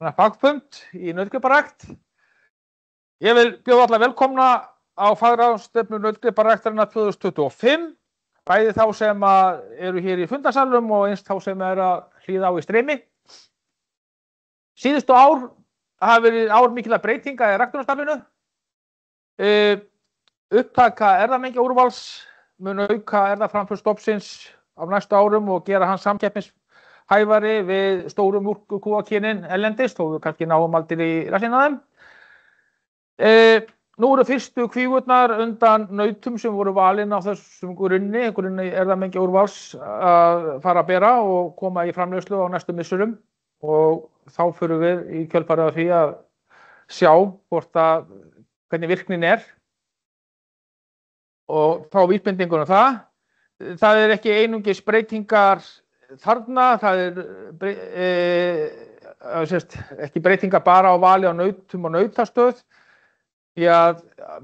fagfund í nautgriparækt. Ég vil bjóða alla velkomna á fagráðstefnu nautgriparæktarinnar 2025, bæði þá sem eru hér í fundarsalnum og eins þá sem eru að hlýða á í streymi. Síðustu ár hafa verið ár mikilla breytinga í ræktunarstarfinu. Upptaka erfðamengja úrvals mun auka erfðaframför stofnsins á næstu árum og gera hann samkeppnishæfari við stóru mjólkurkúakynin erlendis, þó við kannski náum aldrei í rassinn á þeim. Nú eru fyrstu kvígurnar undan nautum sem voru valin á þessum grunni erfðamengja úrvals að fara að bera og koma í framleiðslu á næstu misserum, og þá förum við í kjölfarið af því að sjá hvernig virknin er og fá vísbendingur um það. Það er ekki einungis breytingar þarna, það er ekki breytingar bara á vali á nautum og nautastöð. Því að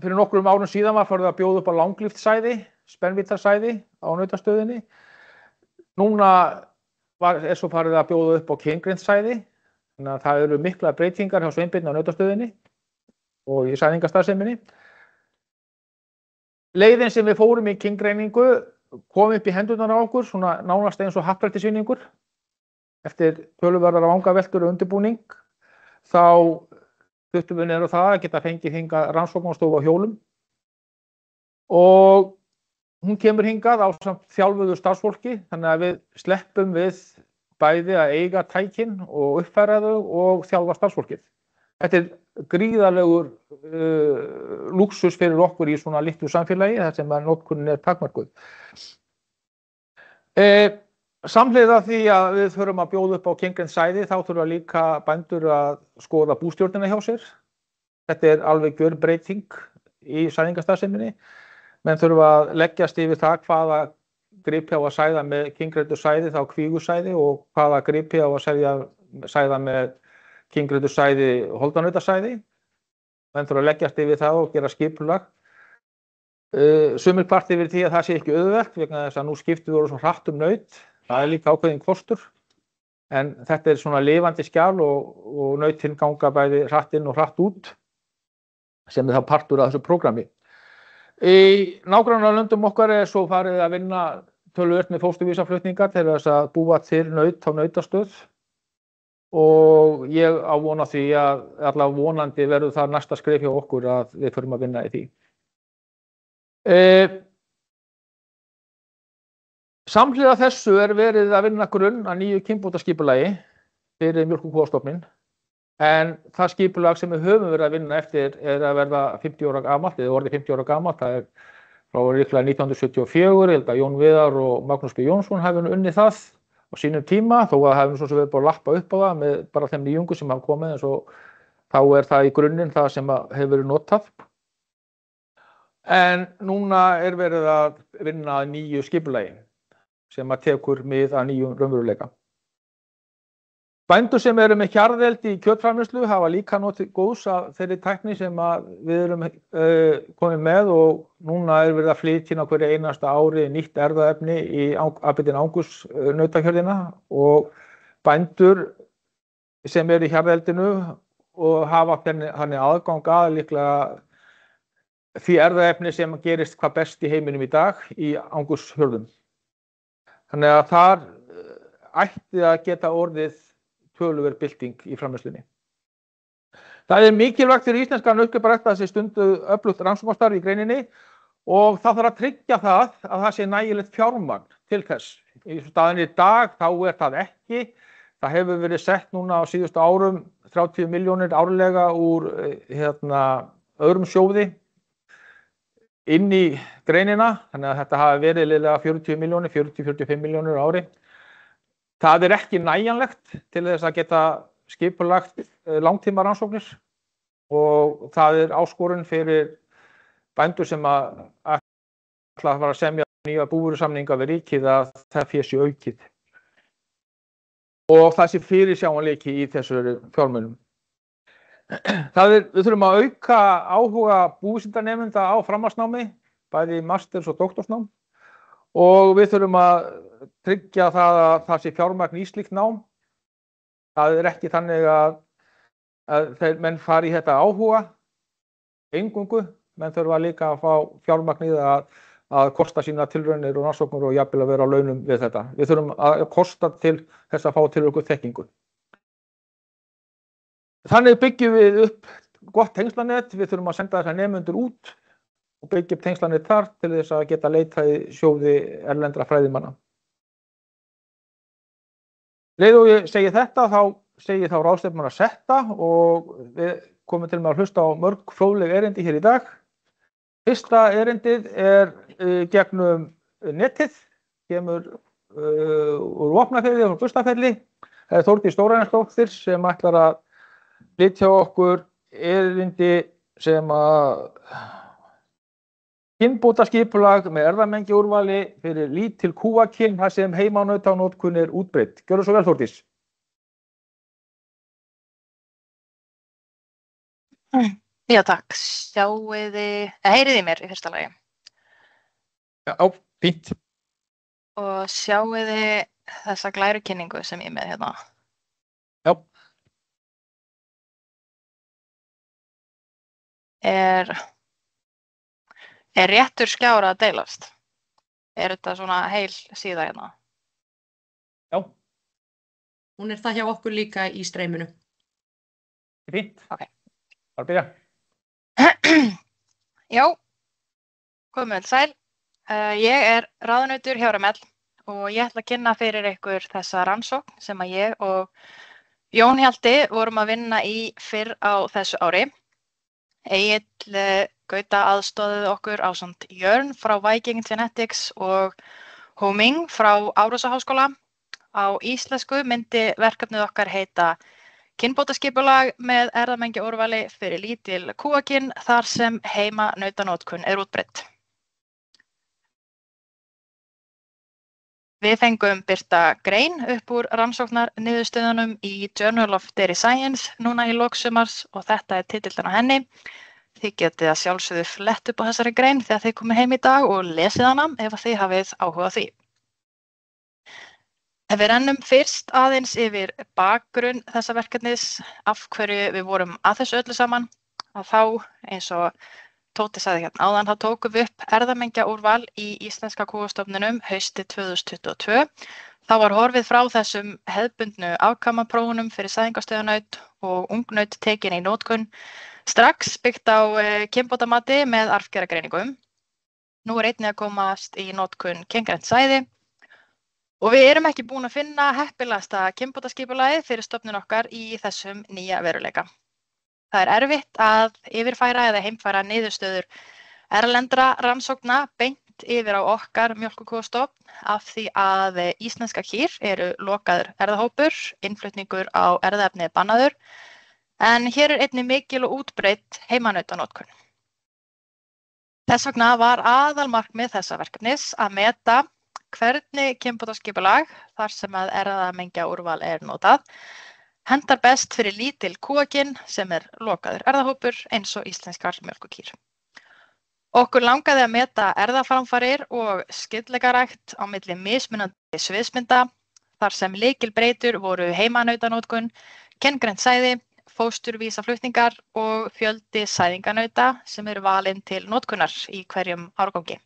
fyrir nokkrum árum síðan var farið að bjóða upp á langlíftsæði, spennvítarsæði á nautastöðinni. Núna er svo farið að bjóða upp á kyngreinssæði, þannig að það eru mikla breytingar hjá Sveinbirni á nautastöðinni og í sæðingastarfseminni. Leiðin sem við fórum í kyngreiningu kom upp í hendurnar á okkur, svona nánast eins og happdrættisvinningur. Eftir töluverðar vangaveltur og undirbúning, þá þurftum við niður á það að geta fengið hingað rannsóknarstofu á hjólum. Og hún kemur hingað ásamt þjálfuðu starfsfólki, þannig að við sleppum við bæði að eiga tækin og uppfæra þau og þjálfa starfsfólkið. Þetta er gríðarlegur lúxus fyrir okkur í svona litlu samfélagi þar sem notkunin er takmörkuð. Samhliða því að við þurfum að bjóða upp á kyngreinssæði, þá þurfa líka bændur að skoða bústjórnina hjá sér. Þetta er alveg gjörbreyting í sæðingastarfseminni. Menn þurfa að leggjast yfir það hvaða gripi á að sæða með kyngreindu sæði, þá kvígusæði, og hvaða gripi á að sæða með kyngreindu sæði, holdanautasæði. Menn þurfa að leggjast yfir það og gera skipulag. Sumir kvart yfir því að það sé ekki auðvelt, vegna þess að nú skiptum við svo hratt um naut. Það er líka ákveðin kostur, en þetta er svona lifandi skjal og nautin ganga bæði hratt inn og hratt út, sem er þá partur af þessu prógrami. Í nágrannalöndum okkar er svo farið að vinna töluvert með fósturvísaflutningar til þess að búa til naut á nautastöð, og ég á von á því að allavega vonandi verður það næsta skref hjá okkur að við förum að vinna í því. Samhliða þessu er verið að vinna grunn að nýju kynbótaskipulagi fyrir mjólkurkúastofninn, en það skipulag sem við höfum verið að vinna eftir er að verða 50 ára gamalt, eða orðið 50 ára gamalt. Það er frá líklega 1974, ég held að Jón Viðar og Magnús B. Jónsson hafi unnið það á sínum tíma, þó að hefum svo sem við bara að lappa upp á það með bara þeim nýjungu sem hafa komið, en svo þá er það í grunninn það sem hefur verið notað. En núna er verið að vinna að nýju skipulagi sem að tekur mið að nýjum raunveruleika. Bændur sem eru með hjarðeldi í kjötframleiðslu hafa líka notið góðs af þeirri tækni sem við erum komið með, og núna er verið að flytja á hverju einasta ári nýtt erfðaefni í Aberdeen Angus nautakjörðina, og bændur sem eru í hjarðeldinu og hafa þannig aðgang að líklega því erfðaefni sem gerist hvað best í heiminum í dag í Angus-hjörðum. Þannig að þar ætti að geta orðið töluverð bylting í framleiðslunni. Það er mikilvægt fyrir íslenska nautgriparækt að þessi stundu öflugt rannsóknarstarf í greininni, og það þarf að tryggja það sé nægilegt fjármagn til þess. Í staðinni í dag þá er það ekki. Það hefur verið sett núna á síðustu árum 30 milljónir árlega úr öðrum sjóði inn í greinina, þannig að þetta hafi verið liðlega 40–45 milljónir á ári. Það er ekki nægjanlegt til þess að geta skipulagt langtímarannsóknir, og það er áskorun fyrir bændur sem ætla að fara að semja nýja búvörusamninga við ríkið að það fé sé aukið. Og það sé fyrirsjáanleiki í þessu fjármunum. Við þurfum að auka áhuga búvísindanemenda á framhaldsnámi, bæði masters- og doktorsnám, og við þurfum að tryggja það að það sé fjármagn í slíkt nám. Það er ekki þannig að að menn fari í þetta áhuga eingöngu, menn þurfa líka að fá fjármagnið að kosta sína tilraunir og rannsóknir og jafnvel að vera á launum við þetta. Við þurfum að kosta til þess að fá til okkur þekkingu. Þannig byggjum við upp gott tengslanet, við þurfum að senda þessa nemendur út og byggja upp tengslanet þar til þess að geta leitað í sjóði erlendra fræðimanna. Leið og ég segi þetta, þá segi þá ráðstefnuna setta og við komum til með að hlusta á mörg fróðleg erindi hér í dag. Fyrsta erindið gegnum netið, kemur úr Vopnafirði og Bustafelli. Það Þórdís Þórarinsdóttir sem ætlar að flytja okkur erindi sem að kynbótaskipulag með erfðamengjaúrvali fyrir lítil kúakyn þar sem heimanautanótkun útbreidd. Gjörðu svo vel, Þórdís. Já, takk. Heyriði mér í fyrsta lagi? Já, fínt. Og sjáiði þessa glærukynningu sem ég er með hérna? Já. Er réttur skjár að deilast? Er þetta svona heil síða hérna? Já. Hún það hjá okkur líka í streyminu. Fínt. Ok. Bara byrja. Já, komið sæl. Ég ráðunautur hjá RML og ég ætla að kynna fyrir ykkur þessa rannsókn sem að ég og Jón Hjalti vorum að vinna í fyrr á þessu ári. Egill Gauta aðstoðaði okkur ásamt Jörn frá Viking Genetics og Homing frá Árósaháskóla. Á íslensku myndi verkefnið okkar heita Kynbótaskipulag með erfðamengjaúrvali fyrir lítil kúakyn þar sem heimanautanótkun útbreidd. Við fengum birta grein upp úr rannsóknarniðurstöðunum í Journal of Dairy Science núna í lok sumars og þetta titillinn á henni. Þið getið að sjálfsögðu flett upp á þessari grein þegar þið komið heim í dag og lesið hana ef þið hafið áhuga á því. Ef við rennum fyrst aðeins yfir bakgrunn þessa verkefnis, af hverju við vorum að þessu öllu saman, að þá eins og Tóti sagði hérna áðan, þá tókum við upp erfðamengjaúrval í íslenska kúastofninum haustið 2022. Þá var horfið frá þessum hefðbundnu afkamaprófunum fyrir sæðingastöðunaut og ungnaut tekin í notkun, strax byggt á kynbótamati með arfgerðargreiningum. Nú einnig að komast í notkun kyngrænt sæði. Og við erum ekki búin að finna heppilegasta kynbótaskipulagið fyrir stofnun okkar í þessum nýja veruleika. Það erfitt að yfirfæra eða heimfæra niðurstöður erlendra rannsókna beint yfir á okkar mjólkurkúastofn af því að íslenska kýr eru lokaður erfðahópur, innflutningur á erfðaefni bannaður, en hér einnig mikil og útbreidd heimanautanótkun. Þess vegna var aðalmarkmið þessa verkefnis að meta hvernig kynbótaskipulag þar sem að erfðamengjaúrval notað hentar best fyrir lítil kúakyn sem lokaður erfðahópur eins og íslenskar mjólkurkýr. Okkur langaði að meta erfðaframfarir og skyldleikarækt á milli mismunandi sviðsmynda þar sem lykilbreytur voru heimanautanótkun, kyngrænt sæði, fósturvísaflutningar og fjöldi sæðinganauta sem valin til notkunar í hverjum árgangi.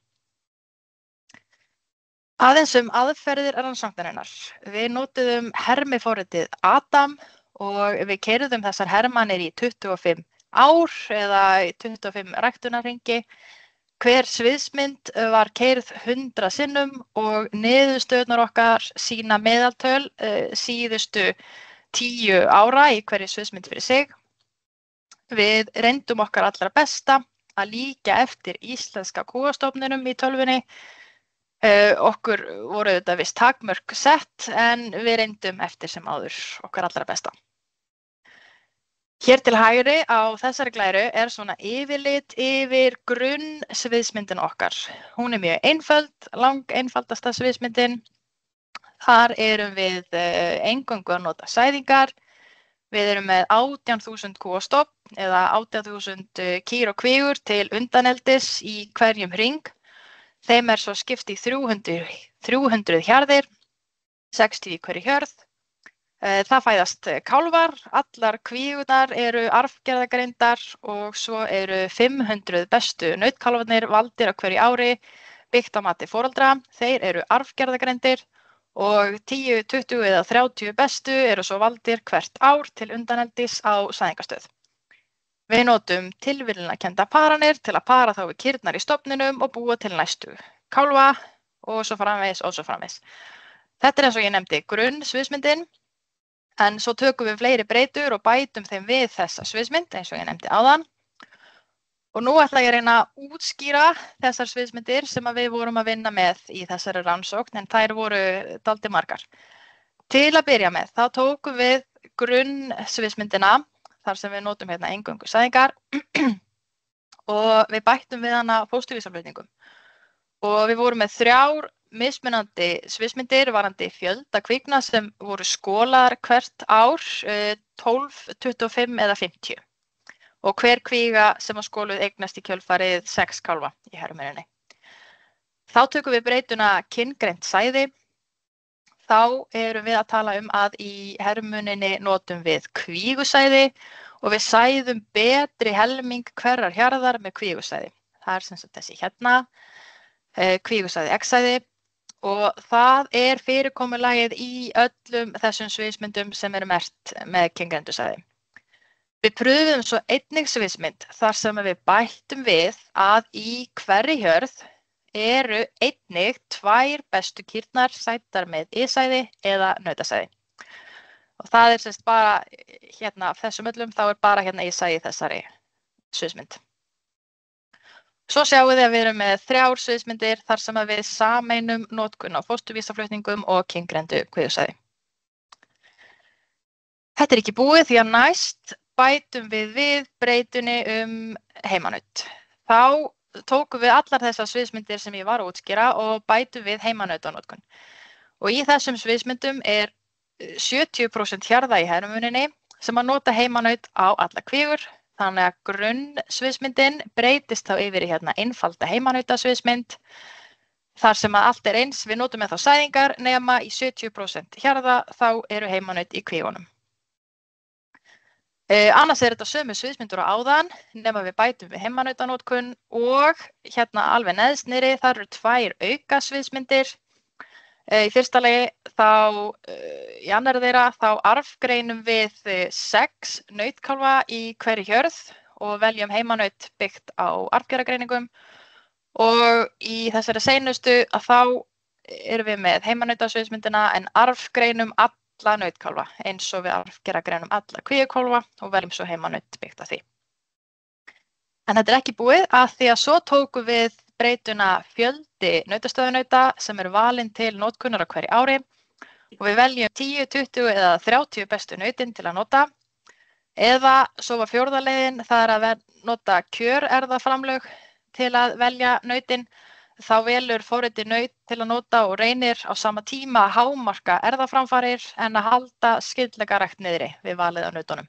Aðeins aðferðir rannsóknarinnar. Við notuðum hermiforritið Adam og við keyrðum þessar hermanir í 25 ár eða í 25 ræktunarhringi. Hver sviðsmynd var keyrð 100 sinnum og niðurstöðurnar okkar sýna meðaltöl síðustu 10 ára í hverju sviðsmynd fyrir sig. Við reyndum okkar allra besta að líkja eftir íslenska kúastofninum í tölvunni. Okkur voru þetta vist takmörk sett en við reyndum eftir sem áður okkar allra besta. Hér til hægri á þessari glæru svona yfirlit yfir grunn sviðsmyndin okkar. Hún mjög einföld, einfaldasta sviðsmyndin. Þar erum við eingöngu að nota sæðingar. Við erum með 18.000 kúastofn eða 18.000 kýr og kvígur til undaneldis í hverjum hring. Þeim svo skipt í 300 hjarðir, 60 í hverju hjörð. Það fæðast kálfar, allar kvígunar eru arfgerðagreindar og svo eru 500 bestu nautkálfarnir valdir á hverju ári byggt á mati foreldra. Þeir eru arfgerðagreindir og 10, 20 eða 30 bestu eru svo valdir hvert ár til undaneldis á sæðingastöð. Við notum tilviljunarkennda paranir til að para þá við kýrnar í stofninum og búa til næstu kálfa og svo framvegis og svo framvegis. Þetta eins og ég nefndi grunnsviðsmyndin, en svo tökum við fleiri breytur og bætum þeim við þessa sviðsmynd eins og ég nefndi áðan. Og nú ætla ég að reyna að útskýra þessar sviðsmyndir sem við vorum að vinna með í þessari rannsókn, en þær voru dálítið margar. Til að byrja með, þá tókum við grunnsviðsmyndina, þar sem við notum hérna eingöngu sæðingar og við bættum við hana fósturvísaflutningum. Og við vorum með 3 mismunandi sviðsmyndir varandi fjölda kvígna sem voru skolaðar hvert ár, 12, 25 eða 50. Og hver kvíga sem að skoluð eignast í kjölfarið 6 kálfa í hermuninni. Þá tökum við breytuna kyngreint sæði. Þá erum við að tala að í hermuninni notum við kvígusæði og við sæðum betri helming hverrar hjarðar með kvígusæði. Það sem sagt þessi hérna, kvígusæði eggsæði, og það fyrirkomulagið í öllum þessum sviðsmyndum sem eru merkt með kyngreindu sæði. Við pröfuðum svo einnig sviðsmynd þar sem við bættum við að í hverri hjörð eru einnig 2 bestu kýrnar sætar með y-sæði eða nautasæði. Og það semst bara hérna af þessum öllum, þá bara hérna y-sæði í þessari sviðsmynd. Svo sjáum við að við erum með 3 sviðsmyndir þar sem við sameinum notkun á fósturvísaflutningum og kyngreindu kvígusæði. Þetta ekki búið því að næst bætum við breytunni heimanaut. Þá tókum við allar þessar sviðsmyndir sem ég var að útskýra og bætum við heimanautanótkun. Og í þessum sviðsmyndum 70% hjarða í hermuninni sem að nota heimanaut á alla kvígur. Þannig að grunnsviðsmyndin breytist þá yfir í hérna einfalda heimanautasviðsmynd þar sem að allt eins, við notum þá sæðingar nema í 70% hjarða þá eru heimanaut í kvígunum. Annars þetta sömu sviðsmyndur á áðan, nema við bætum við heimanautanótkun og hérna alveg neðst niðri, þar eru 2 auka sviðsmyndir. Í fyrsta lagi í annarri þeirra þá arfgreinum við 6 nautkálfa í hverri hjörð og veljum heimanaut byggt á arfgerðagreiningum. Og í þessari seinustu að þá erum við með heimanautasviðsmyndina en arfgreinum alla nautkálfa eins og við arfgerðagreinum alla kvígukálfa og veljum svo heimanaut byggt á því. En þetta ekki búið að því að svo tókum við breytuna fjöldi nautastöðunauta sem eru valin til notkunar á hverju ári og við veljum 10, 20 eða 30 bestu nautin til að nota. Eða svo var 4. leiðin, það að nota kjörerðaframlög til að velja nautin. Þá velur forritið naut til að nota og reynir á sama tíma að hámarka erfðaframfarir en að halda skyldleikarækt niðri við valið á nautunum.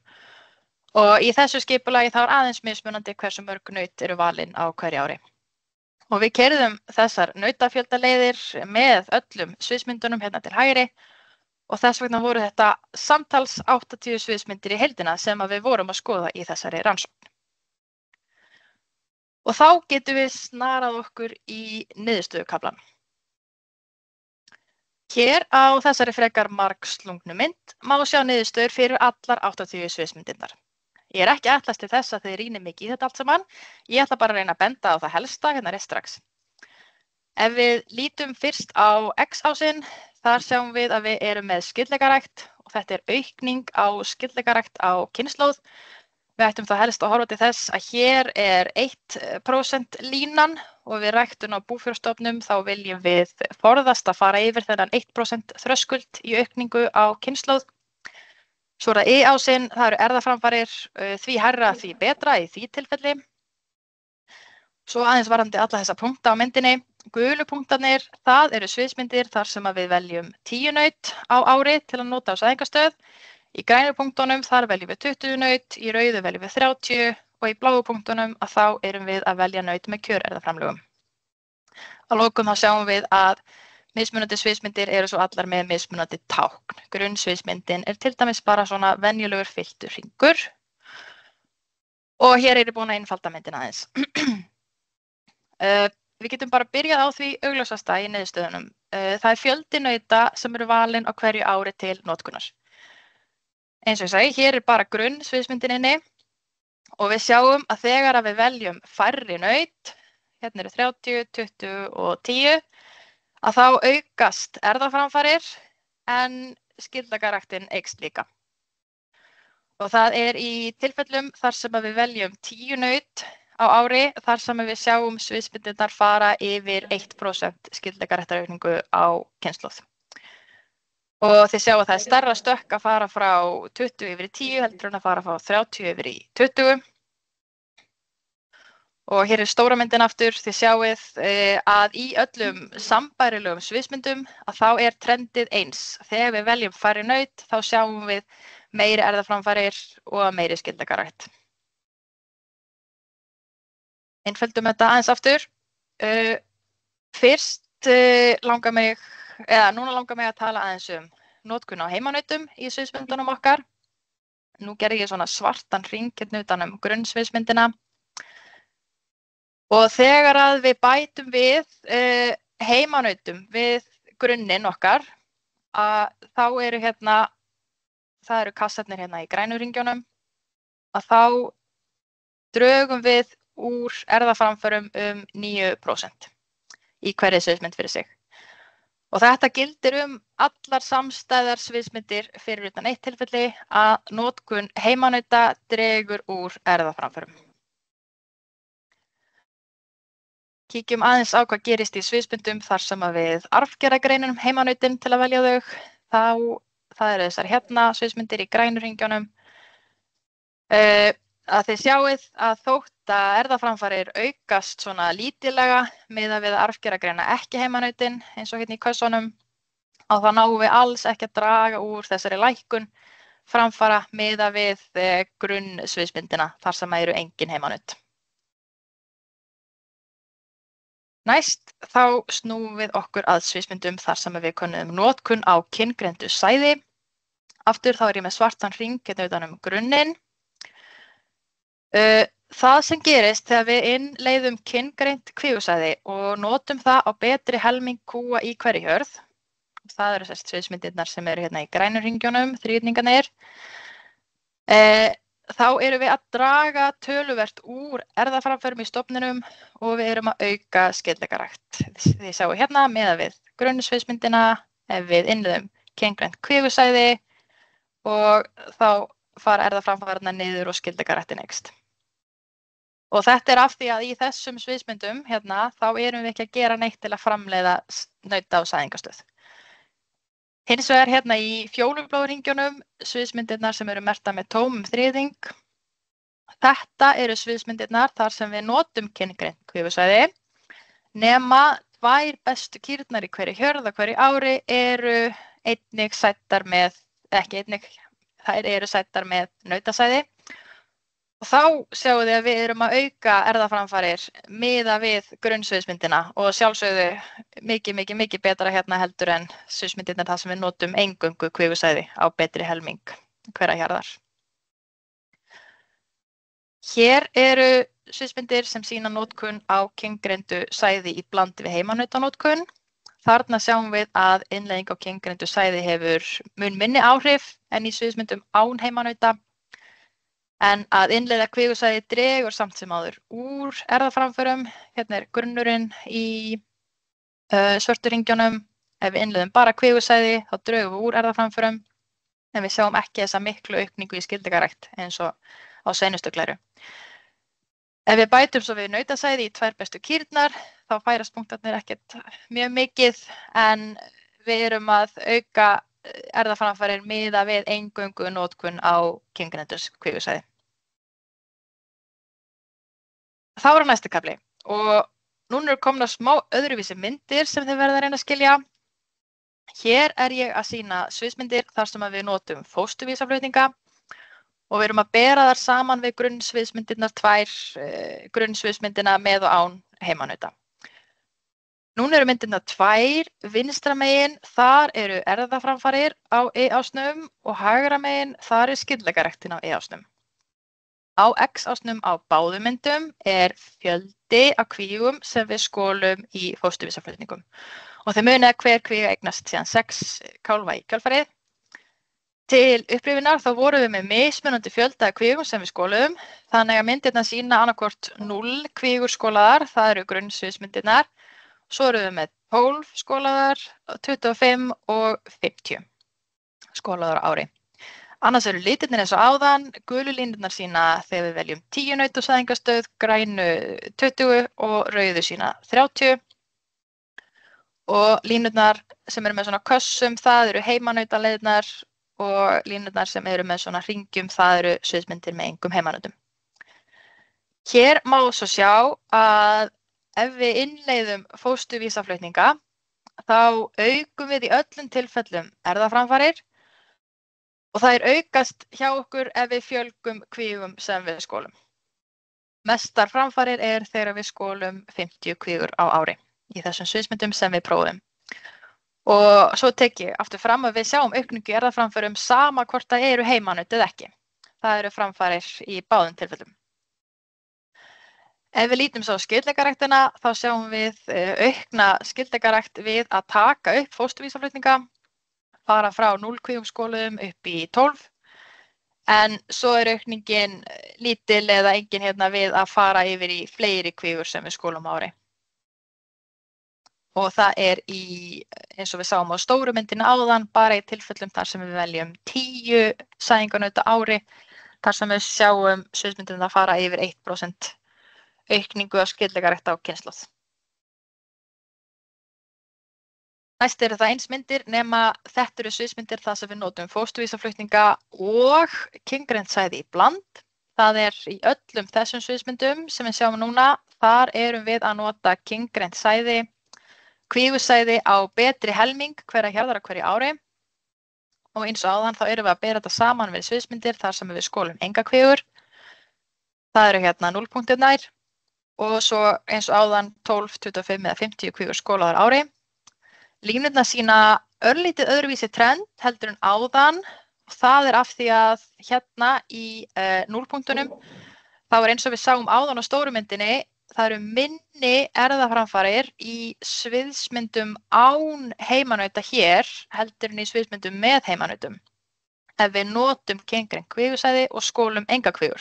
Og í þessu skipulagi þá aðeins mismunandi hversu mörg naut eru valin á hverju ári. Og við keyrðum þessar nautafjöldaleiðir með öllum sviðsmyndunum hérna til hægri og þess vegna voru þetta samtals 80 sviðsmyndir í heildina sem við vorum að skoða í þessari rannsókn. Og þá getum við snarað okkur í niðurstöðukaflann. Hér á þessari frekar margslungnu mynd má sjá niðurstöður fyrir allar 80 sviðsmyndirnar. Ég ekki að ætlast til þess að þið rýni mikið í þetta allt saman. Ég ætla bara að reyna að benda á það helsta hérna rétt strax. Ef við lítum fyrst á X-ásinn, þar sjáum við að við erum með skyldleikarækt og þetta aukning á skyldleikarækt á kynslóð. Við ættum þá helst að horfa til þess að hér 1% línan og við ræktun á búfjárstofnum þá viljum við forðast að fara yfir þennan 1% þröskuld í aukningu á kynslóð. Svo það Y-ásinn, það eru erfðaframfarir, því hærra því betra í því tilfelli. Svo aðeins varðandi alla þessa punkta á myndinni. Gulu punktarnir, það eru sviðsmyndir þar sem við veljum 10 naut á ári til að nota á sæðingastöð. Í grænu punktunum þar veljum við 20 naut, í rauðu veljum við 30 og í bláu punktunum að þá erum við að velja naut með kjörerðaframlögum. Að lokum þá sjáum við að Mismunandi sviðsmyndir eru svo allar með mismunandi tákn. Grunnsviðsmyndin til dæmis bara svona venjulegur fylltur hringur. Og hér ég búin að einfalda myndina aðeins. Við getum bara byrjað á því augljósasta í niðurstöðunum. Það fjöldi nauta sem eru valin á hverju ári til notkunar. Eins og ég segi, hér bara grunnsviðsmyndin inni og við sjáum að þegar við veljum færri naut, hérna eru 30, 20 og 10, að þá aukast erfðaframfarir en skildagaræktin eykst líka. Og það í tilfellum þar sem við veljum 10 naut á ári, þar sem við sjáum sviðsmyndirnar fara yfir 1% skildagaræktaraukningu á kynslóð. Og þið sjáu að það stærra stökk að fara frá 20 yfir í 10 heldur en að fara frá 30 yfir í 20. Og hér stóra myndin aftur, þið sjáuð að í öllum sambærilegum sviðsmyndum að þá trendið eins. Þegar við veljum færri naut þá sjáum við meiri erfðaframfarir og meiri skildagarækt. Einföldum þetta aðeins aftur. Fyrst langar mig að tala aðeins notkun á heimanautum í sviðsmyndunum okkar. Nú gerði ég svona svartan hring hérna utan grunnsviðsmyndina. Og þegar að við bætum við heimanautum við grunninn okkar, þá það eru kassarnir hérna í grænu hringjunum, að þá drögum við úr erfðaframförum 9% í hverri sviðsmynd fyrir sig. Og þetta gildir allar samstæðar sviðsmyndir fyrir utan eitt tilfelli að notkun heimanauta dregur úr erfðaframförum. Kíkjum aðeins á hvað gerist í sviðsmyndum þar sem að við arfgerðargreinum heimanautin til að velja þau. Það eru þessar hérna sviðsmyndir í grænu hringjunum. Að þið sjáið að þótt að erfðaframfarir aukast svona lítillega miðað við að arfgerðargreina ekki heimanautin eins og hérna í kössunum, og þá náum við alls ekki að draga úr þessari lækkun framfara miðað við grunnsviðsmyndina þar sem eru engin heimanaut. Næst þá snúum við okkur að sviðsmyndum þar sem við könnum notkun á kyngreindu sæði. Aftur þá ég með svartan hring hérna utan grunninn. Það sem gerist þegar við innleiðum kyngreint kvigusæði og notum það á betri helming kúa í hverri hjörð. Það eru sviðsmyndirnar sem eru hérna í grænu hringjunum, þríhyrningarnir. Þá erum við að draga töluvert úr erfðaframförum í stofninum og við erum að auka skildagarækt. Þið sjáu hérna miðað við grunnsviðsmyndina ef við innleiðum kyngreint kvigusæði og þá fara erfðaframfarirnar niður og skildagaræktin eykst. Og þetta af því að í þessum sviðsmyndum hérna þá erum við ekki að gera neitt til að framleiða nauta á sæðingastöð. Hins vegar hérna í fjólubláu hringjunum sviðsmyndirnar sem eru merktar með tómum þríhyrning. Þetta eru sviðsmyndirnar þar sem við notum kyngreint kvigusæði nema 2 bestu kýrnar í hverri hjörð á hverju ári eru einnig sættar með, þær eru sættar með nautasæði. Og þá sjáum við að við erum að auka erfðaframfarir miðað við grunnsviðsmyndina og sjálfsögðu mikið betra hérna heldur en sviðsmyndirnar þar sem við notum eingöngu kvigusæði á betri helming hverra hjarðar. Hér eru sviðsmyndir sem sýna notkun á kyngreindu sæði í blandi við heimanautanótkun. Þarna sjáum við að innleiðing á kyngreindu sæði hefur mun minni áhrif en í sviðsmyndum án heimanauta. En að innleiða kvigusæði dregur samt sem áður úr erfðaframförum. Hérna grunnurinn í svörtu hringjunum. Ef við innleiðum bara kvigusæði þá drögum við úr erfðaframförum. En við sjáum ekki þessa miklu aukningu í skildagarækt eins og á seinustu glæru. Ef við bætum svo við nautasæði í 2 bestu kýrnar þá færast punktarnir ekkert mjög mikið en við erum að auka erfðaframfarir miðað við eingöngu notkun á kyngreindu kvigusæði. Þá næsti kafli og núna eru komnar smá öðruvísi myndir sem þið verða að reyna að skilja. Hér ég að sýna sviðsmyndir þar sem við notum fósturvísaflutninga og við erum að bera þar saman við grunnsviðsmyndirnar 2, grunnsviðsmyndina með og án heimanauta. Núna eru myndirnar tvær, vinstra megin, þar eru erfðaframfarir á Y-ásnum og hægra megin, þar er skyldleikaræktin á Y-ásnum. Á X-ásnum á báðum myndum er fjöldi af kvígum sem við skolum í fósturvísaflutningum. Og þið munið að hver kvíga eignast síðan 6 kálfa í kjölfarið. Til upprifjunar þá vorum við með mismunandi fjölda af kvígum sem við skoluðum, þannig að myndirnar sýna annarkvort 0 kvígur skolaðar, það eru grunnsviðsmyndirnar, svo erum við með 12 skolaðar, 25 og 50 skolaðar á ári. Annars eru litirnir eins og áðan, gulu línurnar sýna þegar við veljum 10 nautabúsæðingastöð, grænu 20 og rauðu sýna 30. Og línurnar sem eru með svona kössum, það eru heimanautaleiðnar og línurnar sem eru með svona hringjum, það eru sviðsmyndir með engum heimanautum. Hér má svo sjá að ef við innleiðum fósturvísaflutninga, þá aukum við í öllum tilfellum erfðaframfarir og það aukast hjá okkur ef við fjölgum kvígum sem við skolum. Mestar framfarir er þegar við skolum 50 kvígur á ári í þessum sviðsmyndum sem við prófum. Og svo tek ég aftur fram að við sjáum aukningu í erfðaframförum sama hvort það eru heimanaut eða ekki. Það eru framfarir í báðum tilfellum. Ef við lítum svo á skyldleikaræktina, þá sjáum við aukna skyldleikarækt við að taka upp fósturvísaflutninga, fara frá 0 kvígum skoluðum upp í 12. En svo er aukningin lítil eða engin hérna við að fara yfir í fleiri kvígur sem við skolum á ári. Og það er eins og við sáum á stóru myndina áðan, bara í tilfellum þar sem við veljum 10 sæðinganauta ári, þar sem við sjáum sviðsmyndina fara yfir 1% aukningu af skyldleikarækt á kynslóð. Næst eru það eins myndir nema þetta eru sviðsmyndir þar sem við notum fósturvísaflutninga og kyngreint sæði í bland. Það er í öllum þessum sviðsmyndum sem við sjáum núna, þar erum við að nota kyngreint sæði, kvígusæði á betri helming hverra hjarðar á hverju ári og eins og áðan þá erum við að bera þetta saman við sviðsmyndir þar sem við skolum enga kvígur. Það eru hérna 0 punktirnær og svo eins og áðan 12, 25 eða 50 kvígur skolaðar á ári. Línurnar sýna örlítið öðruvísi trend heldur en áðan og það er af því að hérna í 0 punktunum þá er eins og við sáum áðan á stóru myndinni, það eru minni erfðaframfarir í sviðsmyndum án heimanauta hér heldur en í sviðsmyndum með heimanautum ef við notum kyngreint kvígusæði og skolum enga kvígur.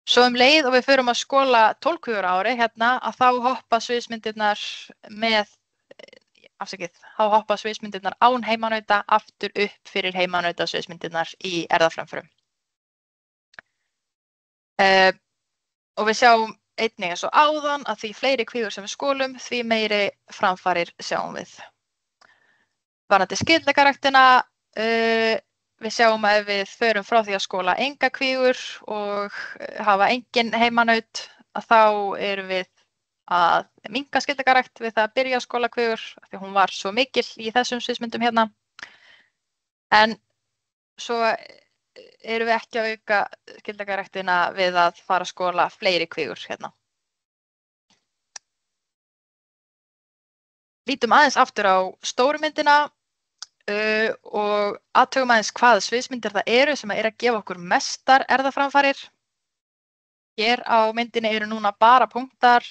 Svo leið og við förum að skola 12 kvígur á ári hérna að þá hoppa sviðsmyndirnar án heimanauta aftur upp fyrir heimanauta sviðsmyndirnar í erfðaframförum. Og við sjáum einnig eins og áðan að því fleiri kvígur sem við skolum, því meiri framfarir sjáum við. Varðandi skyldleikaræktina, við sjáum að ef við förum frá því að skola enga kvígur og hafa engin heimanaut, að þá erum við að minnka skyldleikarækt við það að byrja að skola kvígur, því hún var svo mikil í þessum sviðsmyndum hérna. En svo erum við ekki að auka skyldleikaræktina við að fara að skola fleiri kvígur hérna. Lítum aðeins aftur á stóru myndina og athugum aðeins hvaða sviðsmyndir það eru sem að gefa okkur mestar erfðaframfarir. Hér á myndinni eru núna bara punktar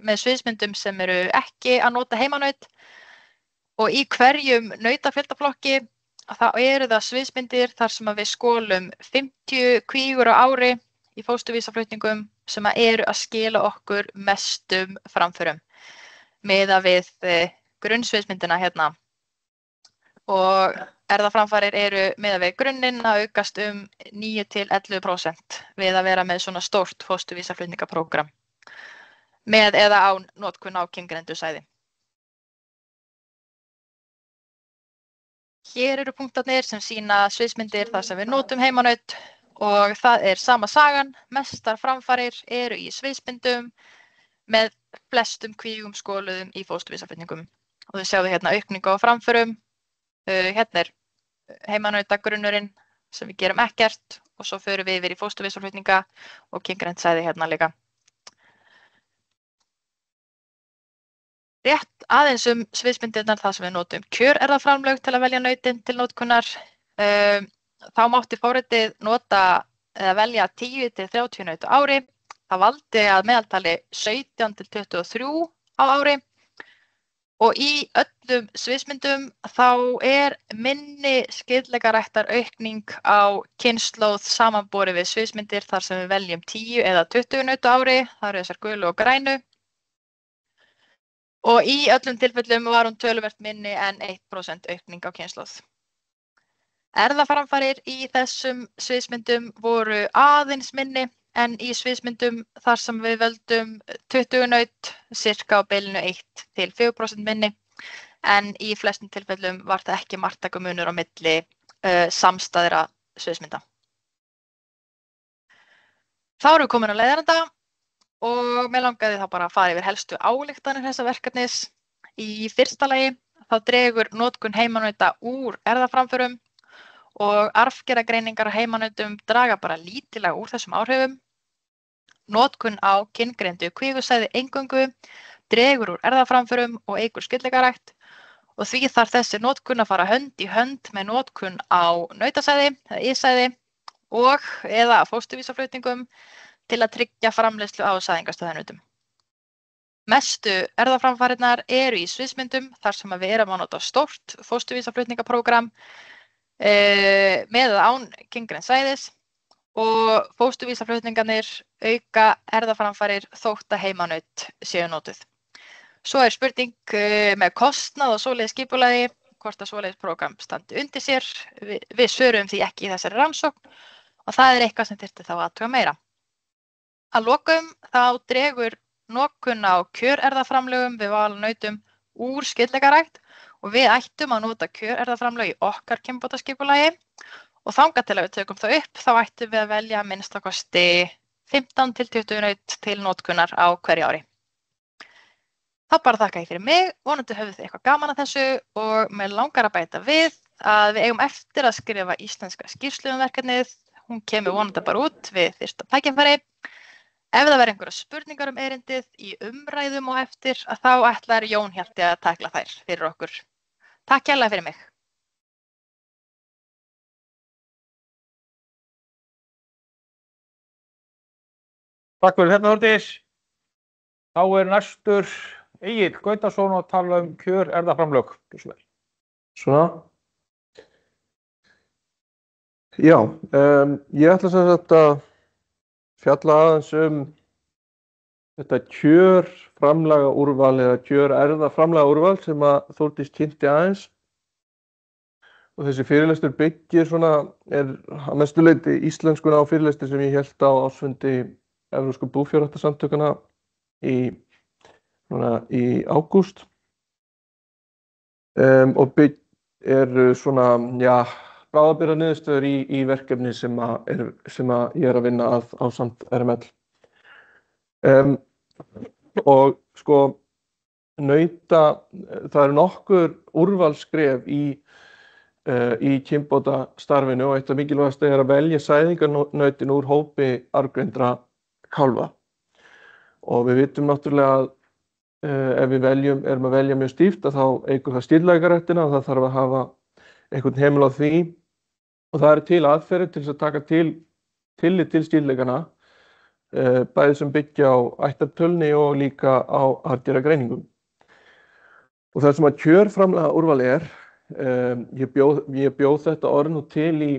með sviðsmyndum sem eru ekki að nota heimanaut og í hverjum nautafjöldaflokki þá eru það sviðsmyndir þar sem að við skolum 50 kvígur á ári í fósturvísaflutningum sem að eru að skila okkur mestum framförum miðað við grunnsviðsmyndina hérna. Og erfðaframfarir eru miðað við grunninn að aukast 9–11% við að vera með svona stórt fósturvísaflutningaprógram með eða án notkun á kyngreindu sæði. Hér eru punktarnir sem sýna sviðsmyndir þar sem við notum heimanaut og það er sama sagan, mestar framfarir eru í sviðsmyndum með flestum kvígum skoluðum í fósturvísaflutningum. Og þið sjáum hérna aukningu á framförum, hérna er heimanauta grunnurinn sem við gerum ekkert og svo förum við yfir í fósturvísaflutninga og kyngreint sæði hérna líka. Rétt aðeins sviðsmyndirnar þar sem við notum kjörerfðaframlög til að velja nautin til notkunar. Þá mátti forritið nota eða velja 10 til 30 naut á ári. Það valdi að meðaltali 17 til 23 á ári. Og í öllum sviðsmyndum þá minni skyldleikaræktar aukning á kynslóð samanborið við sviðsmyndir þar sem við veljum 10 eða 20 naut á ári. Það eru þessar gulu og grænu. Og í öllum tilfellum var hún töluvert minni en 1% aukning á kynslóð. Erfðaframfarir í þessum sviðsmyndum voru aðeins minni en í sviðsmyndum þar sem við völdum 20 naut, sirka á bilinu 1 til 4% minni, en í flestum tilfellum var það ekki marktakamunur á milli samstæðra sviðsmynda. Þá erum við komin á leiðarenda og mér langaði þá bara að fara yfir helstu ályktanir þessa verkefnis. Í fyrsta lagi þá dregur notkun heimanauta úr erfðaframförum og arfgerðargreiningar á heimanautum draga bara lítillega úr þessum áhrifum. Notkun á kyngreindu kvígusæði eingöngu dregur úr erfðaframförum og eykur skyldleikarækt og því þarf þessi notkun að fara hönd í hönd með notkun á nautasæði eða ísæði og eða fósturvísaflutningum til að tryggja framleiðslu á sæðingastöðunautum. Mestu erfðaframfarirnar eru í sviðsmyndum þar sem við erum að nota stórt fósturvísaflutningaprógram með eða án kyngreinds sæðis og fósturvísaflutningarnir auka erfðaframfarir þótt að heimanaut séu notuð. Svo spurning með kostnað og svoleiðis skipulagi, hvort að svoleiðis prógram standi undir sér. Við svörum því ekki í þessari rannsókn og það eitthvað sem þyrfti þá að athuga meira. Að lokum þá dregur notkun á kjörerfðaframlögum við val á nautum úr skyldleikarækt og við ættum að nota kjörerfðaframlög í okkar kynbótaskipulagi og þangað til að við tökum það upp þá ættum við að velja að minnstakosti 15 til 20 naut til notkunar á hverju ári. Þá bara þakka ég fyrir mig, vonandi höfðu þið eitthvað gaman að þessu og mig langar að bæta við að við eigum eftir að skrifa íslenska skýrslu verkefnið. Hún kemur vonandi bara út við fyrsta tækifæri. Ef það verður einhverjar spurningar erindið í umræðum og eftir að þá ætlar Jón Hjalti að tækla þær fyrir okkur. Takk kærlega fyrir mig. Takk fyrir þetta, Þórdís. Þá næstur Egill Gautason að tala kjörerfðaframlög. Svona. Já, ég ætla sem sagt að fjalla aðeins þetta kjörframlaga úrval eða kjörerfðaframlaga úrval sem að Þórdís kynnti aðeins. Og þessi fyrirlestur byggir svona, að mestu leyti íslenskuna á fyrirlestur sem ég hélt á ársfundi Evrópsku búfjárræktarsamtökanna í ágúst. Og svona, bráðabirgðaniðurstöður í verkefni sem að ég að vinna að ásamt RML. Og sko, það eru nokkur úrvalsskref í kynbótastarfinu og eitt af mikilvægast að velja sæðingarnautin úr hópi arfgreindra kálfa. Og við vitum náttúrulega að ef við erum að velja mjög stíft að þá eykur það skyldleikaræktina og það þarf að hafa einhvern heimil á því. Og það eru til aðferðir til þess að taka tillit til skyldleikana, bæði sem byggja á ættartölni og líka á arfgerðargreiningum. Og það sem að kjörframlaga úrval ég bjó þetta orð nú til í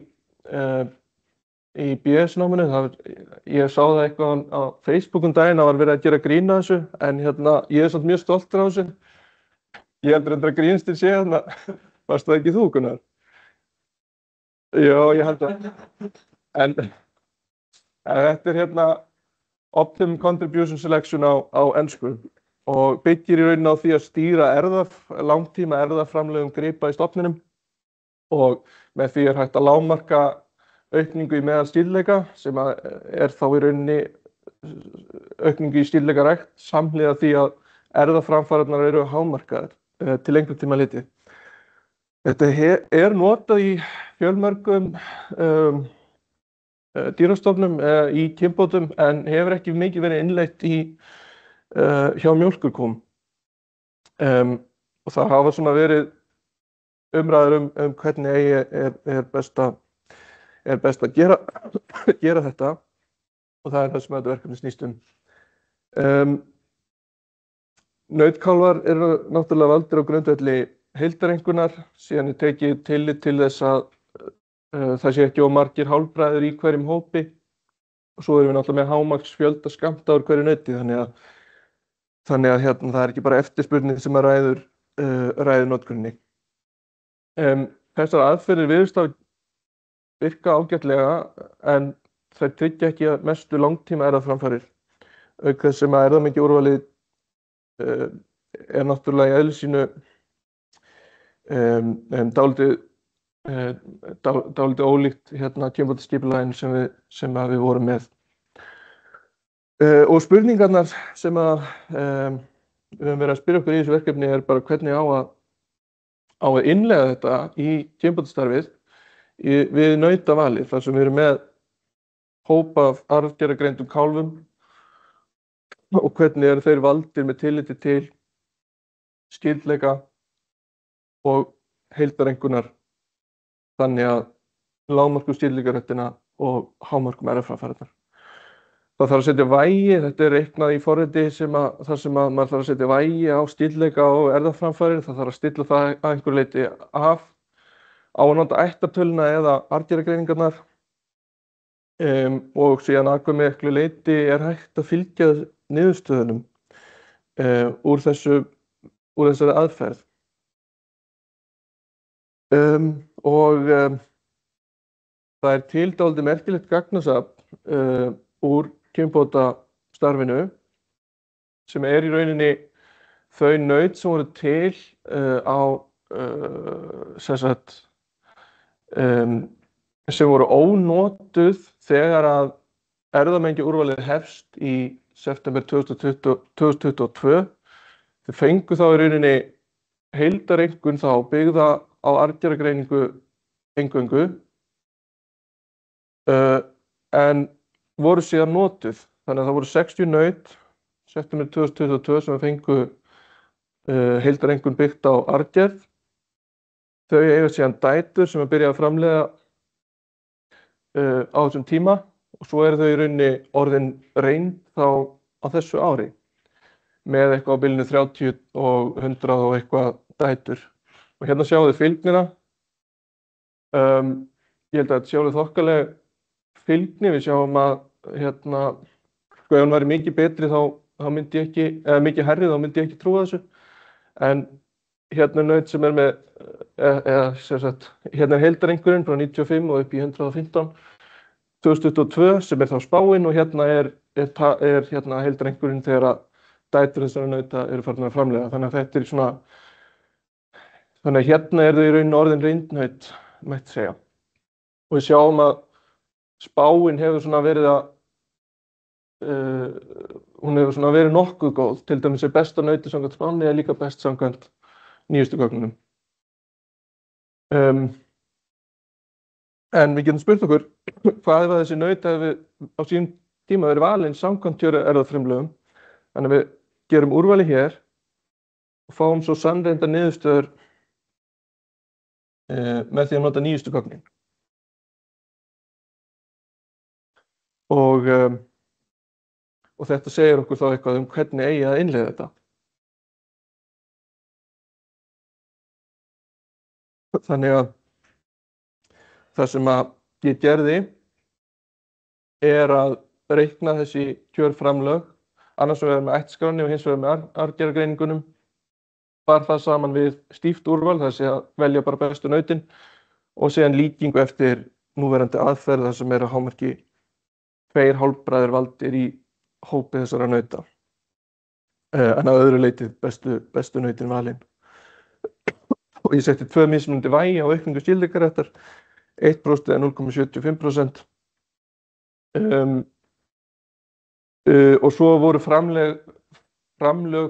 BS-náminu. Ég sá það eitthvað á Facebook daginn að var verið að gera grín að þessu, en ég samt mjög stoltur af þessu. Ég heldur að grínstinn sé varst það ekki þú, Gunnar? Já, ég held að. En þetta Optimum Contribution Selection á ensku og byggir í rauninni á því að stýra langtíma erfðaframlögum gripa í stofninum og með því hægt að lágmarka aukningu í meðal skyldleika sem þá í rauninni aukningu í skyldleikarækt samhliða því að erfðaframfarirnar eru hámarkaðar til lengri tíma litið. Þetta notað í fjölmörgum dýrastofnum í kynbótum en hefur ekki mikið verið innleitt hjá mjólkurkúm. Og það hafa svona verið umræður hvernig er best að gera þetta, og það það sem þetta verkefni snýst Nautkálfar eru náttúrulega valdir á grundvelli heildarengunar, síðan tekið tillit til þess að það sé ekki of margir hálfbræður í hverjum hópi, og svo erum við náttúrulega með hámarksfjölda skammta úr hverju nauti, þannig að hérna, það ekki bara eftirspurnin sem að ræður notkuninni. Þessar aðferðir virðast að virka ágætlega, en þær tryggja ekki að mestu langtíma erfðaframfarir. Auk þess sem að erfðamengi úrvalið náttúrulega í eðli sínu dálítið ólíkt kynbótaskipulaginu sem við vorum með. Og spurningarnar sem við höfum verið að spyrja okkur í þessu verkefni bara hvernig á að innleiða þetta í kynbótastarfið við nautavalið, þar sem við erum með hóp af arfgerðargreindum kálfum og hvernig þeir valdir með tilliti til skyldleika og heildarengunar, þannig að lágmarkum skyldleikaréttina og hámarkum erfðaframfarirnar. Það þarf að setja vægi, þetta reiknað í forriti þar sem að maður þarf að setja vægi á skyldleika og erfðaframfarir, það þarf að stilla það að einhverju leyti af á að nota ættartöluna eða arfgerðargreiningarnar, og síðan að hve miklu leyti hægt að fylgja niðurstöðunum úr þessari aðferð. Það til dálítið merkilegt gagnasafn úr kynbótastarfinu sem í rauninni þau naut sem voru til sem voru ónotuð þegar að erfðamengi úrvalið hefst í september 2022. Þau fengu þá í rauninni heildarengun þá byggða á arfgerðargreiningu eingöngu, en voru síðan notuð. Þannig að það voru 60 naut september 2022 sem fengu heildarengun byggt á arfgerð. Þau eiga síðan dætur sem byrja að framleiða á þessum tíma, og svo þau í rauninni orðin reynd þá á þessu ári með eitthvað á bilinu 30 og 100 og eitthvað dætur. Og hérna sjáum við fylgnina. Ég held að þetta sjáum við þokkaleg fylgni. Við sjáum að ef hún væri mikið betri þá myndi ég ekki, eða mikið hærri þá myndi ég ekki trúa þessu. En hérna naut sem með, hérna heildarengurinn frá 95 og upp í 115 2022 sem þá spáin, og hérna hérna heildarengurinn þegar að dætur þessara nauta eru farin að framleiða. Þannig að þetta svona, þannig að hérna þau í rauninni orðin reyndnaut, mætti segja. Og við sjáum að spáin hefur svona verið hún hefur svona verið nokkuð góð. Til dæmis besta nauti samkvæmt spánni líka best samkvæmt nýjustu gögnunum. En við getum spurt okkur hvað ef þessi naut hefði á sínum tíma verið valin samkvæmt kjörerfðafrumlögum. Þannig að við gerum úrvali hér og fáum svo sannreynda niðurstöður með því að nota nýjustu gögnin. Og þetta segir okkur þá eitthvað hvernig eigi að innleiða þetta. Þannig að það sem að ég gerði að reikna þessi kjörframlög, annars vegar með ættskráni og hins vegar með arfgerðargreiningunum, bar það saman við stíft úrval, það sé að velja bara bestu nautin, og síðan líkingu eftir núverandi aðferð þar sem að hámarki 2 hálfbræður valdir í hópi þessara nauta. En að öðru leyti bestu nautin valin. Og ég setti 2 mismunandi vægi á aukningu skyldleikaréttar, 1% eða 0,75%. Og svo voru framlög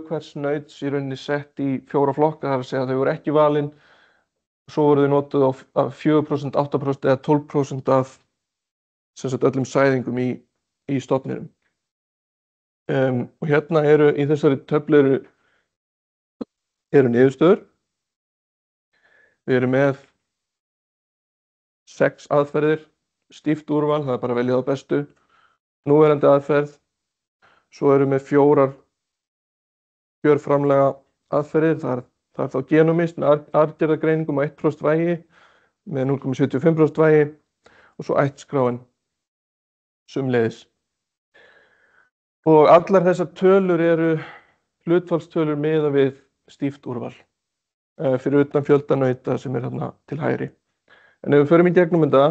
hvers nauts í rauninni sett í 4 flokka, það er að segja að þau voru ekki valin, svo voru þau notuð á 4%, 8% eða 12% af öllum sæðingum í stofninum. Og hérna í þessari töflu eru niðurstöður. Við erum með 6 aðferðir, stíft úrval, það bara að velja þá bestu, núverandi aðferð, svo erum við 4 kjörframlega aðferðir, það er þá genómist með arfgerðargreiningum á 1% vægi með 0,75% vægi og svo ættskráin sömuleiðis. Og allar þessar tölur eru hlutfallstölur miðað við stíft úrval fyrir utan fjölda nauta sem er þarna til hægri. En ef við förum í gegnum þetta,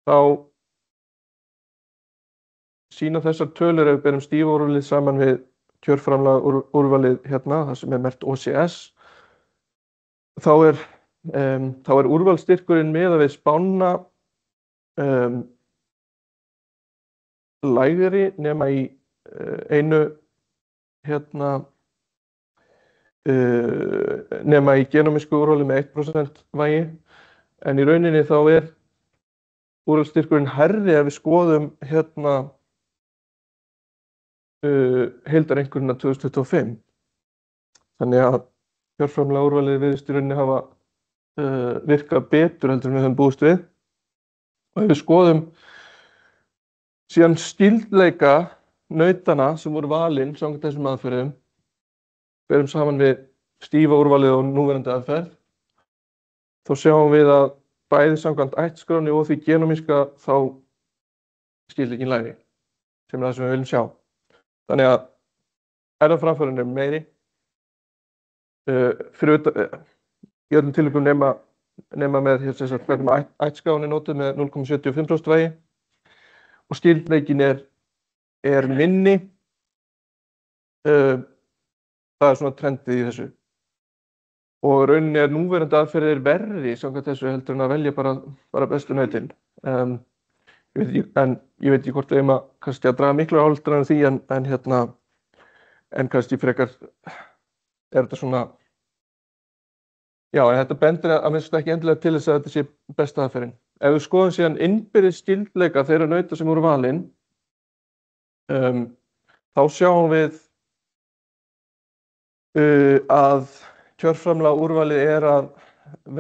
þá sýna þessar tölur ef við berum stífa úrvalið saman við kjörframlega úrvalið hérna, það sem er merkt OCS, þá er úrvalsstyrkurinn miðað við spána lægri nema í einu nema í genómísku úrvali með 1% vægi, en í rauninni þá er úrvalsstyrkurinn hærri ef við skoðum heildareinkunnina 2025. Þannig að kjörframlega úrvalið virðist í rauninni hafa virkað betur heldur en við höfum búist við. Og ef við skoðum síðan skyldleika nautana sem voru valin samkvæmt þessum aðferðum, berum saman við stífa úrvalið og núverandi aðferð, þá sjáum við að bæði samkvæmt ættskráni og því genómíska þá skyldleikinn lægri, sem er það sem við viljum sjá. Þannig að erfðaframförin er meiri, fyrir utan, í öllum tilvikum nema með ættskráni notuð með 0,75% vægi og skyldleikinn er minni. Það er svona trendið í þessu. Og rauninni er núverandi aðferðir verri samkvæmt þessu heldur en að velja bara bestu nautin. Ég veit ekki hvort við kannski að draga miklu ályktun af því en kannski frekar er þetta svona, já, en þetta bendir að minnst ekki endilega til þess að þetta sé besta aðferðin. Ef við skoðum síðan innbyrðis skyldleika þeirra nauta sem voru valin, þá sjáum við að kjörframlega úrvalið er að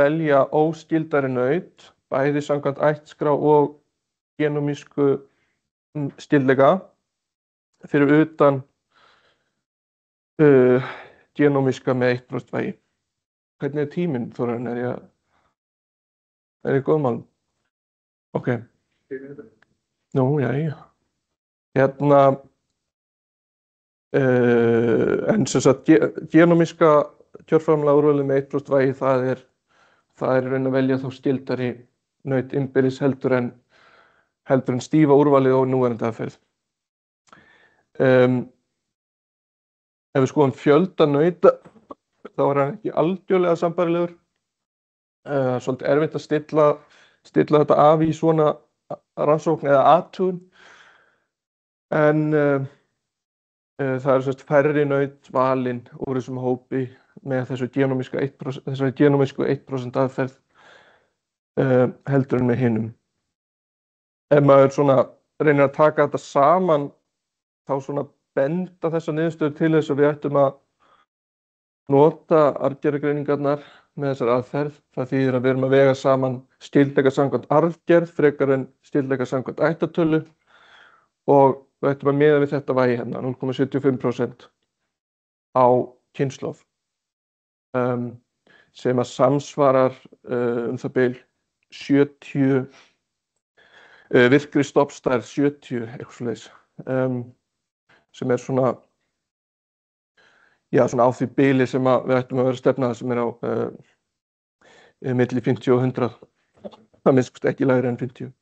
velja óskyldari naut, bæði samkvæmt ættskrá og genómísku skyldleika fyrir utan genómíska með 1% vægi. Hvernig er tíminn, Þórarinn? Er ég góð málum? Ok. Nú, já. En sem sagt, genómíska kjörframlega úrvalið með 1% vægi, það er í raun að velja þá skyldari naut innbyrðis heldur en stífa úrvalið og núverandi aðferð. Ef við skoðum fjölda nauta, þá er hann ekki algjörlega sambærilegur. Svolítið erfitt að stilla þetta af í svona rannsókn eða athugun. En það eru færri naut valin úr þessum hópi með þessari genómísku 1% aðferð heldur en með hinum. Ef maður svona reynir að taka þetta saman, þá svona benda þessa niðurstöður til þess að við ættum að nota arfgerðargreiningarnar með þessar aðferð. Það þýðir að við erum að vega saman skyldleika samkvæmt arfgerð frekar en skyldleika samkvæmt ættatölu og við ættum að miða við þetta vægi hérna, 0,75% á kynslóð, sem að samsvarar það bil 70 virkri stofnstærð 70 eitthvað svoleiðis, sem er svona á því bili sem við ættum að vera stefnað sem er á milli 50 og 100, það minnst ekki lægri en 50.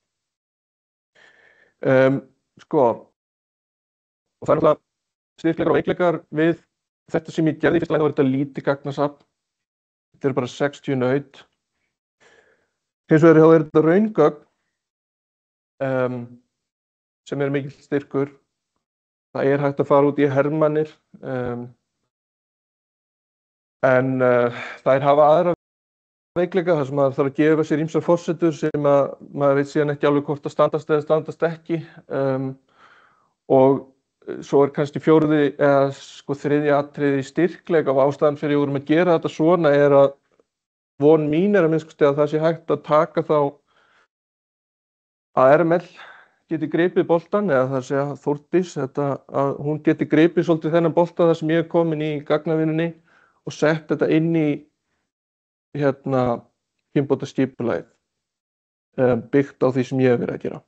Og það er náttúrulega styrkleikar og veikleikar við þetta sem ég gerði í fyrsta lagi, þá var þetta lítið gagnasafn, þetta er bara 60 naut. Hins vegar þá er þetta raungögn sem er mikill styrkur. Það er hægt að fara út í hermannir, en þær hafa aðra veikleika þar sem maður þarf að gefa sér ýmsar forsendur sem að maður veit síðan ekki alveg hvort að standast eða standast ekki, og svo kannski fjórði eða sko þriðja atriði styrkleika og ástæðan fyrir vorum að gera þetta svona að von mín að minnst að það sé hægt að taka þá að RML geti gripið boltan eða það sé að Þórdís að hún geti gripið svolítið þennan bolta þar sem ég komin í gagnavinnunni og sett þetta inn í kynbótaskipulagið byggt á því sem ég hef verið að gera.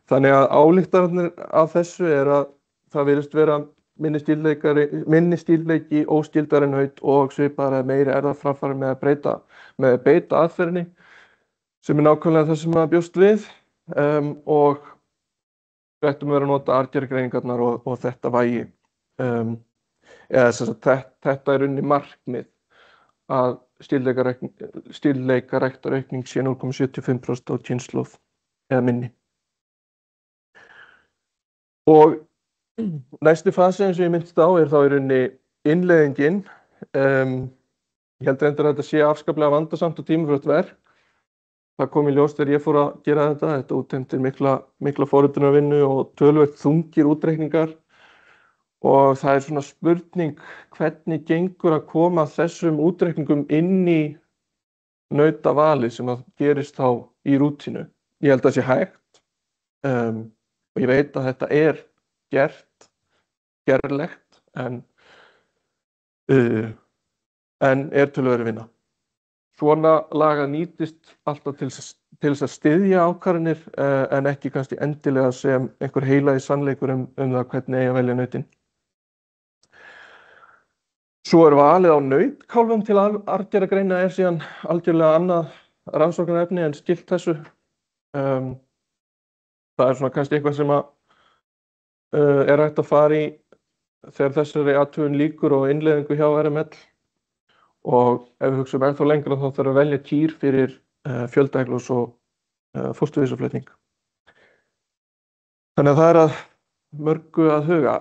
Þannig að ályktanirnar af þessu að það virðist vera minni stílleiki, óskyldari en haut og svipaðar eða meiri erfðaframfarir með að beita aðferðinni sem nákvæmlega það sem að bjóst við og við ættum að vera að nota arfgerðargreiningarnar og þetta vægi. Þetta unni markmið að stílleikaræktaraukning sé 0,75% á kynslóð eða minni. Og næsti fasi eins og ég myndist á þá í rauninni innleiðingin. Ég held reyndar að þetta sé afskaplega vandasamt og tímafrekt verk. Það kom í ljós þegar ég fór að gera þetta útheimtir mikla forritunarvinnu og töluvert þungir útreikningar. Og það svona spurning hvernig gengur að koma þessum útreikningum inn í nautavali sem að gerist þá í rútínu. Ég held að það sé hægt og ég veit að þetta gerlegt en töluvert vinna. Svona lagað nýtist alltaf til þess að styðja ákvarðanir en ekki kannski endilega sem einhver heilagur sannleikur það hvernig eigi að velja nautin. Svo valið á nautkálfum til arfgerðargreina síðan algjörlega annað rannsóknarefni en skylt þessu. Það svona kannski eitthvað sem að hægt að fara í þegar þessari athugun lýkur og innleiðingu hjá RML. Og ef við hugsum ennþá lengra þá þarf að velja kýr fyrir fjöldaeglós og fósturvísaflutning. Þannig að það að mörgu að huga.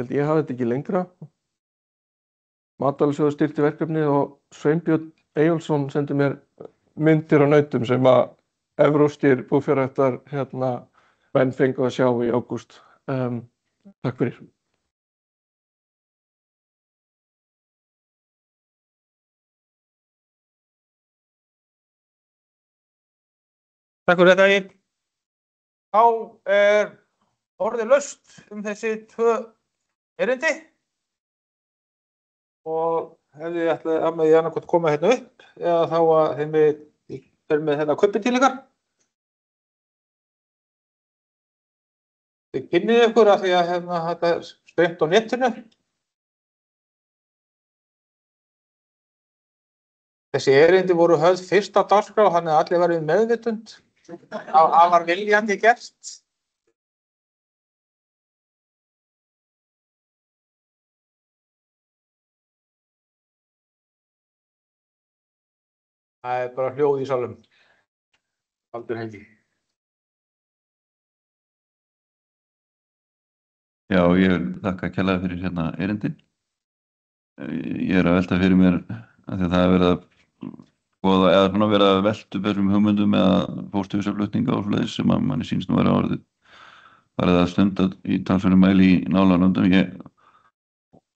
Ég hafi þetta ekki lengra. Matvælasjóður styrkti verkefnið og Sveinbjörn Eyjólfsson sendi mér myndir á nautum sem að evrópskir búfjárræktar menn fengu að sjá í ágúst. Takk fyrir. Takk fyrir þetta. Þá orðið laust þessi tvö erindi og hefði ég ætlaði að með ég annarkvæmt koma hérna upp eða þá að þeim við erum með hérna kuppin til ykkar. Þið kynnið ykkur af því að þetta streymt á netinu. Þessi erindi voru höfð fyrst á dagskrá, þannig að allir verið meðvitund. Það var viljandi gert. Það bara hljóð í salnum. Baldur Helgi. Já, ég þakka kærlega fyrir erindin. Ég að velta fyrir mér að því að það verið að skoða eða svona verið að velta upp þessum hugmyndum eða fósturvísaflutninga og svoleiðis sem að manni sýnst nú vera orðið farið að stunda í talsverðum mæli í nágrannalöndum.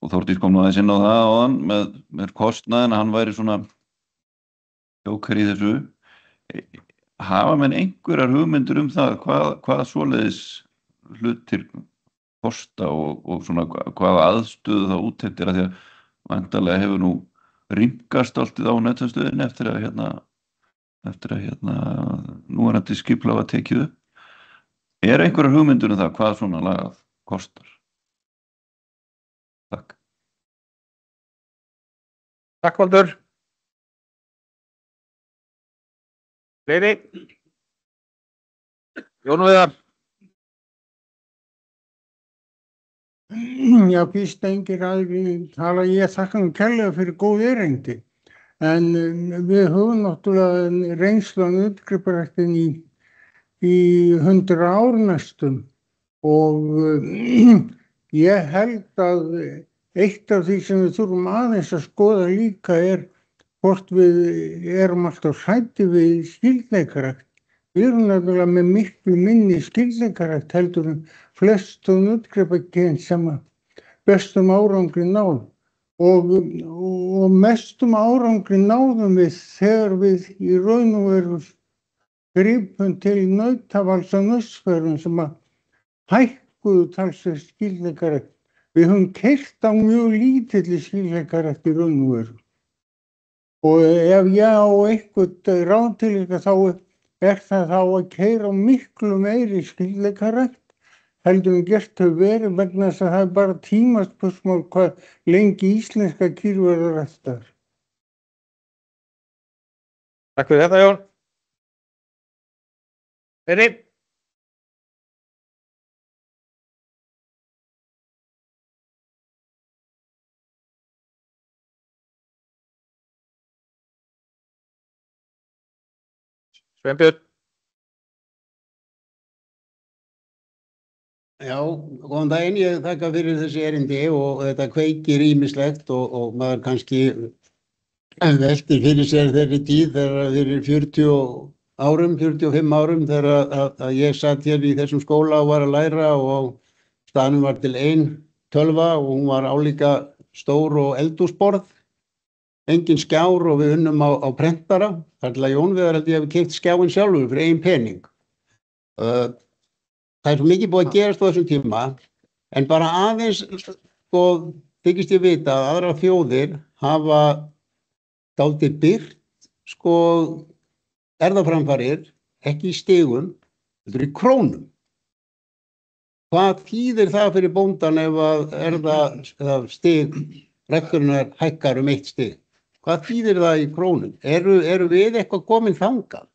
Og Þórdís kom nú aðeins inn á það áðan með kostnaðinn að hann væri svona jóker í þessu. Hafa menn einhverjar hugmyndir það hvað svoleiðis hlutir kosta og svona hvaða aðstöðu það útheimtir að því að væntanlega hefur nú rýmkast alltið á netarstöðinni eftir að núverandi skipulag var tekið upp. Einhverjar hugmyndir það hvað svona lagað kostar? Takk. Takk, Baldur. Fleiri? Jón Viðar. Já, fyrst engir aðrir tala ég þakka kærlega fyrir góð erindi. En við höfum náttúrulega reynslu af nautgriparæktin í 100 ár næstum og ég held að eitt af því sem við þurfum aðeins að skoða líka hvort við erum alltaf hræddir við skyldleikarækt Við erum nefnilega með miklu minni skyldleikarækt heldur en flestu nuddgripakyn sem að bestum árangri náð og mestum árangri náðum við þegar við í raun og veru gripum til nautavals á nautnsferðum sem að hækkuðu talsvert skyldleikarækt. Við höfum keyrt á mjög lítilli skyldleikarækt í raun og veru. Og ef ég á eitthvað ráð til eitthvað þá það þá að keyra á miklu meiri skyldleikarækt heldur en gert hefur verið vegna þess að það bara tímaspursmál hvað lengi íslenska kýr verður ræktaðar. Takk fyrir þetta, Jón. Fleiri? Sveinbjörn. Já, góðan daginn, ég þakka fyrir þessi erindi og þetta kveikir ýmislegt og maður kannski veltir fyrir sér þeirri tíð þegar fyrir 45 árum þegar að ég satt hér í þessum skóla og var að læra og staðnum var til ein tölva og hún var álíka stór og eldhúsborð, engin skjár og við unnum á prentara, þar til að Jón Viðar held ég hafi keypt skjáinn sjálfur fyrir eigin pening. Það er svo mikið búið að gerast á þessum tíma, en bara aðeins þykist ég vita að aðrar þjóðir hafa dálítið birt erfðaframfarir, ekki í stigum, þetta er í krónum. Hvað þýðir það fyrir bóndan ef að stig rækturinnar hækkar 1 stig? Hvað þýðir það í krónum? Eru við eitthvað komin þangað?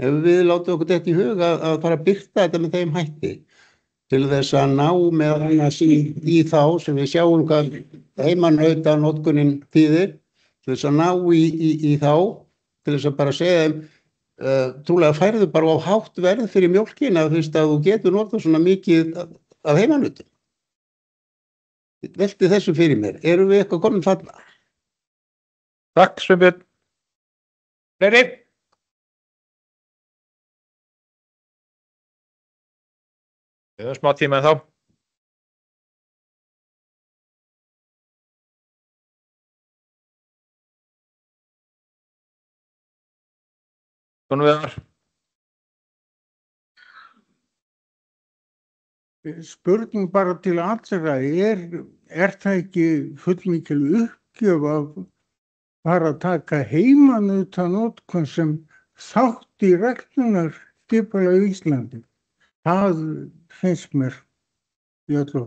Ef við látum okkur þetta í hug að fara að birta þetta með þeim hætti til þess að ná með annars í þá sem við sjáum hvað heimanautanotkunin þýðir, til þess að ná í þá, til þess að bara segja þeim trúlega færðu bara á hátt verð fyrir mjólkina fyrst að þú getur notað svona mikið af heimanautum. Velti þessu fyrir mér. Erum við eitthvað komin þarna? Takk, Sveinbjörn. Fleiri? Við höfum smá tíma en þá. Jón Viðar. Spurning bara til allra, er það ekki fullmikil uppgjöf að fara að taka heimanautanótkun sem þátt í ræktunarskipulagi í Íslandi? Það finnst mér í öllu.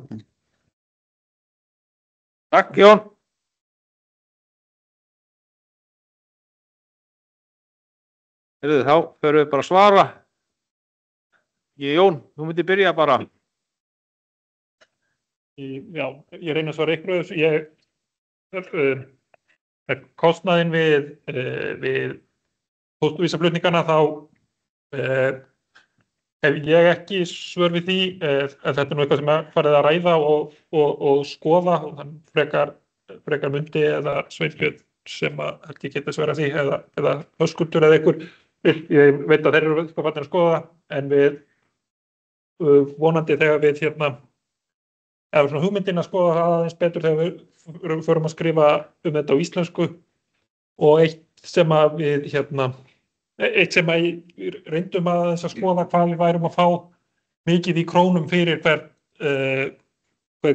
Takk, Jón. Þá förum við bara að svara. Jón, þú myndir byrja bara. Já, ég reyna að svara ykkur þessu. Kostnaðinn við póstvísaflutningana þá hef ég ekki svör við því, en þetta nú eitthvað sem er farið að ræða og skoða og þann frekar Mundi eða Sveinbjörn sem að ekki geta svara því eða Höskuldur eða ykkur. Ég veit að þeir eru farnir að skoða en við vonandi þegar við eða svona hugmyndin að skoða það aðeins betur þegar við förum að skrifa þetta á íslensku og eitt sem við reyndum að skoða hvað við værum að fá mikið í krónum fyrir hver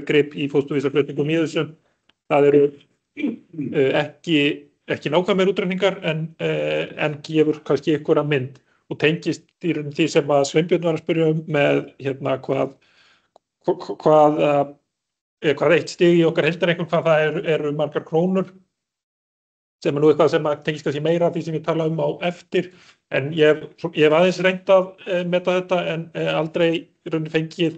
grip í fósturvísaflutningum í þessu. Það eru ekki nákvæmir útreikningar en gefur kannski einhverja mynd og tengist í því sem að Sveinbjörn var að spyrja með hvað eitt stig í okkar heildarreiknum, hvað það eru margar krónur sem nú eitthvað sem tengist kannski meira af því sem ég tala á eftir en ég hef aðeins reynt að meta þetta en aldrei fengið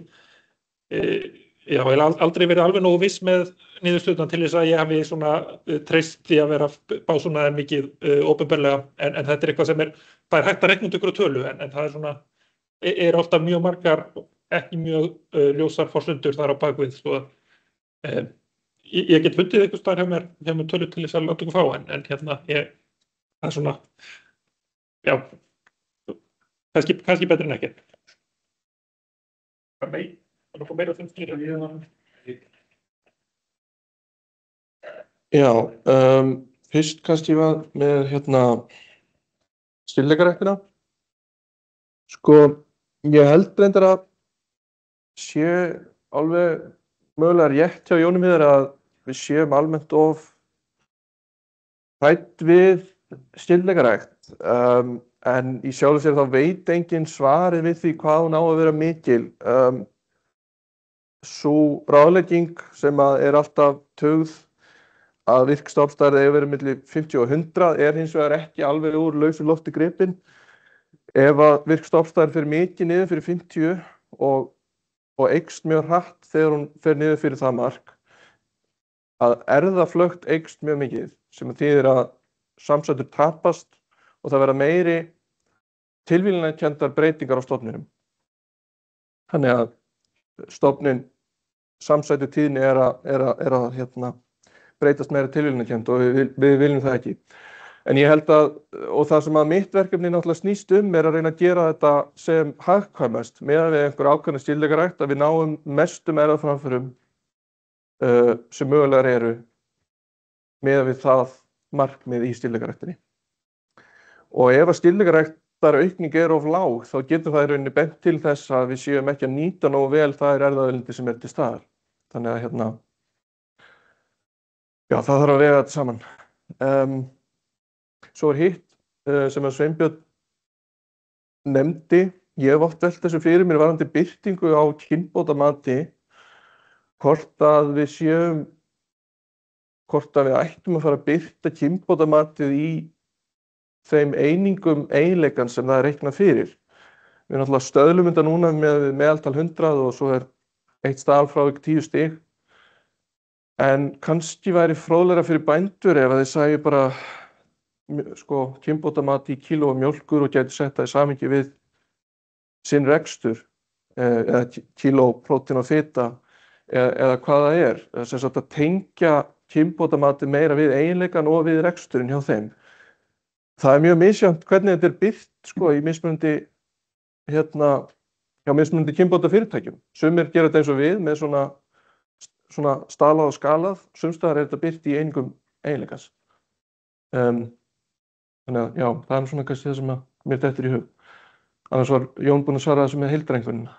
ég hef aldrei verið alveg nógu viss með niðurstöðuna til þess að ég hafi svona treyst því að vera bá svona mikið opinberlega en þetta er eitthvað sem það er hægt að reikna út ykkur á tölu en það er svona ofta mjög margar ekki mjög ljósar forsendur þar á bakvið svo ég get fundið eitthvað staðar hjá mér tölu til þess að láta ykkur fá en það er svona já kannski betur en ekkert. Nei, það er meira 5 skýr. Já, fyrst kannski var með stílleikaræktina. Sko, ég held reyndar að sé alveg mögulega rétt hjá Jóni Viðari að við séum almennt of hrædd við stílleikarækt, en í sjálfu sér þá veit enginn svarið við því hvað hún á að vera mikil. Sú ráðlegging sem er alltaf tugð að virkstofnstærð eigi að vera milli 50 og 100 hins vegar ekki alveg úr lausu lofti gripin. Ef að virkstofnstærð fer mikið niður fyrir 50 og eykst mjög hratt þegar hún fer niður fyrir það mark, að erfðaflökt eykst mjög mikið, sem þýðir að samsætur tapast og það verða meiri tilviljunarkenndar breytingar á stofninum. Þannig að stofnin samsætu tíðni er að breytast meira tilviljunarkennd og við viljum það ekki. En ég held að, og það sem að mitt verkefni náttúrulega snýst að reyna að gera þetta sem hagkvæmast með við einhver ákveðna stílleikarækt, að við náum mestum erfðaframförum sem mögulegar eru með við það markmið í stílleikaræktinni. Og ef að stílleikaræktaraukning of lág, þá getur það í rauninni bent til þess að við séum ekki að nýta nógu vel þær erfðaauðlindir sem til staðar. Þannig að já, það þarf að vega þetta saman. Svo hitt sem að Sveinbjörn nefndi, ég hef oft velt þessu fyrir mér varðandi birtingu á kynbótamati, hvort að við ættum að fara að birta kynbótamatið í þeim eiginleikan sem það reiknað fyrir. Við náttúrulega stöðlum þetta núna með meðaltal 100 og svo eitt staðalfrávik 10 stig. En kannski væri fróðlegra fyrir bændur ef að þeir sæju bara kynbótamati í kíló mjólkur og gæti sett það í samhengi við sinn rekstur eða kíló prótín og fita eða hvað það er. Sem sagt að tengja kynbótamati meira við eiginleikan og við reksturinn hjá þeim. Það er mjög misjafnt hvernig þetta birt í mismunandi hjá mismunandi kynbótafyrirtækjum. Sumir gera þetta eins og við með svona stalað og skalað, sums staðar þetta birt í einingum eiginleikans. Þannig að já, það er svona kannski það sem mér dettur í hug. Annars var Jón búinn að svara þessu með heildareinkunnina.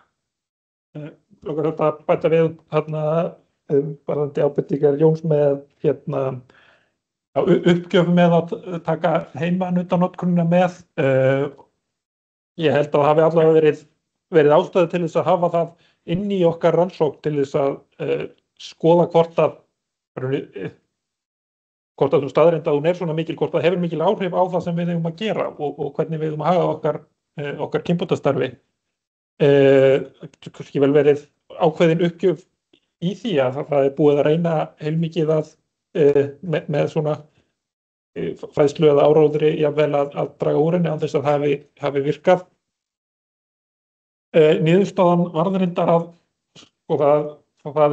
Lókar þetta bæta við varðandi ábendingar Jóns með uppgjöf með að taka heimanutanotkunina með. Ég held að það hafi allavega verið ástæðu til þess að hafa það inn í okkar rannsókn til þess að skoða hvort að þú staðreynd að hún svona mikil, hvort það hefur mikil áhrif á það sem við eigum að gera og hvernig við eigum að haga okkar kynbótastarfi. Kannski vel verið ákveðin uppgjöf í því að það er búið að reyna heilmikið með svona fræðslu eða áróðri jafnvel að draga úr henni án þess að það hafi virkað. Niðurstaðan varð reyndar að það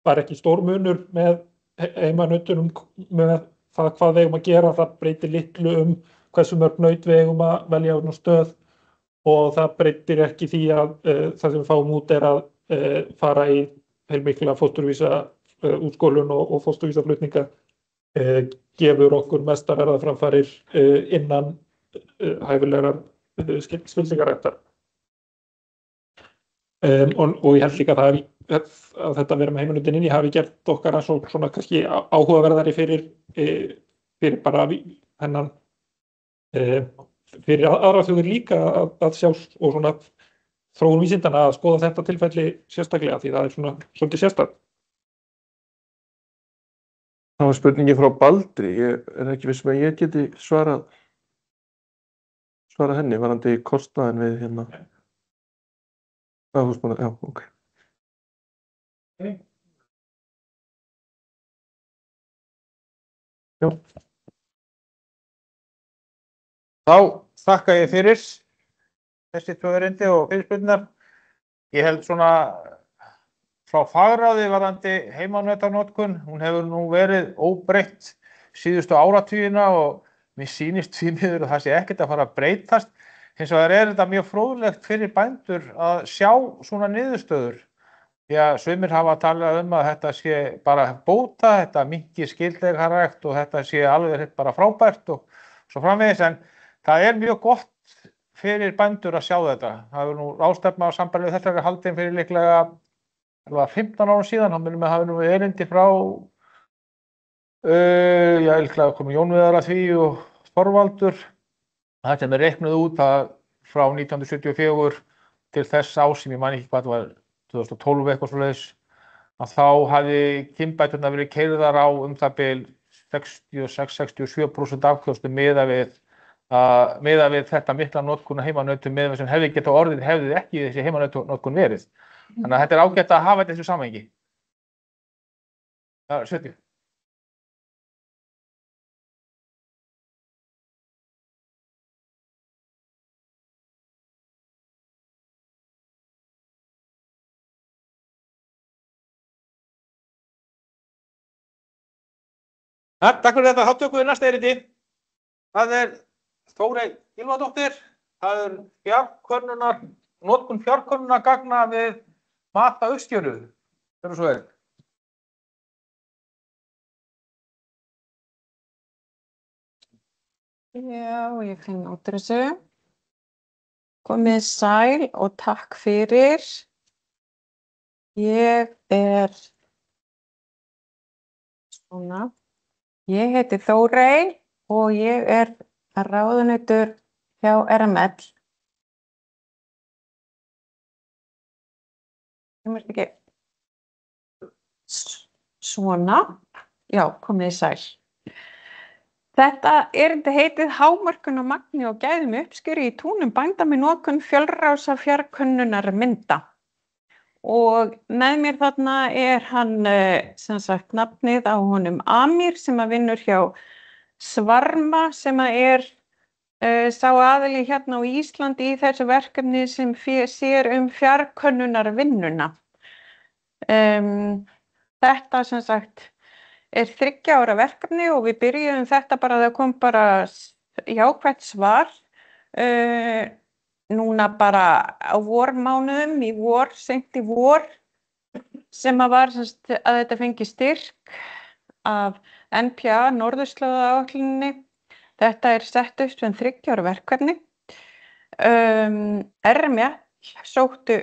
var ekki stór munur með heimanutunum með það hvað við eigum að gera, það breytir litlu hversu mörg naut við eigum að velja á stöð og það breytir ekki því að það sem við fáum út að fara í heilmikla fósturvísa útskólun og fósturvísaflutninga gefur okkur mestar erfðaframfarir innan hæfilegrar skyldleikaræktar. Og ég held líka að þetta vera með heimanutin inni hafi gert okkar svona kannski áhugaverðari fyrir bara hennan fyrir aðra þjóðir líka að sjá og svona þróun vísindana að skoða þetta tilfelli sérstaklega því það er svona svolítið sérstakt. Það var spurningi frá Baldri, ég ekki viss með ég geti svarað henni varðandi kostnaðinn við húsbúnað, já, ok. Já. Þá þakka ég fyrir þessi 2 erindi og fyrirspurningar. Ég held svona frá fagráði varðandi heimanutanotkun, hún hefur nú verið óbreytt síðustu áratugina og mér sýnist því miður að það sé ekkert að fara að breytast. Hins vegar þetta mjög fróðlegt fyrir bændur að sjá svona niðurstöður. Því að sumir hafa talað að þetta sé bara bóta, þetta minnki skyldleikarækt og þetta sé alveg bara frábært og svo framvegis, en það mjög gott fyrir bændur að sjá þetta. Það nú ráðstefna á sambærilegu þetta haldin fyrir líklega 15 árum síðan, þá munum við hafa nú erindi frá líklega komið Jón Viðar að því og Þorvaldur. Það sem reiknuð út að frá 1974 til þess sem ég man ekki hvað það var 2012 eitthvað svoleiðis, að þá hafði kynbæturnar verið keyrðar á það bil 66-67% afköstum miðað við þetta mikla notkun á heimanautum miðað við sem hefði getað orðið hefði ekki þessi heimanautum verið. Þannig að þetta ágætt að hafa þetta í þessu samhengi. Já, 70. Takk fyrir þetta, þá tökum við næsta erindi. Það Þórey Gylfadóttir, það notkun fjarkönnunargagna við mat á uppskeru. Gjörðu svo vel. Já, ég finn út úr þessu. Komið sæl og takk fyrir. Ég svona. Ég heiti Þórey og ég ráðunautur hjá RML. Ekki. Svona, já, komið sæl. Þetta erindi heitið hámörkun á magni og gæðum uppskeru í túnum bænda með notkun fjölrása fjarkönnunar mynda. Og með mér þarna hann, sem sagt, nafnið á honum Amir sem vinnur hjá Svarma sem sá aðili hérna á Íslandi í þessu verkefni sem sér fjarkönnunarvinnuna. Þetta sem sagt 3 ára verkefni og við byrjuðum þetta bara, það kom bara jákvætt svar. Núna bara á vormánuðum, seint í vor, sem var að þetta fengi styrk af NPA, Norðurslóðaáætluninni. Þetta sett upp sem 3 ára verkefni. RML sóttu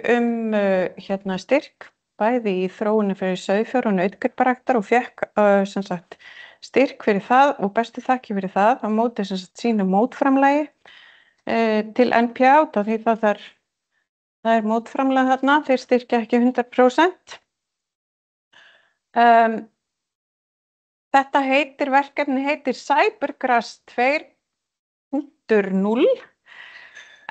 styrk, bæði í þróunum fyrir sauðfjár og nautgriparæktar og fékk sem sagt styrk fyrir það og bestu þakki fyrir það á móti sem sagt sínu mótframlagi. Til NPA því það mótframlag þarna, þeir styrkja ekki 100%. Þetta verkefni heitir Cybergrass 2.0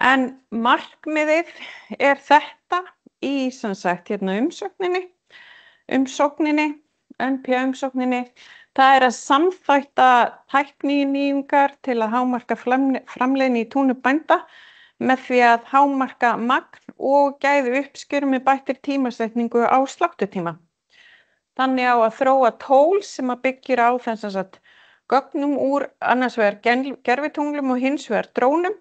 en markmiðið þetta í sem sagt umsókninni, NPA-umsókninni. Það að samþætta tækninýjungar til að hámarka framleiðni í túnum bænda með því að hámarka magn og gæði uppskeru með bættri tímasetningu á sláttutíma. Þannig á að þróa tól sem byggir á gögnum úr annars vegar gervitunglum og hins vegar drónum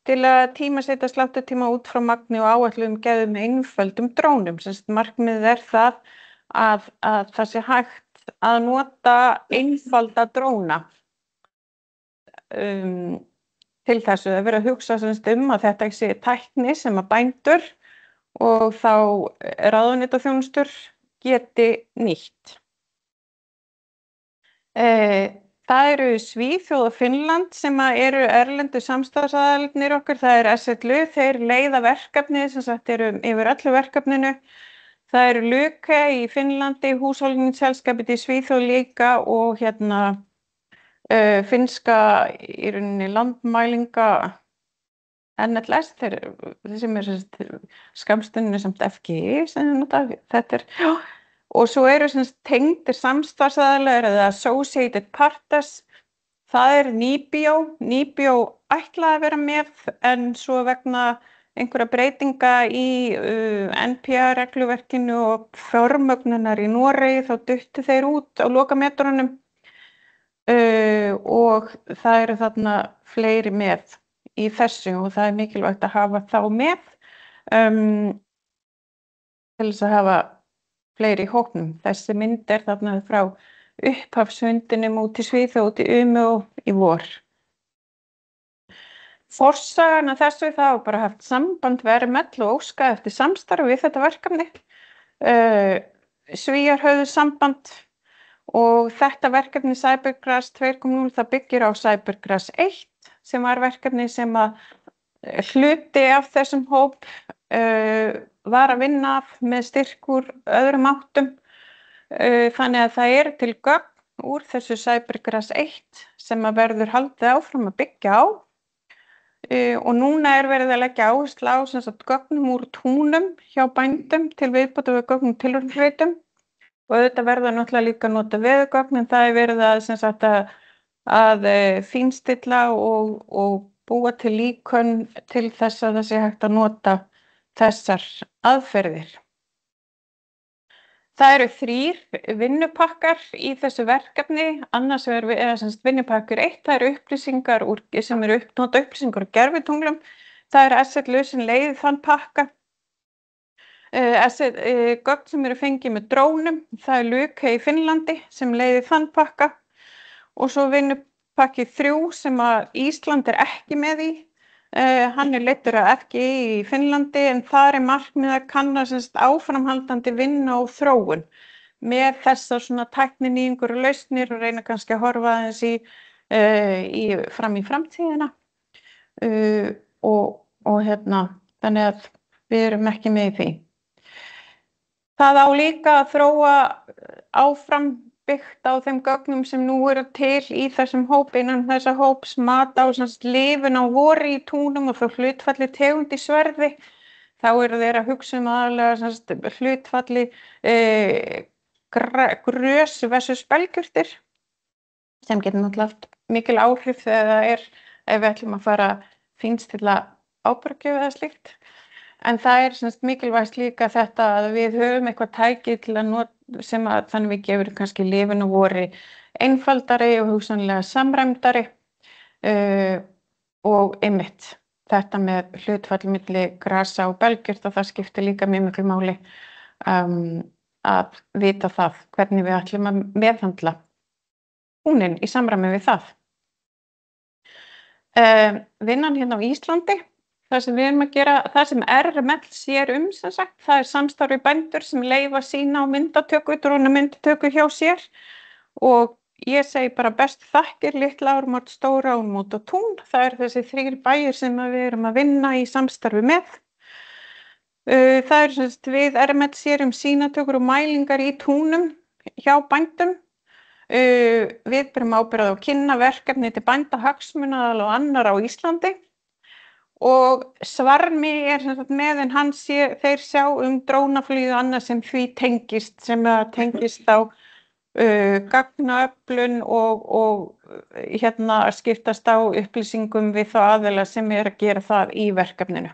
til að tímasetja sláttutíma út frá magni og áætluðum gæðum með einföldum drónum. Markmiðið það að það sé hægt að nota einfalda dróna til þessu. Það verið að hugsa að þetta sé tækni sem að bændur og þá ráðuneytaþjónustur geti nýtt. Það eru Svíþjóð og Finnland sem eru erlendu samstarfsaðilarnir okkar. Það SLU, þeir leiða verkefni sem sagt yfir öllu verkefninu. Það eru Luke í Finnlandi, húsholdningsselskapið í Svíþjóð líka og finnska í rauninni landmælinga NLS, sem skammstöfunin samt FGI, þetta og svo eru tengdir samstarfsaðilar eða associated partners. Það Nibio ætlaði að vera með en svo vegna einhverja breytinga í NPA-regluverkinu og fjármögnunar í Noregi þá duttu þeir út á lokametrunum og það eru þarna fleiri með í þessu og það mikilvægt að hafa þá með til þess að hafa fleiri í hópnum. Þessi mynd þarna frá upphafsfundinum út í Svíþjóð, út í Umeå í vor. Forsagan að þessu þá bara haft samband við RML og óskað eftir samstarfi við þetta verkefni. Svíar höfðu samband og þetta verkefni Cybergrass 2.0 það byggir á Cybergrass 1 sem var verkefni sem að hluti af þessum hóp var að vinna af með styrk úr öðrum áttum. Þannig að það eru til gögn úr þessu Cybergrass 1 sem að verður haldið áfram að byggja á. Og núna verið að leggja áherslu á gögnum úr túnum hjá bændum til viðbótar við gögnum tilraunasveitum og auðvitað verða náttúrulega líka að nota veðurgögn en það verið að fínstilla og búa til líkön til þess að það sé hægt að nota þessar aðferðir. Það eru 3 vinnupakkar í þessu verkefni, annars vinnupakkur 1, það eru upplýsingar sem eru nota upplýsingar úr gervitunglum, það eru asset-laus sem leiði þann pakka, gögn sem eru fengið með drónum, það er Luke í Finnlandi sem leiði þann pakka og svo vinnupakki 3 sem að Ísland ekki með í. Hann leiddur af FGI í Finnlandi en þar markmið að kanna áframhaldandi vinna og þróun með þessar svona tækninýjungur og lausnir og reyna kannski að horfa aðeins fram í framtíðina þannig að við erum ekki með í því. Það á líka að þróa áfram byggt á þeim gögnum sem nú eru til í þessum hópi innan þessa hóps mat á lifun á vori í túnum og þá hlutfalli tegund í sverði. Þá eru þeir að hugsa aðalega hlutfalli grös versus belgjurtir sem getur náttúrulega haft mikil áhrif þegar það ef við ætlum að fara fínstilla ábyrgjöf eða slíkt. En það mikilvægt líka þetta að við höfum eitthvað tæki til að nota sem að þannig við gefur kannski lifun og vori einfaldari og hugsanlega samræmdari og einmitt þetta með hlutfall milli grasa og belgjurt og það skiptir líka mjög miklu máli að vita það hvernig við ætlum að meðhandla húnin í samræmi við það. Vinnan hérna á Íslandi. Það sem við erum að gera, það sem RML sér sem sagt, það samstarf við bændur sem leyfa sína á myndatöku, drónamyndatöku hjá sér og ég segi bara best þakkir, Litla Ármót, Stóra Ármót og Tún. Það þessi 3 bæir sem við erum að vinna í samstarfi með. Það sem sagt, við RML sér sýnatökur og mælingar í túnum hjá bændum. Við berum ábyrgð á að kynna verkefni til bændahagsmuna og annar á Íslandi. Og Svarmi með en þeir sjá drónaflug og annað sem því tengist á gagnaöflun og skiptast á upplýsingum við þá aðila sem að gera það í verkefninu.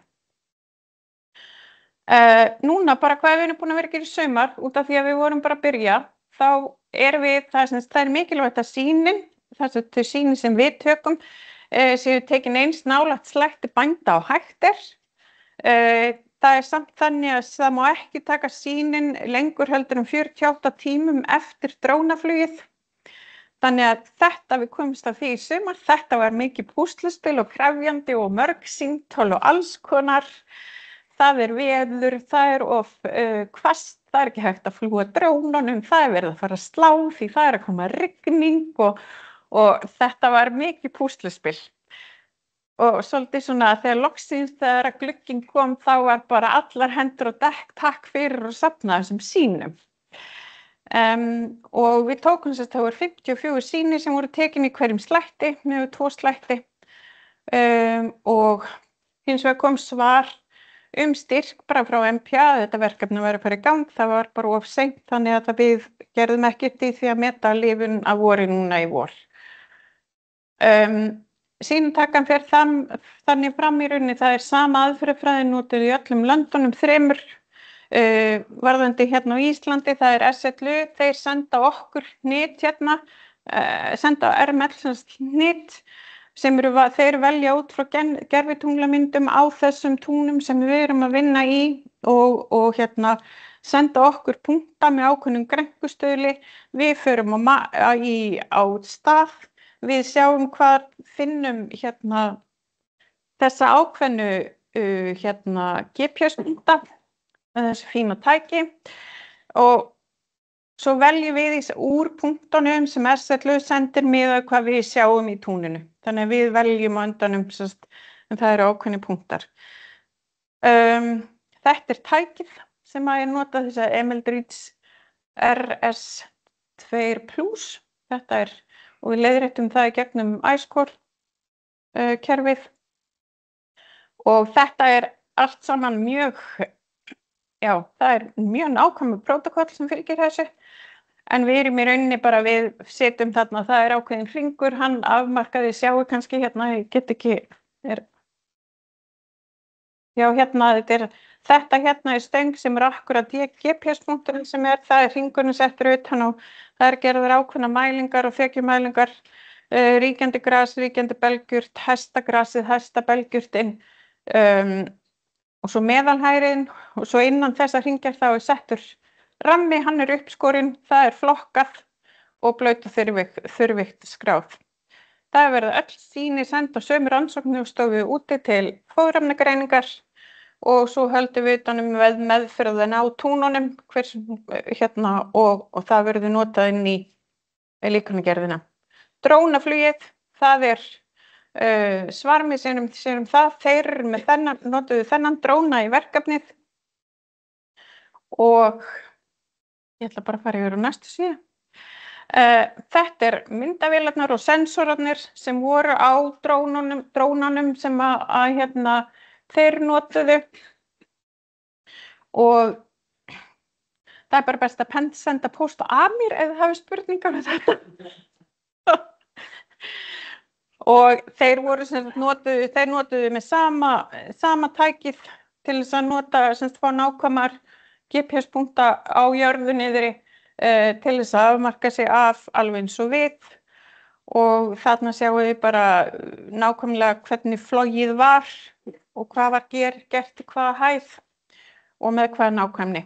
Núna bara hvað við erum búin að vera að gera í sumar út af því að við vorum bara að byrja þá það mikilvægt að sýnin, þau sýnin sem við tökum séu tekin eins nálægt slætti bænda og hægt það samt þannig að það má ekki taka sýnin lengur heldur 48 tímum eftir drónaflugið. Þannig að þetta við komumst að því í sumar, þetta var mikið púsluspil og krefjandi og mörg símtöl og alls konar. Það veður, það of hvasst, það ekki hægt að fljúga drónunum, það verið að fara að slá því það að koma rigning og þetta var mikið púsluspil. Og svolítið svona þegar loksins þegar að glugginn kom þá var bara allar hendur og dekk takk fyrir og safna þessum sýnum. Og við tókum það voru 54 sýnir sem voru tekin í hverjum slætti, með 2 slætti og hins vegar kom svar styrk bara frá MPA, þetta verkefni var að fara í gang, það var bara of seint þannig að við gerðum ekkert í því að meta lifun af vori núna í vor. Sýnatakan fer þannig fram í rauninni, það sama aðferðafræði notuð í öllum löndunum 3, varðandi hérna á Íslandi, það SLU, þeir senda okkur hnit hérna, senda á RML hnit, sem þeir velja út frá gervitunglamyndum á þessum túnum sem við erum að vinna í og senda okkur punkta með ákveðnum grenkustöðli. Við förum á stað, við sjáum hvað finnum þessa ákveðnu GPS-punkta með þessu fína tæki og svo veljum við úr punktunum sem SLU sendir miðað hvað við sjáum í túninu. Þannig að við veljum á endanum, en það eru ákveðnir punktar. Þetta tækið sem að ég nota þess að Emerald RS2 Plus. Þetta og við leiðréttum það í gegnum iScore kerfið. Og þetta allt saman mjög, það mjög nákvæmur prótókoll sem fylgir þessu. En við erum í rauninni bara, við setjum þarna, það ákveðin hringur, hann afmarkaði, sjáu kannski ég get ekki, þetta stöng sem akkurat GPS-punkturinn sem það hringurinn settur utan og það gerðar ákveðna mælingar og þekjumælingar, ríkjandi gras, ríkjandi belgjurt, hestagrasið, hestabelgjurtinn, og svo meðalhæriðin og svo innan þessa hringjar þá settur rammi, hann uppskorinn, það flokkað og blautt og þurrvikt skráð. Það verða öll sýni send á sömu rannsóknarstofu úti til fóðurefnagreiningar og svo höldum við utan meðferðina á túnunum og það verður notað inn í líkangerðina. Drónaflugið, það Svarmi sérum það, þeir notuðu þennan dróna í verkefnið og ég ætla bara að fara yfir á næstu síðu. Þetta myndavélarnar og sensorarnir sem voru á drónunum sem þeir notuðu og það bara best að senda póst á mér ef þið hafið spurningar um þetta. Og þeir notuðu með sama tækið til þess að nota, fá nákvæmar GPS-punkta á jörðu niðri til þess að afmarka sig af alveg eins og við og þarna sjáum við bara nákvæmlega hvernig flogið var og hvað var gert í hvaða hæð og með hvaða nákvæmni.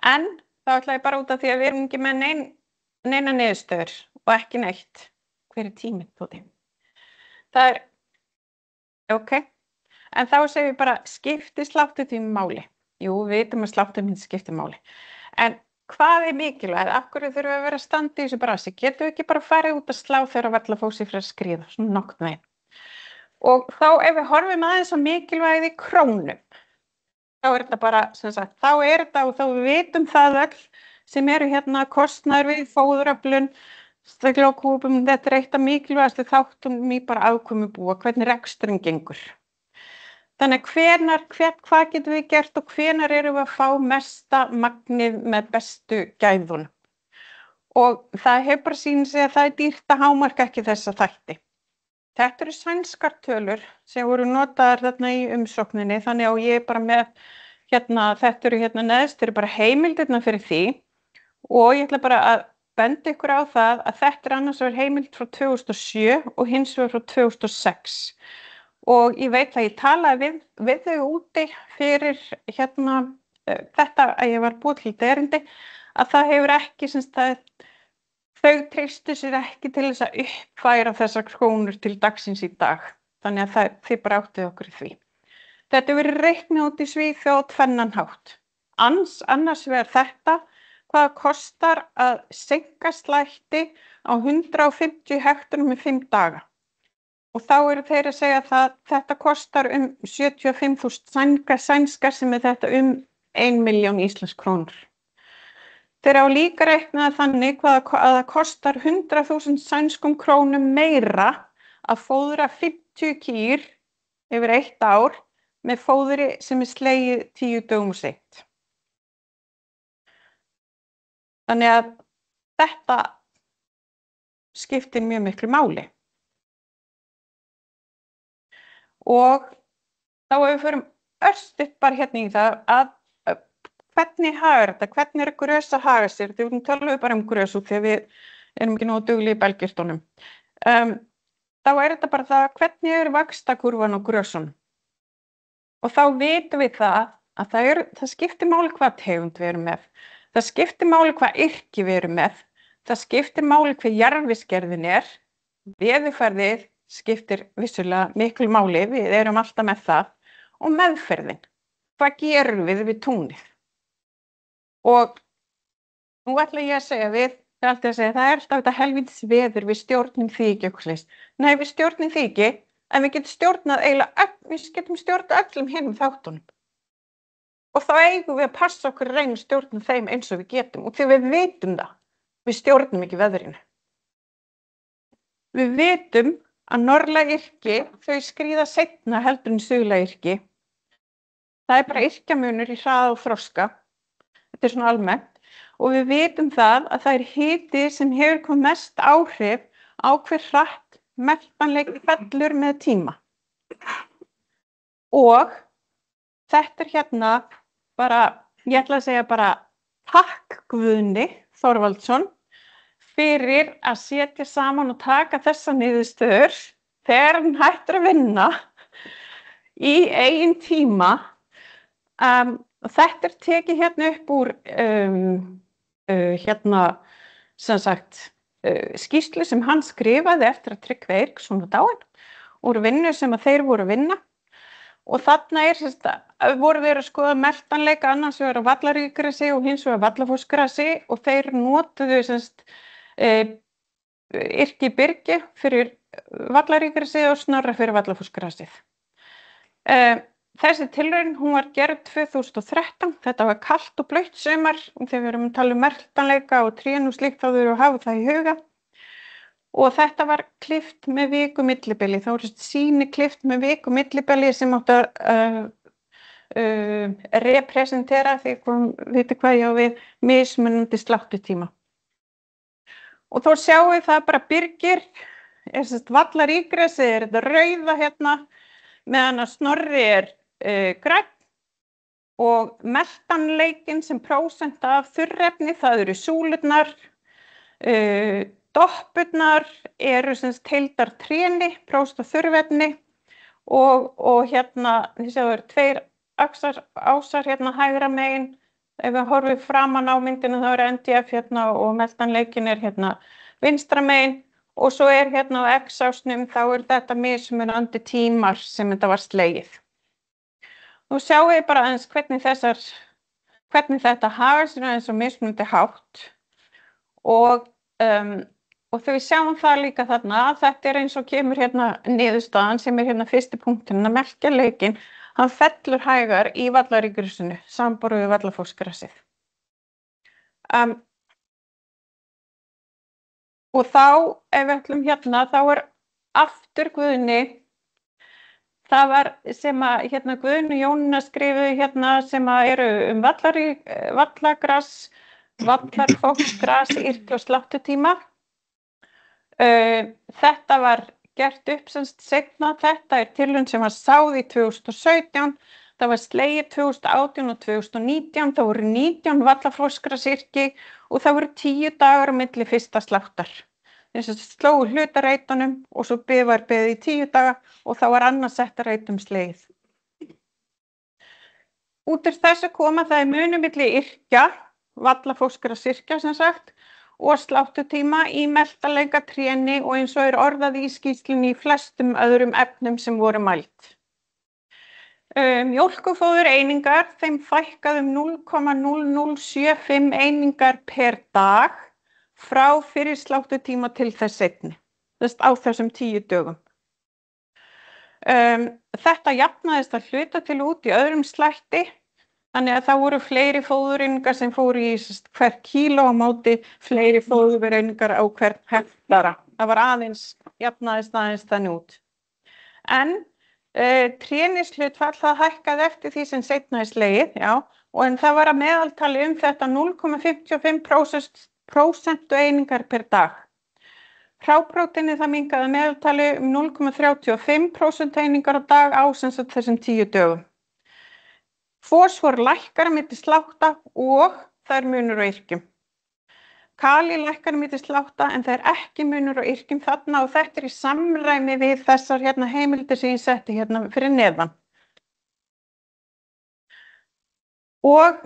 En þá ætla ég bara út af því að við erum ekki með neina niðurstöður og ekki neitt. Hver tíminn, Tóti? Það ok. En þá segjum við bara, skiptir sláttutími máli? Jú, við vitum að sláttutími skiptir máli. En hvað mikilvægt? Af hverju þurfum við að vera að standa í þessu brasi? Getum við ekki bara farið út að slá þegar vellafósi fyrir að skríða, svona nokkurn veginn? Og þá ef við horfum aðeins á mikilvægið í krónum, þá þetta bara, þá þetta og þá við vitum það öll sem eru kostnaður við fóðuröflun, Stöglókúpum, þetta eitt af mikilvægastu þáttum í bara afkomubúa, hvernig reksturinn gengur. Þannig hvað getum við gert og hvenær erum við að fá mesta magnið með bestu gæðunum. Og það hefur bara sýnið sig að það dýrt að hámarka ekki þessa þætti. Þetta eru sænskar tölur sem voru notaðar þarna í umsókninni, þannig að ég bara með, þetta eru neðst, eru bara heimildirna fyrir því og ég ætla bara að benda ykkur á það að þetta annars vegar heimild frá 2007 og hins vegar frá 2006 og ég veit að ég talaði við þau úti fyrir þetta að ég var búið til þetta erindi að það hefur ekki þau treystu sér ekki til þess að uppfæra þessar krónur til dagsins í dag þannig að þið bara áttuð okkur í því. Þetta verið reiknað út í Svíþjóð á tvennan hátt. Annars vegar þetta hvað kostar að seinka slætti á 150 hekturum í 5 daga. Og þá eru þeir að segja að þetta kostar 75.000 sænskar sem þetta 1 milljón íslensk krónur. Þeir á líka reiknað þannig að það kostar 100.000 sænskum krónum meira að fóðra 50 kýr yfir 1 ár með fóðri sem slegið 10 dögum seint. Þannig að þetta skiptir mjög miklu máli. Og þá ef við förum örstutt bara í það að hvernig hagar þetta, hvernig grös að haga sér, þegar við tölum bara grös út þegar við erum ekki nógu duglegir í belgjurtunum. þá þetta bara það hvernig vaxtakúrfan á grösunum. Og þá vitum við það að það skiptir máli hvað tegund við erum með. Það skiptir máli hvað yrki við erum með. Það skiptir máli hver jarðvegsgerðin veðurfarið skiptir vissulega miklu máli, við erum alltaf með það, og meðferðin. Hvað gerum við túnið? Og nú ætla ég að segja það alltaf þetta helvítis veður, við stjórnum því ekki okkur slíkt. Nei, við stjórnum því ekki, en við getum stjórnað öllum hinum þáttunum. Og þá eigum við að passa okkur að reyna að stjórna þeim eins og við getum, og því við vitum það, við stjórnum ekki veðrinu. Við vitum að norðlæg yrki, þau skríða seinna heldur en suðlæg yrki. Það bara yrkjamunur í hraða og þroska. Þetta svona almennt. Og við vitum það að það hiti sem hefur komið mest áhrif á hver hratt meltanleiki fellur með tíma. Og þetta hérna bara, ég ætla að segja bara takk Guðni Þorvaldsson fyrir að setja saman og taka þessa niðurstöður þegar hann hættir að vinna í eigin tíma. Og þetta tekið hérna upp úr skýrslu sem hann skrifaði eftir að Tryggvi Eiríksson var dáinn, úr vinnu sem að þeir voru að vinna. Og þarna voru þeir að skoða meltanleika annars vegar á Vallaríkgrasi og hins vegar Vallafossgrasi og þeir notuðu yrki byrgi fyrir Vallaríkgrasi og Snorra fyrir Vallafossgrasið. Þessi tilraun hún var gerð 2013, þetta var kalt og blautt sumar og þegar við erum að tala meltanleika og trén og slíkt þá þurfum við að hafa það í huga. Og þetta var klippt með viku millibili, þá voru sýni klippt með viku millibili sem átti að representera því veitir hvað ég á við mismunandi sláttutíma. Og þá sjáum við það bara byrgir, Vallaríkgrasið þetta rauða hérna, meðan að Snorri grænn og meltanleikinn sem prósent af þurrefni, það eru súlurnar, doppurnar eru heildar tréni, prósent af þurrefni og hérna, þið séu það eru tveir ásar hérna hægra megin, ef við horfum framan á myndina þá eru NDF hérna og meltanleikinn hérna vinstra megin og svo hérna á X-ásnum þá þetta mismunandi tímar sem þetta var slegið. Nú sjáum við bara aðeins hvernig þetta hagar sér aðeins á mismunandi hátt og þegar við sjáum það líka þarna að þetta eins og kemur hérna niðurstaðan sem hérna fyrsti punkturinn að melkjarleikinn, hann fellur hægar í Vallaríkgrasinu samanborið við Vallafossgrasið. Og þá, ef við ætlum hérna, þá aftur Guðni, það var sem að hérna Guðni Jónína skrifuðu hérna sem að eru vallagras, Vallafossgras, yrki og sláttutíma. Þetta var gert upp seinna, þetta tilraun sem var sáð í 2017, það var slegið 2018 og 2019, það voru 19 Vallafossgrasyrki og það voru 10 dagar á milli fyrsta sláttar. Þess að slógu hlutareitunum og svo var beðið í 10 daga og þá var annars setta reitum slegið. Út úr þessu koma það munur milli yrkja, Vallafossgrasyrkja sem sagt, og sláttutíma í meltanleika tréni og eins og orðað í skýrslunni í flestum öðrum efnum sem voru mælt. Mjólkurfóður einingar, þeim fækkað 0,0075 einingar per dag frá fyrir sláttutíma til þess seinni, á þessum 10 dögum. Þetta jafnaðist að hluta til út í öðrum slætti, þannig að það voru fleiri fóðureiningar sem fóru í hver kíló á móti fleiri fóðureiningar á hvern hektara. Það var jafnaðist aðeins þannig út. En trénishlutfall það hækkaði eftir því sem seinna slegið, en það var að meðaltali þetta 0,55% einingar per dag. Hrápróteinið það minnkaði að meðaltali 0,35% einingar á dag á þessum 10 dögum. Fosfor lækkar milli slátta og það munur á yrkjum. kali lækkar milli slátta en það ekki munur á yrkjum þarna og þetta í samræmi við þessar hérna heimildir sem ég setti hérna fyrir neðan. Og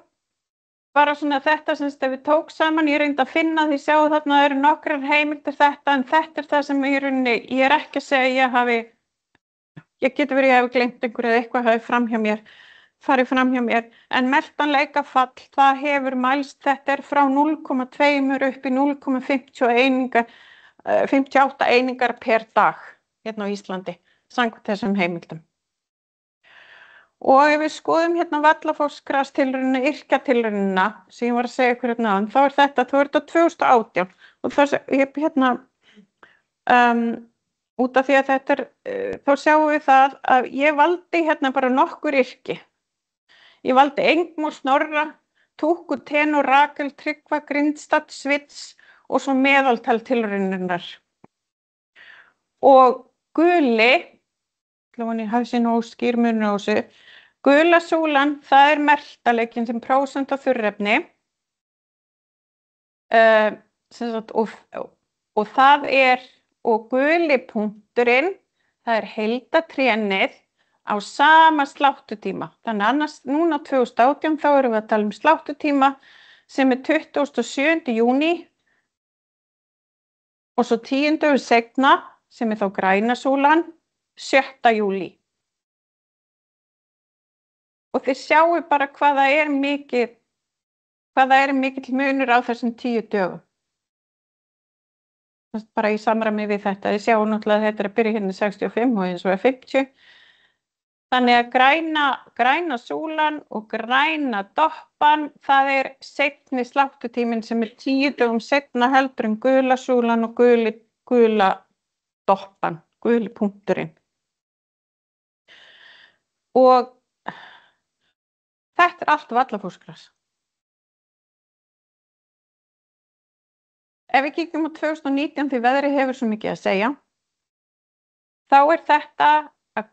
bara svona þetta sem við tók saman, ég reyndi að finna því sjáu þarna eru nokkrar heimildir þetta en þetta það sem í rauninni, ég ekki að segja ég getur verið ég hafi gleymt einhverju eða eitthvað hafi farið fram hjá mér, en meltanleika fall, það hefur mælst, þetta frá 0,2 upp í 0,58 einingar per dag hérna á Íslandi, samkvæmt þessum heimildum. Og ef við skoðum hérna Vallafossgrastilraunina, yrkjatilraunina sem ég var að segja ykkur hérna áðan, þá þetta 2018 og það ég hérna út af því að þetta þá sjáum við það að ég valdi hérna bara nokkur yrki. Ég valdi Engmo, Snorra, Túkku, Teno, Rakel, Tryggva, Grindstad, Svits og svo meðaltal tilraunarinnar. Og guli, ég hafi sér nóg skýrmunur á þessu, gula súlan, það meltaleikin sem prósent af þurrefni og það og guli punkturinn, það heildatrénið á sama sláttutíma. Þannig annars núna 2018 þá erum við að tala sláttutíma sem 27. júní og svo 10 dögum seinna sem þá græna súlan 7. júlí. Og þið sjáu bara hvað það er mikill munur á þessum 10 dögum. Bara í samræmi við þetta. Þið sjáu náttúrulega að þetta að byrja hérna 65 og eins og 50. Þannig að græna súlan og græna doppan, það seinni sláttutíminn sem 10 dögum seinna heldur en gula súlan og gula doppan, guli punkturinn. Og þetta allt Vallafossgras. Ef við kíkjum á 2019 því veðrið hefur svo mikið að segja, þá þetta að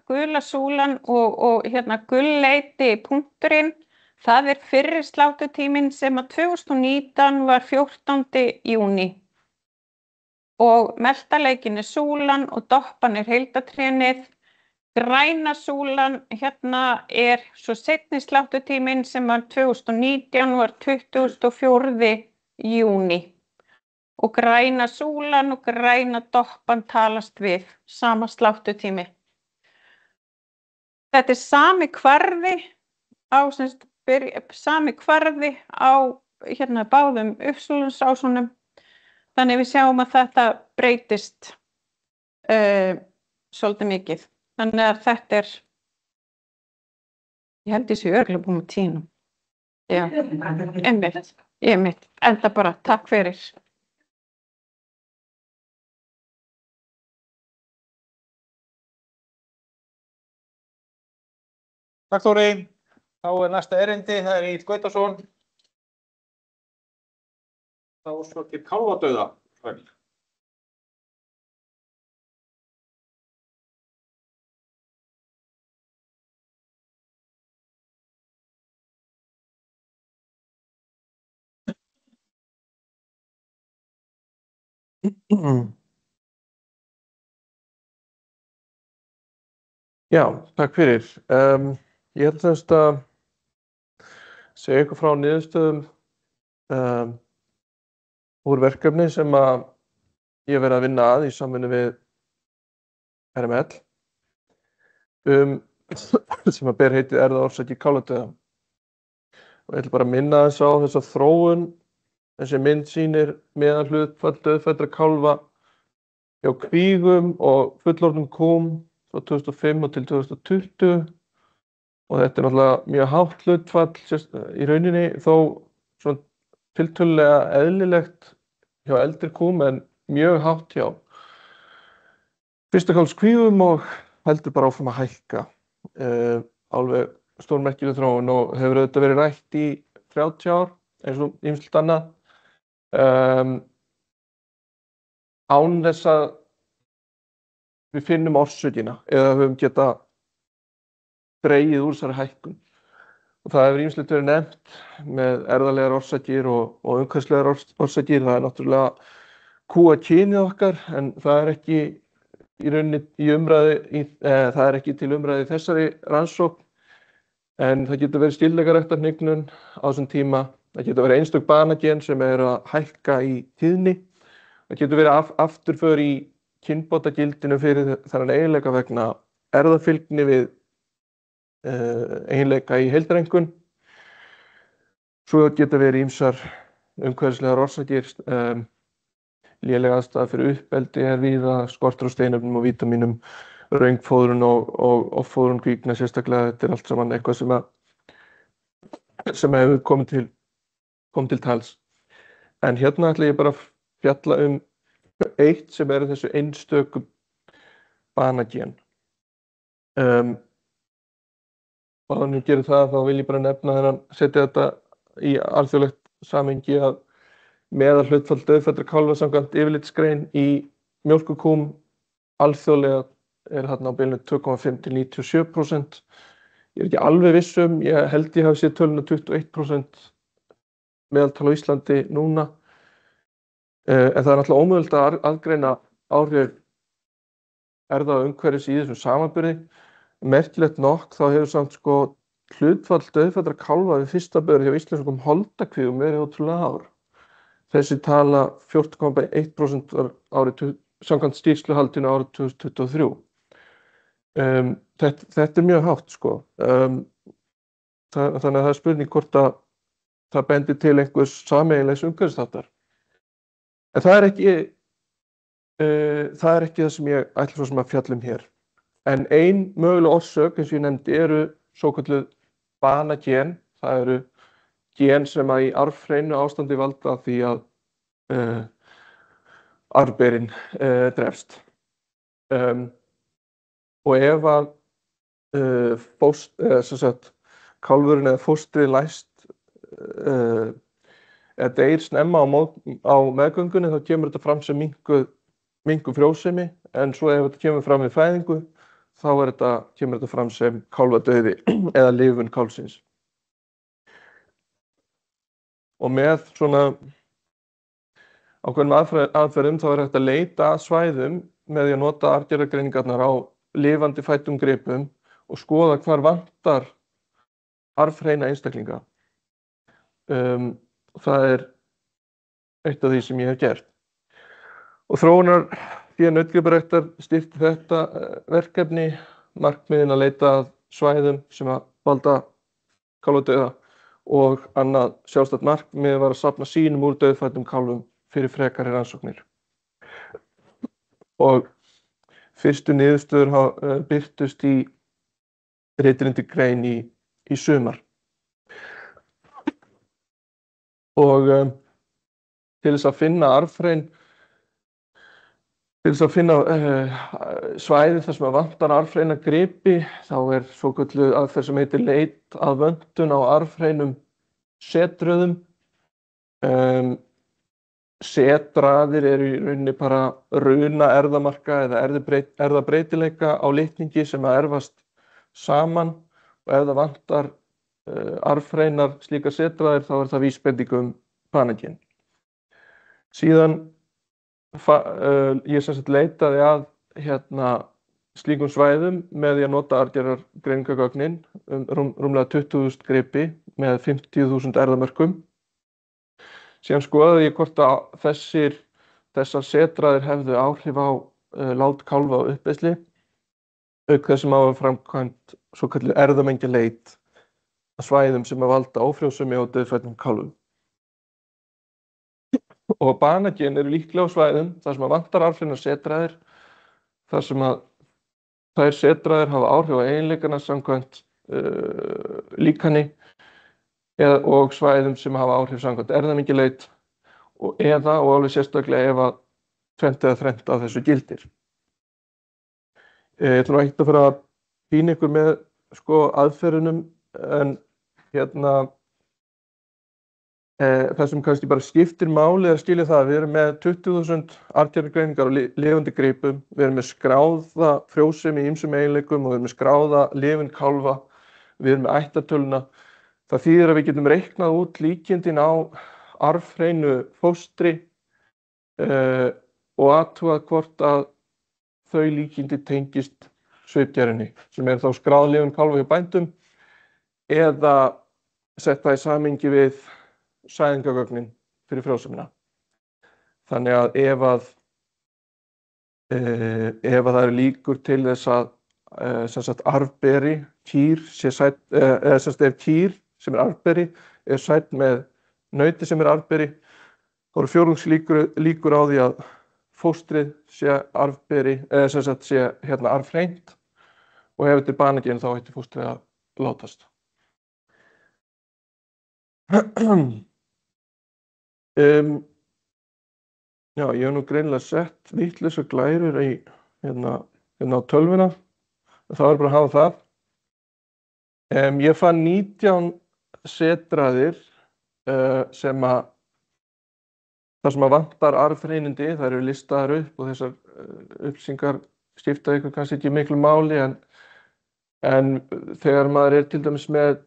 gula súlan og hérna gulleiti punkturinn, það fyrri sláttutíminn sem 2019 var 14. júní. Og meltaleikin súlan og doppan heildatrénið. Græna súlan hérna svo seinni sláttutíminn sem 2019 var 24. júní. Og græna súlan og græna doppan talast við, sama sláttutími. Þetta sami kvarði á hérna báðum uppsölunsásunum. Þannig við sjáum að þetta breytist svolítið mikið. Þannig að þetta ég held ég sé örugglega búin með tínum. Já, einmitt. Enda bara, takk fyrir. Takk Þóri. Þá næsta erindi, það Egill Gautason. Þá svo til kálfadauða. Já, takk fyrir. Ég ætla semst að segja ykkur frá niðurstöðum úr verkefni sem ég hef verið að vinna að í samvinnu við RML sem ber heitið erfðaorsakir kálfadauða. Og ég ætla bara að minna þess á þessa þróun. Þessi mynd sýnir meðalhlutfall dauðfæddra kálfa hjá kvígum og fullorðnum kúm frá 2005 og til 2020 og þetta náttúrulega mjög hátt hlutfall í rauninni þó svona tiltölulega eðlilegt hjá eldri kúm en mjög hátt hjá fyrstakálskvígum og heldur bara áfram að hækka. Alveg stórmerkileg þróun og hefur auðvitað verið rætt í 30 ár eins og ýmislegt annað. Án þess að við finnum orsökina eða höfum geta dregið úr þessari hækkun. Og það hefur ýmislegt verið nefnt með erfðalegar orsakir og umhverfislegar orsakir. Það náttúrulega kúakynið okkar, en það ekki í rauninni það ekki til umræðu í þessari rannsókn. En það getur verið skyldleikaræktarhnignun á þessum tíma. Það getur verið einstök banagen sem að hækka í tíðni. Það getur verið afturför í kynbótagildinu fyrir þennan eiginleika vegna erfðafylgni við eiginleika í heildarengun. Svo geta verið ýmsar umhverfislegar orsakir, léleg aðstæða fyrir uppeldi víða, skortur á steinefnum og vítamínum, röngfóðrun og offóðrun kvíkna sérstaklega. Þetta allt saman eitthvað sem hefur komið til tals. En hérna ætla ég bara að fjalla eitt sem þessu einstöku banagen. Og þannig gerir það, þá vil ég bara nefna setja þetta í alþjóðlegt samhengi að meðalhlutfall dauðfæddra kálfa samkvæmt yfirlitsgrein í mjólkurkúm alþjóðlega þarna á bilinu 2,5 til 97%. Ég ekki alveg viss ég held ég hafi séð töluna 21% meðaltal á Íslandi núna. En það náttúrulega ómögulegt að aðgreina áhrif erfða og umhverfis í þessum samanburði. Merkilegt nokk þá hefur samt hlutfall dauðfæddra kálfa við fyrsta börn hjá íslenskum holdakvígum verið ótrúlega hár. Þessi tala 14,1% árið samkvæmt skýrsluhaldinu árið 2023. Þetta mjög hátt Þannig að það spurning hvort að það bendir til einhvers sameiginlegs umhverfisþáttar. En það er ekki það sem ég ætla svo sem að fjalla hér. En ein möguleg orsök, eins og ég nefndi, eru svokölluð banagen. Það eru gen sem að í arfhreinu ástandi valda því að arfberinn drefst. Og ef að kálfurinn eða fóstrið læst eða deyr snemma á meðgöngunni, þá kemur þetta fram sem minnkuð frjósemi, en svo ef þetta kemur fram við fæðingu, þá kemur þetta fram sem kálfadauði eða lifun kálfsins. Og með svona ákveðnum aðferðum þá hægt að leita að svæðum með því að nota arfgerðargreiningarnar á lifandi fæddum gripum og skoða hvar vantar arfhreina einstaklinga. Það eitt af því sem ég hef gert. Og þróunarfé nautgriparæktar styrkti þetta verkefni, markmiðin að leita að svæðum sem að valda kálfadauða, og annað sjálfstætt markmið var að safna sýnum úr dauðfæddum kálfum fyrir frekari rannsóknir. Og fyrstu niðurstöður birtust í ritrýndri grein í sumar. Og til þess að finna arfhrein, til þess að finna svæði þar sem að vantar arfhreina gripi, þá svokölluð aðferð sem heitir leit að vöntun á arfhreinum setröðum. Setraðir eru í rauninni bara runa erfðamarka eða erfðabreytileika á litningi sem að erfast saman, og ef það vantar arfhreinar slíkar setraðir, þá það vísbending banagen. Síðan ég leitaði að slíkum svæðum með því að nota arfgerðargreiningargögnin rúmlega 20.000 gripi með 50.000 erfðamörkum. Síðan skoðaði ég hvort að þessar setraðir hefðu áhrif á lát kálfa og uppveiðslu, auk þess sem hafa framkvæmt svokölluð erfðamengjuleit að svæðum sem að valda ófrjósemi og dauðfæddum kálfum. Og banagen eru líklega á svæðum þar sem að vantar arfhreinar setraðir, þar sem að þær setraðir hafa áhrif á eiginleikana samkvæmt líkani, og svæðum sem hafa áhrif samkvæmt erfðamengjuleit, og alveg sérstaklega ef að tvennt eða þrennt af þessu gildir. Ég ætla ekki að fara að pína ykkur með aðferðunum, en það sem kannski bara skiptir máli að skilja það að við erum með 20.000 arfgerðargreiningar á lifandi gripum, við erum með skráða frjósemi í ýmsum eiginleikum og við erum með skráða lifun kálfa, við erum með ættartöluna, Það þýðir að við getum reiknað út líkindin á arfhreinu fóstri og athugað hvort að þau líkindi tengist svipgerðinni sem þá skráð lifun kálfa hjá bændum eða setta í samhengi við sæðingagögnin fyrir frjósemina. Þannig að ef það eru líkur til þess að arfberi kýr sé sætt, eða ef kýr sem arfberi sætt með nauti sem arfberi, þá eru fjórðungslíkur á því að fóstrið sé arfberi, eða sé arfhreint, og ef þetta banagén þá ætti fóstrið að látast. Já, ég hef nú greinilega sett vitlausar glærur hérna á tölvuna. Það var bara að hafa það. Ég fann 19 setraðir þar sem að vantar arfhreinindi. Það eru listaðar upp og þessar upplýsingar skipta ykkur kannski ekki miklu máli, en þegar maður til dæmis með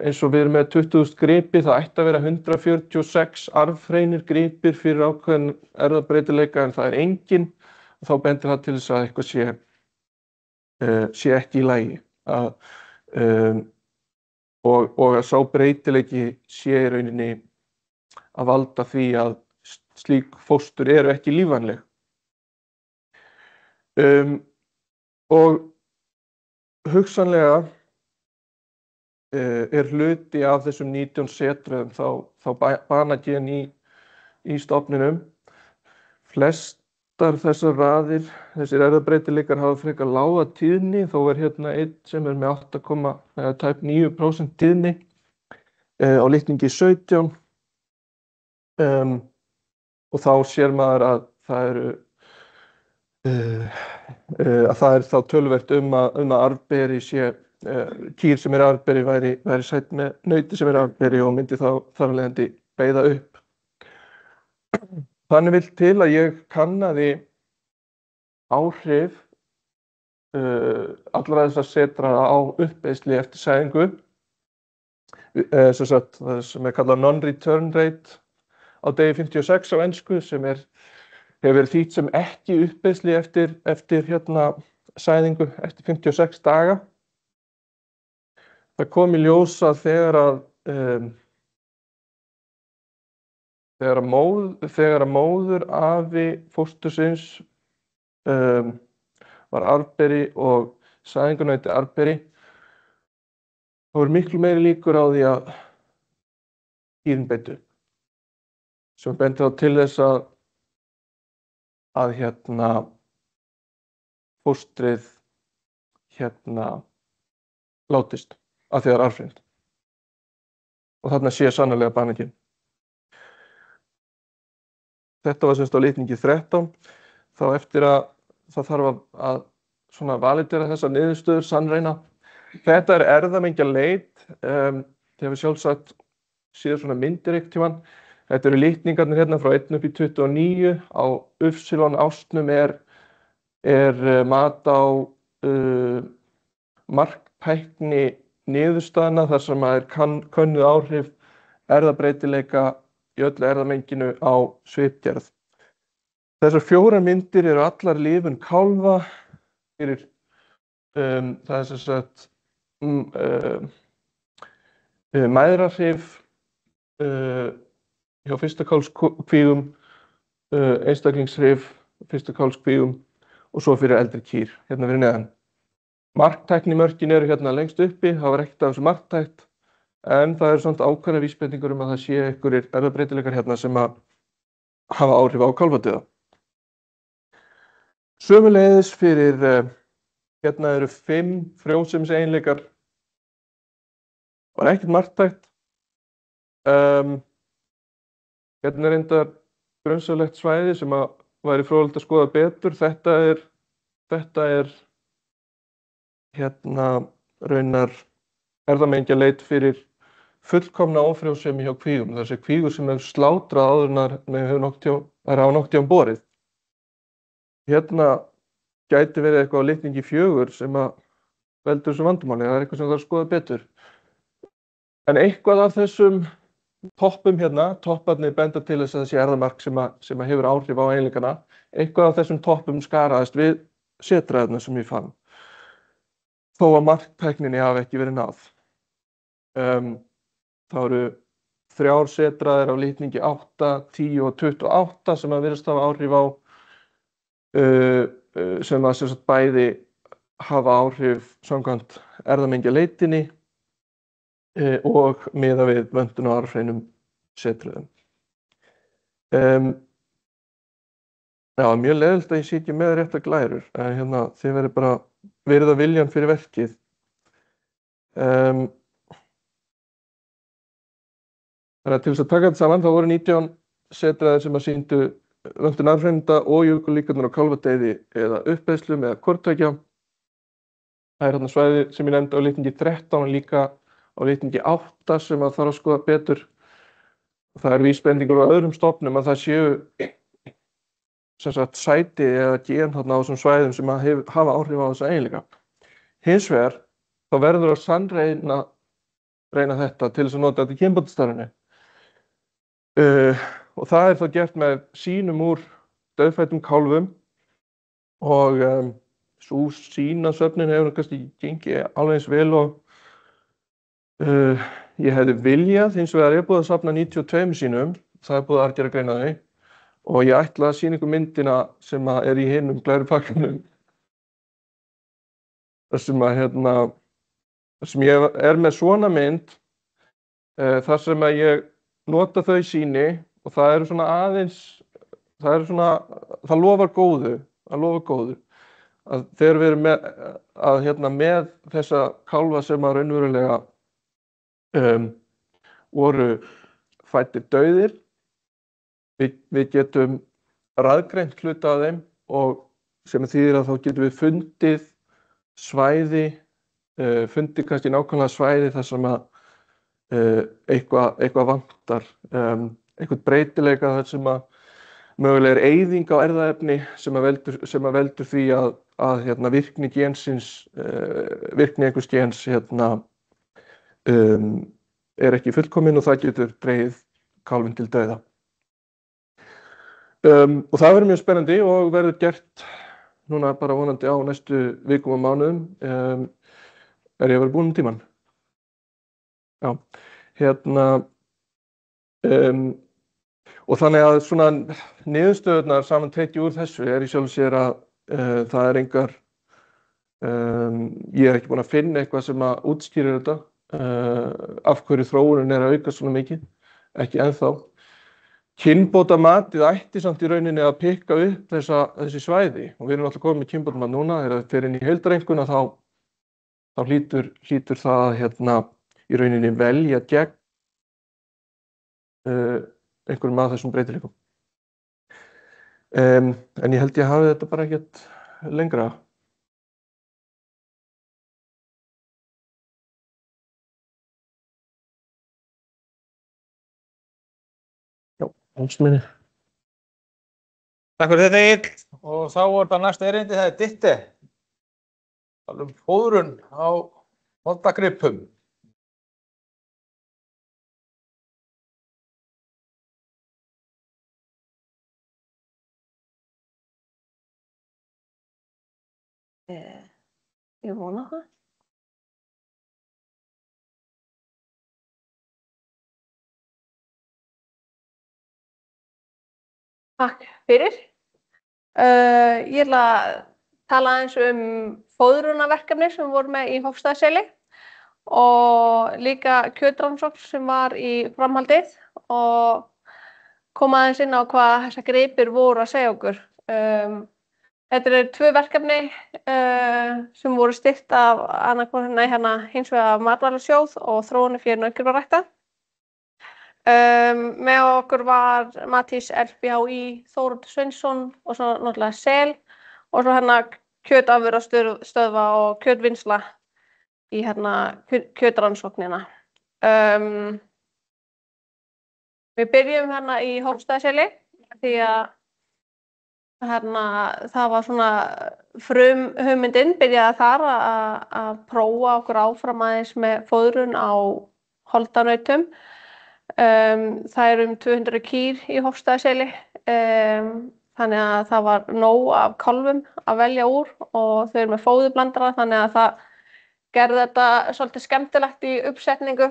eins og við erum með 20.000 gripi, það ætti að vera 146 arfhreinir gripir fyrir ákveðin erfðabreytileika, en það engin. Þá bendir það til þess að eitthvað sé ekki í lagi og að sá breytileiki sé í rauninni að valda því að slík fóstur eru ekki lífvænleg. Og hugsanlega hluti af þessum 19 setröðum þá banagén í stofninum. Flestar þessar raðir, þessir erfðabreytileikar hafa frekar lága tíðni, þó hérna einn sem með 8,9% tíðni á litningi 17. Og þá sér maður að það er þá töluvert að arfberi sé kýr sem arfberi væri sætt með nauti sem arfberi og myndi þá þar af leiðandi beiða upp. Þannig vill til að ég kannaði áhrif allra þessar setraða á uppeyðsli eftir sæðingu, það sem kallað non-return rate á degi 56 á ensku, sem hefur verið þýtt sem ekki uppeyðsli eftir sæðingu eftir 56 daga. Það kom í ljós að þegar móður afi fóstursins var arfberi og sæðingunauti arfberi, þá voru miklu meiri líkur á því að kýrin beitu, sem bendir þá til þess að fóstrið látist af því það arfhreint. Og þarna sé sannarlega banagén. Þetta var semst á litningi 13. Þá eftir að það þarf að svona validera þessar niðurstöður, sannreyna. Þetta erfðamengja leit. Þið hefur sjálfsagt séð svona myndir einhvern tímann. Þetta eru litningarnir hérna frá 1 upp í 29. Á Ufsilon ásnum er mat á marktækni niðurstaðna þar sem könnuð áhrif erfðabreytileika í öllu erfðamenginu á svipgerð. Þessar 4 myndir eru allar lifun kálfa fyrir það sem sagt mæðrahrif hjá fyrstakálskvígum, einstaklingshrif fyrstakálskvígum og svo fyrir eldri kýr hérna fyrir neðan. Marktæknimörkin eru hérna lengst uppi, það var ekkert af þessu marktækt, en það eru svona ákveðnar vísbendingar að það sé einhverjir erfðabreytileikar hérna sem að hafa áhrif á kálfadauða. Sömuleiðis fyrir, hérna eru 5 frjósemiseiginleikar, var ekkert marktækt. Hérna reyndar grunsamlegt svæði sem að væri fróðlegt að skoða betur. Þetta er raunar erfðamengja leit fyrir fullkomna ófrjósemi hjá kvígum. Það sé kvígur sem hefur slátrað áður en það hafa nokkuð tímann borið. Hérna gæti verið eitthvað á litningi 4 sem að veldur þessu vandamáli. Það er eitthvað sem það er að skoða betur. En eitthvað af þessum toppum hérna, topparnir benda til þess að þessi erfðamark sem hefur áhrif á eiginleikana, eitthvað af þessum toppum skaraðist við setræðina sem ég fann, þó að marktækninni hafi ekki verið náð. Það eru 3 setræðir af litningi 8, 10 og 28 sem að virðast hafa áhrif á, sem að sem sagt bæði hafa áhrif samkvæmt erfðamengjaleitinni og miða við vöntun á arfhreinum setröðum. Já, mjög leiðilegt að ég sé ekki með réttar glærur, en hérna þið verið bara virða viljan fyrir verkið. Þannig að til þess að taka þetta saman, þá voru 19 setræðir sem að sýndu vöntun arfhreinda og jökullíkurnar á kálfadeyði eða uppeyðslum eða hvorttveggja. Það er hérna svæði sem ég nefndi á litningi 13 og líka á litningi 8 sem að þarf að skoða betur. Það er vísbendingur á öðrum stofnum að það séu sem sagt sæti eða gen þarna á þessum svæðum sem að hafa áhrif á þessa eiginleika. Hins vegar þá verður að sannreyna þetta til þess að nota þetta í kynbótastarfinu. Og það er þá gert með sýnum úr dauðfæddum kálfum og sú sýnasöfnin hefur kannski gengið alveg eins vel og ég hefði viljað. Hins vegar er búið að safna 92 sýnum, það er búið að argera greina þau og ég ætla að sýna ykkur myndina sem að er í hinum glærupakkanum. Þar sem ég er með svona mynd, þar sem að ég nota þau sýni og það eru svona aðeins, það lofar góðu, að þegar við erum með þessa kálfa sem að raunverulega voru fæddir dauðir, við getum raðgreint hluta af þeim og sem þýðir að þá getum við fundið svæði, fundið kannski nákvæmlega svæði þar sem að eitthvað vantar, eitthvað breytileika þar sem að mögulega er eyðing á erfðaefni sem að veldur því að virkni gensins, virkni einhvers gens er ekki fullkomin og það getur dregið kálfinn til dauða. Og það verður mjög spennandi og verður gert núna bara vonandi á næstu vikum og mánuðum. Er ég að vera búinn um tímann? Já, og þannig að svona niðurstöðurnar samantekið úr þessu er í sjálfu sér að það er engar, ég er ekki búinn að finna eitthvað sem að útskýrir þetta, af hverju þróunin er að auka svona mikið, ekki ennþá. Kynbótamatið ætti samt í rauninni að pikka upp þessi svæði og við erum alltaf komið með kynbótamat núna, þegar það fer inn í heildareinkunna þá hlýtur það að í rauninni velja gegn einhverjum af þessum breytileikum. En ég held ég hafi þetta bara ekkert lengra. Minni. Takk fyrir þetta Egill og þá er bara næsta erindi, það er Ditte. Tala um fóðrun á moldagripum. Ég vona það. Takk fyrir. Ég ætla að tala aðeins fóðrunarverkefni sem við vorum með í Hofsstaðaseli og líka kjötrannsókn sem var í framhaldið og koma aðeins inn á hvað þessar gripir voru að segja okkur. Þetta eru 2 verkefni sem voru styrkt af hins vegar af Matvælasjóð og Þróunarfé Nautgriparæktar. Með okkur var Matthías LBHÍ, Þóroddur Sveinsson og svo náttúrulega Sel og svo kjötafurðastöðva og kjötvinnsla í kjötrannsóknina. Við byrjum í Hofsstaðaseli því að það var svona frumhugmyndin byrjaði þar að prófa okkur áfram aðeins með fóðrun á holdanautum. Það eru 200 kýr í Hofsstaðaseli, þannig að það var nóg af kálfum að velja úr og þau eru með fóðurblandara, þannig að það gerði þetta svolítið skemmtilegt í uppsetningu.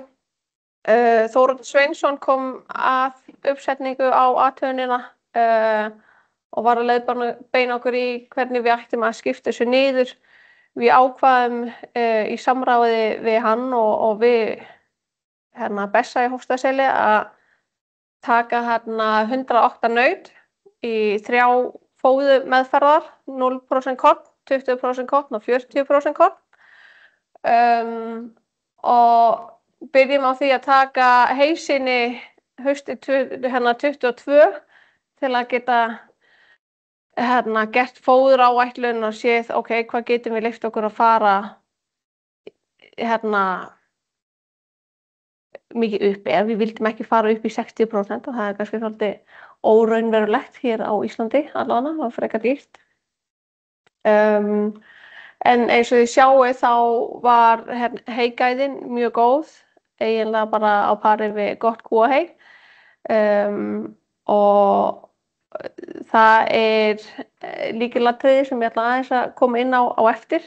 Þóroddur Sveinsson kom að uppsetningu á athugunina og var að leiðbeina okkur í hvernig við ættum að skipta þessu niður. Við ákvaðum í samráði við hann og við Bessa í Hofsstaðaseli að taka 108 naut í 3 fóðumeðferðar, 0% korn, 20% korn og 40% korn. Og byrjum á því að taka heisinni haustið 22 til að geta gert fóðuráætlun og séð, hvað getum við leyft okkur að fara mikið upp ef við vildum ekki fara upp í 60% og það kannski svolítið óraunverulegt hér á Íslandi allavega, það var frekar dýrt. En eins og þið sjáu þá var heygæðin mjög góð, eiginlega bara á pari við gott kúahey, og það lykilatriði sem ég ætla aðeins að koma inn á eftir.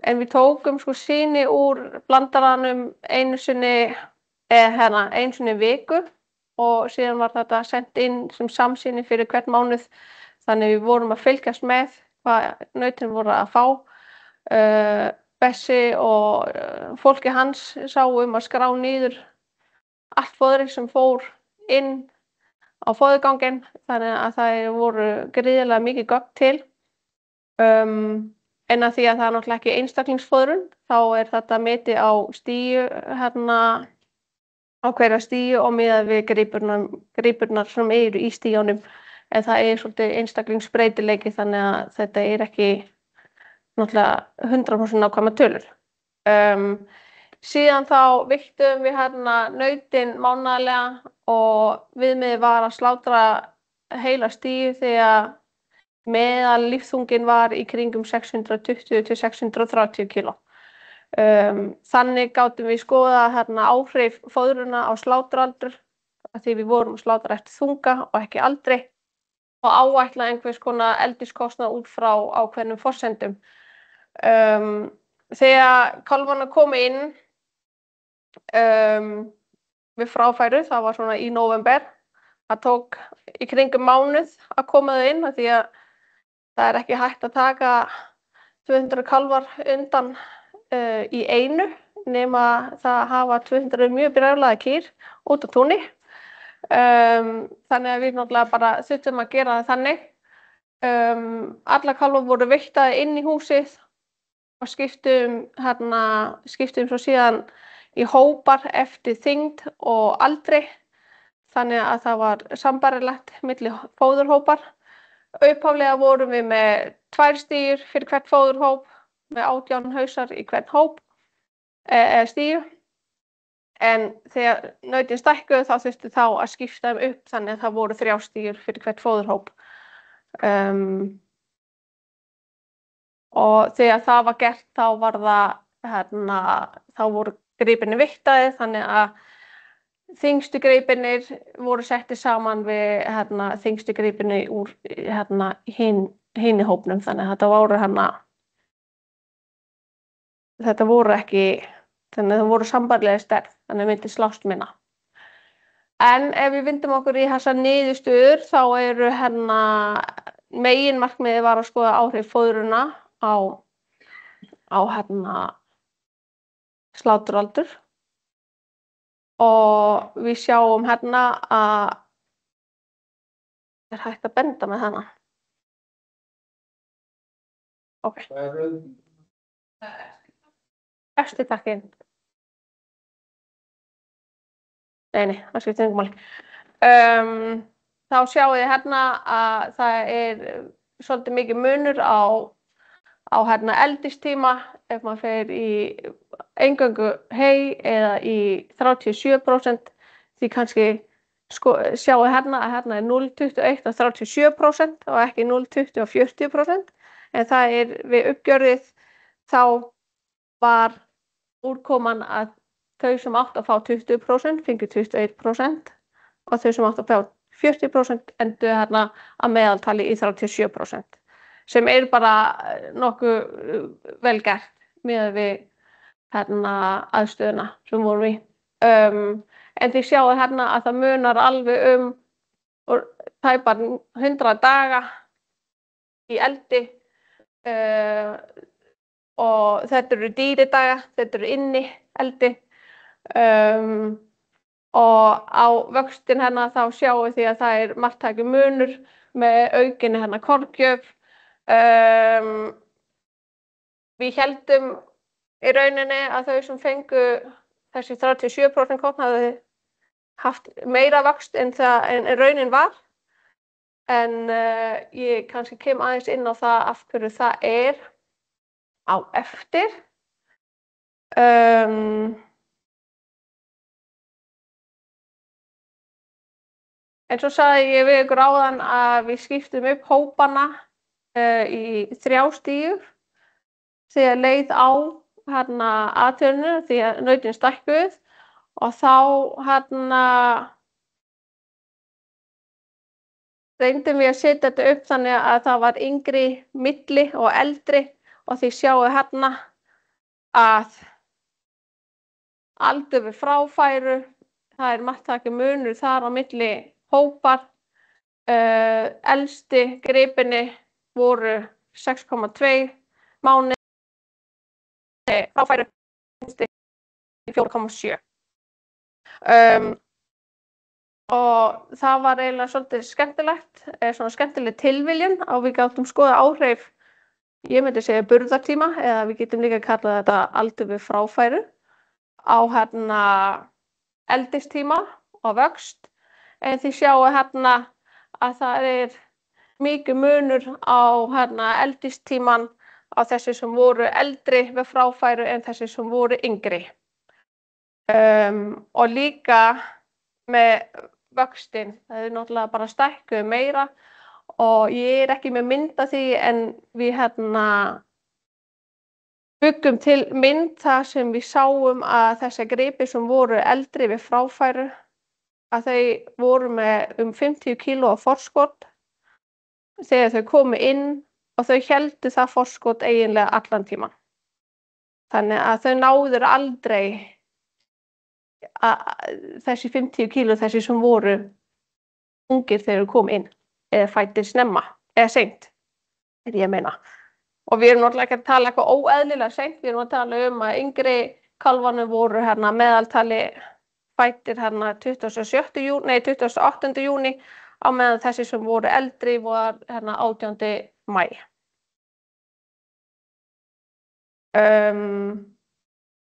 En við tókum sýni úr blandaranum einu sinni viku og síðan var þetta sent inn sem samsýni fyrir hvern mánuð, þannig við vorum að fylgjast með hvað nautin voru að fá. Bessi og fólki hans sáu að skrá niður allt fóðrið sem fór inn á fóðurganginn, þannig að það voru gríðarlega mikið gögn til. En að því að það náttúrulega ekki einstaklingsfóðrun, þá þetta metið á stíu, á hverja stíu og miðað við grípurnar sem eru í stíunum, en það svolítið einstaklingsbreytileiki, þannig að þetta ekki náttúrulega 100% nákvæmar tölur. Síðan þá vigtum við nautin mánaðarlega og viðmiðið var að slátra heila stíu þegar meðal lífþunginn var í kringum 620 til 630 kg. Þannig gátum við skoða áhrif fóðruna á sláturaldur, því við vorum að slátra eftir þunga og ekki aldri, og áætla einhvers konar eldiskostnað út frá ákveðnum forsendum. Þegar kálfarnir komu inn við fráfæru, það var svona í nóvember, það tók í kringum mánuð að koma þau inn, því að það ekki hægt að taka 200 kálfar undan í einu, nema það hafa 200 mjög brjálaða kýr út á túni. Þannig að við náttúrulega bara þurftum að gera það þannig. Allar kálfar voru vigtaðar inn í húsið og skiptum svo síðan í hópar eftir þyngd og aldri, þannig að það var sambærilegt milli fóðurhópar. Upphaflega vorum við með 2 stígur fyrir hvern fóðurhóp, með 18 hausar í hvern hóp eða stígu. En þegar nautin stækkuðu þá þurfti þá að skipta þeim upp, þannig að það voru 3 stígur fyrir hvern fóðurhóp. Og þegar það var gert þá var þá voru gripirnir vigtaðir, þannig að þyngstu gripirnir voru settir saman við þyngstu gripirnir úr hinni hópnum, þannig að þetta voru ekki, þannig að það voru sambærilega stærð, þannig að myndi slást minna. En ef við vindum okkur í þessar niðurstöður þá eru meginmarkmiðið var að skoða áhrif fóðruna á sláturaldur, og við sjáum að hægt að benda með hana. Ok. Eftir takkinn. Nei, það skiptir engu máli. Þá sjáum við að það svolítið mikið munur á eldistíma ef maður fer í eingöngu hey eða í 37%, því kannski sjáum við að 0,21 og 37% og ekki 0,20 og 40%, en það við uppgjörið þá var útkoman að þau sem áttu að fá 20% fengu 21% og þau sem áttu að fá 40% enduðu hérna að meðaltali í 37%, sem bara nokkuð vel gert miðað við hérna aðstöðuna sem vorum í. En þið sjáu hérna að það munar alveg tæpar 100 daga í eldi og þetta eru dýridaga, þetta eru inni eldi og á vöxtin hérna þá sjáu því að það marktækur munur með aukinni hérna korngjöf. Við héldum í rauninni að þau sem fengu þessi 37% korn hafði haft meira vöxt en raunin var. En ég kannski kem aðeins inn á það af hverju það á eftir. En svo sagði ég við ykkur áðan að við skiptum upp hópana í 3 stígur þegar leið á hérna atvinnuna því að nautin stækkuðu og þá hérna reyndum við að setja þetta upp þannig að það var yngri, milli og eldri og þið sjáu hérna að aldur við fráfæru, það marktækur munur þar á milli hópar. Elsti gripinni voru 6,2 mánuði, fráfæru 4,7. Og það var eiginlega svolítið skemmtilegt, svona skemmtileg tilviljun og við gátum skoða áhrif, ég myndi segja burðartíma eða við getum líka kallað þetta aldur við fráfæru á hérna eldistíma og vöxt. En þið sjáu hérna að það mikið munur á hérna eldistíman á þessi sem voru eldri við fráfæru en þessi sem voru yngri. Og líka með vöxtin, það náttúrulega bara stækkuðu meira og ég ekki með mynd af því en við hérna byggum til mynd þar sem við sáum að þessi gripi sem voru eldri við fráfæru að þau voru með 50 kíló af forskot þegar þau komu inn og þau héldu það forskot eiginlega allan tíman. Þannig að þau náður aldrei þessi 50 kíló þessi sem voru ungir þegar þau komu inn eða fæddir snemma eða seint, ég meina. Og við erum náttúrulega ekki að tala eitthvað óeðlilega seint, við erum að tala að yngri kalfanir voru hérna meðaltali fæddir hérna 28. júní á meðan þessi sem voru eldri var hérna 18. maí.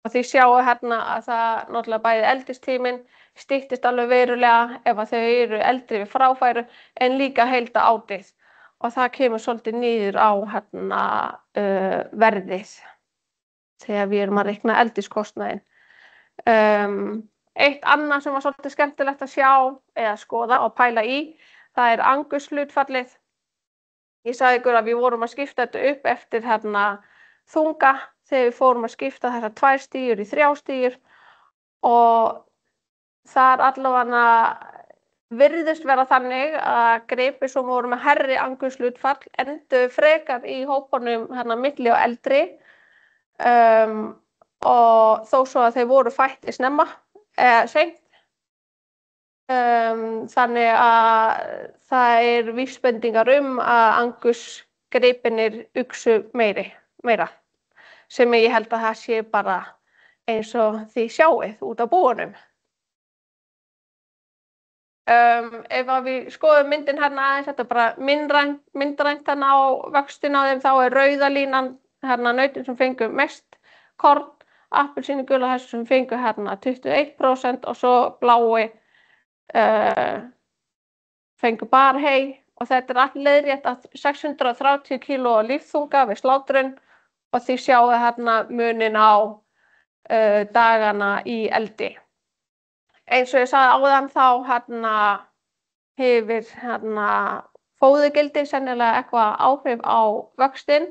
Og þið sjáu hérna að það náttúrulega bæði eldistíminn styttist alveg verulega ef að þau eru eldri við fráfæru en líka heilda átið og það kemur svolítið niður á hérna verðið þegar við erum að reikna eldiskostnaðinn. Eitt annað sem var svolítið skemmtilegt að sjá eða skoða og pæla í, það angushlutfallið. Ég sagði ykkur að við vorum að skipta þetta upp eftir hérna þunga þegar við fórum að skipta þessar 2 stígur í 3 stígur og þar allavega virðist vera þannig að gripir sem voru með hærri angushlutfall enduðu frekar í hópunum hérna milli og eldri og þó svo að þeir voru fæddir snemma seint. Þannig að það vísbendingar að angusgripirnir uxu meira sem ég held að það sé bara eins og þið sjáið út á búunum. Ef við skoðum myndin hérna aðeins, þetta bara myndrænt hérna á vöxtin á þeim, þá rauða línan hérna nautin sem fengu mest korn, appelsínugula þessu sem fengu hérna 21% og svo blái fengu bara hey og þetta allt leiðrétt að 630 kíló lífþunga við slátrun og þið sjáu hérna munin á dagana í eldi. Eins og ég sagði áðan þá hérna hefur hérna fóðurgildi sennilega eitthvað áhrif á vöxtinn.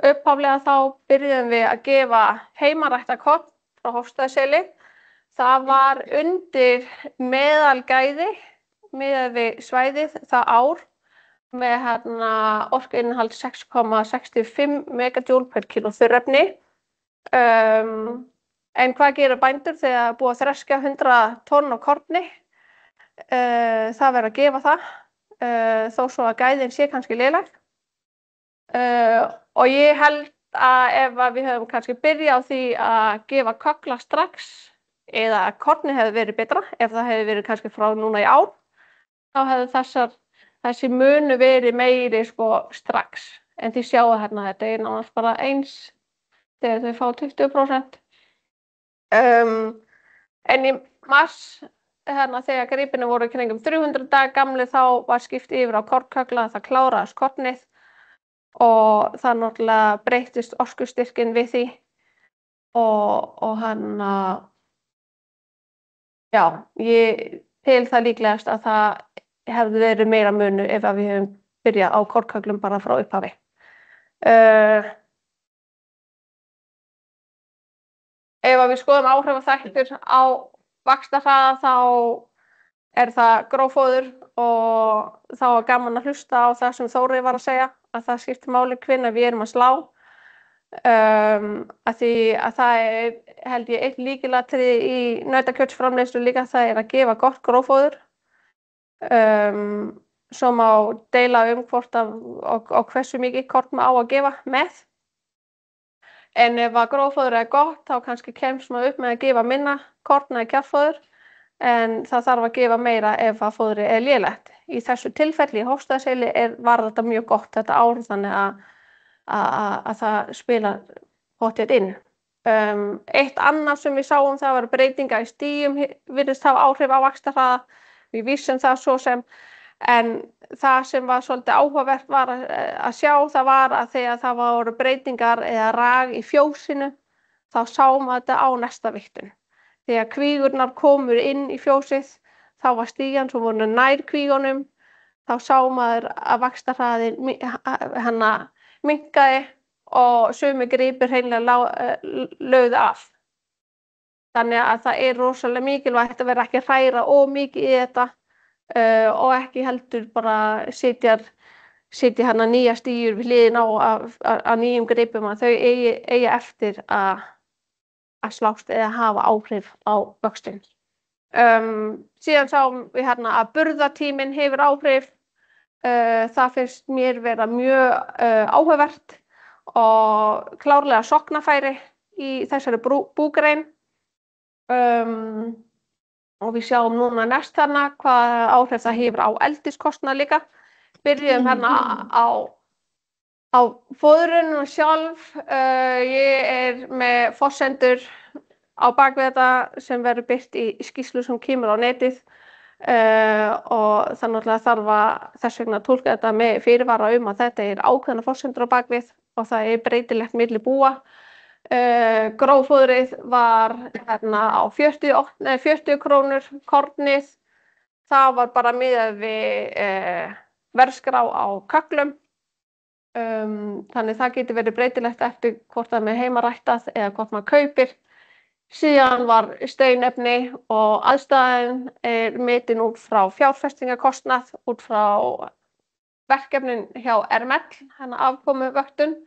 Upphaflega þá byrjuðum við að gefa heimarækta korn frá Hofsstaðaseli það var undir meðalgæði miðað við svæðið það ár með orkuinnihald 6,65 megajoule per kíló þurrefni. En hvað gera bændur þegar búið að þreskja 100 tonn af korni? Það verður að gefa það, þó svo að gæðin sé kannski léleg. Og ég held að ef við höfum kannski byrjað á því að gefa köggla strax eða að kornið hefði verið betra, ef það hefði verið kannski frá núna í ár, þá hefði þessi munu verið meiri strax. En þið sjáu hérna þetta er nánast bara eins þegar þau fá 20%. En í mars, þegar gripinu voru kringum 300 daga gamli, þá var skipt yfir á kornköggla, það kláraðist kornið og það náttúrulega breyttist orkustyrkinn við því og ég tel það líklegast að það hefði verið meira munu ef við höfum byrjað á kornkögglum bara frá upphafi. Ef við skoðum áhrifaþættir á vaxtarhraða þá er það gróffóður og þá er gaman að hlusta á það sem Þórey var að segja, að það skiptir máli hvenær við erum að slá. Af því að það er, held ég, eitt lykilatriði í nautakjötsframleiðslu líka, það er að gefa gott gróffóður. Svo má deila hvort og hversu mikið korn á að gefa með. En ef að gróffóður er gott, þá kannski kemst maður upp með að gefa minna korn eða kjarnfóður, en það þarf að gefa meira ef að fóðrið er lélegt. Í þessu tilfelli í Hofsstaðaseli var þetta mjög gott þetta ár, þannig að það spilar pottþétt inn. Eitt annað sem við sáum, það var breytingar í stígum virðist hafa áhrif á vaxtarhraða. Við vissum það svo sem, en það sem var svolítið áhugavert var að sjá, það var að þegar það voru breytingar eða rag í fjósinu, þá sáum við þetta á næsta vigtun. Þegar kvígurnar komur inn í fjósið, þá var stígan sem voru nær kvígunum, þá sá maður að vaxtarhraðinn minnkaði og sumir gripir hreinlega lögðu af. Þannig að það er rosalega mikilvægt að vera ekki að hræra of mikið í þetta og ekki heldur bara setja nýja stígur við hliðina á nýjum gripum, að þau eigi eftir að slást eða hafa áhrif á vöxtinn. Síðan sáum við að burðartíminn hefur áhrif. Það finnst mér vera mjög áhugavert og klárlega sóknarfæri í þessari búgrein. Og við sjáum núna næst hvað áhrif það hefur á eldiskostnað líka. Byrjum á fóðrunum sjálf. Ég er með forsendur á bakvið þetta sem verður birt í skýrslu sem kemur á netið og þannig að þarf þess vegna að túlka þetta með fyrirvara að þetta er ákveðna forsendur á bakvið og það er breytilegt milli búa. Gróffóðrið var á 40 krónur kornið. Það var bara miðað við verðskrá á kögglum. Þannig það getur verið breytilegt eftir hvort það er heimaræktað eða hvort maður kaupir. Síðan var steinefni og aðstæðan er metin út frá fjárfestingarkostnað, út frá verkefnin hjá RML, afkomuvöktun,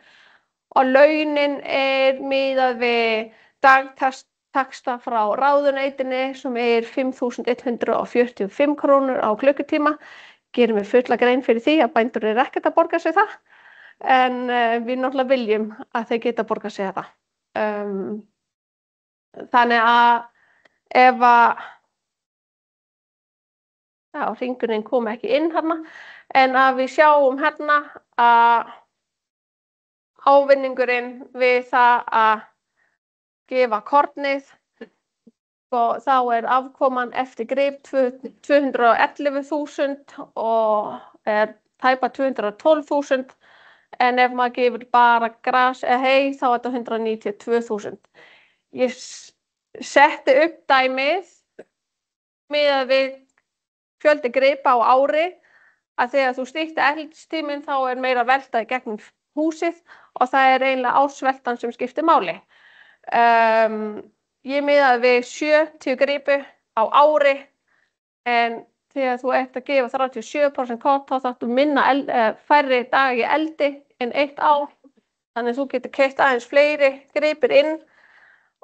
og launin er miðað við dagtaxta frá ráðuneytinu sem er 5.145 krónur á klukkutíma. Gerum við fulla grein fyrir því að bændur eru ekkert að borga sig það, en við náttúrulega viljum að þeir geta borgað sig þetta. Þannig að ef hringurinn kom ekki inn en að við sjáum að ávinningurinn við það að gefa kornið, og þá er afkoman eftir grip 211.000 og er tæpa 212.000, en ef maður gefur bara gras eða hey þá er þetta 192.000. Ég setti upp dæmið miðað við fjöldi gripa á ári, að þegar þú styttir eldstíminn þá er meira velta í gegnum húsið og það er eiginlega ársveltan sem skiptir máli. ég miðaði við 70 gripi á ári en þegar þú ert að gefa 37% korn þá þarftu minna færri daga í eldi en 1 ár. Þannig að þú getur keypt aðeins fleiri gripir inn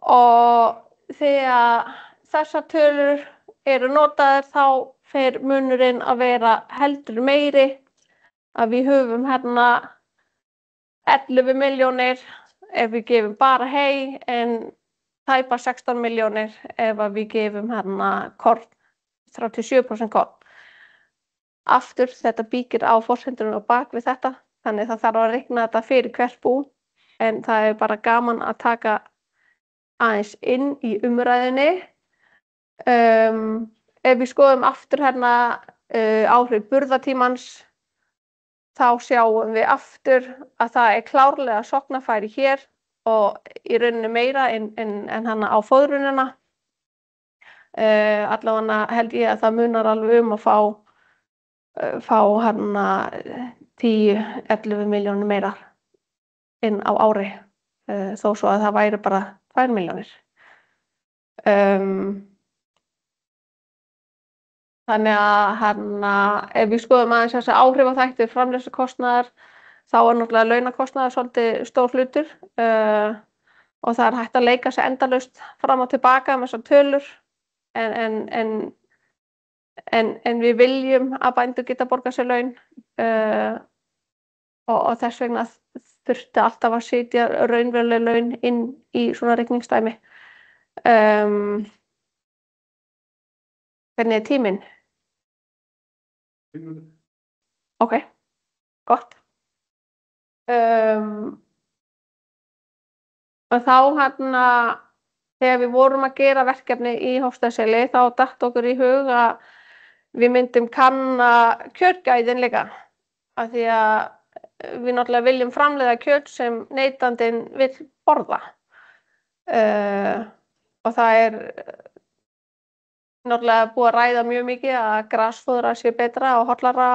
og þegar þessar tölur eru notaðar þá fer munurinn að vera heldur meiri að við höfum hérna 11 milljónir ef við gefum bara hey en tæpa 16 milljónir ef við gefum hérna korn, 37% korn. Aftur þetta byggir á forsendunum á bak við þetta, þannig það þarf að reikna þetta fyrir hvert bú en það er bara gaman að taka aðeins inn í umræðinni. Ef við skoðum aftur hérna áhrif burðartímans þá sjáum við aftur að það er klárlega sóknarfæri hér og í rauninni meira en hana á fóðrunina. Allavega held ég að það munar alveg að fá hana 10-11 milljónir meira inn á ári þó svo að það væri bara 2 milljónir. Þannig að ef við skoðum aðeins þessi áhrifaþætti framleiðslukostnaðar þá er náttúrulega launakostnaður svolítið stór hlutur og það er hægt að leika sig endalaust fram og tilbaka með þessar tölur en við viljum að bændur geta borgað sér laun og þess vegna þurfti alltaf að setja raunveruleg laun inn í svona reikningsdæmi. Hvernig er tíminn? Ok, gott. Og þá þegar við vorum að gera verkefni í Hofsstaðaseli þá datt okkur í hug að við myndum kanna kjötgæðin líka af því að við náttúrulega viljum framleiða kjöt sem neytandinn vill borða og það er náttúrulega búið að ræða mjög mikið að grasfóðra sé betra og hollara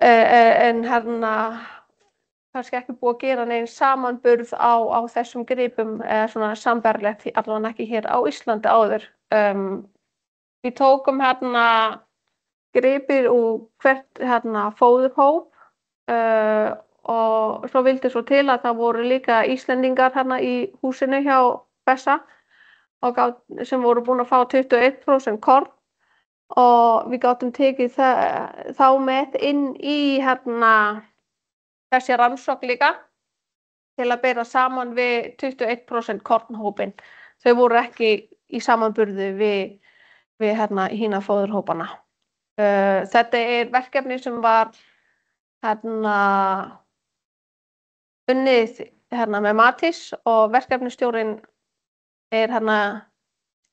en kannski ekki búið að gera neinn samanburð á þessum gripum eða svona sambærilegt allavega ekki hér á Íslandi áður. Við tókum gripir úr hvert fóðurhóp og svo vildi svo til að það voru líka Íslendingar í húsinu hjá Bessa sem voru búin að fá 21% korn og við gátum tekið þá með inn í þessi rannsókn líka til að bera saman við 21% kornhópinn. Þau voru ekki í samanburði við hina fóðurhópana. Þetta er verkefni sem var unnið með Matís og verkefnistjórinn er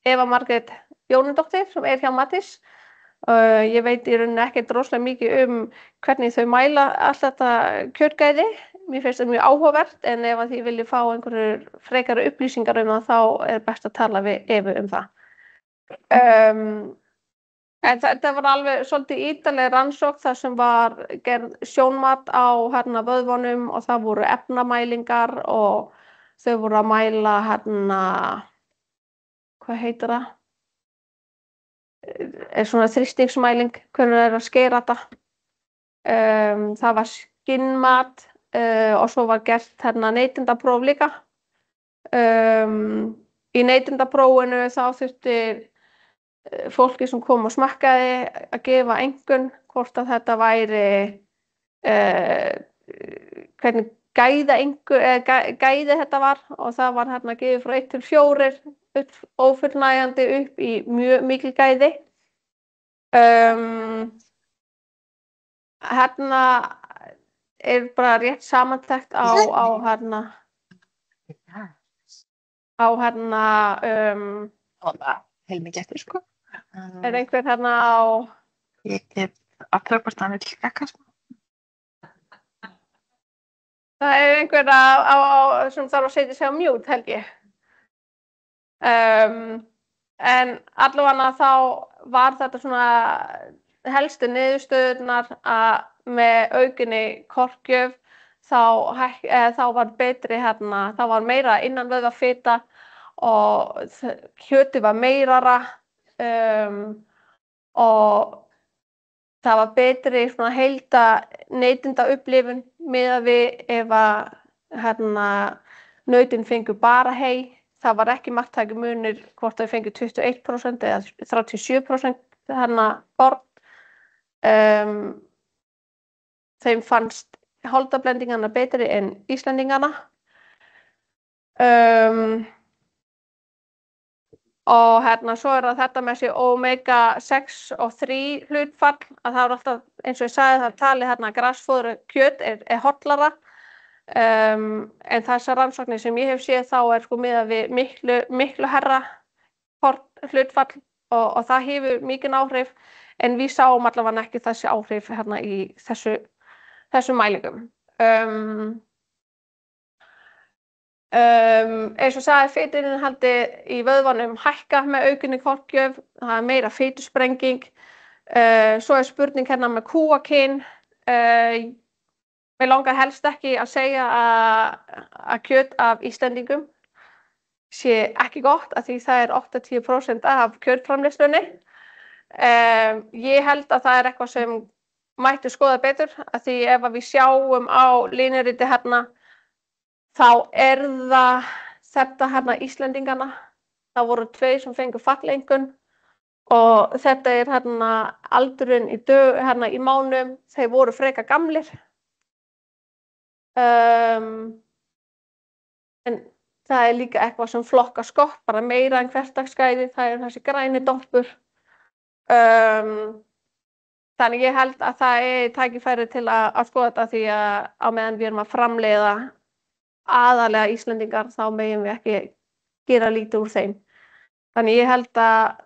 Eva Margrét Jónadóttir sem er hjá Matís. Ég veit í rauninni ekkert rosalega mikið hvernig þau mæla allt þetta kjötgæði. Mér finnst það mjög áhugavert en ef að þið viljið fá einhverjur frekari upplýsingar það þá er best að tala við Evu það. En þetta var alveg svolítið ítarleg rannsókn þar sem var gerð sjónmat á vöðvunum og það voru efnamælingar og þau voru að mæla hvað heitir það? Er svona þrýstingsmæling, hvernig er að skera þetta. Það var skinnmat og svo var gert neytendapróf líka. Í neytendaprófinu þá þurfti fólki sem kom og smakkaði að gefa einkunn hvort að þetta væri hvernig gæði þetta var og það var gefið frá 1 til 4 ófullnægjandi upp í mjög mikil gæði. Hérna er bara rétt samantekt á heilmikið eftir sko. Er einhver á Ég get aftur hvort hann vill drekka smá. Það er einhver sem þarf að setja sig á mute held ég. En allavega þá var þetta svona helstu niðurstöðurnar að með aukinni korngjöf þá var betri þá var meira innanvöðvafita og kjötið var meirara og það var betri svona heilda neytendaupplifun miðað við ef að nautin fengu bara hey. Það var ekki marktækjumunur hvort þau fengu 21% eða 37% borð. Þeim fannst holdablendingarna betri en Íslendingarna. Og svo það þetta með þessi omega 6 og 3 hlutfall, að það alltaf, eins og ég sagði, það talið að grasfóður kjöt er hollara. En þessar rannsóknir sem ég hef séð þá sko miðað við miklu herra hlutfall og það hefur mikinn áhrif, en við sáum allavega ekki þessi áhrif í þessum mælingum. Eins og sagði, fituinnihaldi í vöðvanum hækka með aukinni koltgjöf, það meira fitusprenging. Svo spurning með kúakyn. Mér langar helst ekki að segja að kjöt af Íslendingum sé ekki gott, af því það er 80% af kjötframleiðslunni. Ég held að það er eitthvað sem mætti skoða betur, af því ef við sjáum á línuriti þá það þetta Íslendingarna. Það voru 2 sem fengu falleinkunn og þetta er aldurinn í mánuðum, þeir voru frekar gamlir. En það er líka eitthvað sem flokkar skott, bara meira en hversdagsgæði, það er þessi græni doppur. Þannig ég held að það er tækifæri til að skoða þetta, því að á meðan við erum að framleiða aðalega Íslendingar þá megum við ekki gera lítið úr þeim. Þannig ég held að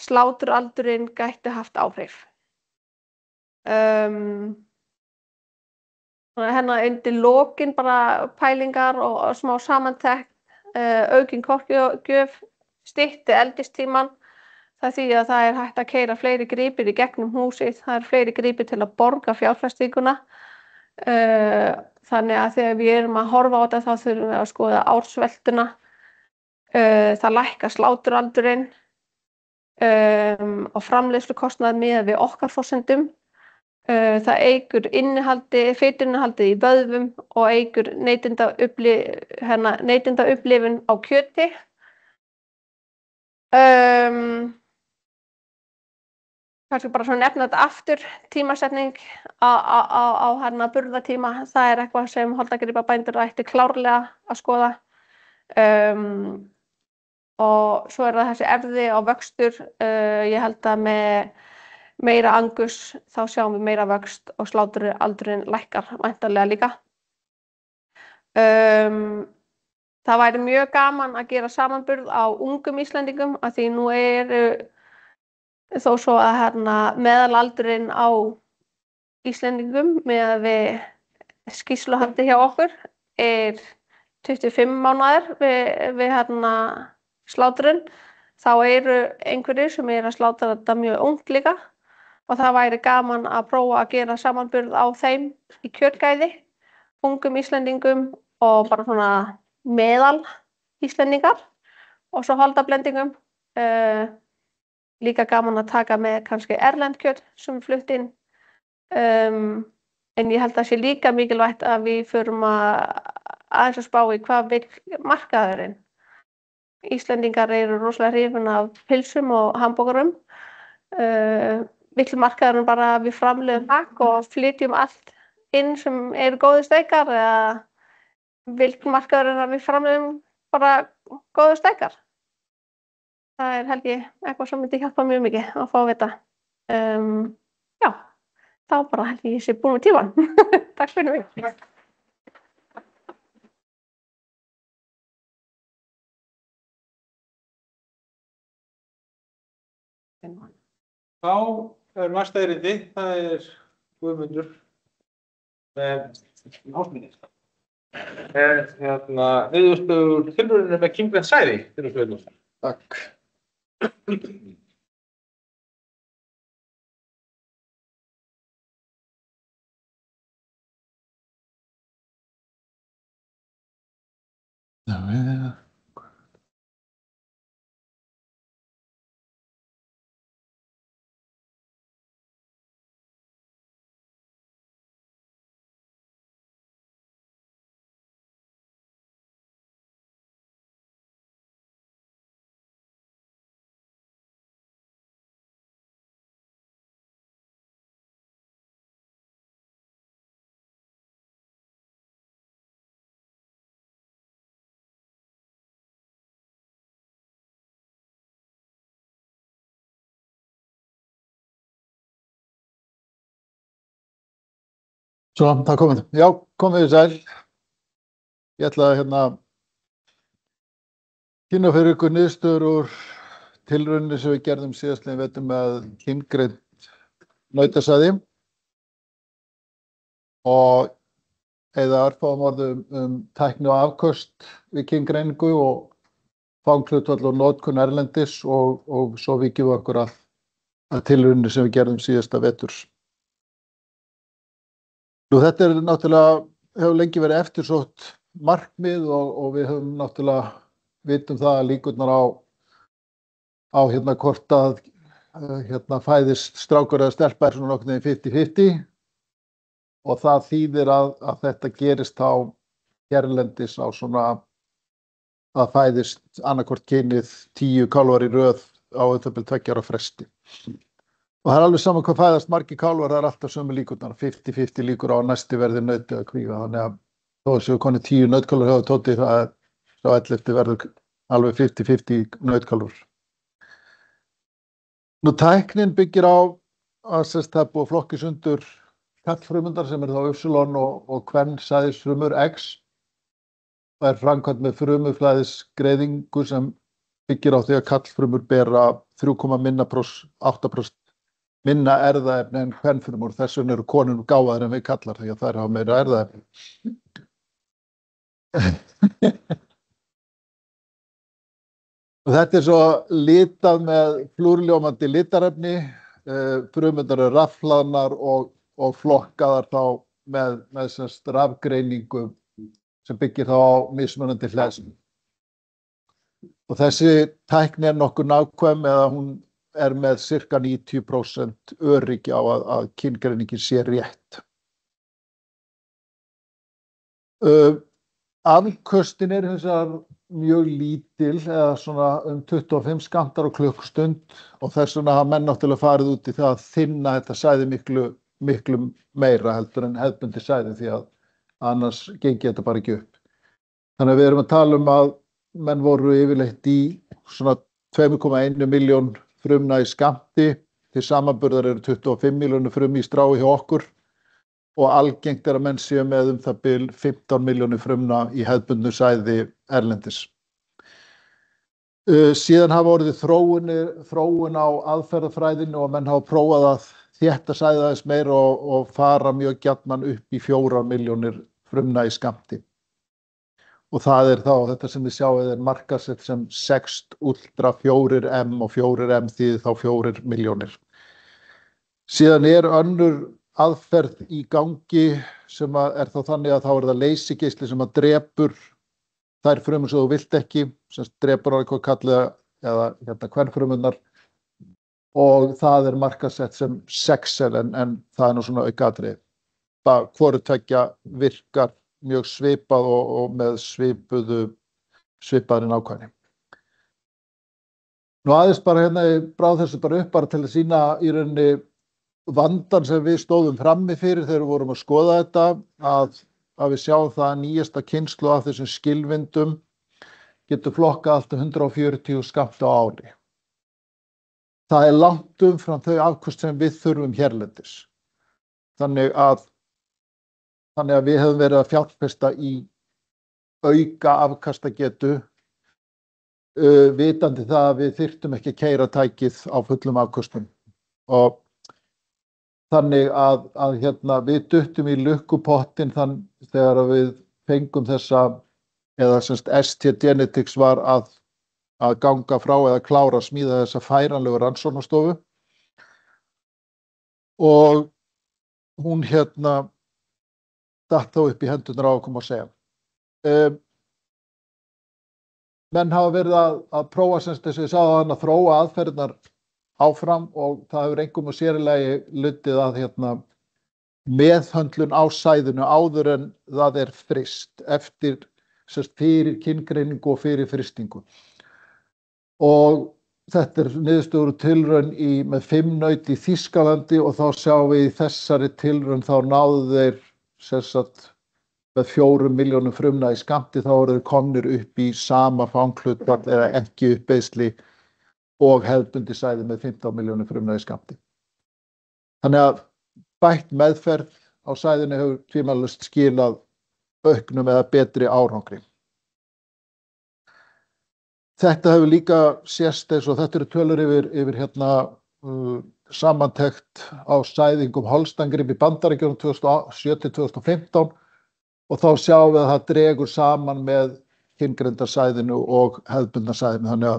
sláturaldurinn gæti haft áhrif. Undir lokin bara pælingar og smá samantekt, aukin korkgjöf, stytti eldistímann. Það þýðir að það er hægt að keyra fleiri gripir í gegnum húsið, það er fleiri gripir til að borga fjárfestinguna. Þannig að þegar við erum að horfa á þetta þá þurfum við að skoða ársveltuna. Það lækkar sláturaldurinn og framleiðslukostnaður miðað við okkar forsendum. Það eykur fituinnihaldið í vöðvum og eykur neytendaupplifun á kjöti. Kannski bara svona nefna þetta aftur, tímasetning á burðartíma, það er eitthvað sem holdagripa-bændur ættu klárlega að skoða. Og svo það þessi erfði á vöxtur, ég held að með meira angus þá sjáum við meira vöxt og sláturaldurinn lækkar væntanlega líka. Það væri mjög gaman að gera samanburð á ungum Íslendingum, af því nú þó svo að meðalaldurinn á Íslendingum miðað við skýrsluhaldi hjá okkur er 25 mánaðir við sláturinn. Þá eru einhverjir sem að slátra þetta mjög ungt líka og það væri gaman að prófa að gera samanburð á þeim í kjötgæði, ungum Íslendingum og bara svona meðal Íslendingar og svo holdablendingum. Líka gaman að taka með kannski erlend kjöt sem flutt inn. En ég held að sé líka mikilvægt að við förum aðeins að spá í hvað vill markaðurinn. Íslendingar eru rosalega hrifin af pylsum og hamborgurum. Vill markaðurinn bara að við framleiðum hakk og flytjum allt inn sem eru góðir steikar, eða vill markaðurinn að við framleiðum bara góðir steikar? Það er held ég eitthvað sem myndi hjálpa mjög mikið að fá að vita. Já, þá bara held ég sé búin með tímann. Takk fyrir mig. Þá næsta erindi, það Guðmundur með ásminni. Niðurstöður tilraunir með kynbrennt sæði. Takk. Svo, það komið. Já, komið þið sæl. Ég ætla að kynna fyrir ykkur niðurstöður úr tilrauninu sem við gerðum síðastliðinn vetur með kyngreind nautasæði og eða örfáum orðum tækni og afköst við kynggreiningu og fanghlutfall og notkun erlendis og svo víkjum við okkur að tilrauninu sem við gerðum síðasta vetur. Nú, þetta náttúrulega hefur lengi verið eftirsótt markmið og við höfum náttúrulega vitum það að líkurnar á hvort að fæðist strákur eða stelpa svona nokkuð 50-50 og það þýðir að þetta gerist á hérlendis á svona að fæðist annarkvort kynið 10 kálfar í röð á bil 2 ára fresti. Og það alveg saman hvað fæðast margir kálfar, það alltaf sömu líkurnar, 50-50 líkur á næsti verði nauti eða kvíga. Þannig að þó séu konið 10 nautkálfur hjá Tóti, það sá 11 verður alveg 50-50 nautkálfur. Nú, tæknin byggir á að það er búið að flokka í sundur karlfrumundar sem þá Y og kvensæðisfrumur X. Það framkvæmt með frumuflæðisgreiningu sem byggir á því að karlfrumur bera 3,8% minna erfðaefni en kvenfrumur. Þess vegna eru konur gáfaðar en við kallar því að þær hafa meira erfðaefni. Og þetta svo litað með flúrljómandi litarefni. Frumundar eru rafhlaðnar og flokkaðar þá með rafgreiningu sem byggir þá á mismunandi hleðslum. Og þessi tækni nokkuð nákvæm eða hún með cirka 90% öryggi á að kyngreiningin sé rétt. Afköstin hins vegar mjög lítil eða svona 25 skammtar á klukkustund og þess vegna hafa menn náttúrulega farið út í það að þynna þetta sæði miklu meira heldur en hefðbundi sæði því að annars gengi þetta bara ekki upp. Þannig að við erum að tala að menn voru yfirleitt í svona 2,1 milljón frumna í skammti, til samanburðar eru 25 milljónir frumna í strái hjá okkur og algengt að menn séu með það bil 15 milljónir frumna í hefðbundnu sæði erlendis. Síðan hafa orðið þróun á aðferðafræðinu og menn hafa prófað að þétta sæði aðeins meira og fara mjög gjarnan upp í 4 milljónir frumna í skammti. Og það þá, þetta sem þið sjáið markasett sem 6 ultra 4M og 4M þýðir þá 4 milljónir. Síðan önnur aðferð í gangi sem þá þannig að þá það leysigeisli sem drepur þær frumur sem þú vilt ekki, sem drepur á eitthvað kallið eða kvenfrumurnar og það markasett sem 6L en það nú svona aukaatriði. Hvoru tveggja virkar mjög svipað og með svipaðri nákvæmni. Nú aðeins bara ég bráð þessu bara upp bara til að sýna í rauninni vandan sem við stóðum frammi fyrir þegar við vorum að skoða þetta að við sjáum það að nýjasta kynslóð af þessum skilvindum getur flokkað allt 140 skammta á ári. Það langt umfram þau afköst sem við þurfum hérlendis. Þannig að við hefum verið að fjárfesta í auka afkastagetu vitandi það að við þyrftum ekki að keyra tækið á fullum afköstum. Og þannig að við duttum í lukkupottin þegar við fengum þessa, eða ST Genetics var að ganga frá eða klára að smíða þessa færanlegu rannsóknastofu. Og hún datt þá upp í hendurnar á okkur að segja. Menn hafa verið að prófa þess að ég sagði að þróa aðferðirnar áfram og það hefur einkum og sérilegi lutið að meðhöndlun á sæðinu áður en það fryst eftir fyrir kynngreiningu og fyrir frystingu. Og þetta niðurstöður úr tilraun með 5 naut í Þýskalandi og þá sjáum við í þessari tilraun þá náðu þeir með 4 milljónum frumna í skammti þá eru þeir komnir upp í sama fanghlutfall eða ekki uppeyðsli og hefðbundi sæði með 15 milljónum frumna í skammti. Þannig að bætt meðferð á sæðinu hefur tvímælalaust skilað auknum eða betri árangri. Þetta hefur líka sést eins og þetta eru tölur yfir samantekt á sæðingum Holstein-grip í Bandaríkjunum 2007-2015 og þá sjáum við að það dregur saman með kyngreindarsæðinu og hefðbundna sæðinu, þannig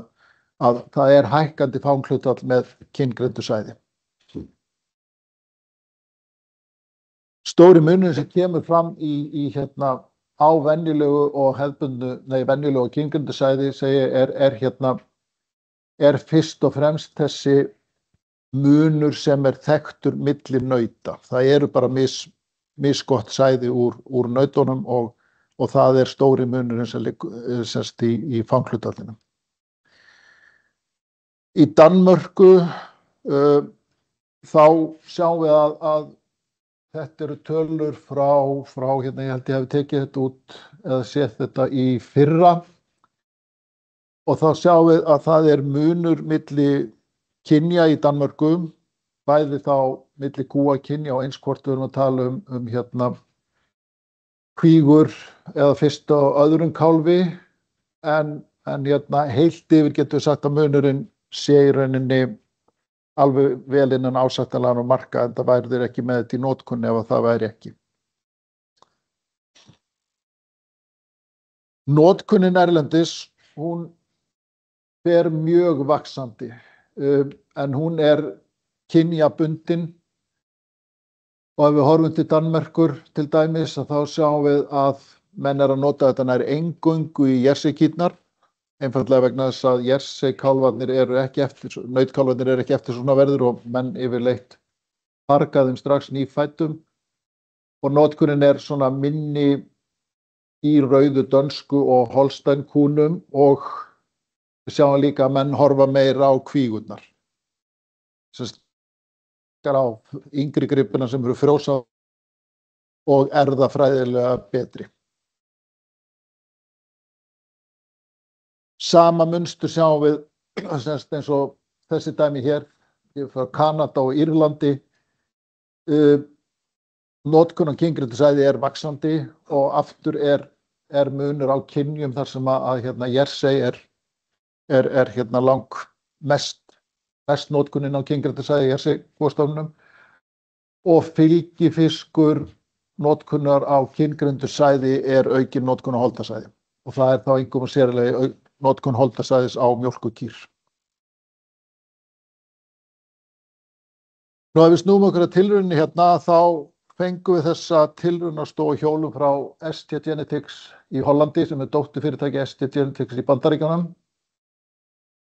að það er hækkandi fanghlutfall með kyngreindu sæði. Stóri munurinn sem kemur fram í á venjulegu og venjulegu og kyngreindu sæði er fyrst og fremst þessi munur sem er þekktur milli nauta. Það eru bara misgott sæði úr nautunum og það er stóri munurinn sem liggur í fanghlutfallinu. Í Danmörku þá sjáum við að þetta eru tölur frá ég held ég hafi tekið þetta út eða séð þetta í fyrra og þá sjáum við að það er munur milli kynja í Danmörku, bæði þá milli kúakynja og eins hvort við erum að tala um kvígur eða fyrsta og öðrum kálfi en heilt yfir getum við sagt að munurinn sé í rauninni alveg vel innan ásættanlegra marka en það væri þeir ekki með þetta í notkun ef það væri ekki. Notkunin erlendis, hún fer mjög vaxandi en hún er kynjabundin og ef við horfum til Danmerkur til dæmis að þá sjáum við að menn að nota þetta nær eingöngu í jerseykýrnar, einfaldlega vegna þess að jerseykálfarnir eru ekki eftir, nautkálfarnir eru ekki eftir svona verður og menn yfirleitt farga þeim strax nýfæddum og notkunin er svona minni í rauðu dönsku og Holstein-kúnum og við sjáum líka að menn horfa meira á kvígurnar. Á yngri gripina sem eru frjósa og erfðafræðilega betri. Sama munstur sjáum við eins og þessi dæmi hér, frá Kanada og Írlandi. Notkun á kyngrindasæði er vaxandi og aftur er munur á kynjum þar sem að jersey er mest notkunin á kyngrindasæði jersey-bústofnum og fylgifiskur notkunar á kyngrindasæði er aukin notkun á holdasæði og það er þá einkum og sérlega notkun holdasæðis á mjólkurkýr. Nú ef við snúum okkur að tilrauninni þá fengum við þessa tilraunastofu hjólum frá ST Genetics í Hollandi sem er dótturfyrirtæki ST Genetics í Bandaríkjunum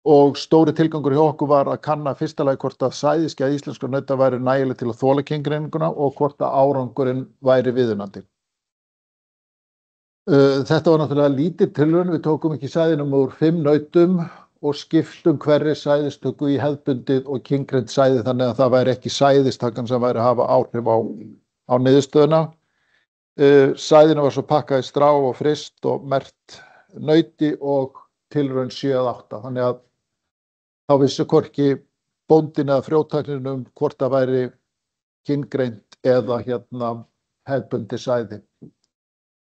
og stóri tilgangur hjá okkur var að kanna fyrsta lagi hvort að sæðiskeið íslenskra nauta væri nægileg til að þola kyngreininguna og hvort að árangurinn væri viðunandi. Þetta var náttúrulega lítil tilraun, við tókum ekki sæðinum úr 5 nautum og skiptum hverri sæðistöku í hefðbundið og kyngreind sæði þannig að það væri ekki sæðistakan sem væri að hafa áhrif á niðurstöðuna. Sæðinu var svo pakkað í strá og fryst og merkt nauti og tilraun 7-8, þannig að þá vissu hvorki bóndinn eða frjótæknin hvort það væri kyngreind eða hefðbundið sæði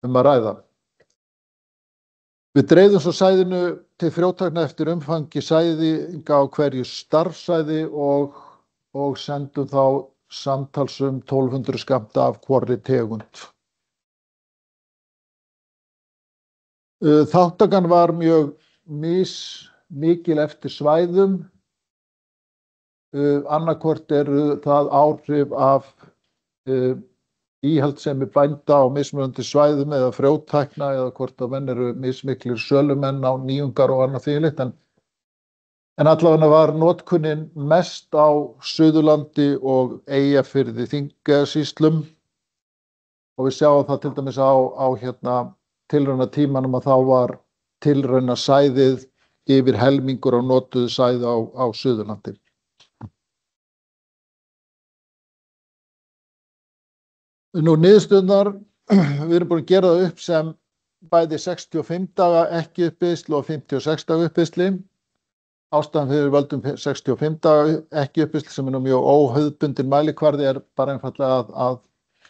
að ræða. Við dreifðum svo sæðinu til frjótækna eftir umfangi sæðinga á hverju starfsæði og sendum þá samtals 1200 skammta af hvorri tegund. Þátttakan var mjög mikil eftir svæðum. Annarkvort eru það áhrif af íhaldssemi bænda á mismunandi svæðum eða frjótækna eða hvort að menn eru mismiklir sölumenn á nýjungar og annað þvíumlíkt en allavega var notkunin mest á Suðurlandi og Eyjafirði Þingeyjarsýslum og við sjáum það til dæmis á tilraunatímanum að þá var tilraunasæðið yfir helmingur á notuðu sæði á Suðurlandi. Nú niðurstöðurnar, við erum búin að gera það upp sem bæði 65 daga ekki uppeyðslu og 56 daga uppeyðslu. Ástæðan fyrir völdum 65 daga ekki uppeyðslu sem er nú mjög óhauðbundin mælikvarði er bara einfaldlega að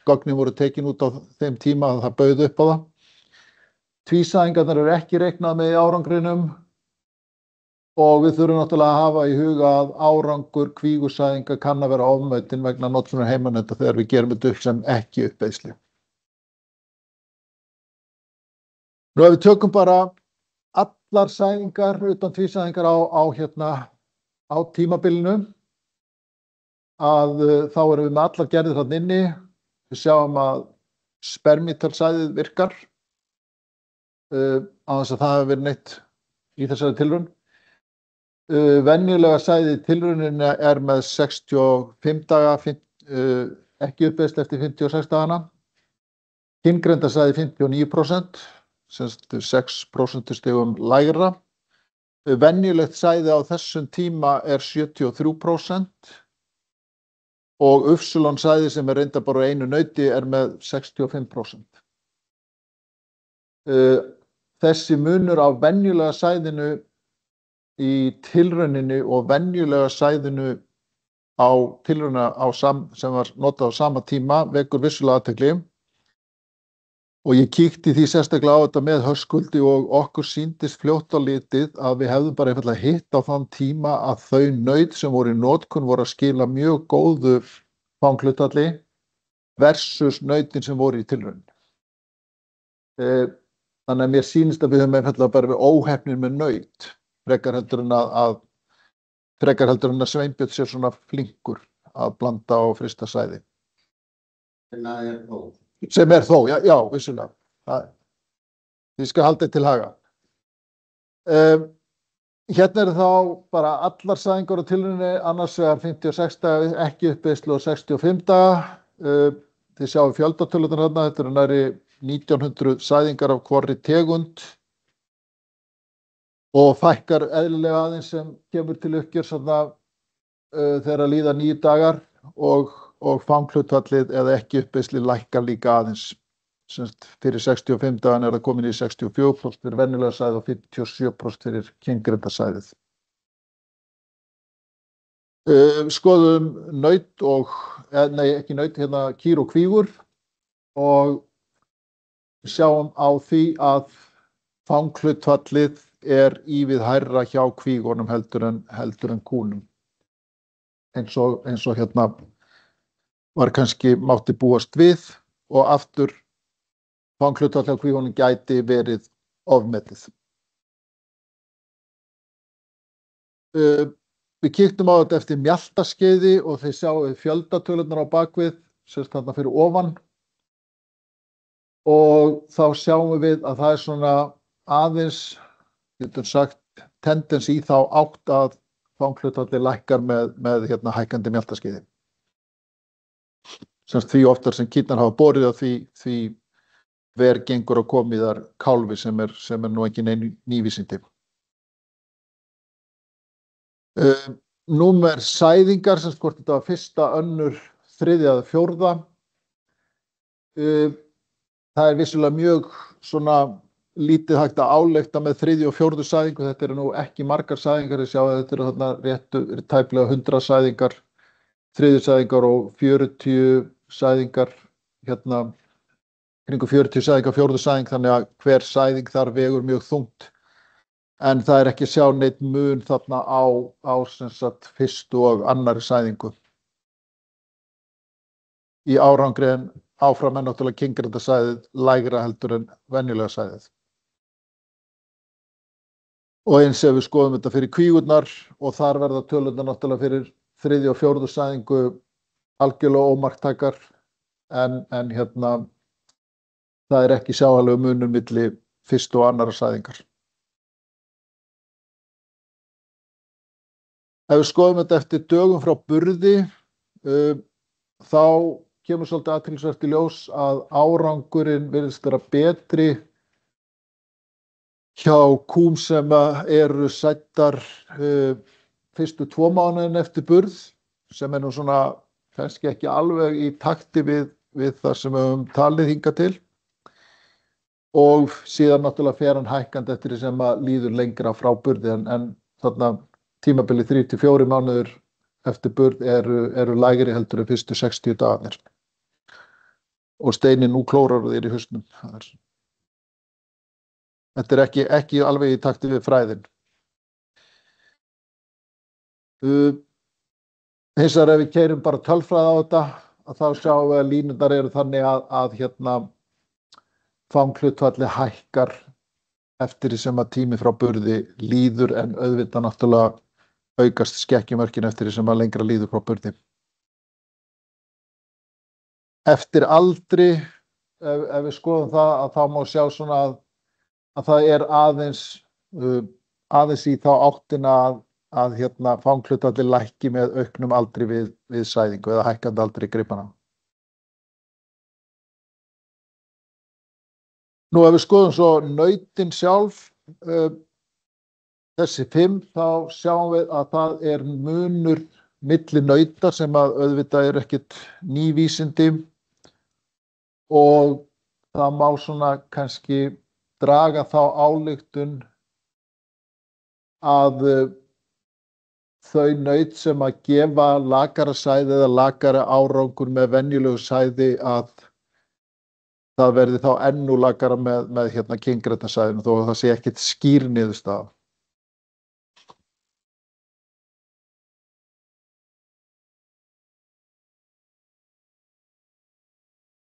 gögnin voru tekin út á þeim tíma að það bauð upp á það. Tvísæðingarnar eru ekki reiknað með í árangrinum og við þurfum náttúrulega að hafa í huga að árangur kvígusæðinga kann að vera ofmetinn vegna notkunar heimaneta þegar við gerum þetta upp sem ekki uppeyðslu. Nú ef við tökum bara allar sæðingar utan tvísæðingar á tímabilinu að þá erum við með allar gerðir þarna inni. Við sjáum að spermítalsæðið virkar á þess að það hefur verið neitt í þessari tilraun. Venjulega sæðið í tilrauninni er með 65 daga, ekki uppeyðslu eftir 56 dagana. Kyngreinda sæði 59%, sem 6% stigum lægra. Venjulegt sæði á þessum tíma er 73% og Ufsulon sæði sem er reyndar bara einu nauti er með 65%. Þessi munur á venjulega sæðinu í tilrauninni og venjulega sæðinu á tilraunina sem var notað á sama tíma vekur vissulega athygli og ég kíkti því sérstaklega á þetta með Höskuldi og okkur sýndist fljótt á litið að við hefðum bara einfaldlega hitt á þann tíma að þau naut sem voru í notkun voru að skila mjög góðu fanghlutfalli versus nautin sem voru í tilrauninni. Þannig að mér sýnist að við höfum einfaldlega bara við óheppnir með naut. Frekar heldur en að Sveinbjörn sé svona flinkur að blanda og frysta sæði. Sem er þó, já, vissulega. Ég skal halda þetta til haga. Hérna eru þá bara allar sæðingar á tilrauninni, annars vegar 56 daga, ekki uppeyðslu og 65 daga. Þið sjáum fjöldatölunar þarna, þetta eru nærri 1900 sæðingar af hvorri tegund. Og fækkar eðlilega aðeins sem kemur til uppgjörs þegar að líða 9 dagar og fanghlutfallið eða ekki uppeyðslu lækkar líka aðeins. Fyrir 65 dagan er það komin í 64% fyrir venjulega sæði og 57% fyrir kyngreinda sæðið. Skoðum kýr og kvígur og sjáum á því að fanghlutfallið er ívið hærra hjá kvígunum heldur en kúnum. Eins og hérna var kannski mátti búast við og aftur fanghlutfall hjá kvígunum gæti verið ofmetið. Við kíktum á þetta eftir mjaltaskeiði og þið sjáum fjöldatölunar á bakvið, sérst þarna fyrir ofan. Og þá sjáum við að það er svona aðeins getur sagt, tendens í þá átt að fanghlutfallið lækkar með hækkandi mjaltaskeiði. Semst því oftar sem kýrnar hafa borið á því ver gengur að koma í þar kálfi sem er nú ekki nývísindi. Númer sæðingar, semst hvort þetta var fyrsta, önnur, þriðja eða fjórða. Það er vissulega mjög svona lítið hægt að álykta með þriðju og fjórðu sæðingu. Þetta eru nú ekki margar sæðingar, ég sjá að þetta eru þarna tæplega 100 sæðingar, þriðju sæðingar og 40 sæðingar, kringum 40 sæðingar, fjórðu sæðing, þannig að hver sæðing þar vegur mjög þungt. En það er ekki að sjá neitt mun þarna á sem sagt fyrstu og annarri sæðingu. Í árangri en áfram er náttúrulega kyngreinda sæðið lægra heldur en venjulega sæðið. Og eins ef við skoðum þetta fyrir kvígurnar og þar verða tölurnar náttúrulega fyrir þriðju og fjórðu sæðingu algjörlega ómarktækar en það er ekki sjáanlegur munur milli fyrstu og annarra sæðingar. Ef við skoðum þetta eftir dögum frá burði þá kemur svolítið athyglisvert í ljós að árangurinn virðist vera betri hjá kúm sem eru sættar fyrstu 2 mánuðin eftir burð, sem er nú svona kannski ekki alveg í takti við það sem við höfum talið hingað til. Og síðan náttúrulega fer hann hækkandi eftir því sem líður lengra frá burði en þarna tímabili 3 til 4 mánuður eftir burð eru lægri heldur en fyrstu 60 dagarnir. og Steini, nú klórar þér í hausnum. Þetta er ekki alveg í takti við fræðin. Hins vegar ef við keyrum bara tölfræði á þetta, að þá sjáum við að línurnar eru þannig að fanghlutfallið hækkar eftir því sem að tími frá burði líður, en auðvitað náttúrulega aukast skekkjumörkin eftir því sem að lengra líður frá burði. Eftir aldri, ef við skoðum það, að þá má sjá svona að það er aðeins í þá áttina að fanghlutfallið lækki með auknum aldri við sæðingu eða hækkandi aldri gripanna. Nú ef við skoðum svo nautin sjálf, þessi 5, þá sjáum við að það er munur milli nauta sem að auðvitað er ekkert ný vísindi, og það má svona kannski draga þá ályktun að þau naut sem að gefa lakara sæði eða lakara árangur með venjulegu sæði, að það verði þá enn lakara með kyngrænasæðinu, þó að það sé ekkert skýr niðurstaða.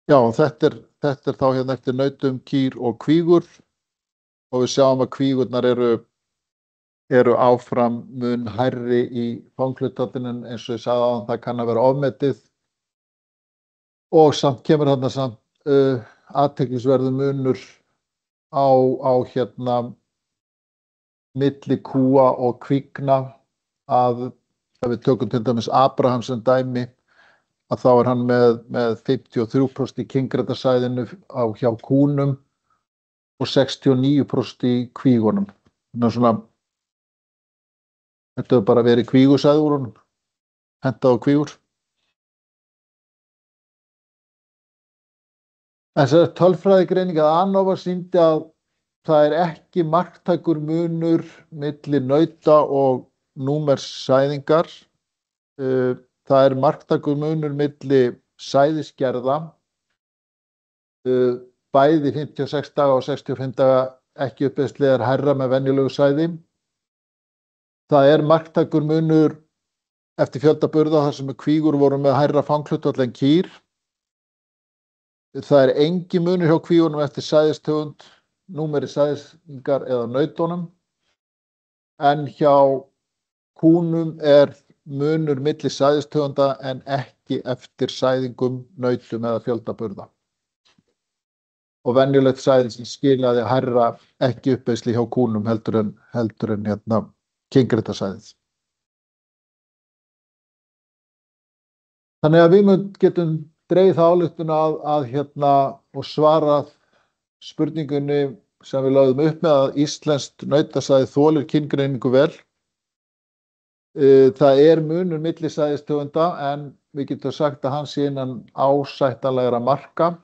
Já, þetta er þá eftir nautum, kýr og kvígur, og við sjáum að kvígurnar eru áfram mun hærri í fanghlutfallinu, en eins og ég sagði áðan, það kann að vera ofmetið, og samt kemur þarna samt athyglisverður munur á milli kúa og kvígna, að ef við tökum til dæmis Abraham sem dæmi, að þá er hann með 53% í kyngrænasæðinu hjá kúnum og 69% í kvígunum. Þetta hefur bara verið kvígusæði úr honum, hentað á kvígur. Þessar tölfræðigreining að ANOVA sýndi að það er ekki marktækur munur milli nauta og númers sæðingar. Það er marktækur munur milli sæðisgerða, bæði 56 daga og 65 daga ekki uppeyðslegar hærra með venjulegu sæði. Það er marktækur munur eftir fjölda burða þar sem kvígur voru með hærra fanghlutfall en kýr. Það er engin munur hjá kvígunum eftir sæðistegund, númeri sæðisningar eða nautunum, en hjá kúnum er munur milli sæðistegunda en ekki eftir sæðingum, nautum eða fjölda burða. Og venjulegt sæði sem skilaði hærra ekki uppeyðsli hjá kúnum heldur en kyngrænasæðið. Þannig að við getum dregið það ályktun og svarað spurningunni sem við lögðum upp með, að íslenskt nautasæði þolir kyngreiningu vel. Það er munur milli sæðistegunda, en við getum sagt að hann sé innan ásættanlegra marka,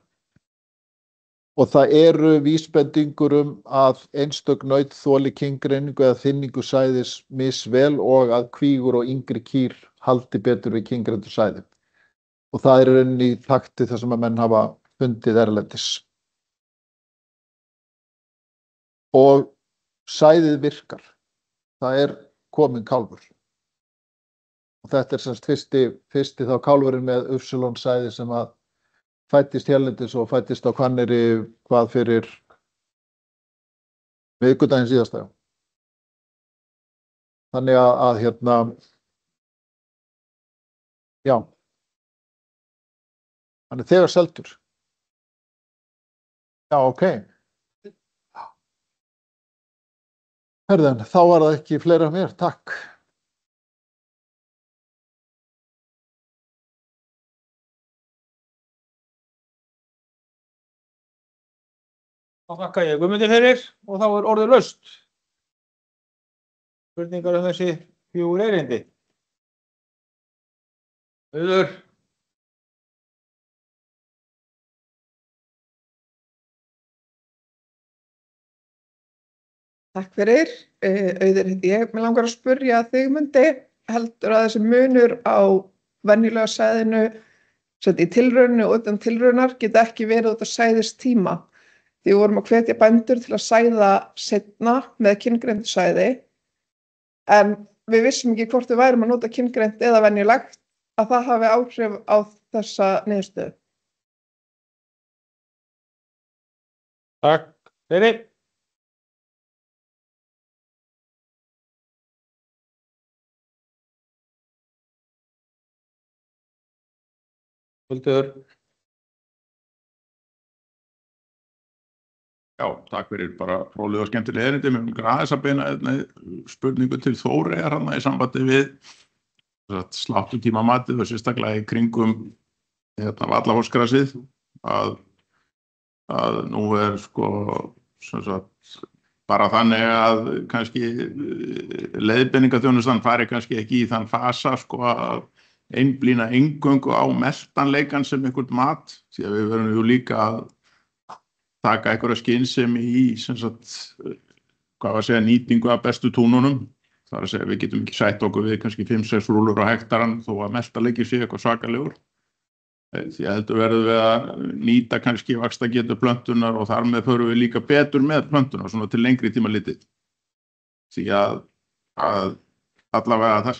og það eru vísbendingur að einstök naut þoli kyngreiningu eða þynningu sæðis misvel, og að kvígur og yngri kýr haldi betur við kyngrændu sæði. Og það er í takti þar sem að menn hafa fundið erlendis. Og sæðið virkar. Það er kominn kálfur. Og þetta er semst fyrsti þá kálfurinn með Upsilon sæði sem að fæddist hérlendis og fæddist á Hvanneyri hvað fyrir vikudaginn síðasta. Þannig að já, hann er þegar seldur. Já, ok. Herðan, þá var það ekki fleira mér, takk. Þá þakka ég Guðmundi fyrir, og þá er orðið laust. Spurningar þessi 4 erindi. Auður. Takk fyrir. Auður heiti ég. Mig langar að spyrja þig, Mundi, heldur að þessi munur á venjulega sæðinu í tilrauninu og utan tilraunar geta ekki verið út af sæðistíma. Því við vorum að hvetja bændur til að sæða seinna með kyngreindu sæði, en við vissum ekki hvort við værum að nota kyngreint eða venjulegt, að það hafi áhrif á þessa niðurstöðu. Takk. Fleiri? Hildur. Já, takk fyrir bara fróðleg og skemmtileg erindi. Mér langar aðeins að beina spurningu til Þóreyjar þarna í sambandi við sláttutímamatið og sérstaklega í kringum Vallafossgrasið að nú sko sem sagt bara þannig að kannski leiðbeiningaþjónustan fari kannski ekki í þann fasa sko að einblína eingöngu á meltanleikann sem einhvern mat, því að við verðum jú líka að taka einhverja skynsemi í sem sagt, hvað var að segja, nýtingu af bestu túnunum. Það er að segja, við getum ekki sætt okkur við kannski 5-6 rúllur á hektaran þó að meltanleiki sé eitthvað svakalegur. Því að heldur verðum við að nýta kannski vaxtargetu plöntunar og þar með förum við líka betur með plöntunar svona til lengri tíma litið. Því að allavega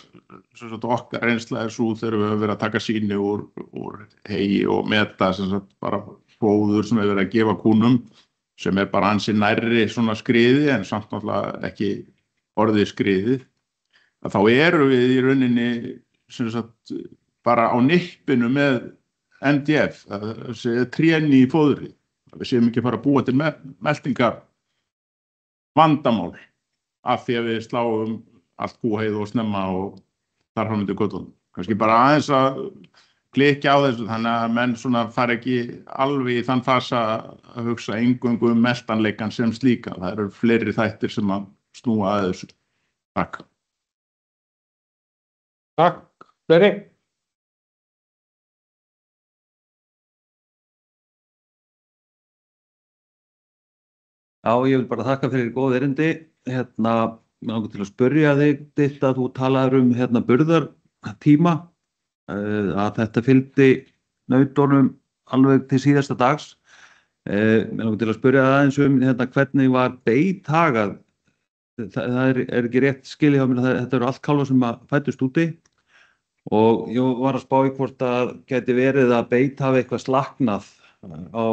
það okkar reynsla svo þegar við höfum verið að taka sýni úr heyi og meta sem sagt bara fóður sem hefur verið að gefa kúnum sem bara ansi nærri svona skriði en samt náttúrulega ekki orðið skriðið, að þá erum við í rauninni sem sagt bara á nippinu með NDF, það sé tréni í fóðri, að við séum ekki fara að búa til meltingar vandamál af því að við sláum allt kúheið og snemma og þar fram undir götunum. Kannski bara aðeins að klikja á þessu þannig að menn svona fara ekki alveg í þann fasa að hugsa eingöngu meltanleikann sem slíka. Það eru fleiri þættir sem að snúa að þessu. Takk. Takk. Fleiri? Já, ég vil bara þakka fyrir góð erindi. Mér langar til að spyrja þig að þú talaðir burðartíma, að þetta fylgdi nautunum alveg til síðasta dags. Mér langar til að spyrja aðeins hvernig var beit hagað. Það er ekki rétt skilið hjá mér að þetta eru allt kálfar sem fæddust úti og ég var að spá í hvort að gæti verið að beit hafi eitthvað slaknað á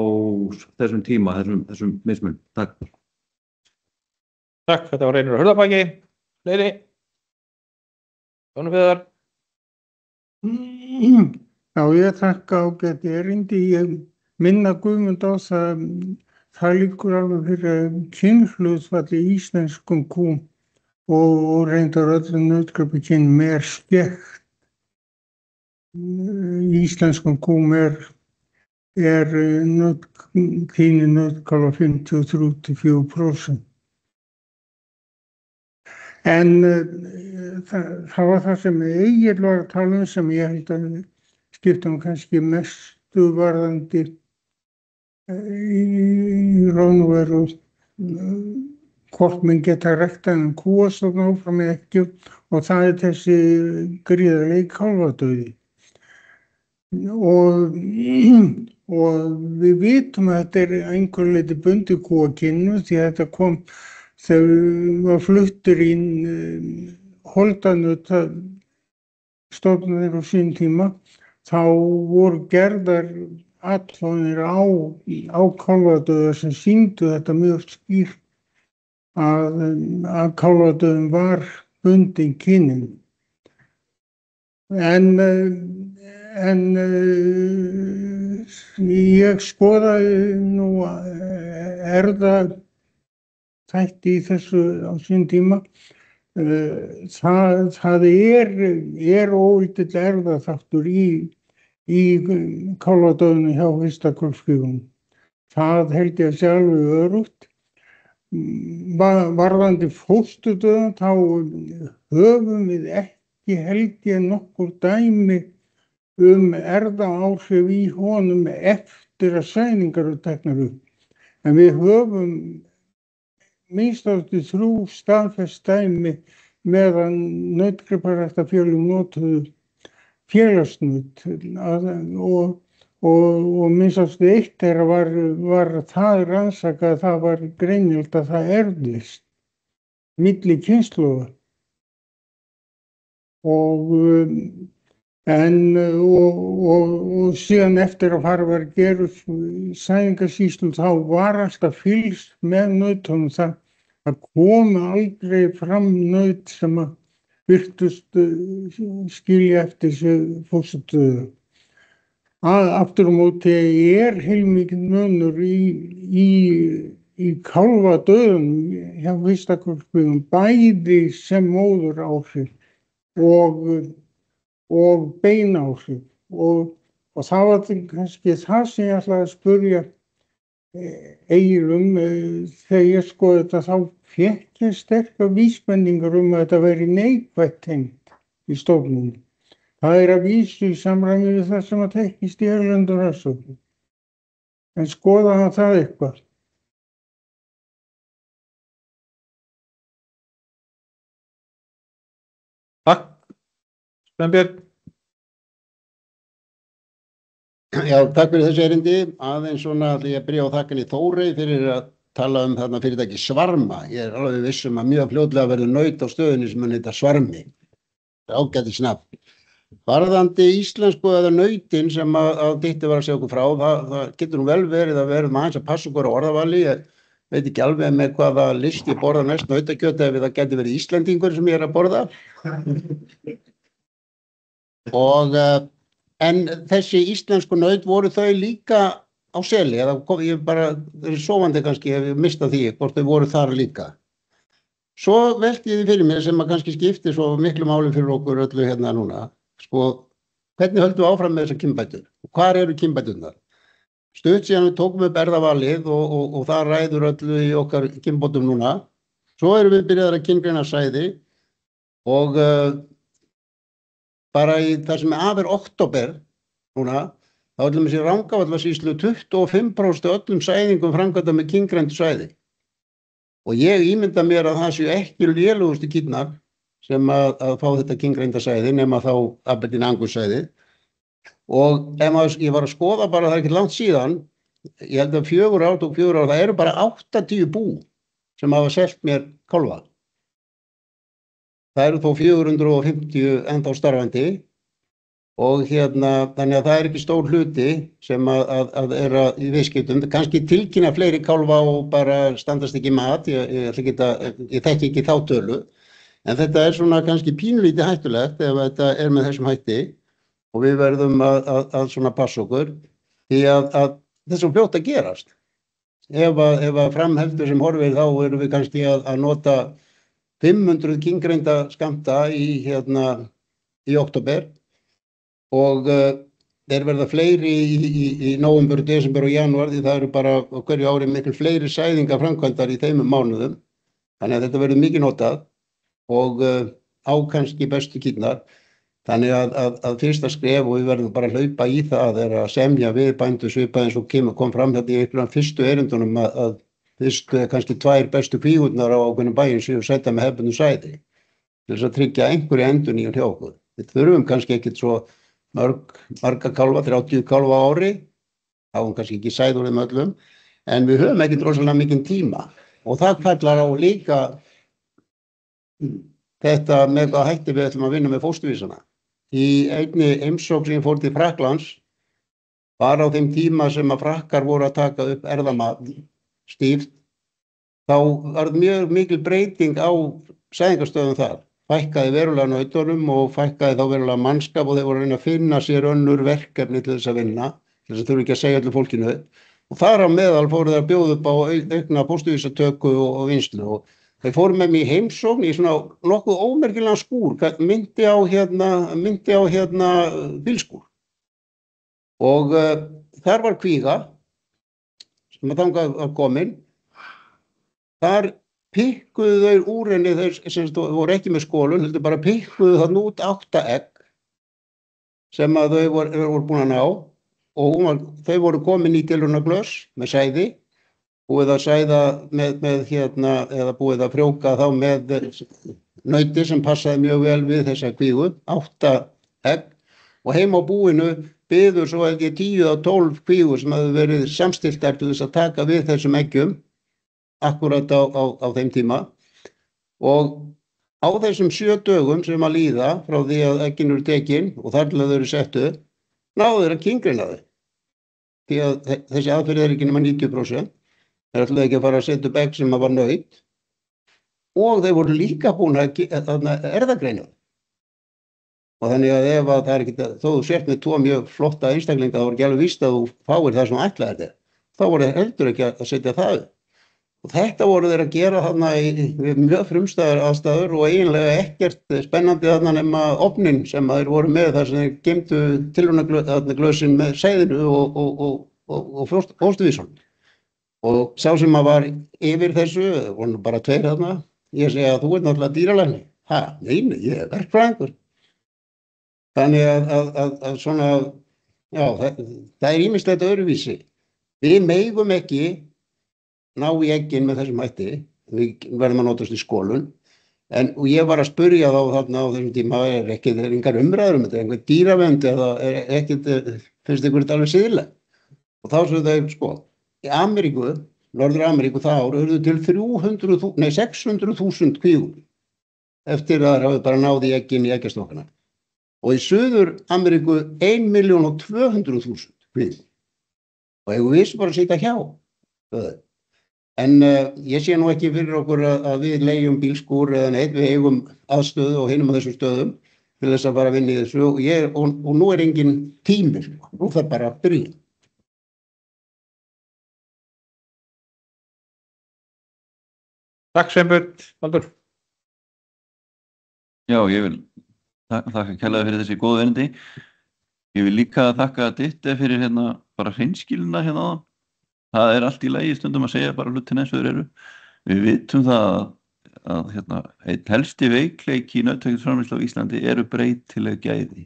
þessum tíma, þessum mismun. Takk. Takk, þetta var Reynir Hurðarbaki. Fleiri? Jónu Viðar. Já, ég þakka ágæti erindi. Ég minna Guðmund á það liggur alveg fyrir kynhlutfalli í íslenskum kúm og reyndar öllum nautgripakynum skekkt. Í íslenskum kúm tíðni nautkálfa 53-4%. En það var það sem Egill var að tala sem ég held að skipta kannski mestu varðandi í raun og veru hvort menn geta ræktað kúastofna áfram eða ekki og það er þessi gríðarlegi kálfadauði. Og við vitum að þetta er einhverju leyti bundið kúakynnu því að þetta kom þegar var fluttur inn holdanuta stofnarnir á sín tíma, þá voru gerðar athuganir á kálfadauða sem sýndu þetta mjög skýrt að kálfadauðinn var bundinn kynin. En ég skoðaði nú erfðaþætti í þessu á sín tíma. Það er ólítill erfðaþáttur í kálfadauðinu hjá hvíslakolfskvígunum. Það held ég að sé alveg öruggt. Varðandi fósturdauðann þá höfum við ekki held ég nokkur dæmi erfðaáhrif í honum eftir að sæningar eru teknar upp. En við höfum minnst átti 3 staðfest dæmi meðan nautgriparæktarfélög notuðu félagsnaut og minnst eitt þeirra var það rannsakað, það var greinilegt að það erfðist milli kynslóða og síðan eftir að fara var gerð sæðingasýslu þá var alltaf fylgst með nautunum, það kom aldrei fram naut sem að virtust skilja eftir sig fósturdauða. Aftur á móti heilmikið munur í kálfadauðanum hjá vistahvolpum, bæði sem móðuráhrif og beináhrif og það var kannski það sem ég ætlaði að spurja Egil þegar ég skoði þetta, þá fékk ég sterkar vísbendingar að þetta veri neikvætt tengt í stofnunum. Það að vísu í samræmi við það sem að tekist í erlendum rannsóknum. En skoða það eitthvað? Takk. Sveinbjörn. Já, takk fyrir þessu erindi. Aðeins svona ætla ég að byrja á þakkan í Þórey fyrir að tala þarna fyrirtæki Svarma. Ég alveg viss að mjög fljótlega verður naut á stöðunni sem heita Svarmi. Ágætis nafn. Varðandi íslensku eða nautin sem að Ditti var að segja okkur frá, það getur vel verið að verða aðeins að passa okkur á orðavali. Ég veit ekki alveg með hvaða list ég borða næst nautakjöt ef það getur verið Íslendingur sem ég að borða. En þessi íslensku naut voru þau líka á Seli, eða ég bara er sofandi kannski ef ég mista því hvort þau voru þar líka. Svo velti ég því fyrir mér sem að kannski skipti svo miklu máli fyrir okkur öllu hérna núna. Sko, hvernig höldum við áfram með þessar kynbætur? Hvar eru kynbæturnar? Stutt síðan við tókum upp erfðavalið og það ræður öllu í okkar kynbótum núna. Svo erum við byrjaðar að kyngreina sæði og bara í það sem af október núna, þá ætlum við sér Rangárvallasýslu 25% öllum sæðingum framkvæmda með kyngreindu sæði. Og ég ímynda mér að það séu ekki lélegustu kýrnar sem að fá þetta kyngreinda sæði nema þá Aberdeen Angus sæði. Og ég var að skoða bara, það er ekki langt síðan, ég held að 4 ár, það eru bara 80 bú sem hafa selt mér kálfa. Það eru þó 450 ennþá starfandi og þannig að það er ekki stór hluti sem að í viðskiptum. Kannski tilkynna fleiri kálfa og bara standast ekki mat, ég þekki ekki þá tölu, en þetta er svona kannski pínlítið hættulegt ef þetta er með þessum hætti og við verðum að svona passa okkur því að þessum fljótt að gerast. Ef að framheldur sem horfir þá erum við kannski að nota 500 kyngreinda skammta í október og þeir verða fleiri í nóvember, desember og janúar því það eru bara á hverju ári miklu fleiri sæðingar framkvæmdar í þeim mánuðum. Þannig að þetta verður mikið notað og á kannski bestu kýrnar. Þannig að fyrsta skref og við verðum bara að hlaupa í það er að semja við bændur svipað eins og kom fram þetta í einhverjum fyrstu erindunum að fyrstu kannski 2 bestu kvígurnar á ákveðnum bæjum séu sæta með hefðbundnu sæði til þess að tryggja einhverju endurnýjun hjá okkur. Við þurfum kannski ekkert svo marga kálfa, 30 kálfa á ári, þá kannski ekki sæð úr þeim öllum, en við höfum ekkert rosalega mikinn tíma og það kallar á líka þetta með hvað hætti við ætlum að vinna með fósturvísana. Í einni heimsókn sem ég fór til Frakklands var á þeim tíma sem að Frakkar voru að taka upp erfðamat stíft, þá var mjög mikil breyting á sæðingarstöðum þar. Fækkaði verulega nautunum og fækkaði þá verulega mannskap og þeir voru að reyna að finna sér önnur verkefni til þess að vinna, til þess að þurfi ekki að segja öllu fólkinu. Og þar á meðal fóru þeir að bjóða upp á aukna fósturvísatöku og vinnslu og þeir fóru með mig í heimsókn í svona nokkuð ómerkilegan skúr, myndi á bílskúr. Og þar var kvíga sem að þangað var komin. Þar pikkuðu þau úr henni, þeir sem voru ekki með skólun, heldur bara pikkuðu þarna út 8 egg sem að þau voru búin að ná og þau voru komin í tilraunaglös með sæði, búið að sæða eða búið að frjóka þá með nauti sem passaði mjög vel við þessa kvígu, 8 egg og heima á búinu biður svo held ég 10 á 12 kvígur sem hefðu verið samstiltar til þess að taka við þessum eggjum akkurat á þeim tíma og á þessum 7 dögum sem að líða frá því að eggin eru tekin og þar til að þau eru settu náðu þeir að kynggreina þau því að þessi aðferð ekki nema 90%. Þeir ætluðu ekki að fara að setja upp egg sem að var naut og þeir voru líka búin að erfðagreina þau. Og þannig að ef að það ekki, þó þú sért með 2 mjög flotta einstaklinga, þá er ekki alveg víst að þú fáir það sem ætlaðir þér. Þá voru þeir heldur ekki að setja það upp. Og þetta voru þeir að gera þarna í mjög frumstæðar aðstæður og eiginlega ekkert spennandi þarna nema ofnin sem þeir voru með þar sem þeir geymdu tilraunaglösin með sæðinu og fósturvísun. Og sá sem að var yfir þessu, voru bara 2 þarna, ég segi að þú ert náttúrulega dýralæknir. Nei, ég verkfræðingur. Þannig að svona, já, það er ýmislegt öðruvísi. Við megum ekki ná í eggin með þessum hætti, við verðum að notast í skólun, og ég var að spurja þá þarna á þessum tíma, er engar umræður um þetta, einhver dýravernd eða finnst ykkur þetta alveg siðlegt? Og þá svo þau, sko, í Ameríku, Norður-Ameríku það ár, urðu til 600.000 kvígur eftir að það hafi bara náð í eggin í eggjastokkana. Og í Suður-Ameríku 1.200.000 kvígur. Og eigum við bara að sitja hjá. En ég sé nú ekki fyrir okkur að við leigjum bílskúr eða neitt, við eigum aðstöðu og hinum á þessum stöðum til þess að fara að vinna í þessu og nú er engin tími, nú þarf bara að byrja. Takk Sveinbjörn, Baldur. Já, ég vil þakka kærlega fyrir þessi góðu erindi. Ég vil líka þakka Ditte fyrir bara hreinskilina áðan. Það er allt í lagi stundum að segja bara hlutina eins og þeir eru. Við vitum það að einn helsti veikleiki í nautaræktarframleiðslu á Íslandi eru breytileg gæði.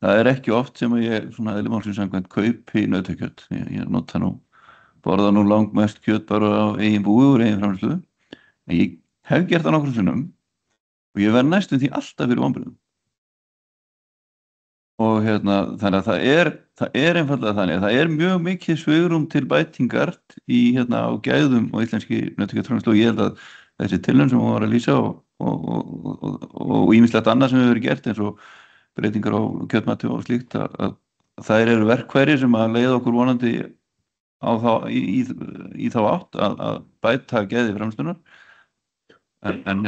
Það er ekki oft sem að ég svona eðlimálsins samkvæmt kaupi nautakjöt. Ég nota borða langmest kjöt bara á eigin búi úr eigin framleiðslu. En ég hef gert það nokkrum sinnum og ég verð næstum því alltaf fyrir vonbrigðum. Og þannig að það er einfaldlega þannig að það er mjög mikið svigrúm til bætingar í á gæðum og íslenski nautakjötsframleiðslu og ég held að þessi tilraun sem hún var að lýsa og ýmislegt annað sem hefur verið gert eins og breytingar á kjötmati og slíkt að þær eru verkfæri sem að leiða okkur vonandi í þá átt að bæta gæði framleiðslunnar en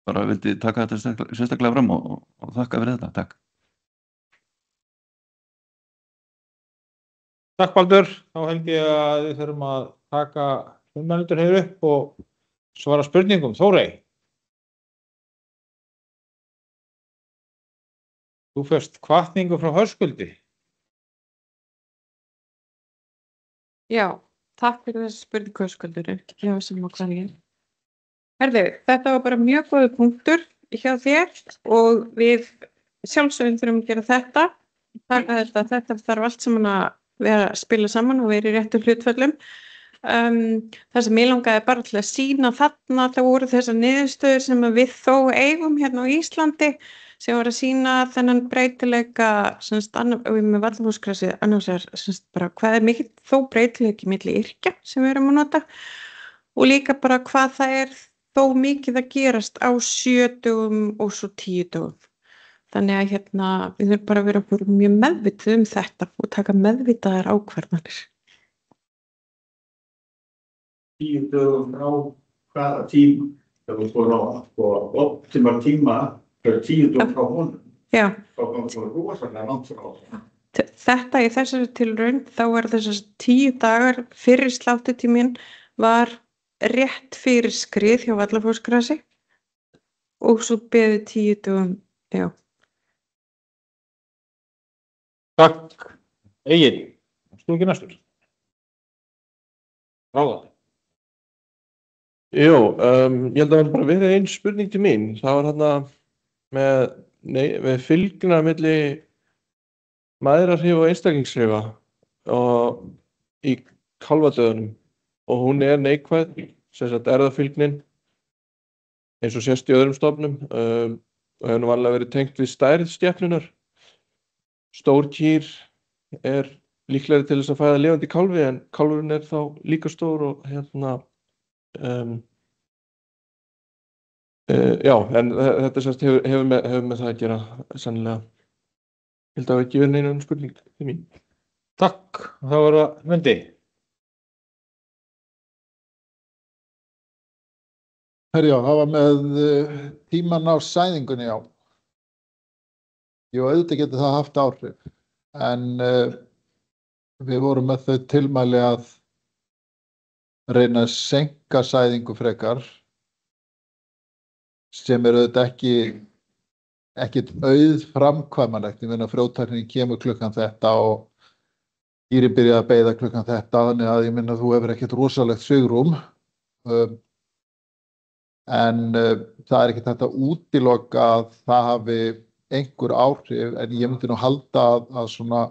bara vildi taka þetta sérstaklega fram og þakka fyrir þetta. Takk. Takk Baldur, þá held ég að við þurfum að taka umræðendur hér upp og svara spurningum. Þórey. Þú fyrst hvatningu frá Höskuldi. Já, takk fyrir þessi spurningu Höskuldur, ekki hjá sem á hvatningin. Herðu, þetta var bara mjög góður punktur hjá þér og við sjálfsögum þurfum að gera þetta. Þetta þarf allt saman að vera að spila saman og vera í réttum hlutföllum. Það sem ég langaði bara til að sýna þarna, það voru þessar niðurstöður sem við þó eigum hérna á Íslandi sem voru að sýna þennan breytileika með vallafósgrassi annars bara hvað er mikill þó breytileiki milli yrkja sem við erum að nota og líka bara hvað það er þó mikið að gerast á 7 dögum og svo 10 dögum. Þannig að við þurfum bara að vera mjög meðvituð þetta og taka meðvitaðar ákvarðanir. 10 dögum frá hvaða tíma? Það var optimal tíma fyrir 10 dögum frá honum. Já. Þá kom það rosalega langt frá. Þetta í þessari tilraun, þá var þessar 10 dagar fyrir sláttutíminn var rétt fyrir skrið hjá vallafósgrassi og svo beðið 10 dögum, já. Takk, Egill. Þú ekki næstur? Ráða. Jú, ég held að það bara verið ein spurning til mín. Það var með fylgna milli mæðrahrifa og einstaklingshrifa í kálfadöðunum og hún er neikvæð, sem sagt erfðafylgnin eins og sést í öðrum stofnum og hefur nú vanlega verið tengt við stærð skepnunnar. stór kýr líklegri til þess að fæða lifandi kálfi en kálfurinn þá líka stór og já, en þetta semst hefur með það að gera sennilega. Ég held að það ekki verið neina spurning til mín. Takk, þá var það Mundi. Herjá, það var með tíman á sæðingunni, já. Jú, auðvitað getur það haft áhrif, en við vorum með þau tilmæli að reyna að seinka sæðingu frekar, sem auðvitað ekkert auðframkvæmanlegt. Ég meina frjótæknin kemur klukkan þetta og kýrin byrjaði að beiða klukkan þetta, þannig að ég meina þú hefur ekkert rosalegt svigrúm. En það ekkert hægt að útiloka að það hafi einhver áhrif, en ég myndi nú halda að svona,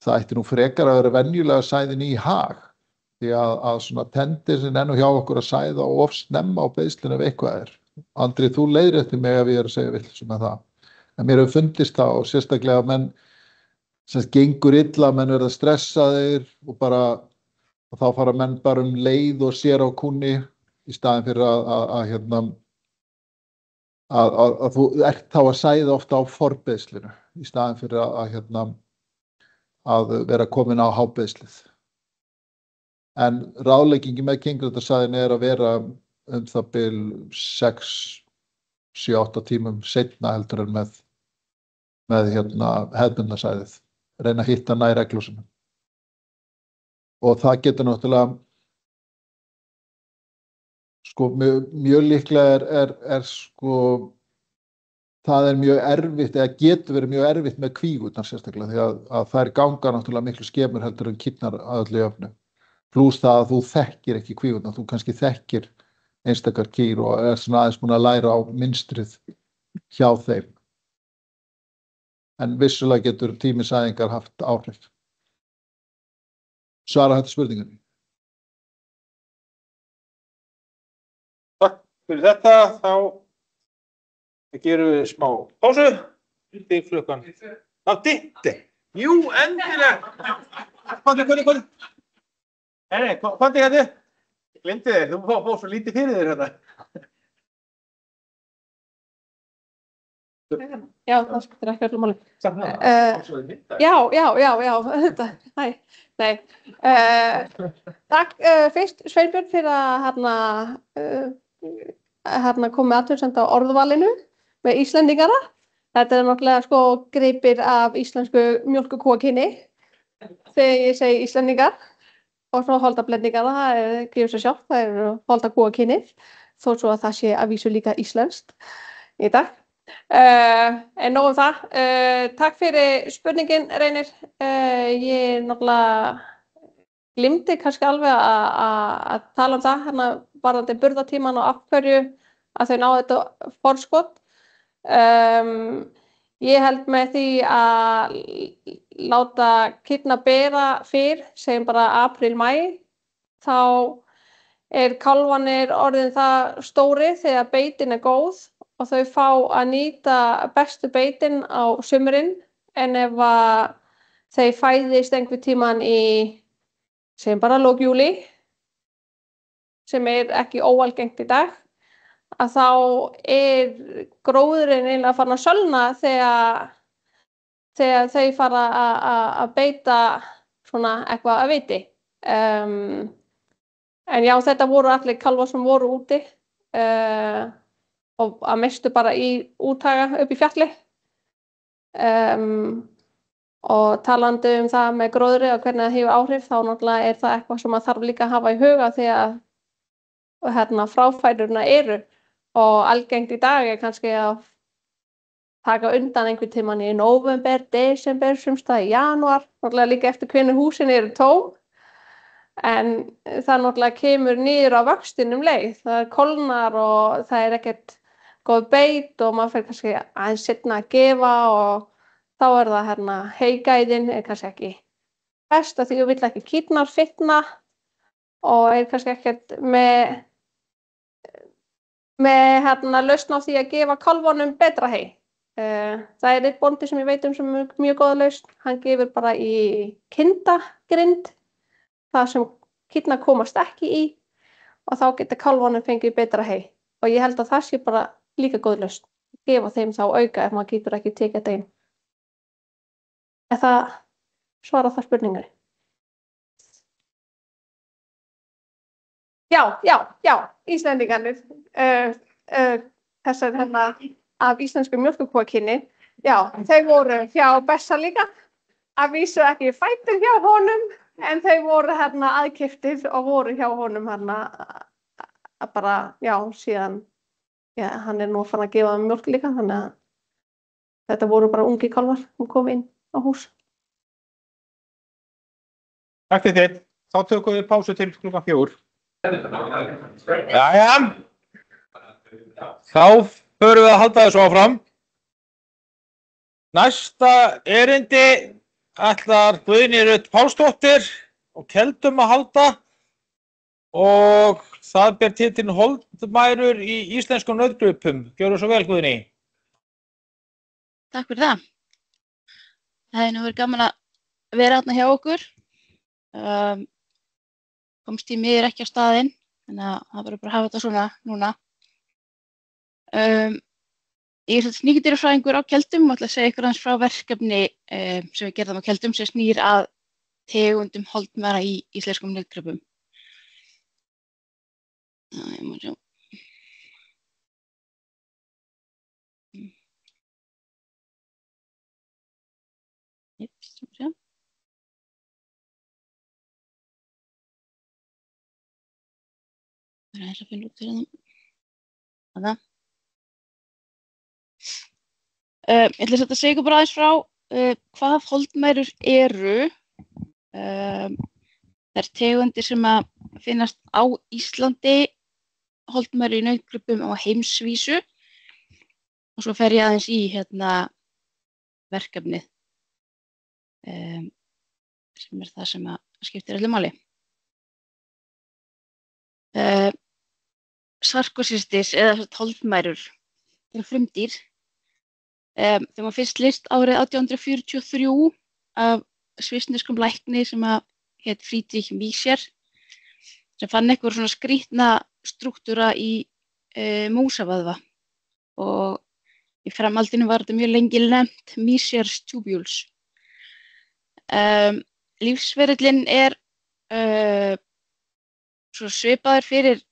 það ætti nú frekar að vera venjulega sæðin í hag, því að svona tendensin nú hjá okkur að sæða of snemma á beiðslunni ef eitthvað Andri, þú leiðréttir mig ef ég að segja vitleysu með það. En mér hefur fundist það og sérstaklega menn sem gengur illa, menn verða stressaðir og þá fara menn bara leið og sér á kúnni í staðinn fyrir að þú ert þá að sæða ofta á forbeiðslinu í staðinn fyrir að vera komin á hábeiðslið. En ráðleggingi með kyngræntarsæðinu að vera það bil 6, 7, 8 tímum seinna heldur en með hefðbundna sæðið. Reyna að hitta nær eglúsinu. Og það getur náttúrulega mjög líklega það mjög erfitt eða getur verið mjög erfitt með kvígurnar sérstaklega því að þær ganga náttúrulega miklu skemur heldur en kýrnar að öllu jöfnu. Plús það að þú þekkir ekki kvígurnar, þú kannski þekkir einstakar kýr og svona aðeins búin að læra á mynstrið hjá þeim. En vissulega getur tími sæðingar haft áhrif. Svara þetta spurningunni. Takk fyrir þetta, þá gerum við smá pásu. Til klukkan. Ditti? Jú, endilega. Hvað? Nei, hvað þetta? Gleymdi þér, þú fór svo lítið fyrir þér hérna. Já, það skiptir ekki öllu máli. Já, þetta, nei. Takk fyrst Sveinbjörn fyrir að koma með athugasemd á orðvalinu með Íslendingana. Þetta náttúrulega gripir af íslensku mjólkurkúakyni þegar ég segi Íslendingar. Og svo holdablendingar, það gefur sér sjálft, það holdakúakynið, þó svo að það sé að vísu líka íslenskt í dag. En nóg það. Takk fyrir spurningin, Reynir. Ég náttúrulega glimti kannski alveg að tala það, varðandi burðartíman og af hverju að þau náðu þetta forskot. Ég held með því að láta kýrna bera fyrr, segjum bara apríl, maí, þá kálfanir orðin það stóri þegar beitin góð og þau fá að nýta bestu beitin á sumrin en ef þau fæðist einhvern tíman í, segjum bara lok júlí, sem ekki óalgengt í dag, að þá gróðurinn eiginlega farin að sölna þegar þau fara að beita svona eitthvað að viti. En já, þetta voru allir kálfar sem voru úti og að mestu bara í úthaga upp í fjalli. Og talandi það með gróðri og hvernig það hefur áhrif, þá náttúrulega það eitthvað sem maður þarf líka að hafa í huga þegar fráfærurna eru. Og algengt í dag kannski að taka undan einhvern tímann í nóvember, desember, sumstað í janúar, náttúrulega líka eftir hvenær húsin eru tóm. En það náttúrulega kemur niður á vöxtinum leið. Það kólnar og það ekkert góð beit og maður fer kannski aðeins seinna að gefa og þá það heygæðin kannski ekki best af því þú vill ekki kýrnar fitna og kannski ekkert með lausn á því að gefa kálfunum betra hey. Það er einn bóndi sem ég veit sem er mjög góða lausn. Hann gefur bara í kindagrind, það sem kýrnar komast ekki í og þá geta kálfanum fengið betra hey. Og ég held að það sé bara líka góð lausn. Gefa þeim þá auka ef maður getur ekki tekið þetta inn. Er það svarað það spurningar? Já, Íslendingarnir. Þessar af íslensku mjólkurkúakynni. Já, þau voru hjá Bessa líka. Að vísu ekki fæddir hjá honum, en þau voru aðkeyptir og voru hjá honum bara, já, síðan, já, hann nú farin að gefa þeim mjólk líka, þannig að þetta voru bara ungi kálfar sem kom inn á hús. Takk til þitt. Þá tökum við pásu til klukkan 4. Jæja. Þá förum við að halda þessu áfram. Næsta erindi ætlar Guðný Rut Pálsdóttir og Keldum að halda og það ber titilinn Holdmærur í íslenskum nautgripum. Gjörðu svo vel, Guðný. Takk fyrir það. Það hefði nú verið gaman að vera þarna hjá okkur. Komst ég miður ekki á staðinn, þannig að það verður bara að hafa þetta svona núna. Ég er sníkjudýrafræðingur á Keldum og ætla að segja ykkur aðeins frá verkefni sem við gerðum á Keldum sem snýr að tegundum holdmæra í íslenskum nautgripum. Ég má sjá. Það er að finna út fyrir það. Ég ætla að segja ykkur bara aðeins frá hvað holdmærur eru. Það er tegundir sem að finnast á Íslandi, holdmærur í nautgripum á heimsvísu og svo fer ég aðeins í verkefnið sem er það sem að skiptir öllu máli. Sarkosistis eða holdmærur eru frumdýr. Þeim var fyrst lýst árið 1843 af svissneskum lækni sem hét Friedrich Miescher sem fann eitthvað svona skrýtna strúktúra í músavöðva og í framhaldinu var þetta mjög lengi nefnt Miescher's tubules. Lífsferillinn er svo svipaður fyrir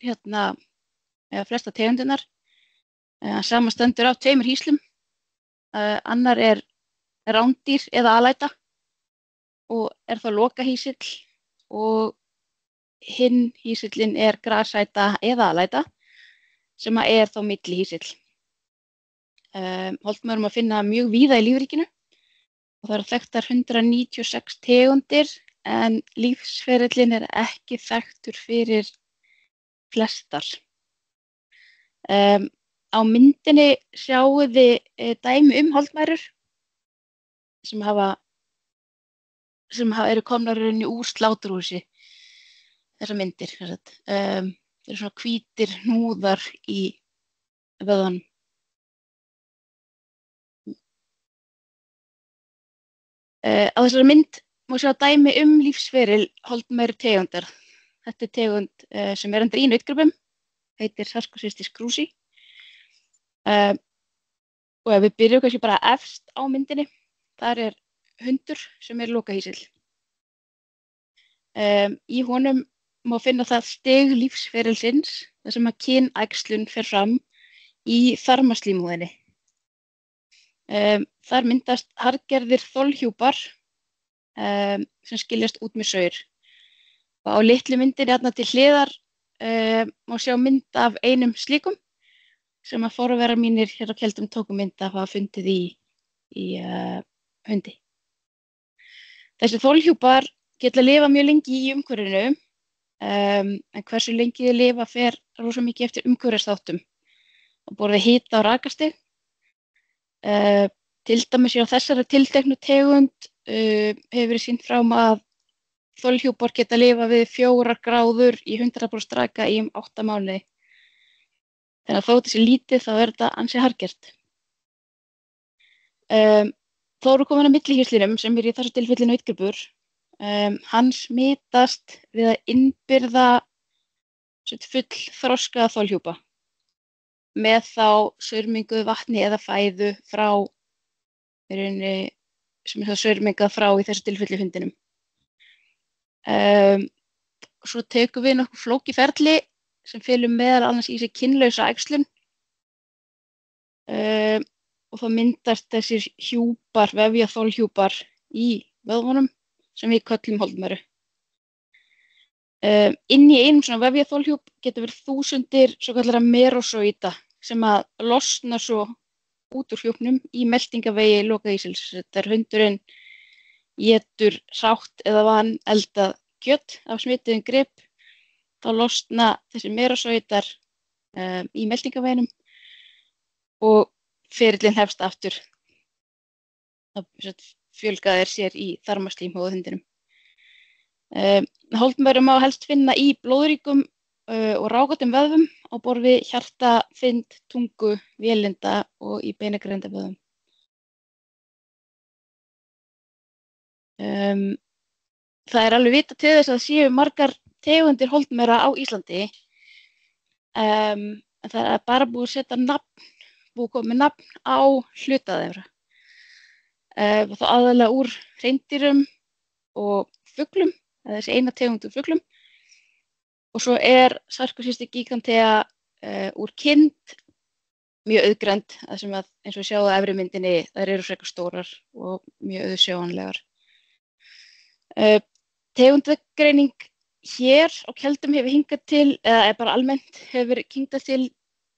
flesta tegundirnar. Hann samanstendur af 2 hýslum. Annar er rándýr eða alæta og er þá lokahýsill og hinn hýsillinn er grasæta eða alæta sem er þá millihýsill. Holdmærum að finna mjög víða í lífríkinu og það eru þekktar 196 tegundir en lífsferillinn er ekki þekktur fyrir flestar. Á myndinni sjáum við dæmi holdmærur sem eru komnar úr sláturhúsi, þessar myndir. Það eru svona hvítir hnúðar í vöðvanum. Á þessari mynd má sjá dæmi lífsferil holdmæru tegundar. Þetta er tegund sem er í nautgripum, heitir Sarkosistis cruzi. Og ef við byrjum kannski bara efst á myndinni, þar er hundur sem er lokahýsill. Í honum má finna það stig lífsferilsins, þar sem að kynæxlun fer fram í þarmaslímhúðinni. Þar myndast harðgerðir þolhjúpar sem skiljast út með saur. Og á litlu myndinni til hliðar má sjá mynd af einum slíkum sem að forverar mínir hér á Keldum tóku mynd af að hafa fundið í hundi. Þessi þolhjúpar geta lifa mjög lengi í umhverfinu, en hversu lengi þau lifa fer rosa mikið eftir umhverfisþáttum. Á borð við hita og rakastig. Til dæmis á þessari tilteknu tegund hefur verið sýnt frá að þolhjúpar geta lifa við 4 gráður í 100% raka í 8 mánuði. Þannig að þó þetta sé lítið þá er þetta ansi harðgert. Þá eru komin að millihýslinum sem í þessu tilfelli nautgripur. Hann smitast við að innbyrða full þroskaða þolhjúpa með þá saurmenguðu vatni eða fæðu frá sem þá saurmengað frá í þessu tilfelli hundinum. Svo tekum við nokkuð flókið ferli sem felur meðal annars í sig kynlausa æxlun og þá myndast þessir hjúpar, vefjaþolhjúpar í vöðvunum sem við köllum holdmæru. Inn í einum svona vefjaþolhjúp getur verið þúsundir svokallara merozoíta sem að losna svo út úr hjúpnum í meltingavegi lokaísils. Þetta hundurinn étur hrátt eða vaneldað kjöt af smituðum grip, þá losna þessi merozoítar í meltingaveginum og ferillinn hefst aftur. Það fjölgaðir sér í þarmaslímhúð hundinum. Holdmæru má helst finna í blóðríkum og rákotum vöðvum á borð við hjarta, þynd, tungu, vélinda og í beinagrindavöðvum. Það er alveg vitað til þess að séu margar tegundir holdmæra á Íslandi, en það er bara búið að setja nafn, búið að koma með nafn á hluta þeirra. Þá aðalega úr hreindýrum og fuglum, eða þessi eina tegund úr fuglum. Og svo er Sarcosuchus gigantea úr kind, mjög auðgrænd, það sem að, eins og við sjáum á efri myndinni, þær eru frekar stórar og mjög auðsjáanlegar. Tegundagreining hér á Keldum hefur hingað til, eða bara almennt hefur hingað til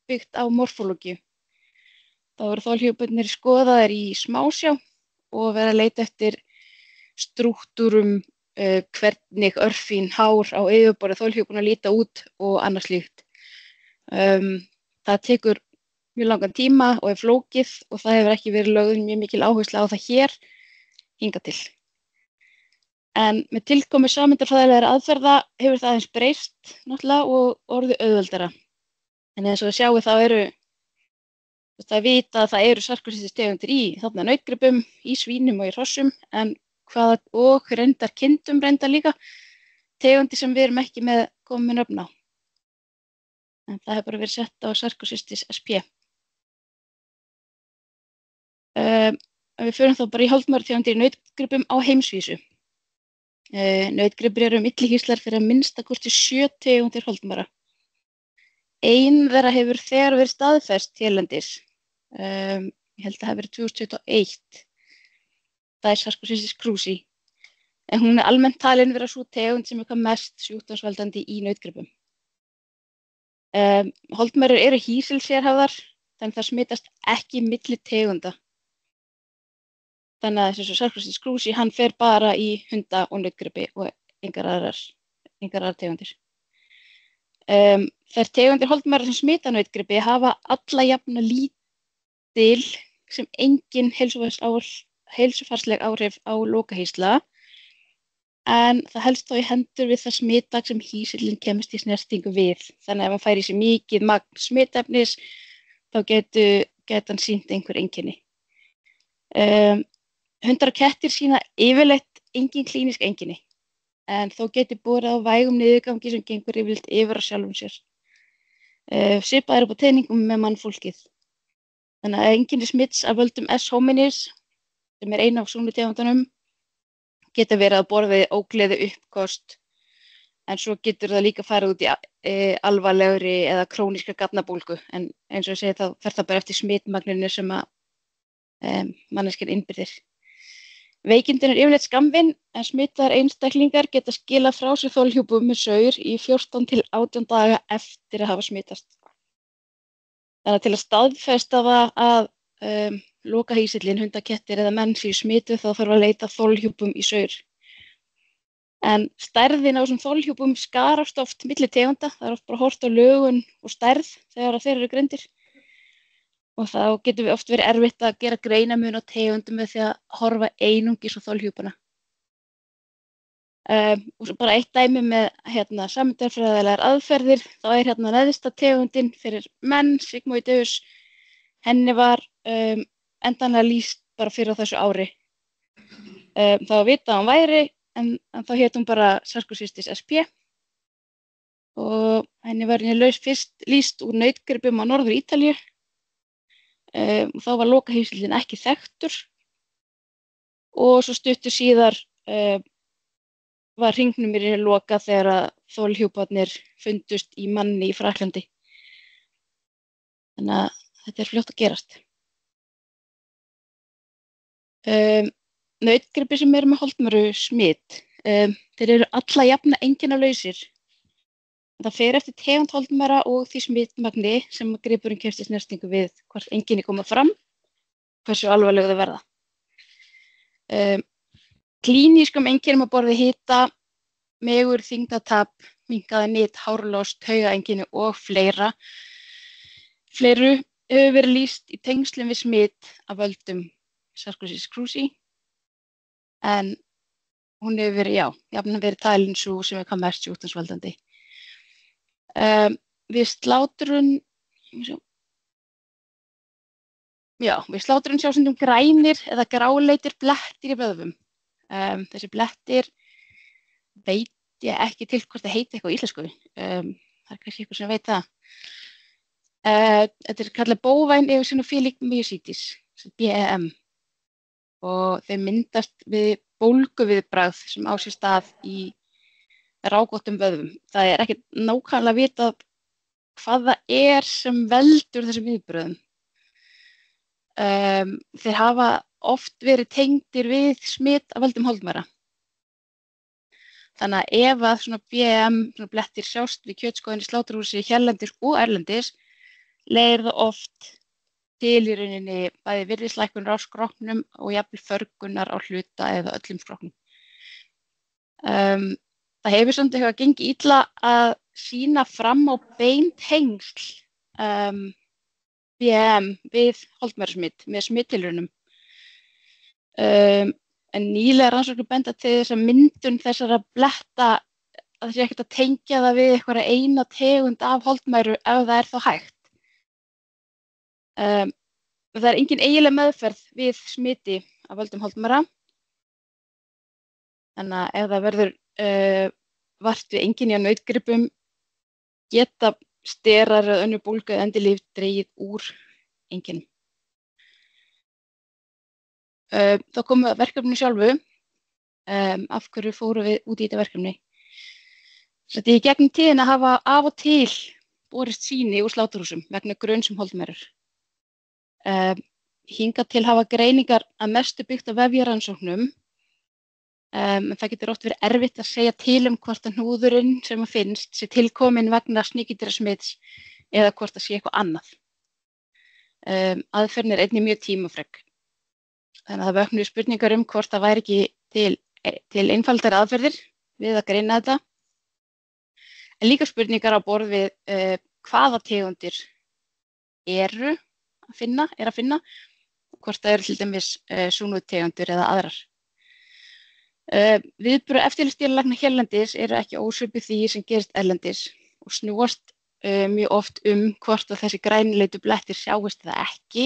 byggt á morfólógíu. Þá eru þolhjúparnir skoðaðir í smásjá og verið að leita eftir strúktúrum, hvernig örfín hár á yfirborði þolhjúpanna líta út og annað slíkt. Það tekur mjög langan tíma og er flókið og það hefur ekki verið lögð mjög mikil áhersla á það hér hingað til. En með tilkomu sameindafræðilegra aðferða hefur það aðeins breyst náttúrulega og orðið auðveldara. En eins og við sjáum þá eru það vita að það eru Sarcosuchus tegundir í þarna nautgripum, í svínum og í hrossum, en og reyndar kindum reyndar líka tegundir sem við erum ekki með komin nöfn á. En það hefur bara verið sett á Sarcosuchus sp. Við förum þá bara í holdmærutegundir í nautgripum á heimsvísu. Nautgripir eru millihýslar fyrir að minnsta kosti 7 tegundir holdmæra. Ein þeirra hefur þegar verið staðfest hérlendis. Ég held að það hafi verið 2021. Það er Sarcosuchus cruzi, en hún er almennt talin vera sú tegund sem er hvað mest sjúkdómsvaldandi í nautgripum. Holdmærur eru hýsilsérhæfðar, þannig það smitast ekki milli tegunda. Þannig að þessu Sarcosuchus cruzi, hann fer bara í hunda og nautgripi og engar aðrar tegundir. Þær tegundir holdmæra sem smita nautgripi hafa alla jafna lítil sem engin heilsufarsleg áhrif á lokahýsla, en það helst þó í hendur við það smitlag sem hýsillinn kemst í snertingu við. Þannig að ef hann fær í sig mikið magn smitefnis, þá getur hann sýnt einhver einkenni. Hundar og kettir sýna yfirleitt engin klínísk einkenni, en þó getur borið á vægum niðurgangi sem gengur yfirleitt yfir á sjálfum sér. Svipað er upp á teningnum með mannfólkið. Þannig að einkenni smits af völdum S. hominis, sem er eina af svona tegundunum, geta verið að borða við ógleði, uppköst, en svo getur það líka farið út í alvarlegri eða króníska gatnabólgu, en eins og ég segi þá fer það bara eftir smitmagninu sem að manneskjan innbyrðir. Veikindin er yfirleitt skammvinn, en smitaðar einstaklingar geta skilað frá sér þolhjúpum með saur í 14 til 18 daga eftir að hafa smitast. Þannig að til að staðfesta það að lokahýsillinn, hundakettir eða menn séu smituð, þá þarf að leita þolhjúpum í saur. En stærðin á þessum þolhjúpum skarast oft milli tegunda, það er oft bara horft á lögun og stærð þegar þeir eru greindir. Og þá getur við oft verið erfitt að gera greinamun á tegundum með því að horfa einungis á þolhjúpana. Og svo bara eitt dæmi með sameindafræðilegar aðferðir, þá er neðsta tegundin fyrir menn, Sigmoideus, henni var endanlega lýst bara fyrir á þessu ári. Það var vitað að hún væri, en þá hét hún bara Sarkocistis sp. Og henni var fyrst lýst úr nautgripum á Norður Ítalíu. Þá var lokaheimsildin ekki þekktur og svo stuttu síðar var hringnum lokað þegar að þolhjúparnir fundust í manni í Frakklandi. Þannig að þetta fljótt að gerast. Nautgripir sem eru með holdmæru smit, þeir eru alla jafna einkennalausir. Það fer eftir tegund holdmæra og því smitmagni sem gripurinn kemst í snertingu við hvort einkenni koma fram, hversu alvarleg þau verða. Klínískum einkennum að borð við hita, megur, þyngdartap, minnkaða nyt, hárlost, taugaeinkenni og fleiru hefur verið lýst í tengslum við smit af völdum Sarkozy cruzi, en hún hefur verið, jafnan verið talin sú sem hvað mest sjúkdómsvaldandi. Við slátrun sjá stundum grænir eða gráleitir blettir í vöðvum. Þessi blettir veit ég ekki til hvort það heiti eitthvað á íslensku. Það kannski eitthvað sem veit það. Þetta kallað bovine eosinophilic myositis, BEM, og þeir myndast við bólguviðbragð sem á sér stað í rákóttum vöðvum. Það er ekki nákvæmlega vitað hvað það sem veldur þessum viðbrögðum. Þeir hafa oft verið tengdir við smit af völdum holdmæra. Þannig að ef að svona BM blettir sjást við kjötskoðun í sláturhúsi hérlendis og erlendis, leiðir það oft til í rauninni bæði virðislækkunar á skrokknum og jafnvel förgunar á hluta eða öllum skrokknum. Það hefur samt eitthvað gengið illa að sýna fram á beint tengsl BM við holdmærasmit með smittilraunum. En nýlega rannsóknir benda til þess að myndun þessara bletta að það sé ekkert að tengja það við eitthvað eina tegund af holdmæru ef það er þá hægt. Það er engin eiginleg meðferð við smiti af völdum holdmæra. Þannig að ef það verður vart við einkenni á nautgripum geta sterar eða önnur bólgu eða endurlyf dregið úr einkennum. Þá komum við að verkefninu sjálfu. Af hverju fórum við út í þetta verkefni? Í gegnum tíðina hafa af og til borist sýni úr sláturhúsum vegna gruns holdmærur. Hingað til hafa greiningar að mestu byggt á vefjarannsóknum. Það getur oft verið erfitt að segja til hvort að hnúðurinn sem finnst sé tilkominn vegna sníkjudýrasmits eða hvort það sé eitthvað annað. Aðferðin einnig mjög tímafrek. Þannig að það vöknuðu spurningar hvort það væri ekki til einfaldari aðferðir við að greina þetta. En líka spurningar á borð við hvaða tegundir eru að finna, hvort það eru til dæmis súnutegundir eða aðrar. Viðbrögð eftirlitsdýralækna hérlendis eru ekki ósvipuð því sem gerist erlendis og snúast mjög oft hvort að þessi grænuleitu blettir sjáist eða ekki.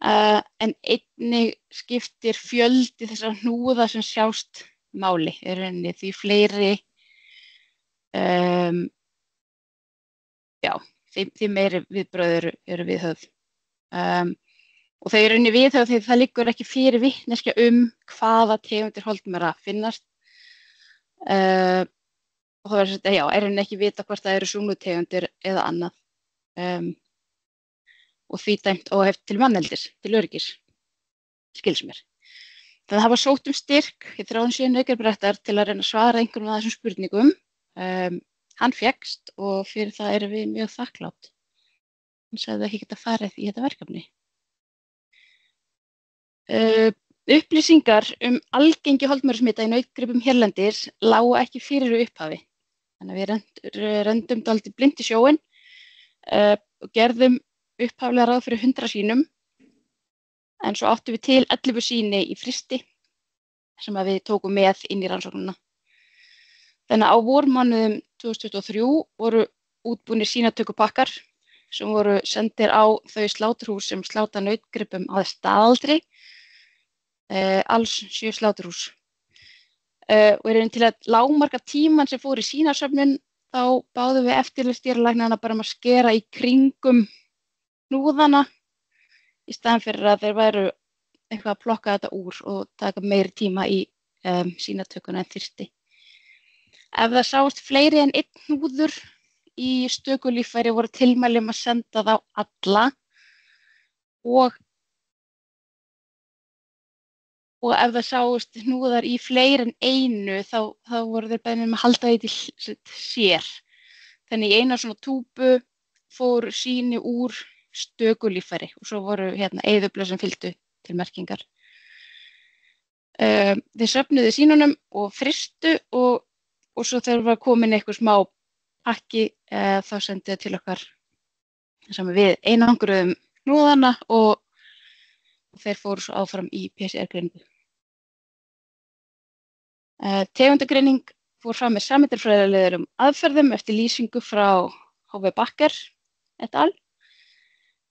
En einnig skiptir fjöldi þessara hnúða sem sjást máli. Því fleiri, því meiri viðbrögð eru viðhöfð. Og þau eru viðhöfð því það liggur ekki fyrir vitneskja hvaða tegundir holdmæra finnast. Og það er ekki vita hvort það eru súnutegundir eða annað. Og því dæmt óheft til manneldis, til öryggis, skils mér. Það hafa sótt styrk í 37 nautgripsræktar til að reyna að svara einhverjum af þessum spurningum. Hann fékkst og fyrir það erum við mjög þakklátt. Hann sagði ekki geta farið í þetta verkefni. Upplýsingar algengi holdmærusmita í nautgripum hérlendis lágu ekki fyrir upphafi. Þannig að við röndum dálítið blint í sjóinn og gerðum upphaflega ráð fyrir 100 sýnum, en svo áttum við til 11 sýni í frysti sem við tókum með inn í rannsóknina. Þannig að á vormánuðum 2023 voru útbúnir sýnatökupakkar sem voru sendir á þau sláturhús sem sláta nautgripum að staðaldri, alls 7 sláturhús. Og til að lágmarka tímann sem fór í sýnasöfnun þá báðum við eftirlitsdýralæknana bara að skera í kringum hnúðana í staðan fyrir að þeir væru eitthvað að plokka þetta úr og taka meiri tíma í sýnatökuna en þyrfti. Ef það sást fleiri en einn hnúður í stöku líffæri voru tilmæli að senda þá alla og ef það sást hnúðar í fleiri en einu þá voru þeir beðnir að halda því til sér. Þannig í eina svona túbu fór sýni úr stöku líffæri og svo voru eyðublöð sem fylgdu til merkingar. Þeir söfnuðu sýnunum og fristu og svo þegar var komin eitthvað smá pakki þá sendu þau til okkar sem við einangruðum hnúðana og þeir fóru svo áfram í PCR-greiningu. Tegundagreining fór fram með sameindafræðilegum aðferðum eftir lýsingu frá H.V. Bakker et al.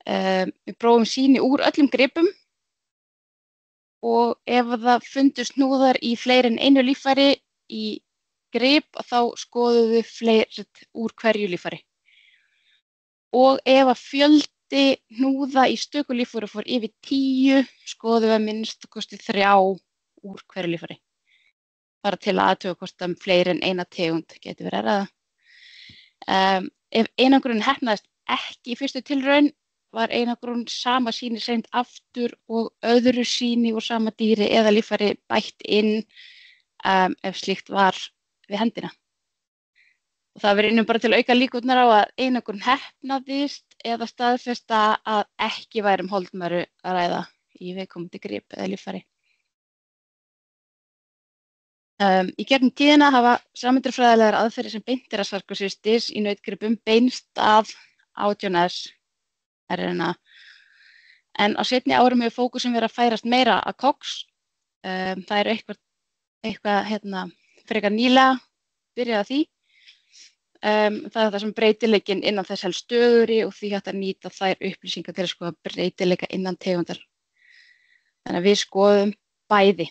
Við prófum sýni úr öllum gripum og ef það fundust hnúðar í fleiri en einu líffæri í grip þá skoðuðum við fleiri úr hverju líffæri. Og ef að fjöldi hnúða í stöku líffæri fór yfir 10 skoðuðum við minnst kosti 3 úr hverju líffæri. Bara til að athuga hvort fleiri en eina tegund geti verið að ræða. Ef einangrun heppnaðist ekki í fyrstu tilraun var einangrun sama sýni sent aftur og öðru sýni úr sama dýri eða líffæri bætt inn ef slíkt var við hendina. Og það verið bara til að auka líkurnar á að einangrun heppnaðist eða staðfesta að ekki væri holdmæru að ræða í viðkomandi grip eða líffæri. Í gegnum tíðina hafa sameindafræðilegar aðferðir sem beint að sarkósistis í nautgripum beinst að 18S RNA. En á seinni árum hefur fókusinn verið að færast meira að COX. Það eru eitthvað frekar nýlega byrjað að því. Það er það sem breytileikinn innan þess helst stöðugri og því hægt að nýta þær upplýsingar til að skoða breytileika innan tegundar. Þannig að við skoðum bæði.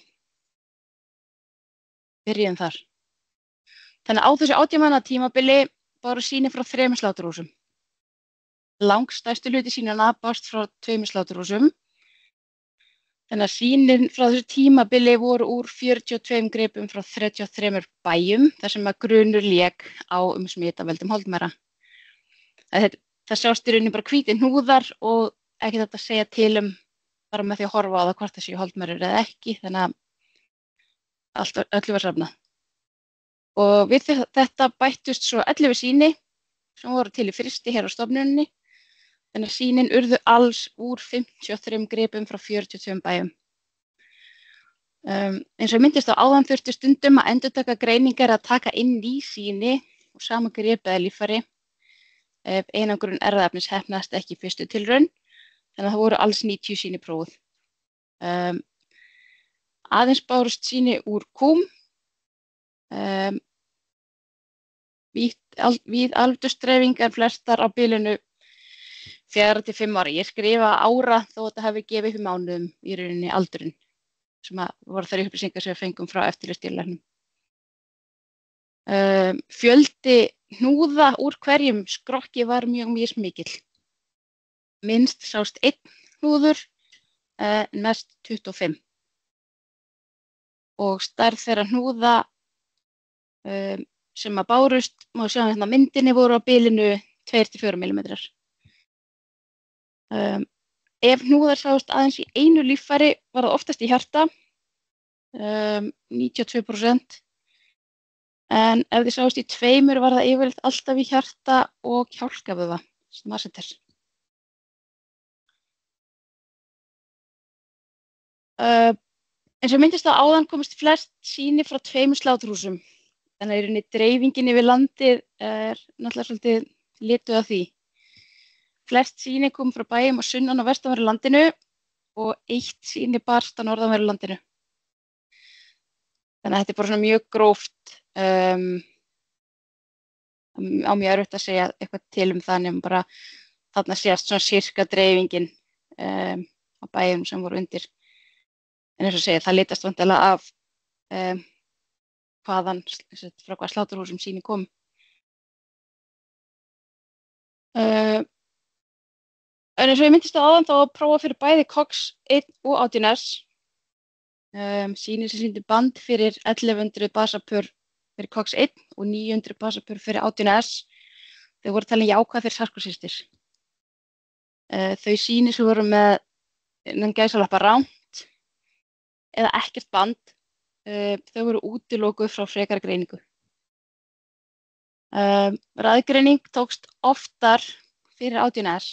Byrjum þar. Þannig að á þessu 18 mánaða tímabili báru sýni frá 3 sláturhúsum. Langstærsti hluti sýnanna barst frá 2 sláturhúsum. Þannig að sýnin frá þessu tímabili voru úr 42 gripum frá 33 bæjum þar sem að grunur lék á smit af völdum holdmæra. Það sjást í rauninni bara hvítir hnúðar og ekki þetta að segja til bara með því að horfa á það hvort það séu holdmærur eða ekki, þannig að öllu var safnað. Og við þetta bættust svo 11 sýni sem voru til í fristi hér á stofnuninni. Þannig að sýnin urðu alls úr 53 gripum frá 42 bæjum. Eins og myndist á áðan þurfti stundum að endurtaka greiningar að taka inn ný sýni og sama grip eða líffæri ef einangrun erfðaefnis heppnaðist ekki í fyrstu tilraun. Þannig að það voru alls 90 sýni prófuð. Aðeins bárust sýni úr kúm, víð aldursdreifing en flestar á bilinu 4 til 5 ára. Ég skrifa ára þó að þetta hefði gefið 5 mánuðum í rauninni aldurinn sem voru þær upplýsingar sem við fengum frá eftirlitsdýralæknum. Fjöldi hnúða úr hverjum skrokki var mjög mismikill. Minnst sást 1 hnúður, mest 25. Og stærð þeirra hnúða sem að bárust, má sjá hérna myndinni, voru á bilinu 2 til 4 mm. Ef hnúðar sást aðeins í einu líffæri var það oftast í hjarta, 92%, en ef þið sást í 2 var það yfirleitt alltaf í hjarta og kjálkavöðva, sem aðsettir. Eins og myndist á áðan komist flest sýni frá 2 sláturhúsum. Þannig að í rauninni dreifingin yfir landið er náttúrulega svolítið lituð af því. Flest sýni kom frá bæjum á sunnan og vestanverðu landinu og 1 sýni barst á norðanverðu landinu. Þannig að þetta er bara svona mjög gróft, á mjög erfitt að segja eitthvað til það nema bara þarna sést svona sirka dreifingin á bæjum sem voru undir. En eins og segja, það litast vantilega af hvaðan, frá hvað sláturhúsum sýni kom. En eins og ég myndist áðan þá að prófa fyrir bæði Cox 1 og 18S. Sýni sem sýndi band fyrir 1100 basapör fyrir Cox 1 og 900 basapör fyrir 18S. Þau voru talin jákvæð fyrir sarkosistir. Þau sýni sem voru með innan gæsalappa rámt eða ekkert band, þau voru útilokuð frá frekara greiningu. Raðgreining tókst oftar fyrir 18S,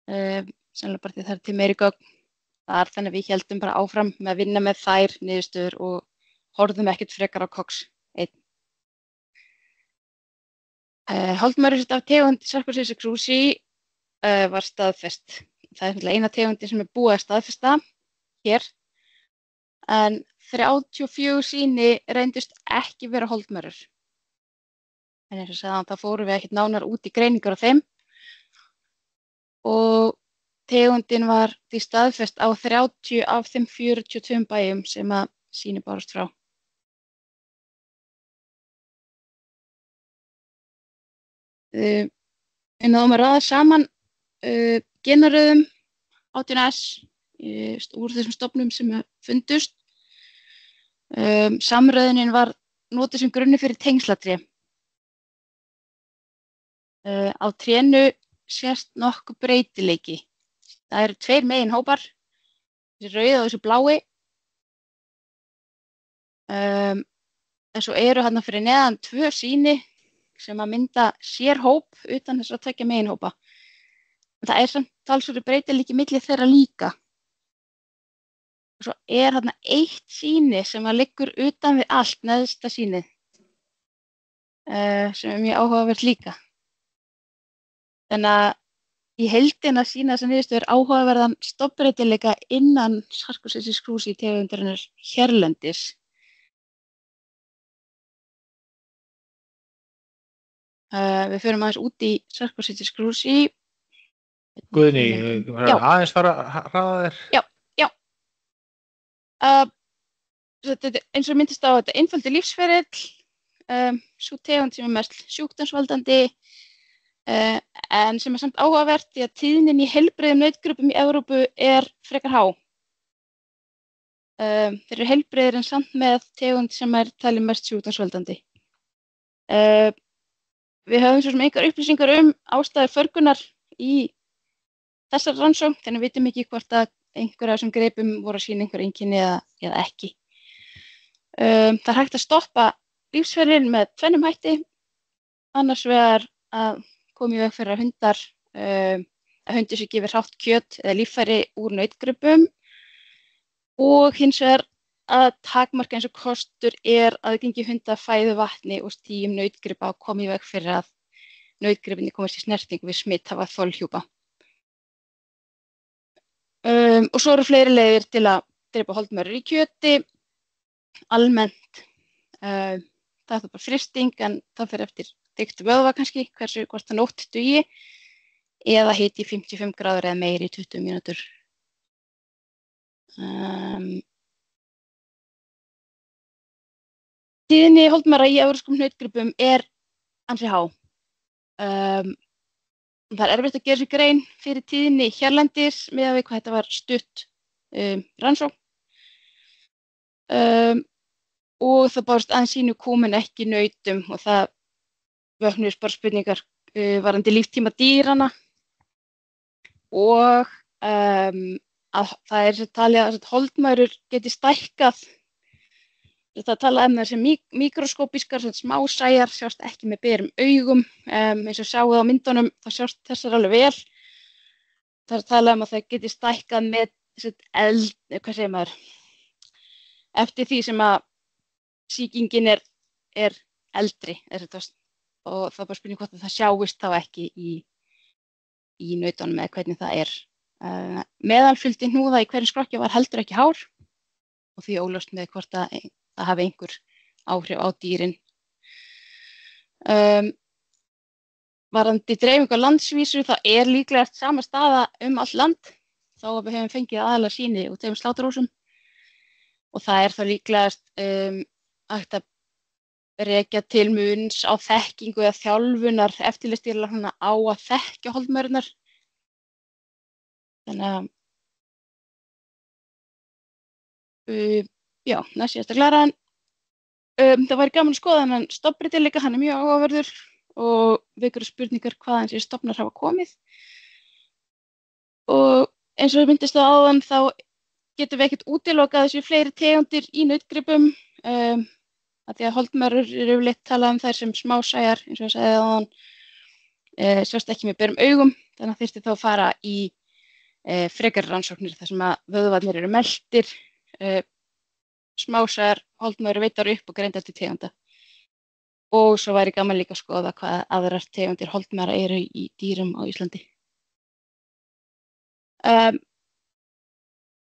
sennilega bara því það til meiri gögn þar, þannig að við héldum bara áfram með að vinna með þær niðurstöður og horfðum ekkert frekar á Cox 1. Holdmörður af tegund Sarcosis cruzi var staðfest. Það er eina tegundin sem búið að staðfesta hér, en 34 sýni reyndust ekki vera holdmörður. En eins og sagði þá fórum við ekkert nánar út í greiningar á þeim og tegundin var því staðfest á 30 af þeim 42 bæjum sem að sýni bárust frá. Við náðum að raða saman genaröðum 18S úr þessum stofnum sem fundust. Samröðunin var notuð sem grunni fyrir tengslatré. Á trénu sést nokkuð breytileiki. Það eru 2 meginhópar, þessi rauði og þessi blái. En svo eru þarna fyrir neðan 2 sýni sem að mynda sérhóp utan þessara 2 meginhópa. Það er samt talsverður breytileiki milli þeirra líka. Og svo er þarna 1 sýni sem að liggur utan við allt neðsta sýnið, sem er mjög áhugavert líka. Þannig að í heildina sýna þessar niðurstöður áhugaverðan stofnbreytileika innan Sarcosis cruzi tegundarinnar hérlendis. Við förum aðeins út í Sarcosis cruzi. Guðný, aðeins fara að hraða þér? Já. Eins og myndist á þetta einföldi lífsferill, sú tegund sem er mest sjúkdómsvaldandi, en sem er samt áhugavert því að tíðnin í heilbrigðum nautgripum í Evrópu er frekar há. Þeir eru heilbrigðir en samt með tegund sem er talin mest sjúkdómsvaldandi. Við höfum svo sem engar upplýsingar ástæður förgunar í þessar rannsókn, þannig við vitum ekki hvort að einhverja af þessum gripum voru að sýna einhver einkenni eða ekki. Það er hægt að stoppa lífsferilinn með 2 hætti, annars vegar að koma í veg fyrir að hundur sem gefur hrátt kjöt eða líffæri úr nautgripum og hins vegar að takmarka eins og kostur aðgengi hunda að fæðu, vatni og stígum nautgripa og koma í veg fyrir að nautgripinni komast í snertingu við smithafa þolhjúpa. Og svo eru fleiri leiðir til að drepa holdmörður í kjöti. Almennt, það er það bara frysting, en það fer eftir þykkt vöðva kannski, hvort það nótt dugi, eða hiti í 55 gráður eða meiri í 20 mínútur. Tíðni holdmörða í evrópskum nautgripum er ansi há. Það er erfitt að gera sér grein fyrir tíðni hérlendis miðað við hvað þetta var stutt rannsókn. Og það bárust aðeins sýnu kúm en ekki nautum og það vöknuðust bara spurningar varðandi líftíma dýranna og að það er talið að holdmörður geti stækkað. Það talaði þessi mikroskópískar smásæjar sjást ekki með berum augum, eins og sjáuð á myndunum þá sjást þessar alveg vel. Það talaði að það geti stækkað með eftir því sem að sýkingin er eldri og það er bara spurning hvort það sjáist þá ekki í nautunum eða hvernig það er. Meðalfjöldi hnúða í hverjum skrokki var heldur ekki hár og því óljóst með hvort það hafi einhver áhrif á dýrin. Varðandi dreifingu á landsvísu, það líklegast sama staða allt land, þá að við höfum fengið aðalega sýni úr þeim sláturhúsum. Og það þá líklegast hægt að rekja til muns á þekkingu eða þjálfunar eftirlitsdýralækna á að þekkja holdmörurnar. Þannig að, já, næst síðasta glaran. Það væri gaman að skoða þennan stofnbreytil líka, hann mjög áhugaverður og vekur spurningar hvaðan þessir stofnar hafa komið. Og eins og við myndist á áðan þá getum við ekkert útilokað þessu fleiri tegundir í nautgripum, að því að holdmörur yfirleitt talað þær sem smásæjar, eins og ég sagði áðan, sjást ekki með berum augum, þannig að þyrfti þá að fara í frekari rannsóknir þar sem að vöðvarnir eru meltir, smásæjar, holdmörur veittar upp og greindar til tegunda. Og svo væri gaman líka að skoða hvað aðrar tegundir holdmöra eru í dýrum á Íslandi.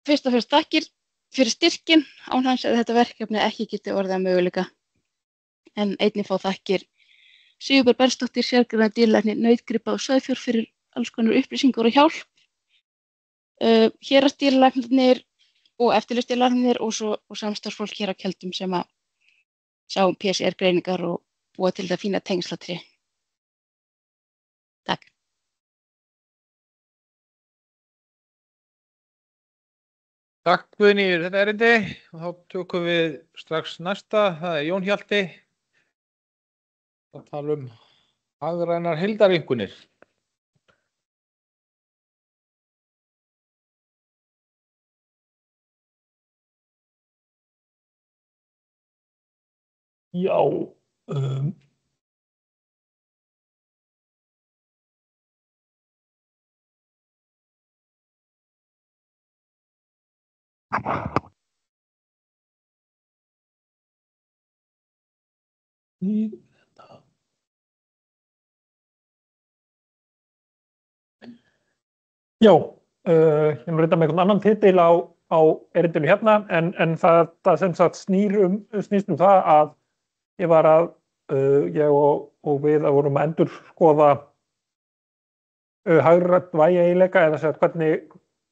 Fyrst og fremst þakkir fyrir styrkinn, án hans að þetta verkefni ekki geti orðið að möguleika. En einnig fá þakkir Sigurbjörg Bergsdóttir, sérgreinaður dýralæknir nautgripa og sauðfjár fyrir alls konar upplýsingar og hjálp. Héraðsdýralæknarnir og eftirlitsdýralæknarnir og samstarfsfólk hér á Keldum sem að sjá PCR-greiningar og búa til það fína tengslatré. Takk. Takk Guðný fyrir þetta erindi og þá tökum við strax næsta, það Jón Hjalti að tala hagrænar heildareinkunnir. Já, Já, ég reynda með einhvern annan titil á erindinu hérna, en það sem sagt snýst það að ég og við vorum að endurskoða hagrænt vægi-eiginleika eða segja hvernig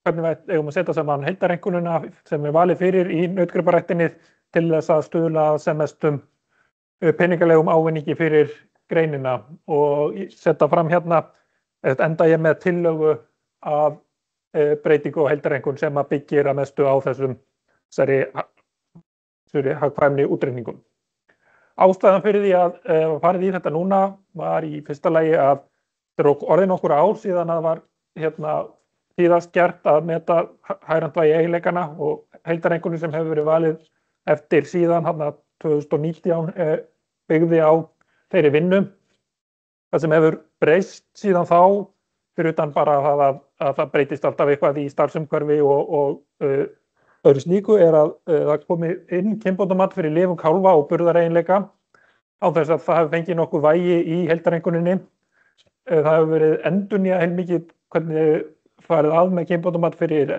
við eigum að setja saman heildareinkunnina sem við valið fyrir í nautgriparæktinni til þess að stuðla að sem mestum peningalegum ávinningi fyrir greinina og setja fram hérna, enda ég með tillögu af breytingu og heildareinkunn sem að byggir að mestu á þessari hagkvæmni útreikningum. Ástæðan fyrir því að farið í þetta núna var í fyrsta lagi að þetta er orðið nokkur ár síðan að var síðast gert að meta hagrænt vægi eiginleikana og heildareinkunnin sem hefur verið valið eftir síðan 2019 byggði á þeirri vinnu. Það sem hefur breyst síðan þá fyrir utan bara að það breytist alltaf eitthvað í starfsumhverfi og öðru slíku að það komi inn kynbótamat fyrir lifun kálfa og burðareiginleika á þess að það hefur fengið nokkuð vægi í heildareinkunninni. Það hefur verið endurnýjað heilmikið hvernig farið að með kynbótamat fyrir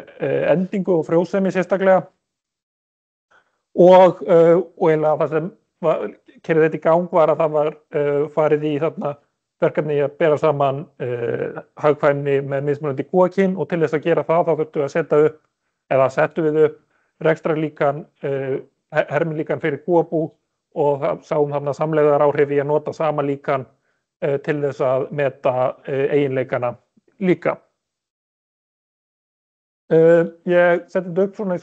endingu og frjósemi sérstaklega og eiginlega það sem keyrði þetta í gang var að það var farið í þarna verkefni að bera saman hagkvæmni með mismunandi kúakyn og til þess að gera það þá þurftum við að settum við upp rekstrarlíkan, hermilíkan fyrir kúabú og sáum þarna samlegðaráhrif í að nota sama líkan til þess að meta eiginleikana líka. Ég setti þetta upp svona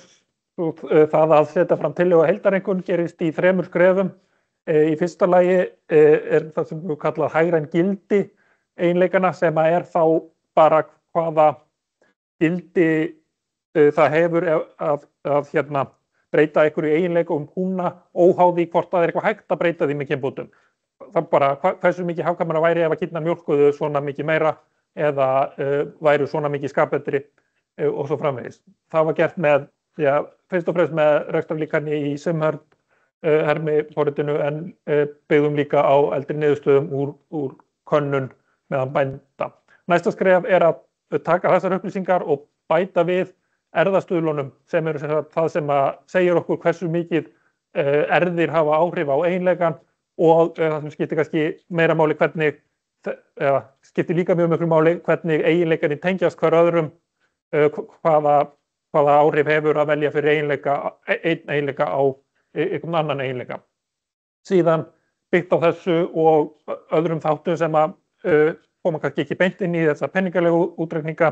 það að setja fram tillögu að heildareinkunn gerist í 3 skrefum. Í fyrsta lagi það sem við kallað hagræn gildi eiginleikana sem að þá bara hvaða gildi það hefur að breyta einhverju eiginleikum húna óháði hvort það eitthvað hægt að breyta því með kynbótum. Það bara hversu mikið hagkvæmara væri ef að kýrnar mjólkuðu svona mikið meira eða væru svona mikið skapbetri og svo framvegis. Það var gert með, fyrst og fremst með rekstrarlíkani í Simhörn hermiforritinu en byggðum líka á eldri niðurstöðum úr könnun meðan bænda. Næsta skref að taka þessar upplýsingar og bæta við erfðastuðlunum sem eru það sem að segir okkur hversu mikið erfðir hafa áhrif á eiginleikan og það sem skiptir kannski meira máli hvernig skiptir líka mjög miklu máli hvernig eiginleikarnir tengjast hver öðrum, hvaða áhrif hefur að velja fyrir einn eiginleika á einhvern annan eiginleika. Síðan byggt á þessu og öðrum þáttum sem að koma kannski ekki beint inn í þessa penningalegu útreikninga,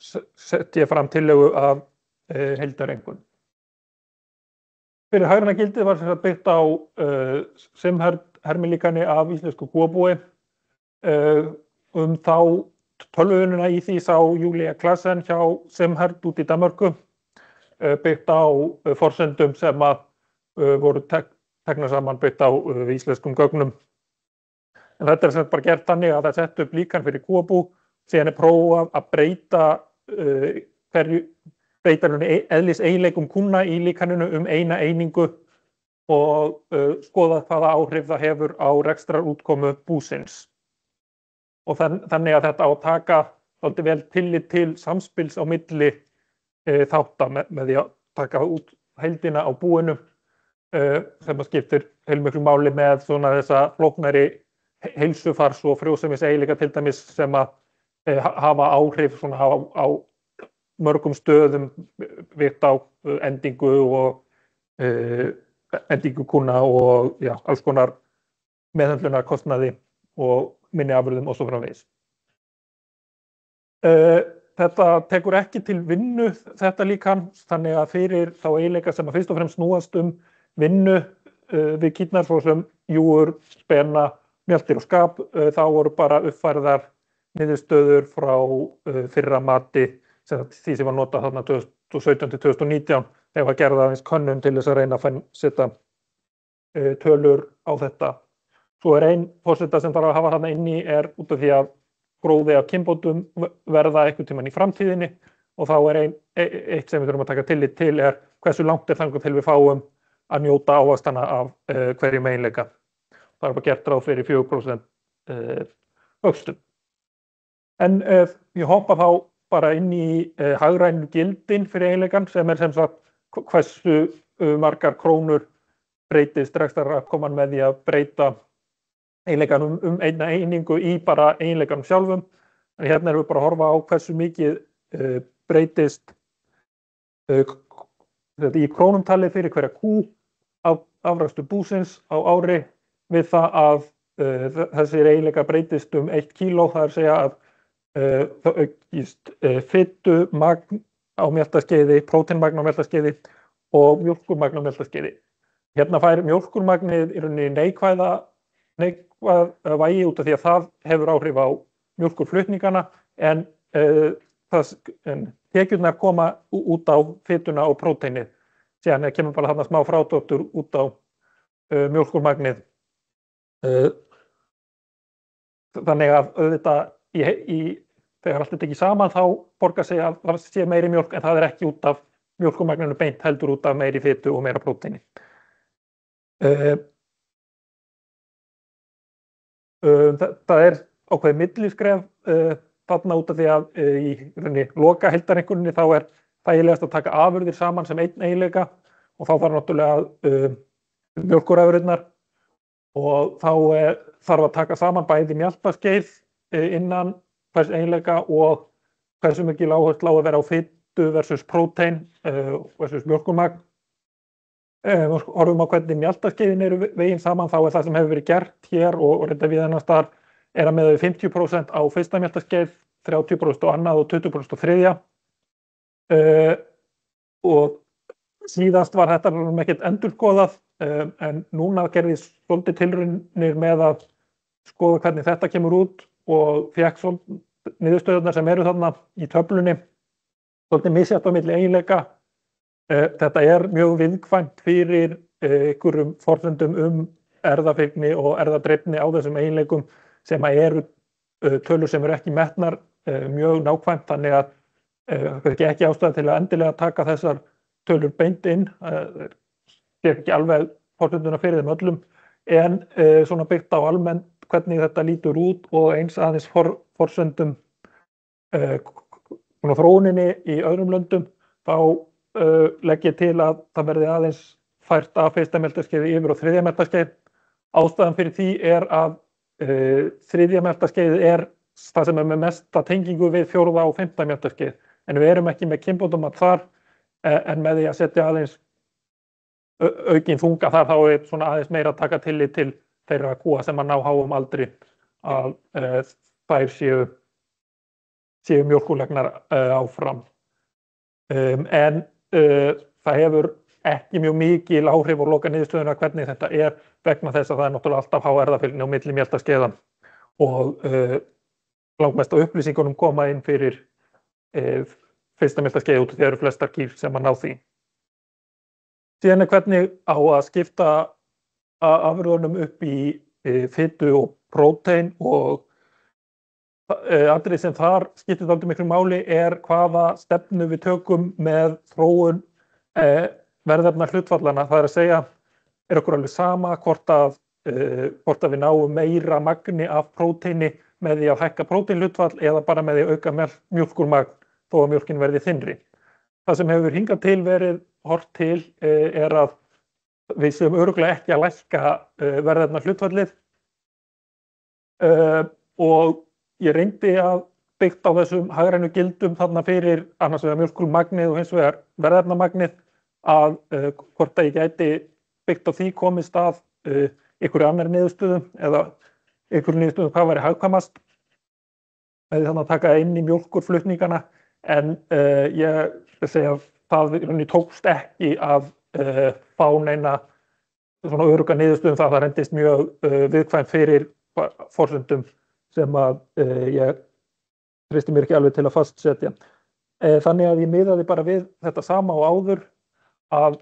sett ég fram tillögu af heildareinkunn. Fyrir hagræðinargildið var sem sagt byggt á SIM-hermilíkani af íslensku kúabúi. Þá tölvunina í því sá Júlía Classen hjá SIM-herd út í Danmörku, byggt á forsendum sem að voru teknar saman byggt á íslenskum gögnum. En þetta sem bara gert þannig að það sett upp líkan fyrir kúabú, síðan prófað að breyta eðlis eiginleikum kúnna í líkaninu eina einingu og skoða hvaða áhrif það hefur á rekstrarútkomu búsins. Og þannig að þetta á að taka svolítið vel tillit til samspils á milli þátta með því að taka út heildina á búinu, sem að skiptir heilmiklu máli með svona þessa flóknari heilsufars og frjósemis eiginleika til dæmis sem að hafa áhrif svona á mörgum stöðum vitt á endingu og endingu kúnna og alls konar meðhöndlunarkostnaði og minni afurðum og svo framvegis. Þetta tekur ekki til vinnu þetta líkan, þannig að fyrir þá eiginleika sem að fyrst og fremst snúast vinnu við kýrnar svo sem júgur, spena, mjöltir og skap, þá voru bara uppfærðar niðurstöður frá fyrra mati, því sem var notað þarna 2017 til 2019, þegar var gerð aðeins könnun til þess að reyna að setja tölur á þetta. Svo ein forsenda sem þarf að hafa þarna inni út af því að gróði af kynbótum verða einhvern tímann í framtíðinni og þá eitt sem við þurfum að taka tillit til hversu langt þangað til við fáum að njóta ávaxtana af hverjum eiginleika. Það bara gert ráð fyrir 4% vöxtum. En ég hoppa þá bara inn í hagrænu gildin fyrir eiginleikan sem sem sagt hversu margar krónur breytist rekstrarafkoman með því að breyta eiginleikanum eina einingu í bara eiginleikanum sjálfum. En hérna erum við bara að horfa á hversu mikið breytist í krónumtali fyrir hverja kú af afrakstur búsins á ári við það að þessir eiginleika breytist 1 kíló, það er að segja að það aukist fitumagn á mjöltaskeiði, prótínmagn á mjöltaskeiði og mjólkurmagn á mjöltaskeiði. Hérna fær mjólkurmagnið í rauninni neikvæð vægi út af því að það hefur áhrif á mjólkurflutningana en tekjurnar koma út á fituna og prótínið. Síðan kemur bara þarna smá frádráttur út á mjólkurmagnið. Þannig að auðvitað þegar allt er tekið saman þá borgar sig að það sé meiri mjólk en það er ekki út af mjólkurmagninu beint heldur út af meiri fitu og meira próteini. Það er ákveðið milliskref þarna út af því að í loka heildareinkunninni þá er þægilegast að taka afurðir saman sem einn eiginleika og þá þarf náttúrulega mjólkurafurðirnar og þá þarf að taka saman bæði mjaltaskeið innan hvers eiginleika og hversu mikil áhersla á að vera á fitu versus prótein versus mjólkurmagn. Horfum á hvernig mjaltaskeiðin eru vegin saman, þá er það sem hefur verið gert hér og reynda við annars staðar að með 50% á fyrsta mjaltaskeið, 30% á annað og 20% á þriðja. Og síðast var þetta ekkert endurskoðað en núna gerðist svolítið tilraunir með að skoða hvernig þetta kemur út og fékk niðurstöðurnar sem eru þarna í töflunni svolítið misjafnt á milli eiginleika. Þetta er mjög viðkvæmt fyrir einhverjum forsendum erfðafylgni og erfðadreifni á þessum eiginleikum sem eru tölur sem eru ekki metnar mjög nákvæmt, þannig að það er ekki ástæða til að endilega taka þessar tölur beint inn. Það er ekki alveg forsenduna fyrir þeim öllum en svona byggt á almennt hvernig þetta lítur út og eins aðeins forsendum þróuninni í öðrum löndum, þá legg ég til að það verði aðeins fært af fyrsta mjaltaskeiði yfir á þriðja mjaltaskeið. Ástæðan fyrir því að þriðja mjaltaskeiðið er það sem með mesta tengingu við fjórða og fimmta mjaltaskeið. En við erum ekki með kynbótamat þar, en með því að setja aðeins aukinn þunga þar þá er svona aðeins meira að taka tillit til þeirra kúa sem að ná háum aldri að þær séu mjólkurlegnar áfram. En það hefur ekki mjög mikil áhrif og loka niðurstöðuna hvernig þetta er vegna þess að það er náttúrulega alltaf há erfðafylgni á milli mjaltaskeiða og langmest af upplýsingunum koma inn fyrir fyrsta mjaltaskeið út af því eru flestar kýr sem að ná því. Síðan er hvernig á að skipta afurðunum upp í fitu og prótein og atriði sem þar skiptir dálítið miklu máli er hvaða stefnu við tökum með þróun verðefna hlutfallana. Það er að segja, er okkur alveg sama hvort að við náum meira magni af próteini með því að hækka próteinhlutfall eða bara með því að auka mjólkurmagn þó að mjólkin verði þynnri. Það sem hefur hingað til verið horft til er að við séum örugglega ekki að lækka verðefna hlutfallið og ég reyndi að byggt á þessum hagrænu gildum þarna fyrir annars vegar mjólkurmagnið og hins vegar verðefnamagnið að hvort að ég gæti byggt á því komist að einhverju annarri niðurstöðum eða einhverju niðurstöðum hvað væri hagkvæmast með því þannig að taka inn í mjólkurflutningana en ég segja að það tókst ekki að fá neina svona örugga niðurstöðum það reyndist mjög viðkvæmt fyrir forsendum sem að ég treysti mér ekki alveg til að fastsetja. Þannig að ég miðaði bara við þetta sama og áður að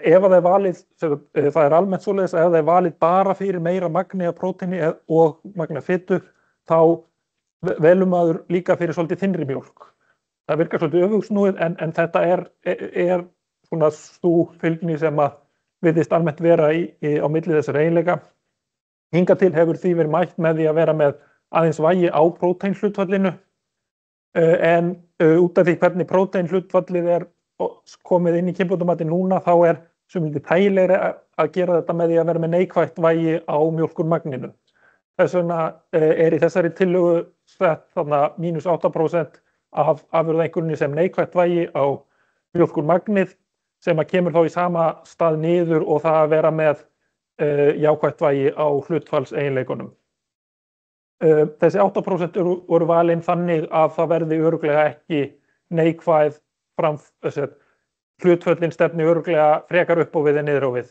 ef að það er valið, það er almennt svoleiðis að ef það er valið bara fyrir meira magni af próteini og magni af fitu þá velum maður líka fyrir svolítið þynnri mjólk. Það virkar svolítið öfugsnúið en þetta er svona sú fylgni sem að virðist almennt vera á milli þessara eiginleika. Hingað til hefur því verið mætt með því að vera með aðeins vægi á próteinhlutfallinu en út af því hvernig próteinhlutfallið er komið inn í kynbótamati núna þá er svolítið þægilegri að gera þetta með því að vera með neikvætt vægi á mjólkurmagninu. Þess vegna í þessari tillögu sett þarna -8% af afurðaeinkunnni sem neikvætt vægi á mjólkurmagnið sem að kemur þá í sama stað niður og það að vera með jákvætt vægi á hlutfallseiginleikunum. Þessi 8% voru valin þannig að það verði örugglega ekki neikvæð hlutföllin stefni örugglega frekar upp á við en niður á við.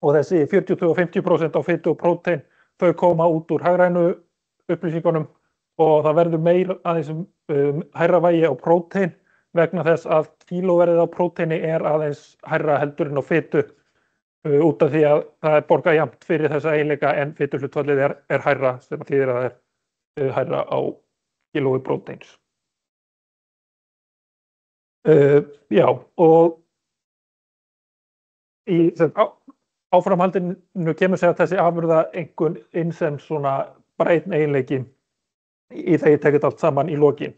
Og þessi 40 og 50% á fitu og prótein þau koma út úr hagrænu upplýsingunum og það verður aðeins hærra vægi á prótein vegna þess að kílóverðið á próteini er aðeins hærra heldur en á fitu út af því að það er borgað jafnt fyrir þessa eiginleika en fituhlutfallið er hærra sem þýðir að það er hærra á kílói próteins. Já, og í áframhaldinu kemur sig að þessi afurðaeinkunn inn sem svona bara einn eiginleiki í þegar ég tekið allt saman í lokin.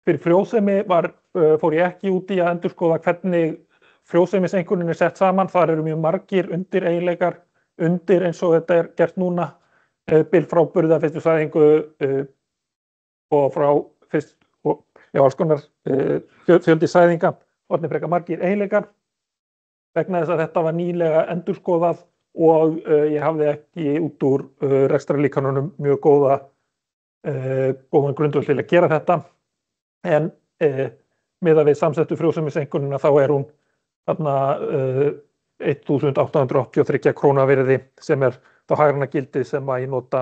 Fyrir frjósemi fór ég ekki út í að endurskoða hvernig frjósemiseinkunnin er sett saman. Þar eru mjög margir undir eiginleikar, undir eins og þetta er gert núna, bilfráburða, fyrstu sæðingu og frá alls konar fjöldi sæðinga, orðnir frekar margir eiginleikar vegna þess að þetta var nýlega endurskoðað og ég hafði ekki út úr rekstrarlíkanunum mjög góðan grundvöll til að gera þetta en miðað við samsettu frjósemiseinkunnina þá er hún þarna 1.883 króna virði sem er þá hagræna gildið sem að ég nota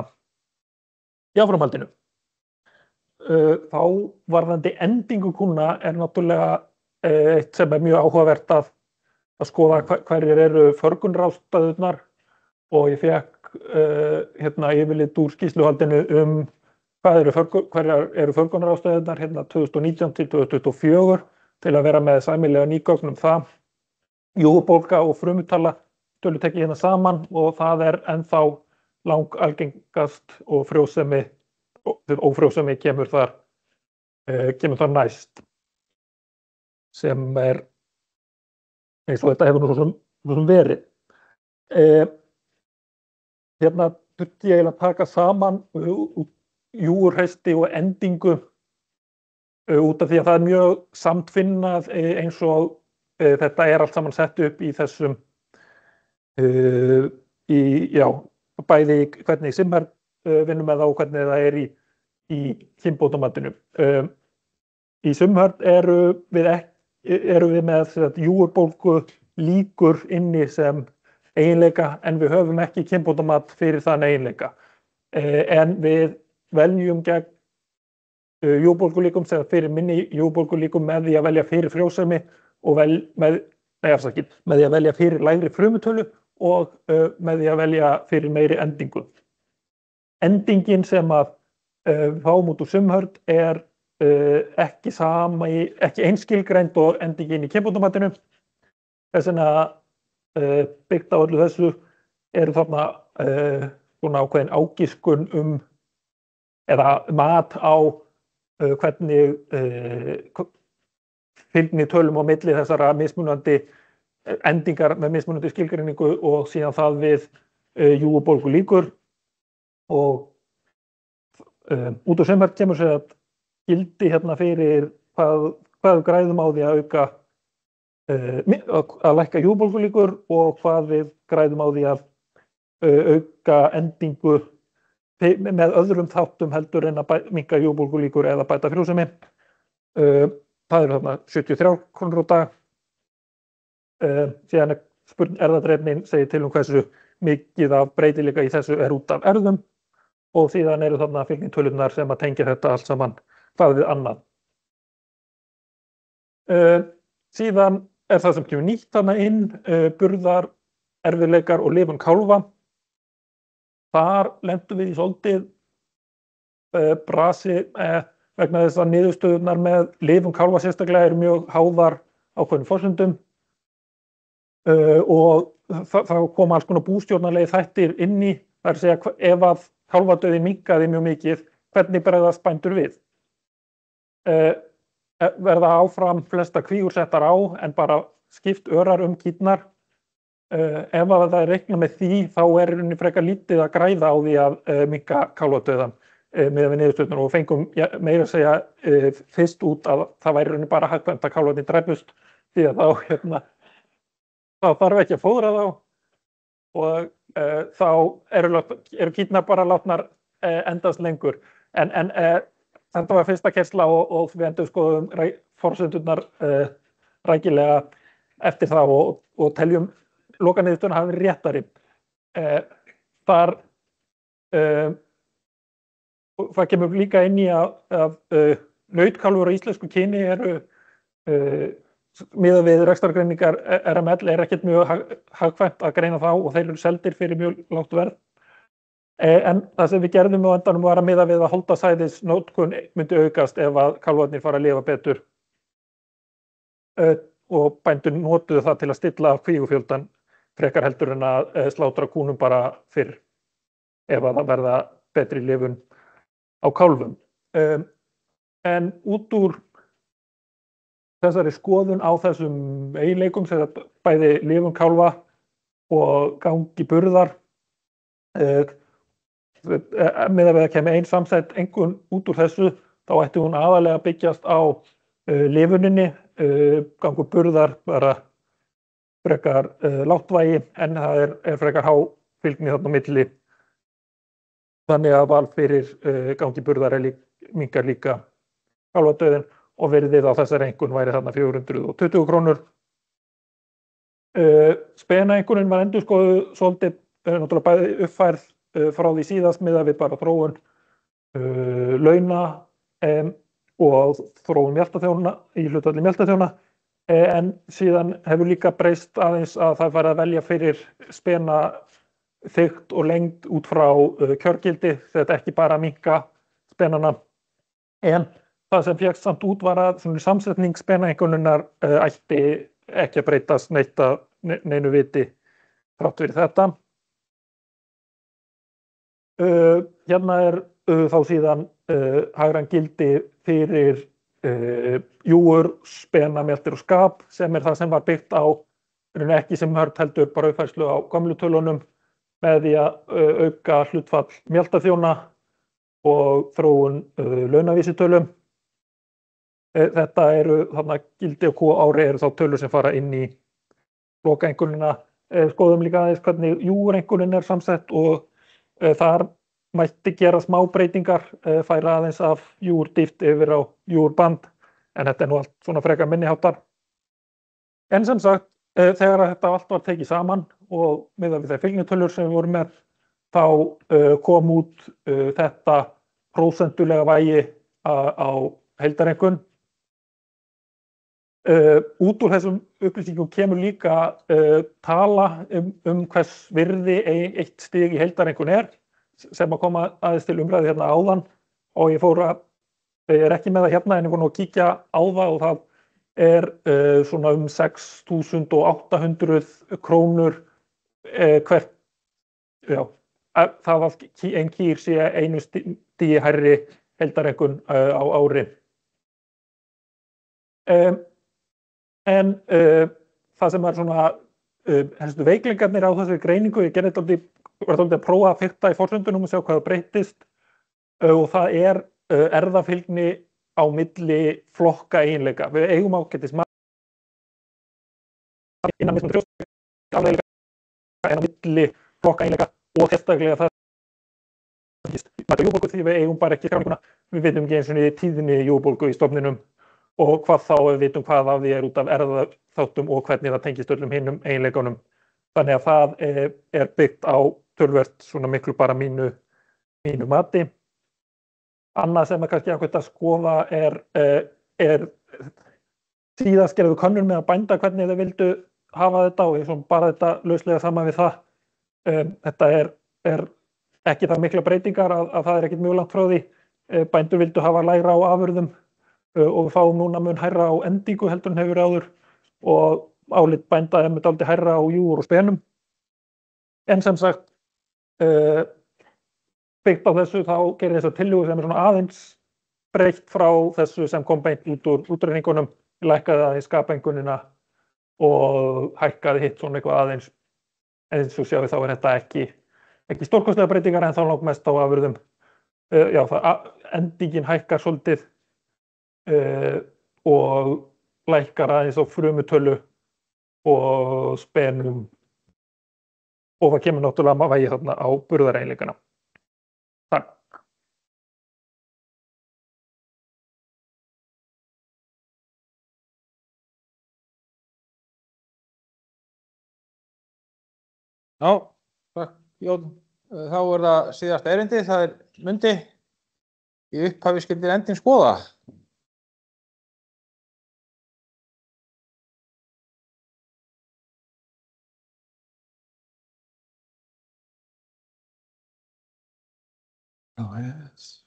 í áframhaldinu. Þá varðandi endingu kúna er náttúrulega eitt sem er mjög áhugavert að skoða hverjir eru förgunráðstöðurnar og ég fékk yfirlit úr skýrsluhaldinu hverjar eru förgunráðstöðurnar 2019 til 2024 til að vera með sæmilega nýgögn það. Júgubólga og frumutala tölu tekið saman og það er ennþá langalgengast og ófrjósemi kemur þar næst sem er eins og þetta hefur nú svo sem verið. hérna þurfti ég eiginlega að taka saman júurhreisti og endingu út af því að það er mjög samtvinnað eins og þetta er allt saman sett upp í þessum bæði hvernig Simherd vinnum með það og hvernig það er í kynbótamatinu. Í Simherd eru við með júurbólgu líkur inni sem eiginleika en við höfum ekki kynbótamat fyrir þann eiginleika. En við veljum gegn júurbólgulíkum sem fyrir minni júurbólgulíkum með því að velja fyrir frjósemi og með því að velja fyrir lægri frumutölu og með því að velja fyrir meiri endingu. Endingin sem að við fáum út úr Simherd er ekki einskilgreind og endingin í kynbótamatinu. Þess vegna byggt á öllu þessu eru þarna svona ákveðin ágiskun eða mat á hvernig fylgni tölum á milli þessara mismunandi endingar með mismunandi skilgreiningu og síðan það við júurbólgulíkur og út úr Simherd kemur sér að gildi hérna fyrir hvað við græðum á því að auka að lækka júurbólgulíkur og hvað við græðum á því að auka endingu með öðrum þáttum heldur en að minnka júurbólgulíkur eða bæta frjósemi. Það eru þarna 73 krónur á dag. Síðan erfðadreifnin segir til hversu mikið af breytileika í þessu er út af erfðum og síðan eru þarna fylgnitölunar sem að tengja þetta allt saman hvað við annað. Síðan er það sem kemur nýtt þarna inn, burðar, erfiðleikar og lifun kálfa. Þar lendum við í svolítið brasi vegna þess að niðurstöðurnar með lifun kálfa sérstaklega eru mjög háðar ákveðnum forsendum og það koma alls konar bústjórnarlegir þættir inn í, það er að segja ef að kálfadauði minnkaði mjög mikið, hvernig bregðast bændur við? Verða áfram flesta kvígur settar á en bara skipt örar kýrnar. Ef að það er reiknað með því þá er rauninni frekar lítið að græða á því að minnka kálfadauðann með við niðurstöðurnar og fengum meira að segja fyrst út að það væri rauninni bara hagkvæmt að kálfarnir drepust því að þá þarf ekki að fóðra þá og þá eru kýrnar bara látnar endast lengur. En þetta var fyrsta keyrsla og við endurskoðum forsendurnar rækilega eftir það og teljum lokaniðurstöðurnar hafi verið réttari. Það kemur líka inn í að nautkálfur á íslensku kyni eru miðað við rekstrargreiningar RML er ekkert mjög hagkvæmt að greina þá og þeir eru seldir fyrir mjög lágt verð. En það sem við gerðum á endanum var að miða við að holdasæðisnotkun myndi aukast ef að kálfarnir fara að lifa betur og bændur notuðu það til að stilla kvígufjöldan frekar heldur en að slátra kúnum bara fyrr ef að það verða betri lifun á kálfum. En út úr þessari skoðun á þessum eiginleikum sem bæði lifun kálfa og gangi burðar með að kemur ein samsett einhvern út úr þessu þá ætti hún aðalega byggjast á lifuninni, gangur burðar bara frekar láttvægi en það er frekar há fylgni þarna á milli þannig að val fyrir gangi burðar minnkar líka kálfadauðinn og virðið á þessari einkunn væri þarna 420 krónur. Spenaeinkunnin var endurskoðuð svolítið náttúrulega bæði uppfærð frá því síðast miðað við bara þróun launa og þróun mjaltaþjóna í hlutfalli mjaltaþjóna en síðan hefur líka breyst aðeins að það var að velja fyrir spena þykkt og lengd út frá kjörgildi þetta ekki bara minnka spenana en það sem fékkst samt út var að samsetning spenaeinkunnar ætti ekki að breytast neinu viti þrátt fyrir þetta. Hérna er þá síðan hagræn gildi fyrir júur, spena, mjaltir og skap sem er það sem var byggt á ekki sem hört heldur bara uppfærslu á gömlu tölunum með því að auka hlutfall mjaltaþjóna og þróun launavísitölum. Þetta eru þarna gildi og ári eru þá tölur sem fara inn í lokaeinkunnina. Skoðum líka aðeins hvernig júr-einkunnin samsett og þar mætti gera smá breytingar, færa aðeins af júr-dýpt yfir á júr-band, en þetta nú allt svona frekar minniháttar. En sem sagt, þegar þetta allt var tekið saman og miðað við þær fylgnitölur sem við vorum með, þá kom út þetta prósentulega vægi á heildareinkunn. Út úr þessum upplýsingum kemur líka tala hvers virði eitt stig í heildareinkunn sem að koma aðeins til umræðu hérna áðan, og ég er ekki með það hérna en ég fór nú að kíkja á það og það svona 6.800 krónur hvert, já, það að ein kýr sé einu stigi hærri heildareinkunn á ári. En það sem svona helstu veikleikarnir á þessari greiningu, ég var dálítið að prófa að fikta í forsendunum og sjá hvað það breyttist, og það erfðafylgni á milli flokka eiginleika. Við eigum ágætis innan mismunandi frjósemisafleiðinga en á milli flokka eiginleika, og sérstaklega það mæta júbólgu því við eigum bara ekki skráninguna. Við vitum ekki eins og tíðni júbólgu í stofninum, og hvað þá við vitum hvað af því út af erfðaþáttum og hvernig það tengist öllum hinum eiginleikunum. Þannig að það byggt á töluvert svona miklu bara mínu mati. Annað sem kannski ákveðt að skoða síðast gerðu könnun með að bænda hvernig þeir vildu hafa þetta, og ég bara þetta lauslega saman við það. Þetta ekki það mikla breytingar að það ekkert mjög langt frá því. Bændur vildu hafa lægra á afurðum og við fáum núna mun hærra á endingu heldur en hefur áður, og álit bænda með dálítið hærra á júr og spenum. En sem sagt, byggt á þessu þá gerir þessa tillögu sem svona aðeins breytt frá þessu sem kom beint út úr útreikningunum. Ég lækkaði það í skapeinkunnina og hækkaði hitt svona eitthvað aðeins. En eins og sjáum við þá þetta ekki stórkostlega breytingar, en þá langt mest á afurðum. Já, endingin hækkar svolítið og lækkar aðeins á frumutölu og spenum, og það kemur náttúrulega vægi þarna á burðareiginleikana. Takk. Já, takk Jón. Þá það síðasta erindi, það Mundi. Í upphafi skyldi endinn skoða. Oh, yes.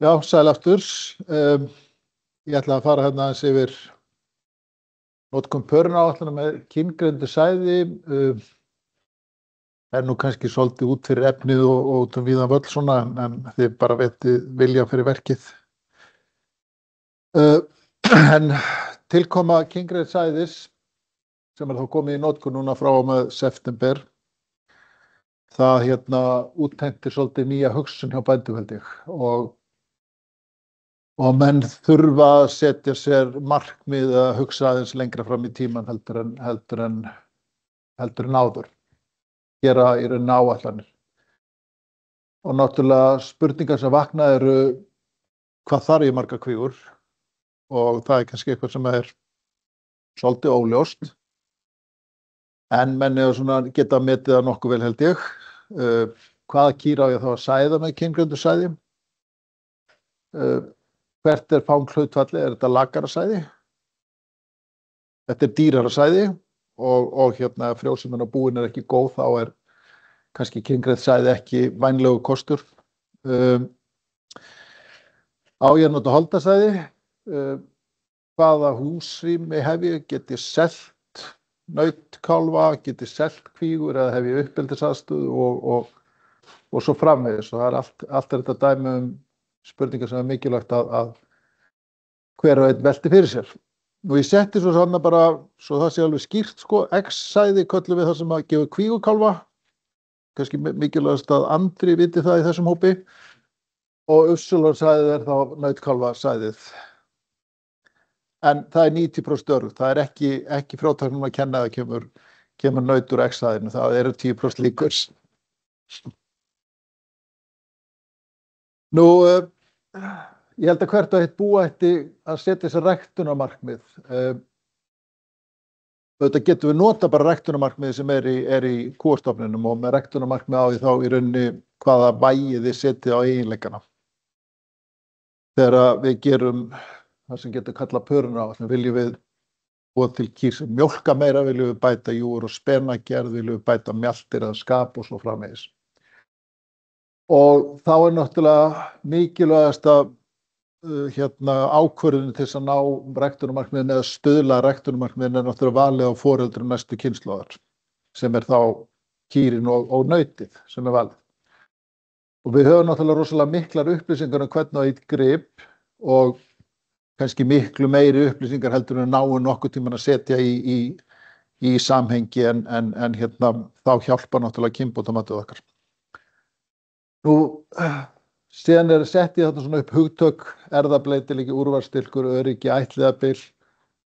Já, sæl aftur. Ég ætla að fara hérna aðeins yfir notkun pörunáætlana með kyngreindu sæði. Nú kannski svolítið út fyrir efnið og út víðan völl svona, en þið bara vitið vilja fyrir verkið. En tilkoma kyngreinds sæðis, sem þá komið í notkun núna frá og með september, það útheimtir svolítið nýja hugsun hjá bændum, held ég, og menn þurfa að setja sér markmið að hugsa aðeins lengra fram í tíman heldur en áður. Gera í raun áætlanir. Og náttúrulega spurningar sem vakna eru hvað þarf ég margar kvígur, og það kannski eitthvað sem svolítið óljóst. En menn geta metið það nokkuð vel, held ég. Hvaða kýr á ég þá að sæða með kyngreindu sæði? Hvert fanghlutfalli? Þetta lakara sæði? Þetta dýrara sæði? Og frjósemin á búin ekki góð, þá kannski kyngreindt sæði ekki vænlegur kostur. Á ég að nota holdasæði? Hvaða húsrými hef ég? Get ég selt nautkálfa, get ég selt kvígur eða hef ég uppeldisaðstöðu og svo framvegis. Og það er allt þetta dæmi spurningar sem er mikilvægt að hver og einn velti fyrir sér. Og ég setti svo svona bara, svo það sé alveg skýrt, sko, X-sæði köllum við það sem að gefa kvígukálfa, kannski mikilvægast að Andri viti það í þessum hópi, og Y-sæðið er þá nautkálfasæðið. En það er 90% öruggt, það er ekki frjótæknum að kenna að kemur naut úr X-sæðinu, það eru 10% líkur. Nú, ég held að hvert og eitt bú ætti að setja þessi ræktunarmarkmið. Þetta getum við nota bara ræktunarmarkmið sem er í kúastofninum og með ræktunarmarkmið á því þá í rauninni hvaða vægi þið setið á eiginleikana. Þegar við gerum það sem getur kallað pörunaráætlun, viljum við búa til kýr sem mjólka meira, viljum við bæta júgur og spenagerð, viljum við bæta mjaltir eða skap og svo framvegis. Og þá er náttúrulega mikilvægasta ákvörðunin til þess að ná ræktunarmarkmiðin eða stuðla ræktunarmarkmiðin er náttúrulega valið á foreldrum næstu kynslóðar, sem er þá kýrin og nautið sem er valið. Og við höfum náttúrulega rosalega miklar upplýsingar hvernig á eitt grip og kannski miklu meiri upplýsingar heldur en náum nokkuð tímann að setja í samhengi en þá hjálpa náttúrulega kynbótamatið okkar. Nú, síðan sett ég þarna svona upp hugtök, erfðabreytileiki, úrvalsstyrkur, öryggi, ættliðabil,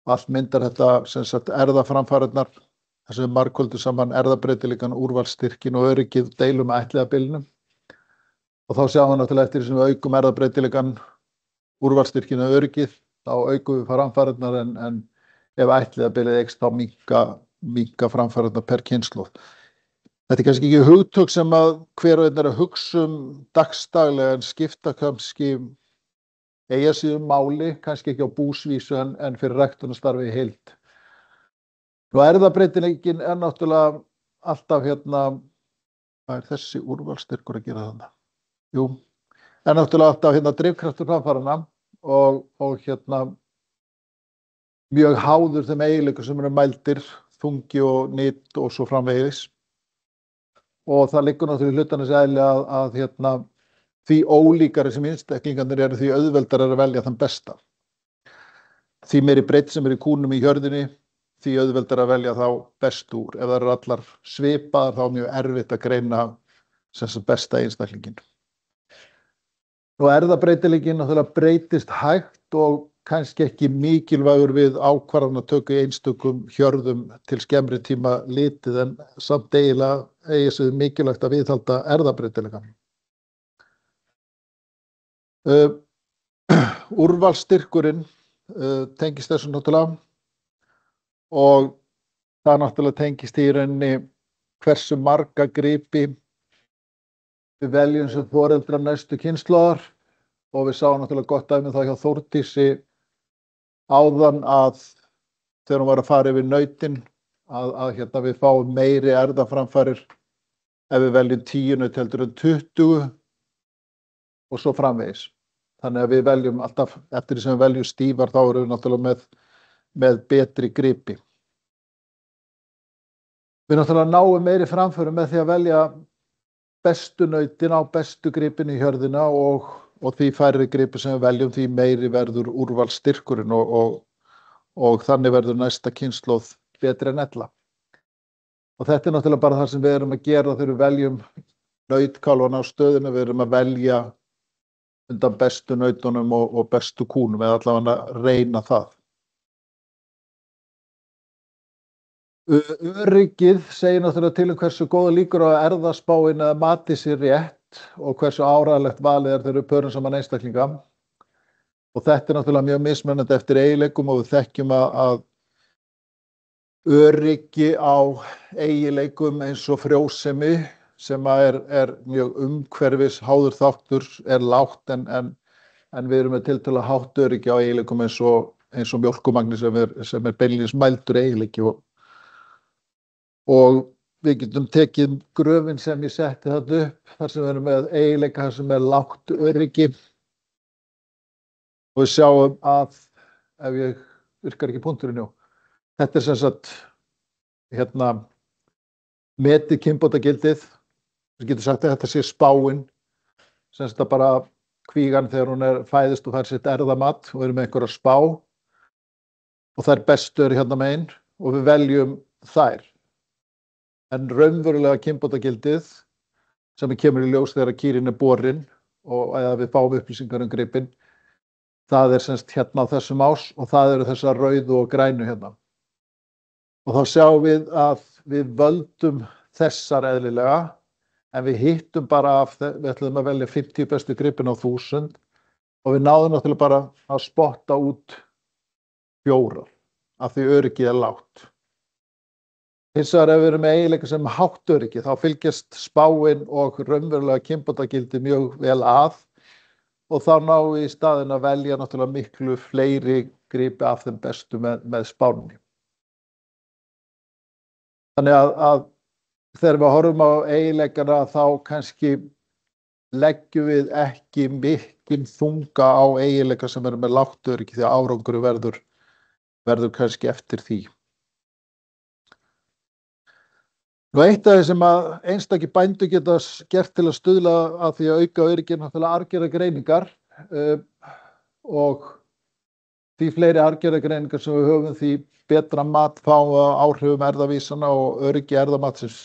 allt myndar þetta sem sagt erfðaframfarirnar, þar sem við margföldum saman erfðabreytileikan, úrvalsstyrkin og öryggið deilum með ættliðabilinum. Og þá sjáum við náttúrulega eftir sem við aukum erfðabreytileikan, úrvalsstyrkinu og öryggið, þá aukum við framfarirnar en ef ættliðabilið eykst þá minnka framfarirnar per kynslóð. Þetta er kannski ekki hugtök sem að hver og einn er að hugsa dagsdaglega en skipta kannski eiga síðan máli, kannski ekki á búsvísu en fyrir ræktunarstarfi í heild. Nú erfðabreytileikin er náttúrulega alltaf hvað er þessi úrvalsstyrkur að gera þarna? Jú, er náttúrulega alltaf drifkraftur framfaranna og mjög háður þeim eiginleikum sem eru mældir, þungi og nyt og svo framvegis. Og það liggur náttúrulega í hlutarnir eðli að því ólíkari sem einstaklingarnir eru því auðveldar að velja þann besta. Því meiri breidd sem er í kúnum í hjörðinni, því auðveldar að velja þá best úr. Ef það eru allar svipaðar þá er mjög erfitt að greina sem sagt besta einstaklinginn. Nú erfðabreytileikinn náttúrulega breytist hægt og kannski ekki mikilvægur við ákvarðanatöku í einstökum hjörðum til skemmri tíma litið en samt eiginlega sér mikilvægt að viðhalda erfðabreytileikann. Úrvalsstyrkurinn tengist þessu náttúrulega og það náttúrulega tengist í rauninni hversu marga gripi við veljum sem foreldrar næstu kynslóðar og við sáum náttúrulega gott dæmi það hjá Þórdísi áðan að þegar hún var að fara yfir nautin að við fáum meiri erfðaframfarir ef við veljum 10 naut heldur en 20 og svo framvegis. Þannig að við veljum alltaf, eftir því sem við veljum stífar þá erum við náttúrulega með betri gripi. Við náttúrulega náum meiri framförum með því að velja bestu nautin á bestu gripin í hjörðina og því færri gripi sem við veljum því meiri verður úrvalsstyrkurinn og þannig verður næsta kynslóð betri en ella. Og þetta er náttúrulega bara það sem við erum að gera þegar við veljum nautkálfana á stöðinu, við erum að velja undan bestu nautunum og bestu kúnum eða allavega að reyna það. Öryggið segir náttúrulega til hversu góða líkur á að erfðaspáin eða mati sér rétt og hversu áreiðanlegt valið þegar við pörum saman einstaklinga. Og þetta er náttúrulega mjög mismunandi eftir eiginleikum og við þekkjum að öryggi á eiginleikum eins og frjósemi sem er mjög umhverfis háður þáttur er lágt en við erum með tiltölulega hátt öryggi á eiginleikum eins og mjólkurmagni sem er beinlínis mældur eiginleiki og við getum tekið gröfin sem ég setti þarna upp þar sem við erum með eiginleika þar sem er lágt öryggi og við sjáum að ef ég virkar ekki punkturinn þetta er sem sagt metið kynbótagildið, við getum sagt að þetta sé spáin, sem þetta bara kvígan þegar hún fæðist og fær sitt erfðamat og með einhverja spá og þær bestu hérna megin og við veljum þær. En raunverulega kynbótagildið sem kemur í ljós þegar kýrin borin og eða við fáum upplýsingar gripinn, það semst hérna á þessum ás og það eru þessar rauðu og grænu hérna. Og þá sjáum við að við völdum þessar eðlilega, en við hittum bara við ætlum að velja 50 bestu gripin á 1000 og við náðum náttúrulega bara að spotta út 4 af því öryggið lágt. Hins vegar ef við erum með eiginleika sem hátt öryggi, þá fylgjast spáin og raunverulega kynbótagildi mjög vel að og þá náum við í staðinn að velja náttúrulega miklu fleiri gripi af þeim bestu með spánni. Þannig að þegar við horfum á eiginleikana þá kannski leggjum við ekki mikinn þunga á eiginleika sem eru með lágt öryggi því að árangur verður kannski eftir því. Eitt af því sem að einstakir bændur geta gert til að stuðla að því að auka öryggi náttúrulega arfgerðargreiningar og því fleiri arfgerðargreiningar sem við höfum því betra mat fáum áhrifum erfðavísanna og öryggi erfðamatsins.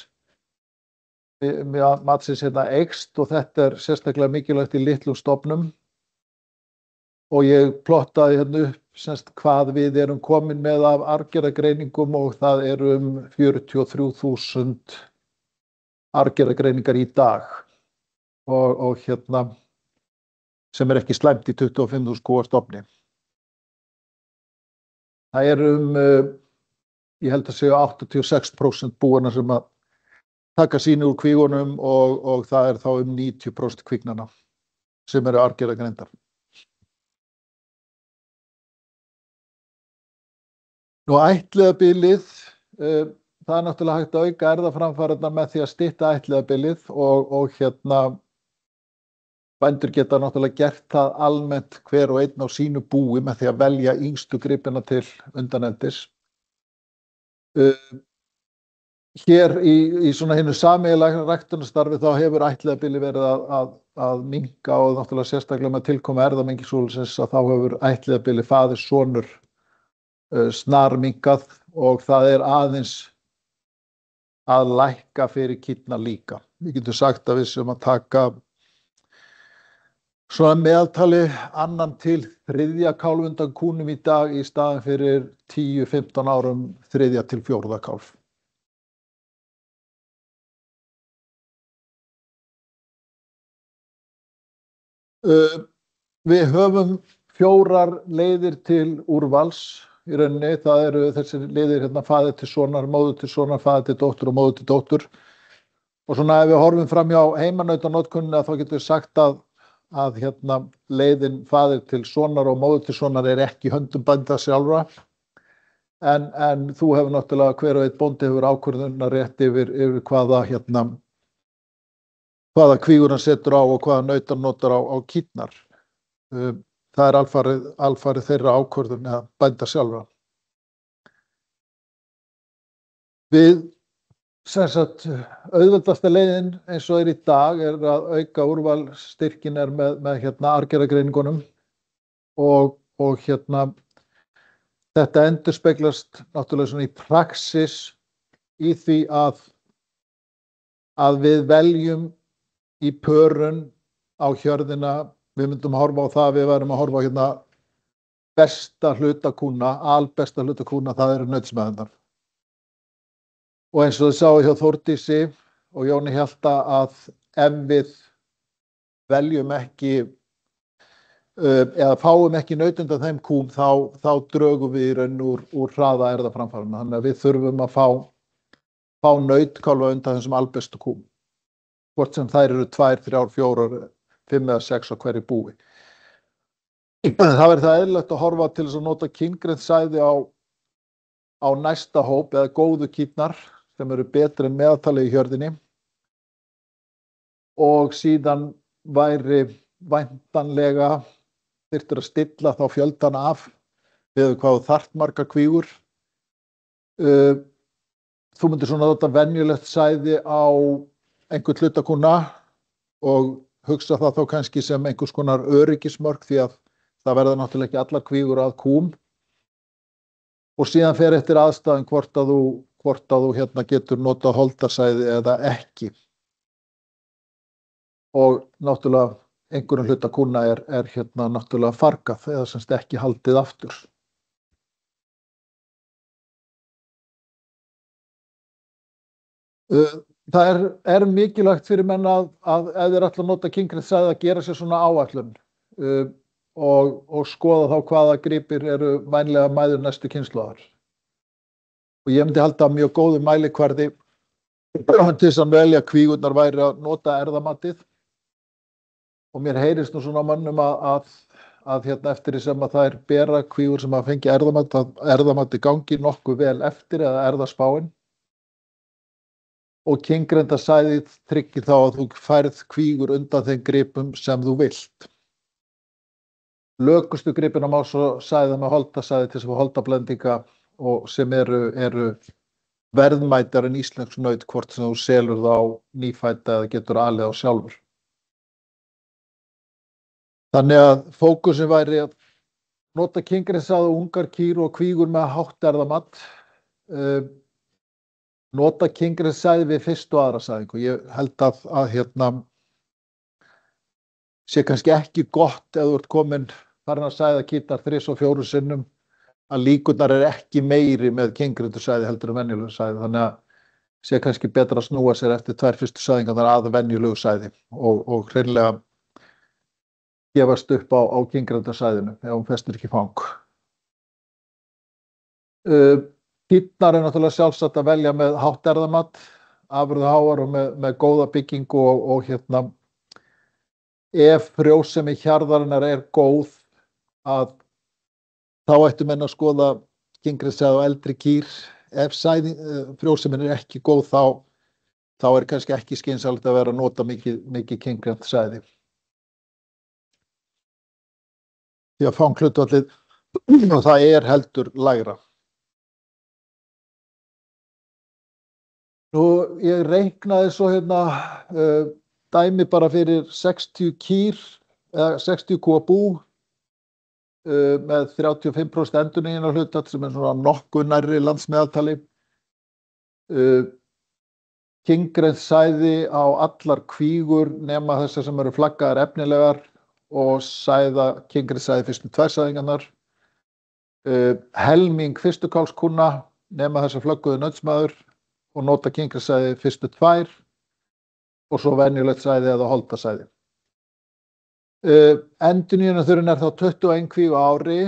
Matsins hérna eykst og þetta sérstaklega mikilvægt í litlum stofnum og ég plottaði hérna upp semst hvað við erum komin með af arfgerðargreiningum og það eru 43.000 arfgerðargreiningar í dag og hérna sem ekki slæmt í 25.000 kúa stofni. Það eru ég held að segja 86% búana sem að taka síni úr kvígunum og það þá 90% kvígnana sem eru arfgerðargreindar. Nú ættliðabilið, það náttúrulega hægt að auka erfðaframfarirnar með því að stytta ættliðabilið og hérna bændur geta náttúrulega gert það almennt hver og einn á sínu búi með því að velja yngstu gripina til undaneldis. Hér í svona hinu sameiginlega ræktunarstarfi þá hefur ættliðabilið verið að minnka og náttúrulega sérstaklega með tilkomu erfðamengisúlsins að þá hefur ættliðabilið faðir sonur snarminkað og það aðeins að lækka fyrir kýrnar líka. Við getum sagt að við séum að taka svona meðaltali 2. til 3. kálfundan kúnum í dag í staðinn fyrir 10-15 árum 3. til 4. kálf. Við höfum 4 leiðir til úrvals í rauninni, það eru þessir leiðir hérna faðir til sonar, móður til sonar, faðir til dóttur og móður til dóttur. Og svona ef við horfum fram hjá heimanautanotkunnina þá getum við sagt að hérna leiðin faðir til sonar og móður til sonar ekki í höndum bænda sjálfra. En þú hefur náttúrulega hver og einn bóndi hefur ákvörðunarrétt yfir hvaða kvígur hann setur á og hvaða nautar notar á kýrnar. Það alfarið þeirra ákvörðun eða bænda sjálfra. Við semsagt auðveldasta leiðin eins og í dag að auka úrvalsstyrkin með hérna arfgerðargreiningunum og hérna þetta endurspeglast náttúrulega svona í praxis í því að við veljum í pörun á hjörðina. Við myndum horfa á það, við værum að horfa á hérna besta hluta kúna, albesta hluta kúna, það eru nautsmæðurnar. Og eins og þið sáu hjá Þórdísi og Jóni Hjalta að ef við veljum ekki eða fáum ekki naut undan þeim kúm þá drögum við í raun úr hraða erfðaframfaranna. Þannig að við þurfum að fá nautkálfa undan þessum albestu kúm. Hvort sem þær eru 2, 3, 4, 5 eða 6 á hverju búi. Það verður það eðlilegt að horfa til þess að nota kyngreint sæði á næsta hóp eða góðu kýrnar sem eru betri en meðaltalið í hjörðinni og síðan væri væntanlega þyrftir að stilla þá fjöldan af við hvað þarft margar kvígur þú myndir svona nota venjulegt sæði á einhvern hlutakúna og hugsa það þá kannski sem einhvers konar öryggismörk því að það verða náttúrulega ekki allar kvígur að kúm og síðan fer eftir aðstæðum hvort að þú hérna getur notað holtasæði eða ekki. Og náttúrulega einhverjum hluta kúna er hérna náttúrulega fargað eða semst ekki haldið aftur. Það er mikilvægt fyrir menn að ef þeir ætla að nota kyngrindssæði að gera sér svona áætlun og skoða þá hvaða gripir eru vænlega mæður næstu kynslóðar. Og ég myndi halda mjög góðu mælikvarði til þess að velja kvígurnar væri að nota erðamatið. Og mér heyrist nú svona mönnum að hérna eftir því sem að það bera kvígur sem að fengi erðamat, að erðamati gangi nokkuð vel eftir eða erðaspáin. Og kyngrindasæðið tryggir þá að þú færð kvígur undan þeim gripum sem þú vilt. Lökustu gripina má svo sæða með holtasæði til þess að fá holtablendinga og sem eru verðmætar en íslensk naut hvort sem þú selur þá nýfædda eða getur alið á sjálfur. Þannig að fókusin væri að nota kyngrindssæði og ungar kýr og kvígur með hátt erðamat. Nota kyngrindssæði við fyrstu og aðra sæðingu. Ég held að hérna sé kannski ekki gott ef þú ert farin að sæða kýrnar 3 og 4 sinnum að líkurnar ekki meiri með kyngrindssæði heldur en venjulegu sæði. Þannig að sé kannski betra að snúa sér eftir 2 fyrstu sæðingarnar að venjulegu sæði og hreinlega gefast upp á kyngrindssæðinu ef hún festir ekki fang. Kýrnar er náttúrulega sjálfsagt að velja með hátt erðamat, afurðaháar og með góða byggingu og hérna ef frjósemi hjarðarinnar er góð að þá ættu menn að skoða kyngrindssæði á eldri kýr. Ef frjósemin er ekki góð þá er kannski ekki skynsamlegt að vera að nota mikið kyngrindssæði. Því að fanghlutfallið og það er heldur lægra. Nú, ég reiknaði svo hérna dæmi bara fyrir 60 kýr, eða 60 kúa bú með 35% endurnýjunarhlutfall sem er svona nokkuð nærri landsmeðaltali. Kyngrindssæði á allar kvígur nema þessar sem eru flaggaðar efnilegar og sæða kyngrindssæði fyrstu 2 sæðingarnar. Helming fyrstu kálskúna nema þessar flögguðu nautsmaður og nota kyngrindssæði fyrstu 2 og svo venjulegt sæði eða holtasæði. Endurnýjunarþörfin er þá 21 kvíg á ári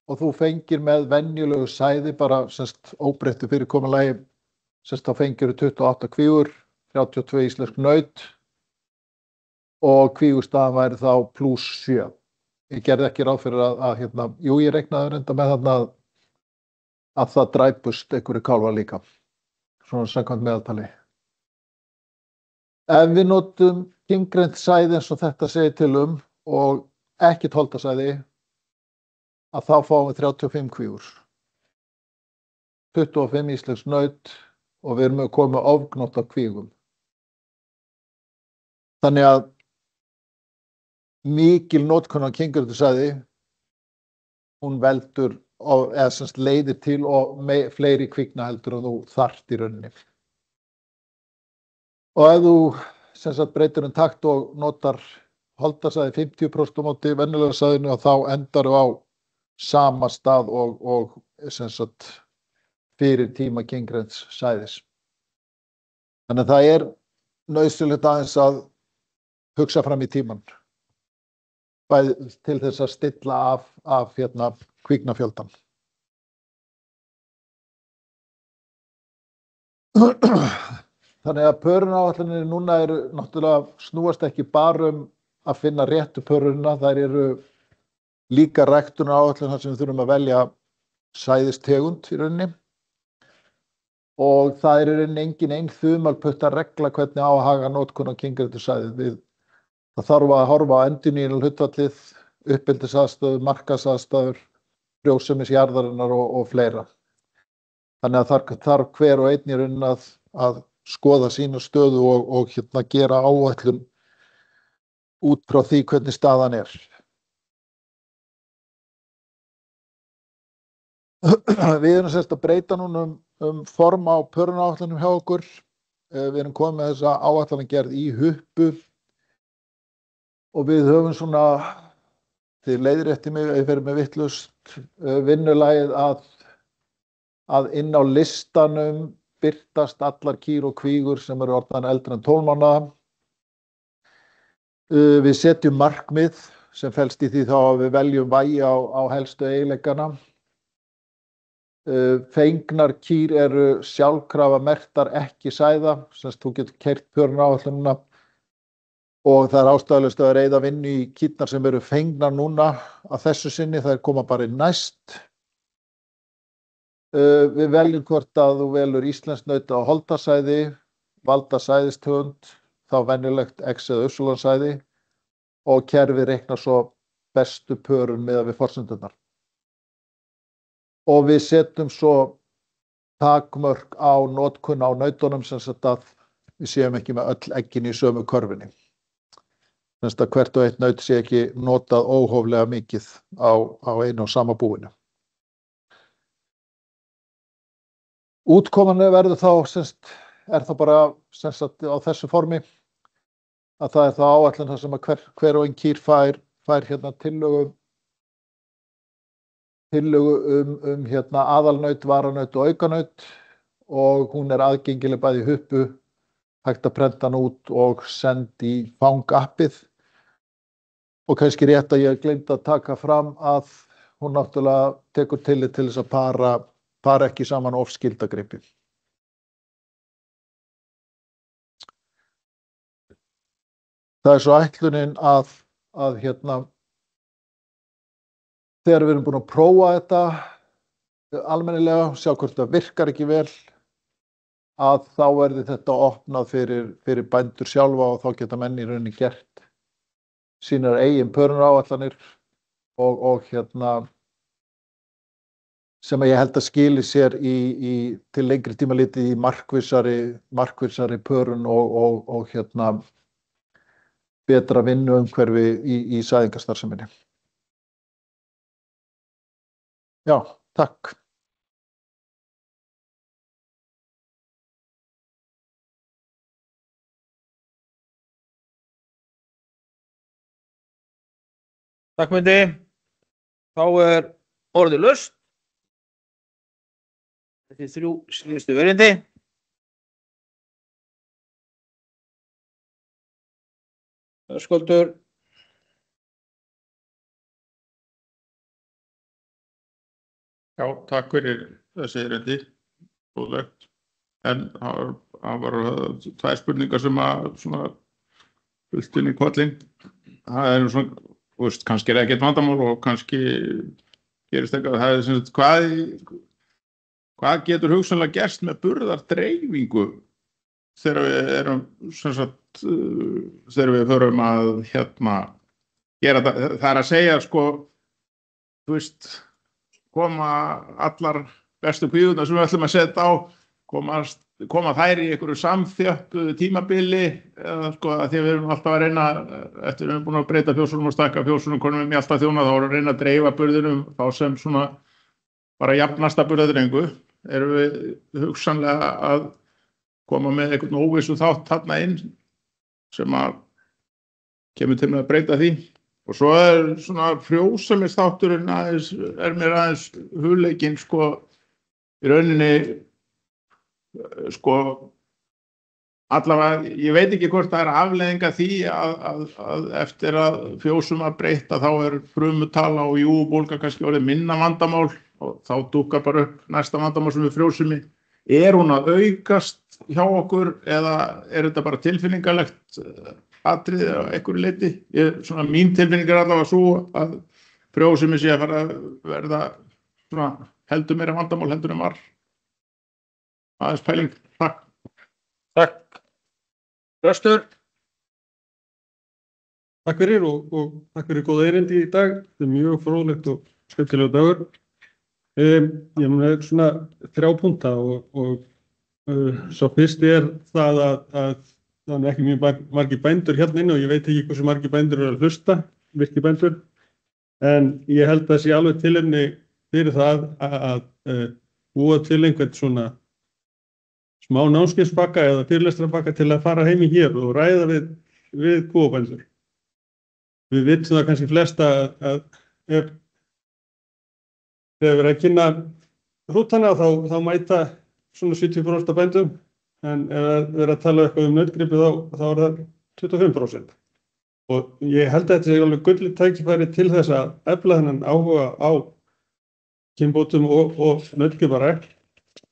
og þú fengir með venjulegu sæði bara semst óbreyttu fyrirkomulagi semst þá fengir 28 kvígur, 32 íslensk naut og kvígurstaðan væri þá +7. Ég gerði ekki ráð fyrir að hérna, jú ég reiknaði reynda með þarna að það dræpust einhverju kálfar líka. Svona samkvæmt meðaltali. Ef við notum kyngrindssæði eins og þetta segir til og ekkert holtasæði að þá fáum við 35 kvígur. 25 íslensk naut og við erum að koma með ofgnótt af kvígum. Þannig að mikil notkun á kyngrindssæði hún veldur eða semst leiðir til og fleiri kvikna heldur en þú þarft í rauninni. Og ef þú sem sagt breytir takt og notar holtasæði 50% á móti venjulega sæðinu þá endar þú á sama stað og sem sagt fyrir tíma kyngrindssæðis. Þannig að það er nauðsynlegt aðeins að hugsa fram í tímann. Bæði til þess að stilla af hérna kviknafjöldan. Þannig að pörunáætlanir núna eru náttúrulega snúast ekki bara að finna réttu pöruna, þær eru líka ræktunaráætlanir sem við þurfum að velja sæðistegund í rauninni. Og það er í rauninni engin ein þumalputta regla hvernig á að haga notkun á kyngrindssæði. Það þarf að horfa á endurnýjunarhlutfallið, uppeldisaðstæður, markaðsaðstæður, frjósemisjarðarinnar og fleira. Þannig að þarf hver og einn í rauninni að skoða sína stöðu og gera áætlun út frá því hvernig staðan er. Við erum semst að breyta núna form á pörunáætlunum hjá okkur. Við erum komið með þessa áætlanagerð í huppu og við höfum svona, þið leiðrétti mig ef ég fer með vitlaust, vinnulagið að inn á listanum birtast allar kýr og kvígur sem eru orðnar eldri en 12 mánaða. Við setjum markmið sem felst í því þá að við veljum vægi á helstu eiginleikana. Fengnar kýr eru sjálfkrafa merktar ekki sæða, sem þú getur keyrt pörunáætlunina og það er ástæðulaust að eyða vinnu í kýrnar sem eru fengnar núna að þessu sinni, þær koma bara inn næst. Við veljum hvort að þú velur íslenskt naut á holtasæði, valda sæðistegund, þá venjulegt X- eða Y-sæði og kerfið reiknar svo bestu pörun miðað við forsendurnar. Og við setjum svo takmörk á notkun á nautunum sem sagt að við séum ekki með öll eggin í sömu körfunni. Þannig að hvert og eitt naut sé ekki notað óhóflega mikið á einu og sama búinu. Útkoman verður þá, er það bara á þessu formi að það er þá áætlun þar sem að hver og einn kýr fær tillögu aðalnaut, varanaut og aukanaut og hún er aðgengileg bæði í huppu, hægt að prenta hann út og senda í fangappið. Og kannski rétt að ég gleymdi að taka fram að hún náttúrulega tekur tillit til þess að para ekki saman of skildagripi. Það er svo ætlunin að þegar við erum búin að prófa þetta almennilega, sjá hvort það virkar ekki vel, að þá verði þetta opnað fyrir bændur sjálfa og þá geta menn í rauninni gert sínar eigin pörunáætlanir og sem ég held að skili sér til lengri tíma litið í markvissari pörun og betra vinnuumhverfi í sæðingastarfseminni. Já, takk. Takk Mundi. Þá er orðið laust. Þetta er 3 síðustu verindi. Höskuldur. Já, takk fyrir þessi erindi, góðlegt. En það var 2 spurningar sem að svona fullt inn í kollinn. Það er svona, kannski er ekkert vandamál og kannski gerist eitthvað. Það er sem sagt, hvað getur hugsanlega gerst með burðardreifingu þegar við erum sem sagt, þegar við förum að gera það. Það er að segja sko, þú veist, koma allar bestu kvíðurnar sem við ætlum að setja á, koma þær í einhverju samþjöppuðu tímabili eða sko að því að við erum alltaf að reyna, eftir við erum búin að breyta fjósunum og stækka fjósunum, konum við mjálta þjóna, þá erum við að reyna að dreifa burðinum þá sem svona bara jafnasta burðardreifingu. Erum við hugsanlega að koma með einhvern óvissu þátt þarna inn sem að kemur til með að breyta því. Og svo er svona frjósemisþátturinn mér aðeins hugleikinn sko í rauninni sko allavega, ég veit ekki hvort það er afleiðing af því að eftir að fjósum að breyta þá er frumutala og júbólga kannski orðið minna vandamál og þá dúkkar bara upp næsta vandamál sem er frjósemi. Er hún að aukast hjá okkur eða er þetta bara tilfinningalegt atriði á einhverju leyti? Svona mín tilfinning er allavega svo að frjósemi sé að fara að verða svona heldur meira vandamál heldur en var. Aðeins pæling. Takk. Takk. Röstur. Takk fyrir og takk fyrir góða erindi í dag. Þetta er mjög fróðlegt og skemmtilegur dagur. Ég með svona 3 punkta og svo fyrst það að það ekki mjög margir bændur hérna inni og ég veit ekki hversu margir bændur eru að hlusta, virkir bændur, en ég held að sé alveg tilefni fyrir það að búa til einhvern svona smá námskeiðspakka eða fyrirlestrapakka til að fara heim í hér og ræða við kúabændur. Við vitum það kannski flesta að þegar við erum að kynna hrútana þá mæta svona 70% af bændum, en ef við erum að tala eitthvað nautgripi þá það 25%. Og ég held að þetta sé alveg gullið tækifæri til þess að efla þennan áhuga á kynbótum og nautgriparækt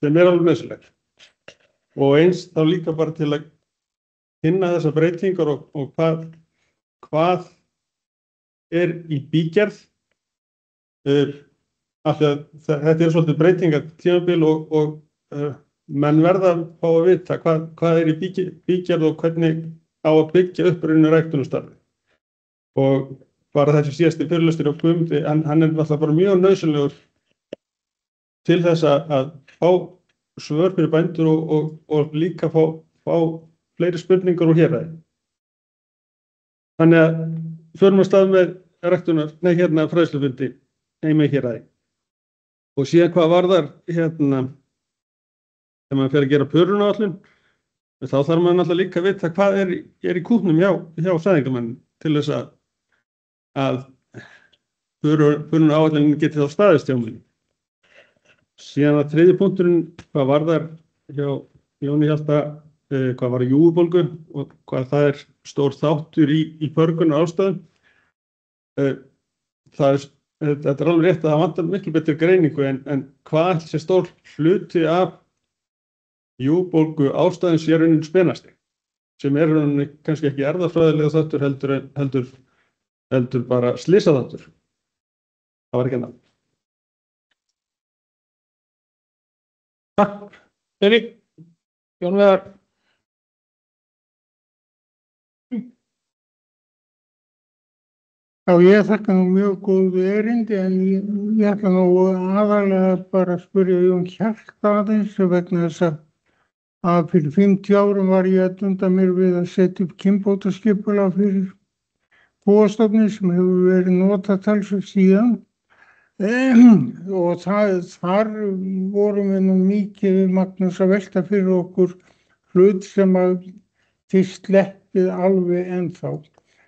sem alveg nauðsynlegt. Og eins þá líka bara til að kynna þessar breytingar og hvað í bígerð, af því að þetta svolítið breytingar tímabil og menn verða að fá að vita hvað í bígerð og hvernig á að byggja upp ræktunarstarfi. Og bara þessi síðasti fyrirlestur á Guðmundi, hann alltaf bara mjög nauðsynlegur til þess að fá svör fyrir bændur og líka fá fleiri spurningar úr héraði. Þannig að förum að stað með fræðslufundi heima í héraði. Og síðan hvað varðar þegar maður fer að gera pörunaáætlun, þá þarf maður náttúrulega líka að vita hvað í kútnum hjá sæðingamönnum til þess að pörunaáætlunin geti þá staðist hjá manni. Síðan að 3. punkturinn, hvað varðar hjá Jóni Hjalta, hvað var júgubólgu og hvað það stór þáttur í förgunar ástæðum. Þetta alveg rétt að það vantar miklu betur greiningu en hvað sé stór hluti af júgubólgu ástæðum sé raunin spenastig, sem raunin kannski ekki erfðafræðilega þáttur heldur bara slysaþáttur. Það var ekki annað. Takk, Eirík. Jón Viðar. Já, ég þakka nú mjög góðu erindi en ég ætla nú aðalega bara að spyrja Jón Hjalta aðeins vegna þess að fyrir 50 árum var ég að dunda mér við að setja upp kynbótaskipulag fyrir kúastofninn sem hefur verið notað talsvert síðan. Og þar vorum við nú mikið við Magnús að velta fyrir okkur hlut sem að þið sleppið alveg ennþá,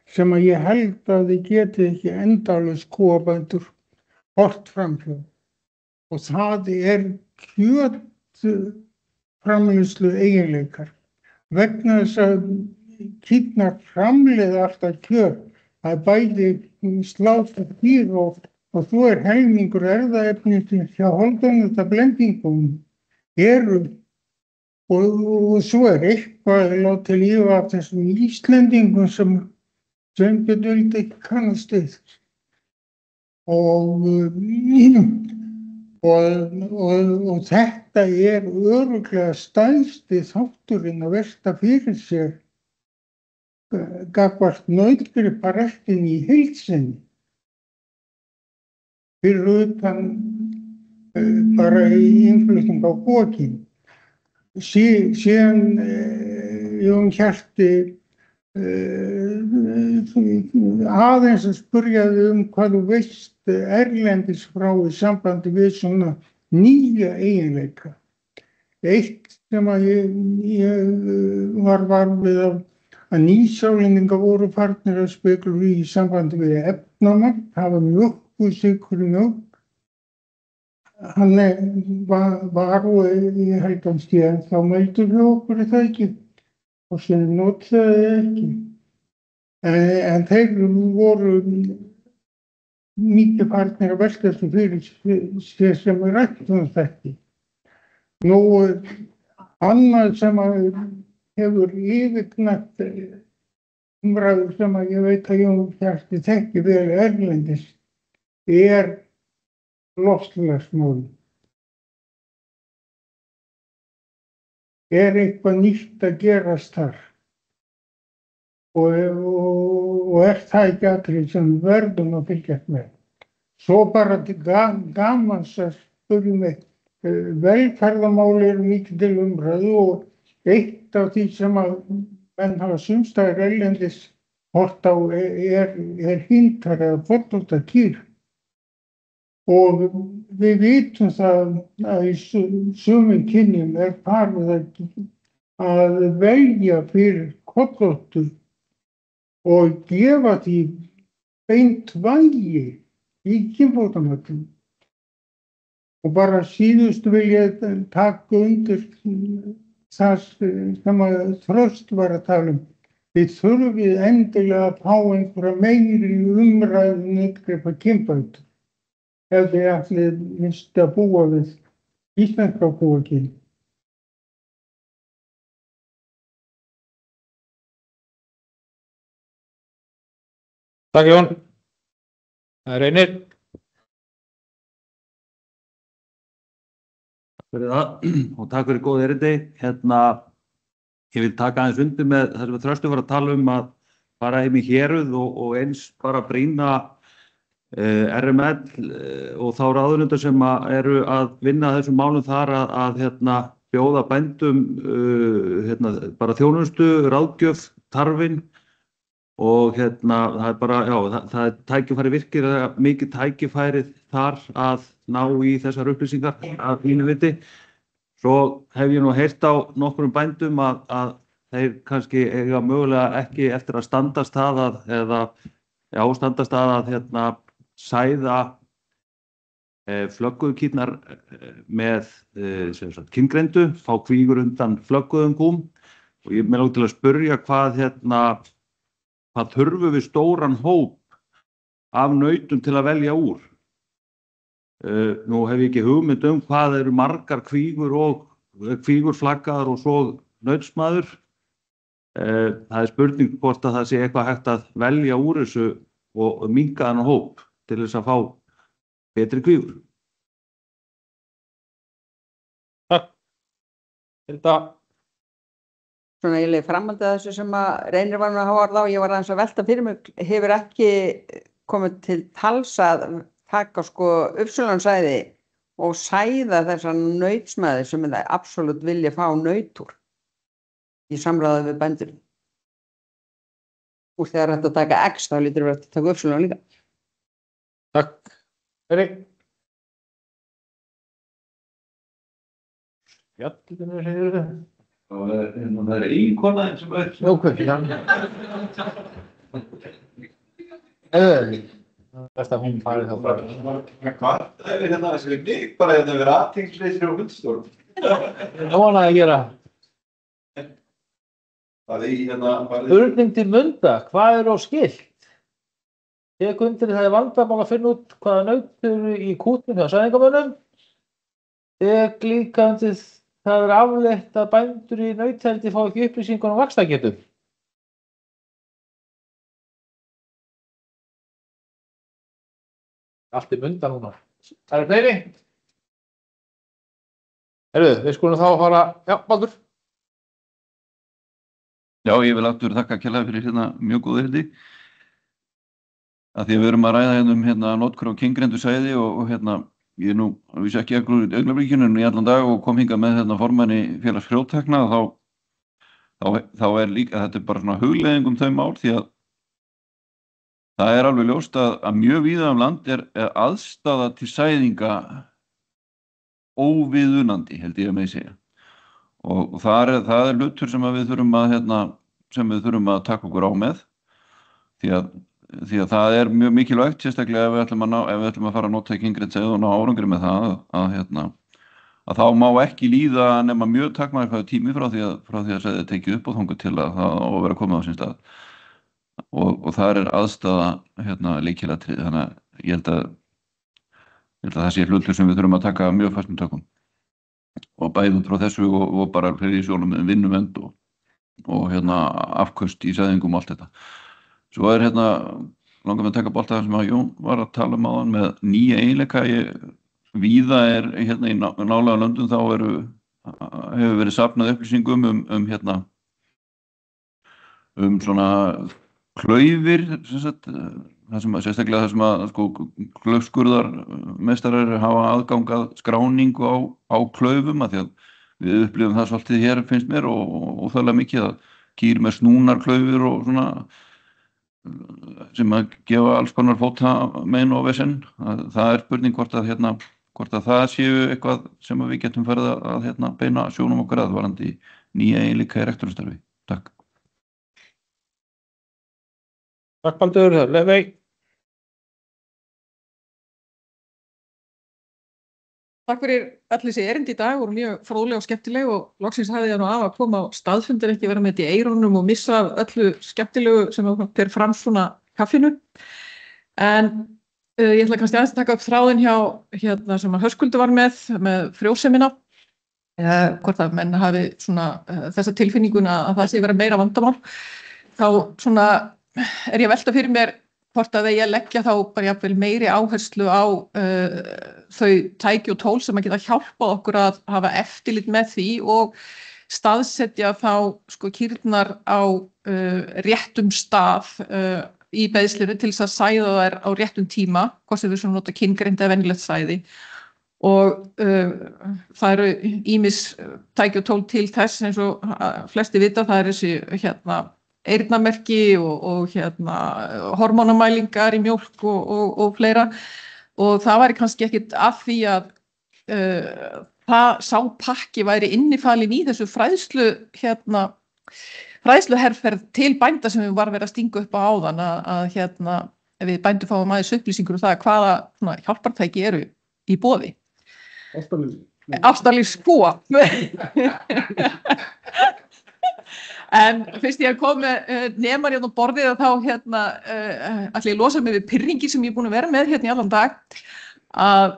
sem að ég held að þið getið ekki endalaust kúabændur hort framhjá. Og það kjötframleiðslu eiginleikar. Vegna þess að kýrnar framleiða alltaf kjöt, það bæði slátur dýr og svo helmingur erfðaefni hjá holdunutablendingum og svo eitthvað látið lífa af þessum Íslendingum sem Sveinbjörn kannast við. Og þetta örugglega stærsti þátturinn að velta fyrir sér gagnvart nautgriparæktin í heild sinni. Fyrir utan bara í innflutning á bókin. Síðan Jón Hjalti aðeins að spyrja þig hvað þú veist erlendis frá í sambandi við svona nýja eiginleika. Eitt sem að ég var við að nýsjálendingar voru farnir að spekla í sambandi við efnamagn, hafa mjólk, sykur í mjólk. Hann var og ég held að stíðan þá mældur hjá okkur það ekki og sem notaði ekki. En þeir voru mikið farnir að velta þessu fyrir sér sem ræktum þetta. Nú, annað sem hefur yfirgnæft umræður sem að ég veit að Jón Hjalti þekki vel erlendis loftslagsmálin. Eitthvað nýtt að gerast þar og það ekki atriði sem verðum að fylgjast með. Svo bara til gamans að spurði mig, velferðarmál eru mikið til umræðu og eitt af því sem að menn hafa sumstaðar erlendis hort á er hindar eða fótboltakýr. Og við vitum það að í sumum kynjum er farið að velja fyrir kollóttur og gefa því beint vægi í kynbótamöllum. Og bara síðust vil ég taka undir það sem að Þröst var að tala um. Við þurfum endilega að fá einhverja meiri umræðu uppgripa kynbætur. Ef þið ætlið minnst að búa við íslenska búakyn. Takk Jón. Það er Reynir. Takk fyrir það og takk fyrir góð erindi. Ég vil taka aðeins undir með það sem Þröstur var að tala um að fara heim í héruð og eins bara brýna RML og þá ráðuneytar sem eru að vinna þessum málum þar að bjóða bændum bara þjónustu, ráðgjöf, tarfin og það er bara, já, það er tækifæri virkilega mikið tækifæri þar að ná í þessar upplýsingar að mínu viti. Svo hef ég nú heyrt á nokkrum bændum að þeir kannski eiga mögulega ekki eftir að standast það að sæða flögguðkýrnar með kyngreindu, fá kvígur undan flögguðum kúm og ég með til að spyrja hvað þurfum við stóran hóp af nautum til að velja úr. Nú hef ég ekki hugmynd hvað eru margar kvígur og flaggaðar og svo nautsmaður. Það er spurning hvort að það sé eitthvað hægt að velja úr þessu og minnka þennan hóp til þess að fá betri kvígur. Takk. Hilda. Svona eiginlega framhaldið af þessu sem að Reynir var að hafa orð á, ég var aðeins að velta fyrir mig, hefur ekki komið til tals að taka uppsölunasæði og sæða þessar nautsmaði sem það absolutt vilja fá nautúr í samráði við bændur. Og þegar þetta taka X þá lítur við að taka uppsölun líka. Takk. Erik. Fjallinu segir þau. Það er eiginkona sem er. Jókvæð, best að hún farið þá bara. Hvað er þessi lík bara að vera aðtengsleysir og hundstórn? Nóna að gera. Spurning til Munda, hvað er á skylt? Tek undir það er vandamál að finna út hvaða nautur í kútinu hjá sæðingamönnum. Tek líka undir það er afleitt að bændur í nautheldi fá ekki upplýsingar um vaxtargetu. Allt í Munda núna. Það er fleiri? Við skulum þá fara, já, Baldur. Já, ég vil aftur þakka kærlega fyrir mjög góð erindi. Að því að við erum að ræða notkun á kyngreindu sæði og ég nú vissi ekki augnablikinu í allan dag og kom hingað með formanni félags frjóttekna þá er líka, þetta er bara svona hugleiðing þau mál því að það er alveg ljóst að mjög víða land er aðstaða til sæðinga óviðunandi, held ég að með segja. Og það er hlutur sem við þurfum að taka okkur á með því að það er mjög mikilvægt sérstaklega ef við ætlum að fara að nota kyngreindu sæði og ná árangri með það að þá má ekki líða nema mjög takmarkaður tími frá því að sæðið tekið upp og þangað til að það á að vera komið á sinn stað og það er aðstaða lykilatriði þannig að ég held að það sé hlutur sem við þurfum að taka mjög fastum tökum og bæði út frá þessu og bara fyrir í sjónum með vinnuvernd og afköst í sæðingum og allt þetta. Svo er langar með að taka bolta það sem að Jón var að tala um áðan með nýja eiginleika. Víða er í nálega löndum þá hefur verið safnað upplýsingum um svona klaufir, sérstaklega það sem að sko, klaufskurðarmeistarar hafa aðgang að skráningu á klaufum, að því að við upplifum það svolítið hér, finnst mér, og óþarflega mikið að kýr með snúnar klaufur og svona sem að gefa alls konar fótamein og vesen. Það er spurning hvort að það séu eitthvað sem að við getum farið að beina sjónum okkar að varandi nýja eiginleika í rektorstarfi. Takk. Takk Baldur, Lefey. Takk fyrir allir þessi erindi í dag, voru mjög fróðleg og skemmtileg og loksins hafði ég nú af að koma á staðfundir, ekki vera með þetta í eyrunum og missa öllu skemmtilegu sem fer fram svona kaffinu. En ég ætla kannski aðeins að taka upp þráðinn hjá sem að Höskuldur var með frjósemina. Hvort að menn hafi svona þessa tilfinninguna að það sé vera meira vandamál. Þá svona er ég að velta fyrir mér hvort að ég leggja þá bara jafnvel meiri áherslu á þau tæki og tól sem að geta hjálpað okkur að hafa eftirlit með því og staðsetja þá sko kýrnar á réttum stað í beiðslinu til þess að sæða þær á réttum tíma, hvort sem við svona nota kyngreind eða venjulegt sæði. Og það eru ýmis tæki og tól til þess eins og flesti vita, það er þessi eyrnamerki og hormónamælingar í mjólk og fleira, og það væri kannski ekkit af því að sá pakki væri innifalinn í þessu fræðsluherferð til bænda sem við var verið að stinga upp á áðan, að ef við bændur fáum aðeins upplýsingur um það hvaða hjálpartæki eru í boði. Ástarlífskúa. En fyrst ég að koma nemar hérna á borðið að þá ætla ég að losa mig við pirringi sem ég er búin að vera með hérna í allan dag, að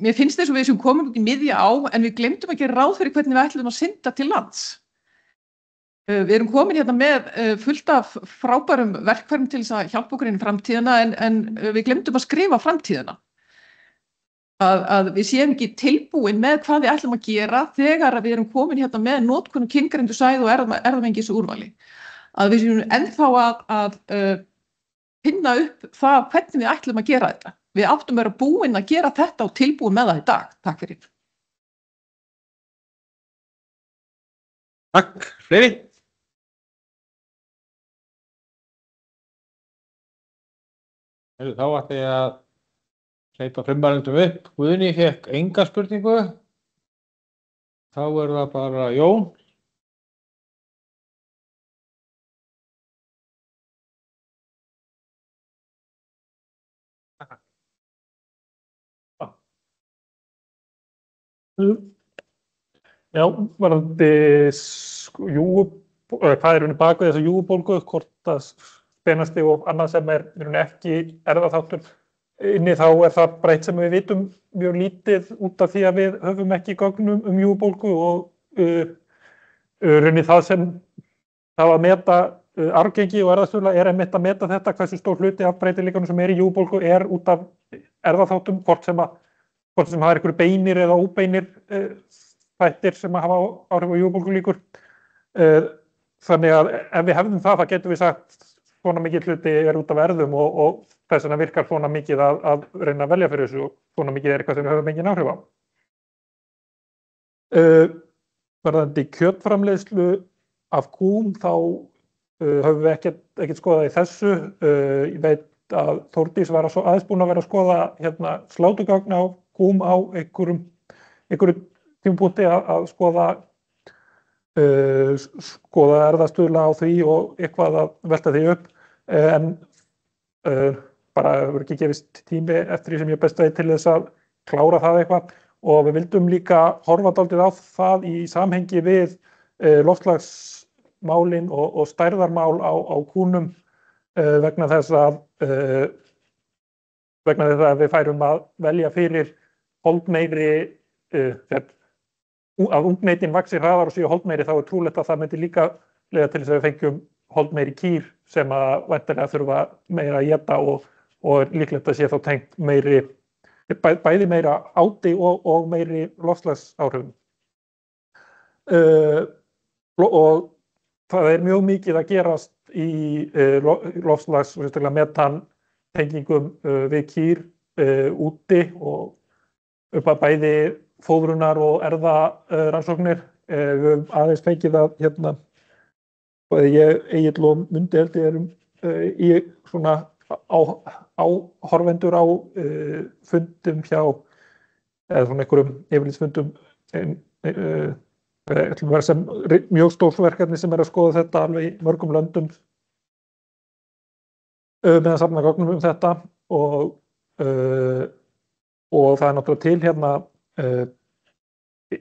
mér finnst þess að við sem komum út í miðja á en við glemdum að gera ráð fyrir hvernig við ætlum að synda til lands. Við erum komin hérna með fullt af frábærum verkfærum til þess að hjálpa okkur inn í framtíðina en við glemdum að skrifa framtíðina. Að við séum ekki tilbúin með hvað við ætlum að gera þegar við erum komin hérna með notkun kyngreindu sæði og erfðamengis úrvali. Að við séum ennþá að finna upp það hvernig við ætlum að gera þetta. Við áttum að vera búin að gera þetta og tilbúin með það í dag. Takk fyrir. Takk. Fleiri? Þá ætla ég að hleypa frumvarendum upp. Guðni fékk enga spurningu. Þá er það bara Jón. Já, varðandi hvað er bak við þessu júgubólgu, hvort að spenastig og annað sem er ekki erfðaþáttur inni, þá er það bara eitt sem við vitum mjög lítið út af því að við höfum ekki gögnum júgubólgu og runni það sem það að meta arfgengi og erfðastöðla er einmitt að meta þetta, hversu stór hluti af breytileikanum sem er í júgubólgu er út af erfðaþáttum, hvort sem það er einhverju beinir eða óbeinir þættir sem hafa áhrif á júgubólgulíkur. Þannig að ef við hefðum það getum við sagt svona mikið hluti er út af erfðum og þess vegna virkar svona mikið að reyna að velja fyrir þessu og svona mikið er eitthvað sem við höfum engin áhrif á. Varðandi kjötframleiðslu af kúm þá höfum við ekkert skoðað í þessu. Ég veit að Þórdís var aðeins búin að vera að skoða slátugagn á kúm á einhverju tímapunkti að skoða erfðastöðla á því og eitthvað að velta því upp, en bara hefur ekki gefist tími eftir því sem ég best veit til þess að klára það eitthvað, og við vildum líka horfa dálítið á það í samhengi við loftslagsmálin og stærðarmál á kúnum, vegna þess að við færum að velja fyrir holdmeiri, að ungneitin vaxi hraðar og séu holdmeiri, þá er trúlegt að það myndi líka leiða til þess að við fengjum holdmeiri kýr sem að væntanlega þurfa meira að éta og er líklegt að sé þá tengt bæði meira áti og meiri loftslagsáhrifum. Og það er mjög mikið að gerast í loftslags og sérstaklega metan tengingum við kýr úti og upp að bæði fóðrunar og erfðarannsóknir. Við höfum aðeins fengið að hérna, bæði ég, Egill og Mundi held ég erum í svona áhorfendur á fundum hjá, eða svona einhverjum yfirlitsfundum sem mjög stórt verkefni sem að skoða þetta alveg í mörgum löndum með að safna gögnum þetta og það er náttúrulega til hérna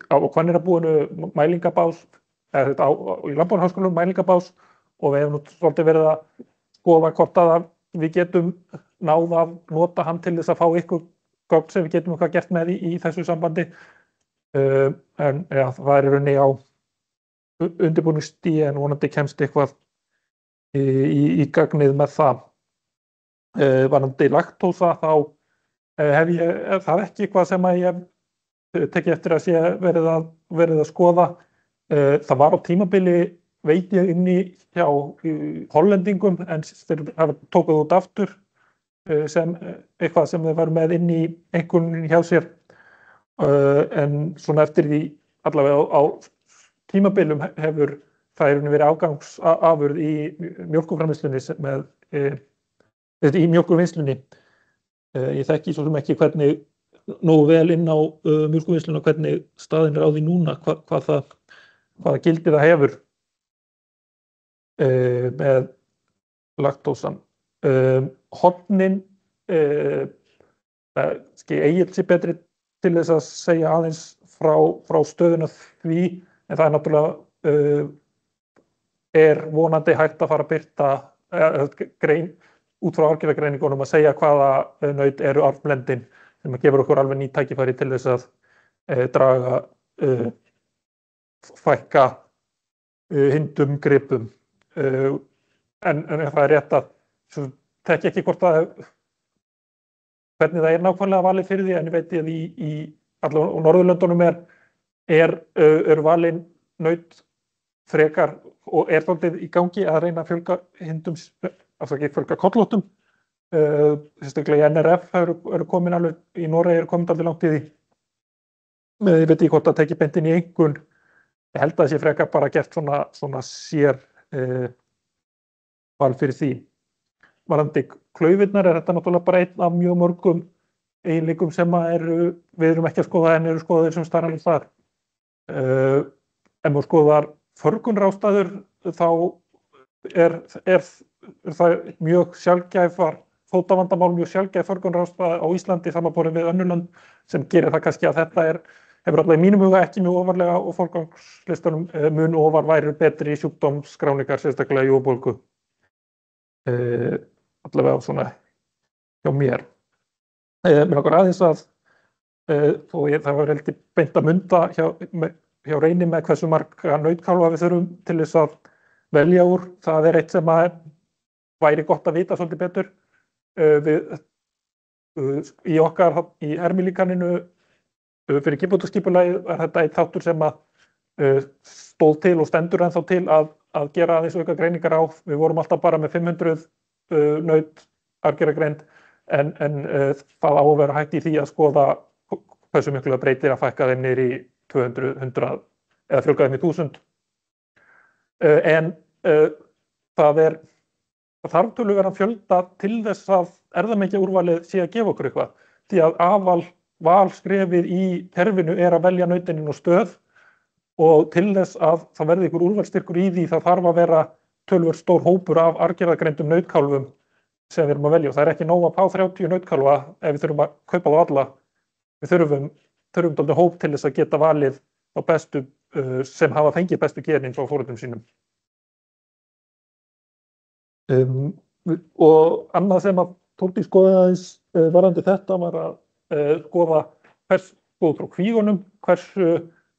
á Hvanneyjabúinu mælingabás í Landbúnaðarháskólanum mælingabás og við hefum nú svolítið verið að skoða hvort að við getum náð að nota hann til þess að fá ykkur gögn sem við getum eitthvað gert með í þessu sambandi. En ja, það er í rauninni á undirbúningsstigi en vonandi kemst eitthvað í gagnið með það. Varðandi laktósa þá hef það ekki eitthvað sem að ég tekið eftir að sé verið að skoða. Það var á tímabili veit ég inni hjá Hollendingum en þeir hafa tókuð út aftur sem eitthvað sem þeir varu með inn í einhverjum hjá sér. En svona eftir því allavega á tímabilum hefur það verið afgangsafurð í mjólkurframleiðslunni í mjólkurvinnslunni. Ég þekki svo sem ekki hvernig nógu vel inn á mjólkurvinnsluna hvernig staðinn á því núna, hvaða gildi það hefur með laktósan. Hornin Egill sé betri til þess að segja aðeins frá stöðuna því, en það er náttúrulega vonandi hægt að fara að birta grein út frá arfgerðargreiningunum að segja hvaða naut eru arfblendin sem gefur okkur alveg ný tækifæri til þess að draga fækka hindum gripum. En það er rétt að þekki ekki hvort að hvernig það er nákvæmlega valið fyrir því, en ég veit að í allavega á Norðurlöndunum eru valin naut frekar og svolítið í gangi að reyna að fjölga hindum, fjölga kollóttum. Sérstaklega í NRF eru komin alveg, í Noregi eru komin alveg langt í því. Ég veit ekki hvort að teki beint inn í einhvern. Ég held að það sé frekar bara gert svona sér val fyrir því. Varðandi klaufirnar er þetta náttúrulega bara einn af mjög mörgum eiginleikum sem við erum ekki að skoða en eru skoðaðir sem starfandi þar. Ef maður skoðar förgunrástæður þá er það mjög sjaldgæfar fótavandamál, mjög sjaldgæf förgunrástæða á Íslandi samanborið við önnur lönd sem gerir það kannski að þetta hefur alltaf í mínum huga ekki mjög ofarlega og forgangslistanum mun ofar væri betri sjúkdómsskráningar, sérstaklega í óbólgu. Allavega svona hjá mér. Mér langar aðeins að það var heldur beint að munda hjá Reyni með hversu marga nautkálfa við þurfum til þess að velja úr. Það er eitt sem að væri gott að vita svolítið betur. Í okkar í hermilíkaninu fyrir kynbótaskipulagið er þetta eitt þáttur sem að stóð til og stendur ennþá til að gera aðeins auka greiningar á. Við vorum alltaf bara með 500 naut arfgerðargreind en það á að vera hægt í því að skoða hversu miklu það breytir að fækka þeim niður í 200, 100 eða fjölga þeim í 1000. En það þarf töluverðan fjölda til þess að erfðamengjaúrvalið sé að gefa okkur eitthvað. Því að valskrefið í kerfinu er að velja nautin inn á stöð og til þess að það verði ykkur úrvalsstyrkur í því það þarf að vera töluvert stór hópur af arfgerðargreindum nautkálfum sem við erum að velja. Og það er ekki nóg að fá 30 nautkálfa ef við þurfum að kaupa þá alla. Við þurfum dálítið hóp til þess að geta valið á bestu sem hafa fengið bestu genin frá foreldrum sínum. Og annað sem að Þórdís skoðaði aðeins varðandi þetta var að skoða út frá kvígunum, hversu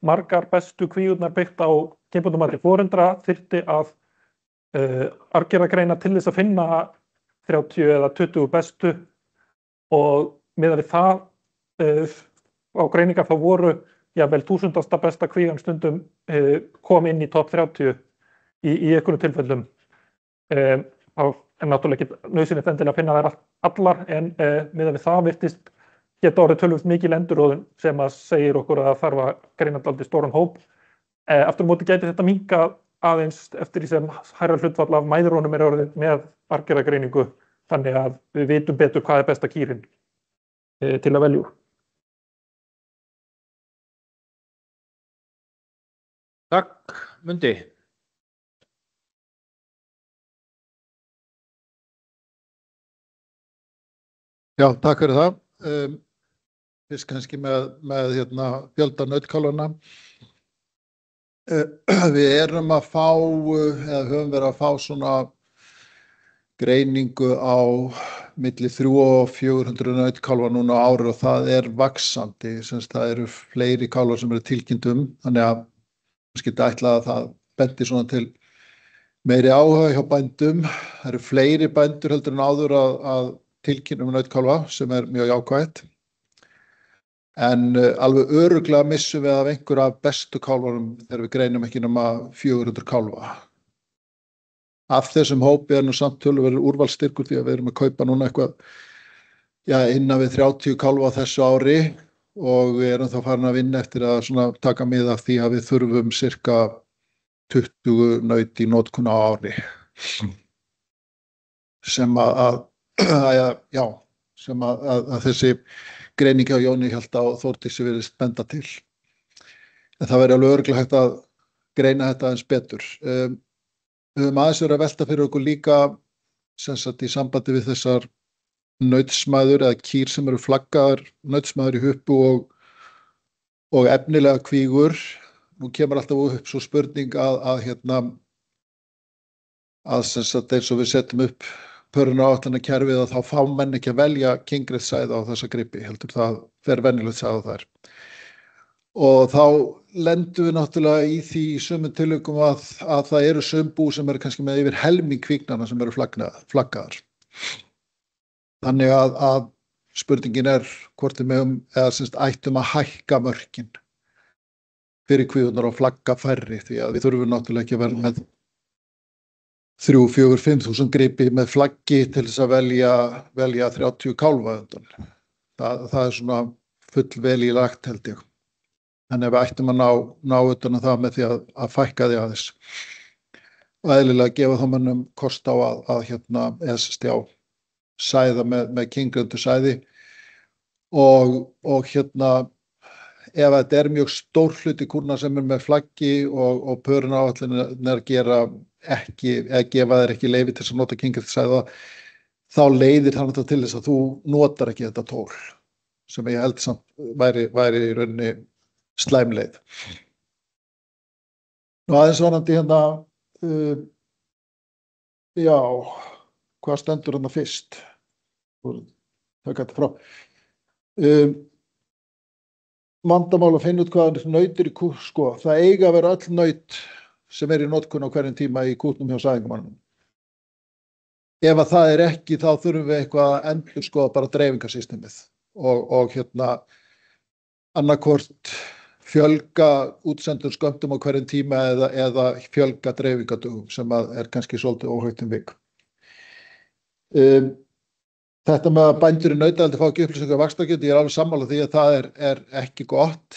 margar bestu kvígurnar byggt á kynbundnum foreldra þyrfti að arfgerðargreina til þess að finna 30 eða 20 bestu og miðað við það á greiningar þá voru jafnvel 1000. Besta kvígan stundum kom inn í topp 30 í einhverjum tilfellum. þá er náttúrulega ekki nauðsynlegt endilega að finna þær allar en miðað við það virtist geta orðið töluvert mikil endurróðun sem að segir okkur að það þarf að greina dálítið stóran hóp. Aftur á móti gæti þetta minnkað aðeins eftir því sem hærra hlutfall af mæðrunum er orðið með arfgerðargreiningu þannig að við vitum betur hvað er besta kýrin til að velja úr. Takk, Mundi. Já, takk fyrir það. Fyrst kannski með fjölda nautkálfana. Við erum að fá, eða höfum verið að fá svona greiningu á milli 300 og 400 nautkálfa núna á ári og það er vaxandi, það eru fleiri kálfar sem eru tilkynnt þannig að kannski ætla að það bendi svona til meiri áhuga hjá bændum. Það eru fleiri bændur heldur en áður að tilkynna nautkálfa sem er mjög jákvætt. En alveg örugglega missum við af einhver af bestu kálfunum þegar við greinum ekki nema 400 kálfa. Af þessum hópi nú samt töluverður úrvalsstyrkur því að við erum að kaupa núna eitthvað innan við 30 kálfa á þessu ári og við erum þá farin að vinna eftir að svona taka mið af því að við þurfum cirka 20 naut í notkun á ári. Sem að þessi greining hjá Jóni Hjalta og Þórdísi virðist benda til. En það verður alveg örugglega hægt að greina þetta aðeins betur. Við höfum aðeins verið að velta fyrir okkur líka í sambandi við þessar nautsmæður eða kýr sem eru flaggaðar, nautsmæður í huppu og efnilega kvígur. Nú kemur alltaf upp svo spurning að eins og við setjum upp pörunaráætlanakerfið að þá fá menn ekki að velja kyngrið-sæði á þessa gripi, heldur það fer venjulegt sæði þar. Og þá lendum við náttúrulega í því í sumum tilvikum að það eru sum bú sem eru kannski með yfir helming kvígnanna sem eru flaggaðar. Þannig að spurningin er hvort við megum eða ættum að hækka mörkin fyrir kvígunar og flagga færri því að við þurfum náttúrulega ekki að vera með 3.000–5.000 gripi með flaggi til þess að velja 30 kálfa undan. Það er svona full vel í lagt held ég. En ef við ættum að ná utan að það með því að fækka því aðeins. Og eðlilega gefa þá mönnum kost á að sæða með kyngröndu sæði og ef þetta er mjög stór hluti kúrna sem er með flaggi og pörunaráætlanir gefa þér ekki leyfi til að nota kyngröndu sæða, þá leiðir það til þess að þú notar ekki þetta tól sem ég held samt væri í rauninni slæm leið. Nú aðeins varandi hvað stendur fyrst? Taka þetta frá. Vandamál að finna út hvað nautir í kú, það eiga að vera öll naut sem er í notkun á hverjum tíma í kútnum hjá sæðingamannum. Ef að það er ekki, þá þurfum við eitthvað að endurskoða bara dreifingarsystemið og annarkvort fjölga útsendum skömmtum á hverjum tíma eða fjölga dreifingadögum sem er kannski svolítið óhægt vik. Þetta með að bændur í nautaeldi fá ekki upplýsingar af vaxtargjöld, ég er alveg sammála því að það er ekki gott.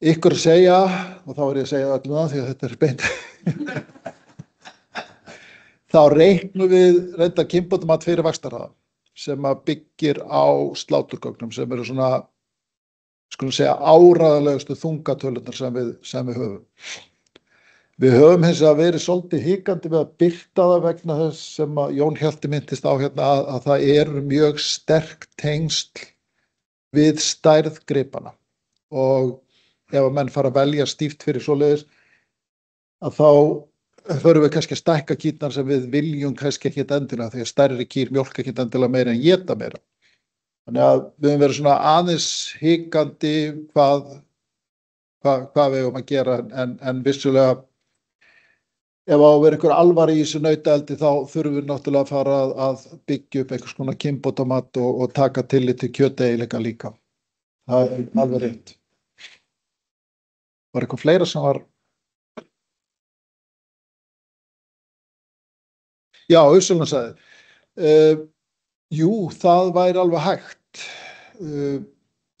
Ykkur að segja, og þá er ég að segja öllum það því að þetta er beint, þá reiknum við reynda kynbótamat fyrir vaxtarhraða sem að byggir á sláturgögnum sem eru svona, skulum segja, áreiðanlegustu þungatölunar sem við höfum. Við höfum hins vegar verið svolítið hikandi við að birta það vegna þess sem að Jón Hjalti minntist á að það eru mjög sterk tengsl við stærð gripana og ef að menn fara að velja stíft fyrir svoleiðis að þá förum við kannski að stækka kýrnar sem við viljum kannski ekki endilega því að stærri kýr mjólka ekki endilega meira en éta meira. Þannig að við höfum verið svona aðeins hikandi hvað við höfum að gera en vissulega ef á að vera einhver alvari í þessu nautaeldi þá þurfum við náttúrulega að fara að byggja upp einhvers konar kynbótamat og taka tillit til kjöteiginleika líka. Það er alveg rétt. Var eitthvað fleira sem var? Já, Uppsölunarstæði. Jú, það væri alveg hægt.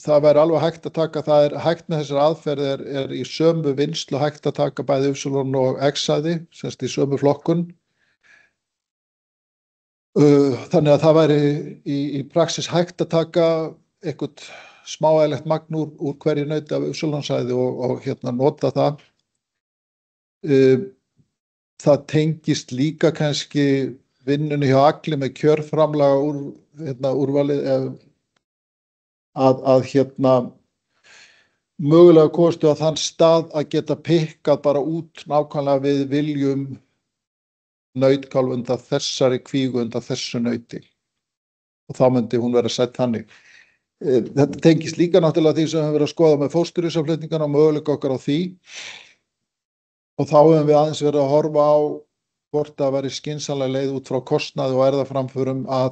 Það væri alveg hægt að taka, það hægt með þessar aðferð í sömu vinnslu hægt að taka bæði Uppsölun og X-sæði, semst í sömu flokkun. Þannig að það væri í praxis hægt að taka eitthvað smáægilegt magn úr hverju nauti af Uppsölunarstæði og nota það. Það tengist líka kannski vinnunni hjá Agli með kjörframlaga úrvalið að mögulega kostu að þann stað að geta pikkað bara út nákvæmlega við viljum nautkálf undan þessari kvígu undan þessu nauti og þá myndi hún vera sett þannig. Þetta tengist líka náttúrulega því sem við höfum verið að skoða með fósturvísaflutningarna og möguleika okkar á því og þá höfum við aðeins verið að horfa á hvort það væri skynsamleg leið út frá kostnaði og erfðaframförum að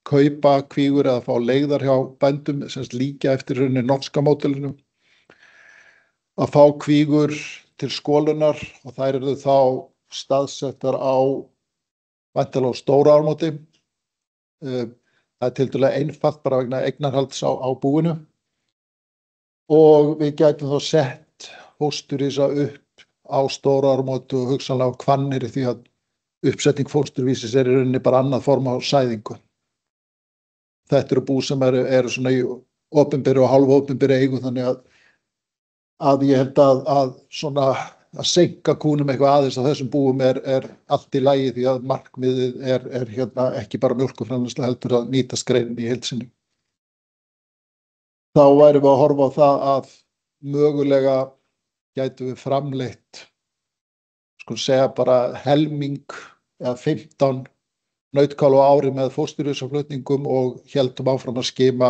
kaupa kvígur eða fá leigðar hjá bændum, semst líka eftir rauninni norska módelinu, að fá kvígur til skólunar og þær eru þá staðsettar á væntanlega stóra ármóti. Það tiltölulega einfalt bara vegna eignarhalds á búinu og við gætum þá sett fósturvísa upp á stóra ármóti og hugsanlega á Hvanneyri því að uppsetning fósturvísis í rauninni bara annað form á sæðingu. Þetta eru bú sem eru svona í opinberu og hálfu opinberu eigu þannig að ég held að seinka kúnum eitthvað aðeins á þessum búum er allt í lagi því að markmiðið er ekki bara mjólkurframleiðsla heldur að nýtast greinin í heild sinni. Þá værum við að horfa á það að mögulega gætum við framleitt, segja bara helming eða 15 nautkál á ári með fósturvísaflutningum og héldum áfram að skima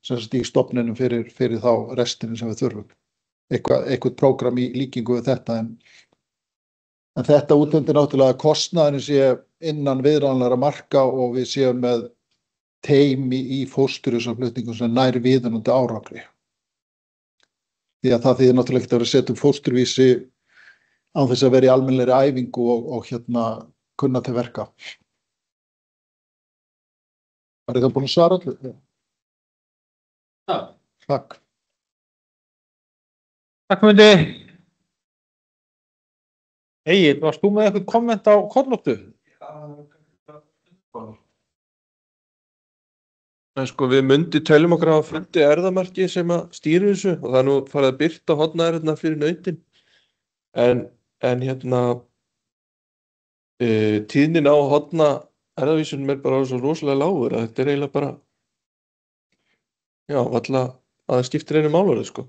í stofninum fyrir þá restinu sem við þurfum. Eitthvað prógram í líkingu við þetta en þetta úthendir náttúrulega að kostnaðurinn sé innan viðráðanlegra marka og við séum með teymi í fósturvísaflutningum sem nær viðunandi árangri. Því að það þýðir náttúrulega ekki að vera að setja fósturvísi án þess að vera í almennlegri æfingu og kunna til verka. Var ég þá búin að svara allir? Já. Takk. Takk myndi. Egill, varst þú með eitthvað komment á Kollóttu? Við Mundi tölum okkur á fundi erfðamarki sem að stýra þessu og það er nú farið að birta hornaðir fyrir nautin. En tíðnin á horna erfðavísunum er bara svo rosalega lágur að þetta er eiginlega bara varla að það skiptir einu máli sko.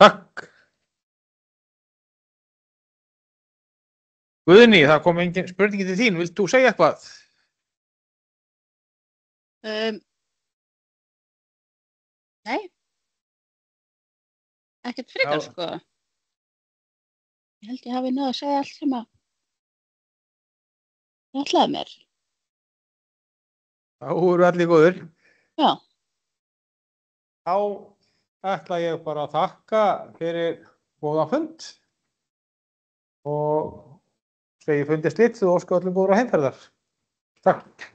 Takk. Guðný, það kom engin spurningi til þín. Vilt þú segja eitthvað? Nei. Ekkert frekar sko. Ég held ég hafi náð að segja allt sem að ég ætlaði mér. Þá eru allir góðir. Já. Þá ætla ég bara að þakka fyrir góðan fund og segi fundi slitt og óska öllum góðra heimferðar. Takk.